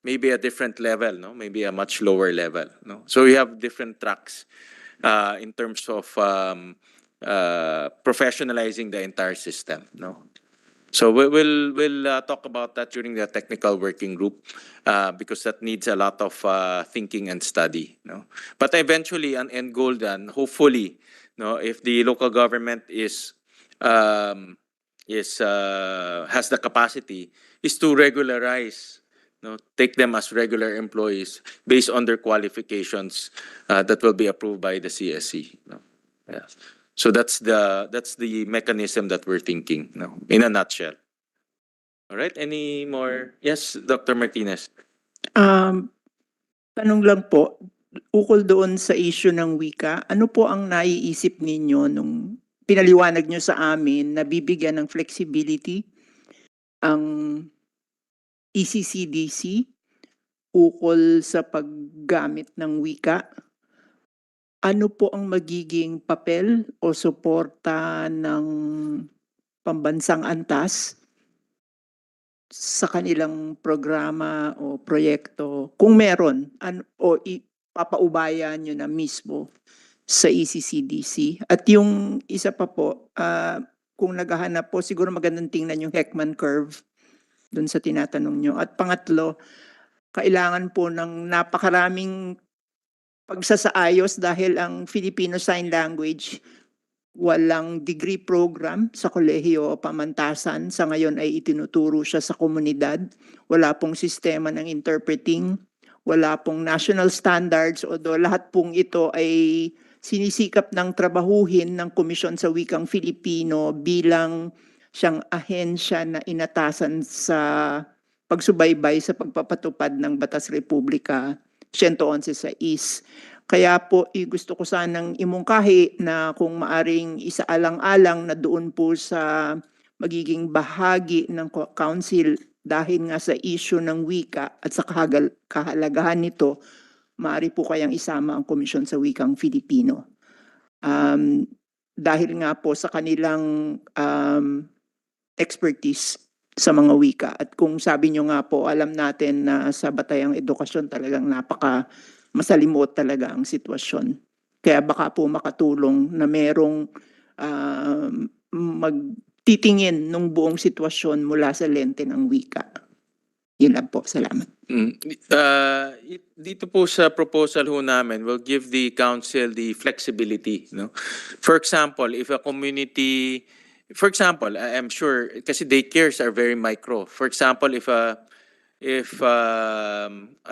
a different level, no? Maybe a much lower level. No? So we have different tracks in terms of professionalizing the entire system. No? So we'll talk about that during the technical working group because that needs a lot of thinking and study. No? But eventually, an end goal then, hopefully, no, if the local government has the capacity, is to regularize, no, take them as regular employees based on their qualifications that will be approved by the CSC. No? Yeah. So that's the mechanism that we're thinking, no, in a nutshell. All right. Any more? Yes, Dr. Martinez. Tanong lang po, ukol doon sa issue ng wika, ano po ang naiisip ninyo nung pinaliwanag nyo sa amin na bibigyan ng flexibility ang ECCDC ukol sa paggamit ng wika? Ano po ang magiging papel o suporta ng pambansang antas sa kanilang programa o proyekto, kung meron, o ipapaubayan nyo na mismo sa ECCDC? At yung isa pa po, kung naghahanap po, siguro magandang tingnan yung Heckman curve dun sa tinatanong nyo. At pangatlo, kailangan po ng napakaraming pagsasaayos dahil ang Filipino Sign Language walang degree program sa kolehiyo o pamantasan. Sa ngayon ay itinuturo siya sa komunidad. Wala pong sistema ng interpreting. Wala pong national standards. Although lahat pong ito ay sinisikap ng trabahuhin ng Komisyon sa Wikang Filipino bilang siyang ahensya na inatasan sa pagsubaybay sa pagpapatupad ng Batas Republika 111 sa IS. Kaya po gusto ko sanang imungkahi na kung maaring isaalang-alang na doon po sa magiging bahagi ng council dahil nga sa issue ng wika at sa kahalagahan nito, maaari po kayang isama ang Komisyon sa Wikang Filipino. Dahil nga po sa kanilang expertise sa mga wika. At kung sabi nyo nga po, alam natin na sa batayang edukasyon talagang masalimuot talaga ang sitwasyon. Kaya baka po makatulong na merong magtitingin ng buong sitwasyon mula sa lente ng wika. Yun lang po. Salamat. Dito po sa proposal ho namin, we'll give the council the flexibility. No? For example, if a community, I'm sure, kasi daycares are very micro. For example, if a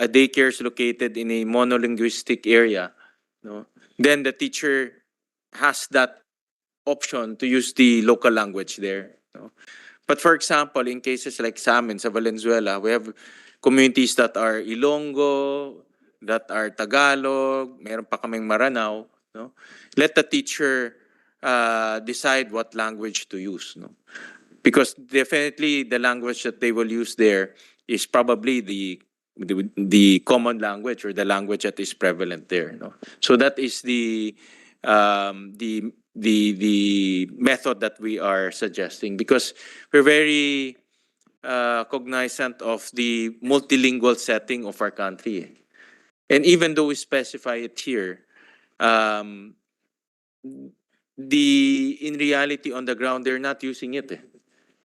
daycare is located in a monolinguistic area, no, then the teacher has that option to use the local language there. No? But for example, in cases like sa amin, sa Valenzuela, we have communities that are Ilonggo, that are Tagalog, meron pa kaming Maranao. No? Let the teacher decide what language to use. No? Because definitely the language that they will use there is probably the the common language or the language that is prevalent there. No? So that is the method that we are suggesting, because we're very cognizant of the multilingual setting of our country. And even though we specify it here, in reality on the ground, they're not using it.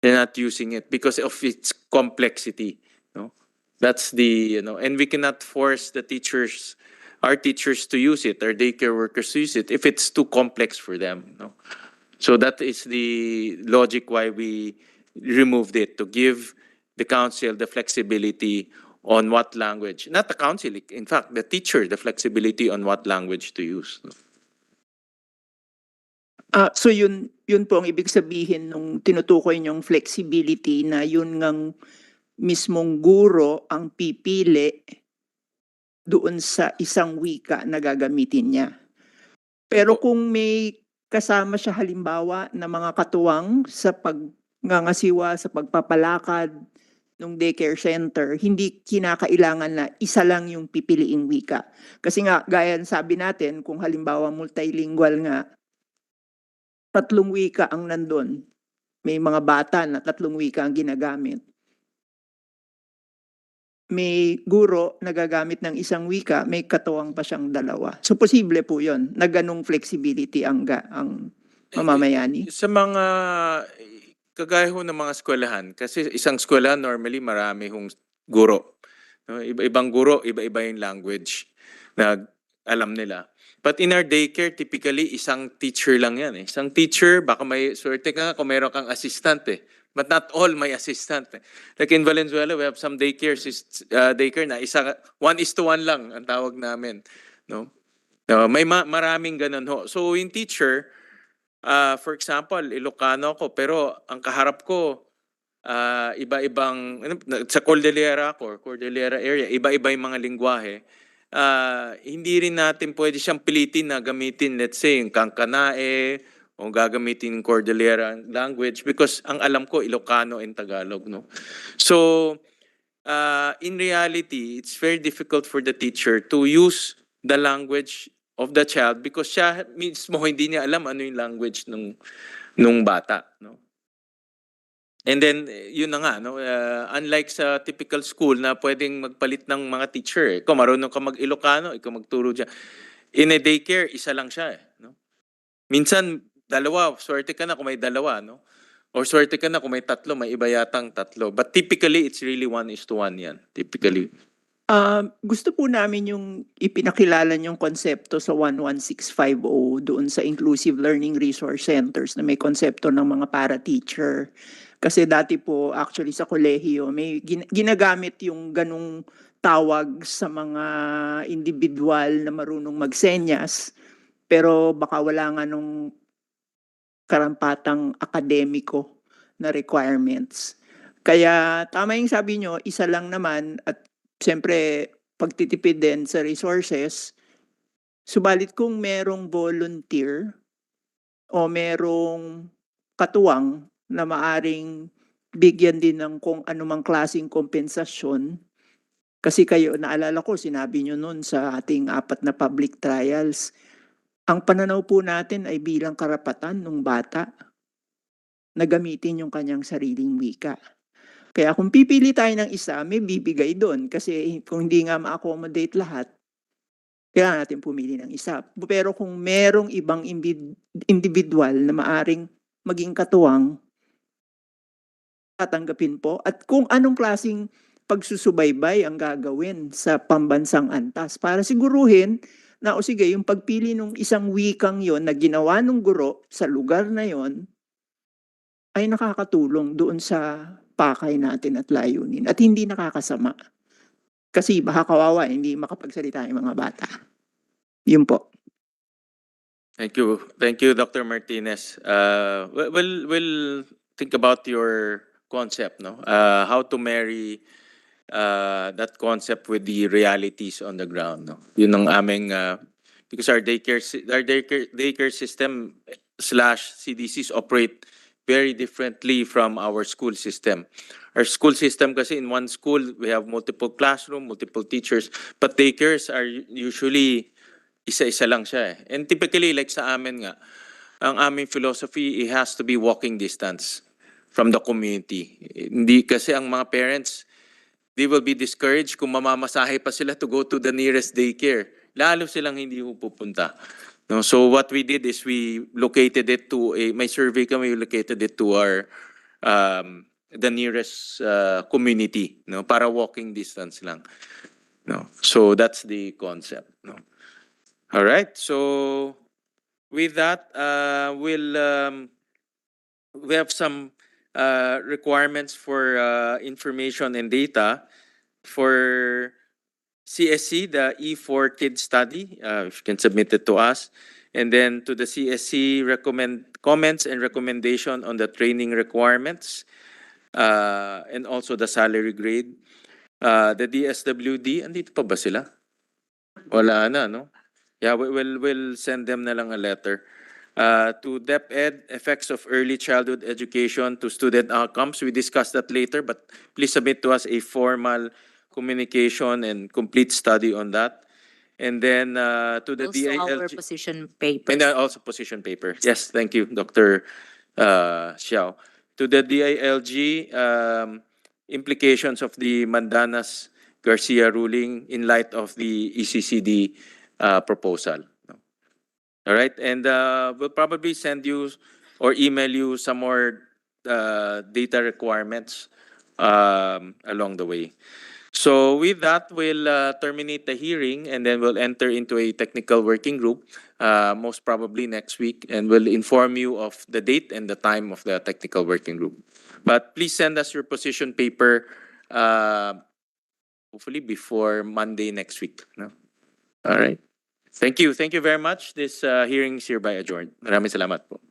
They're not using it because of its complexity. No? That's and we cannot force our teachers to use it, our daycare workers to use it if it's too complex for them. No? So that is the logic why we removed it, to give the council the flexibility on what language, not the council, in fact, the teacher, the flexibility on what language to use. So yun po ang ibig sabihin nung tinutukoy niyong flexibility, na yun ngang mismong guro ang pipili doon sa isang wika na gagamitin niya. Pero kung may kasama siya halimbawa na mga katuwang sa pagngangasiwa, sa pagpapalakad ng daycare center, hindi kinakailangan na isa lang yung pipiliing wika. Kasi nga, gaya sabi natin, kung halimbawa multilingual nga, 3 wika ang nandun. May mga bata na 3 wika ang ginagamit. May guro na gagamit ng isang wika, may katuwang pa siyang 2. So posible po yun, na ganung flexibility ang mamamayani. Sa mga kagaya ho ng mga eskwelahan, kasi isang eskwelahan normally marami hong guro. No? Iba-ibang guro, iba-iba yung language na alam nila. But in our daycare, typically isang teacher lang yan. Isang teacher, baka may swerte ka kung meron kang assistant But not all may assistant. Like in Valenzuela, we have some daycare na 1:1 lang ang tawag namin. No? May maraming ganun ho. So in teacher, for example, Ilocano ko, pero ang kaharap ko, iba-ibang, sa Cordillera area, iba-iba yung mga lingwahe. Hindi rin natin pwede siyang pilitin na gamitin, let's say, yung Kankanae, o gagamitin yung Cordillera language, because ang alam ko, Ilocano and Tagalog. No? So, in reality, it's very difficult for the teacher to use the language of the child because siya mismo hindi niya alam ano yung language nung bata. No? And then, yun na nga, no? Unlike sa typical school na pwedeng magpalit ng mga teacher. Kung marunong ka mag-Ilocano, ikaw magturo dyan. In a daycare, isa lang siya. No? Minsan, 2, swerte ka na kung may 2, no? Or swerte ka na kung may 3, may iba yatang 3. But typically, it's really 1:1 yan. Typically. Gusto po namin yung ipinakilala yung konsepto sa 11650 doon sa Inclusive Learning Resource Centers na may konsepto ng mga para-teacher. Kasi dati po, actually sa kolehiyo, may ginagamit yung ganung tawag sa mga individual na marunong magsenyas, pero baka wala nga nung karampatang akademiko na requirements. Kaya tama yung sabi nyo, isa lang naman, at siyempre pagtitipid din sa resources. Subalit kung merong volunteer o merong katuwang na maaring bigyan din ng kung anumang klaseng kompensasyon, kasi kayo, naalala ko, sinabi nyo nun sa ating 4 na public trials, ang pananaw po natin ay bilang karapatan ng bata na gamitin yung kanyang sariling wika. Kaya kung pipili tayo ng isa, may bibigay doon. Kasi kung hindi nga ma-accommodate lahat, kailangan natin pumili ng isa. Pero kung merong ibang individual na maaring maging katuwang, tatanggapin po. At kung anong klaseng pagsusubaybay ang gagawin sa pambansang antas para siguruhin na o sige, yung pagpili ng isang wikang yon na ginawa ng guro sa lugar na yon ay nakakatulong doon sa pakay natin at layunin at hindi nakakasama. Kasi baka kawawa, hindi makapagsalita yung mga bata. Yun po. Thank you. Thank you, Dr. Martinez. We'll think about your concept, no? How to marry that concept with the realities on the ground, no? Yun ang aming because our daycare system / CDCs operate very differently from our school system. Our school system kasi in one school, we have multiple classroom, multiple teachers, but daycares are usually isa-isa lang siya eh. And typically, like sa amin nga, ang aming philosophy, it has to be walking distance from the community. Hindi kasi ang mga parents, they will be discouraged kung mamamasahe pa sila to go to the nearest daycare. Lalo silang hindi pupunta. No, so what we did is we located it to may survey kami, we located it to our the nearest community, no, para walking distance lang. No. So that's the concept, no. All right. So with that, we have some requirements for information and data for CSC, the E4 Kid Study, if you can submit it to us. And then to the CSC, comments and recommendation on the training requirements and also the salary grade. The DSWD, andito pa ba sila? Wala na, no? Yeah, we'll send them na lang a letter. To DepEd, effects of early childhood education to student outcomes. We discussed that later, but please submit to us a formal communication and complete study on that. And then to the Also our DILG. position paper. And also position paper. Yes, thank you, Dr. Xiao. To the DILG, implications of the Mandanas Garcia ruling in light of the ECCD proposal. All right, and we'll probably send you or email you some more data requirements along the way. So with that, we'll terminate the hearing and then we'll enter into a technical working group, most probably next week, and we'll inform you of the date and the time of the technical working group. But please send us your position paper, hopefully before Monday next week. No? All right. Thank you. Thank you very much. This hearing is hereby adjourned. Maraming salamat po.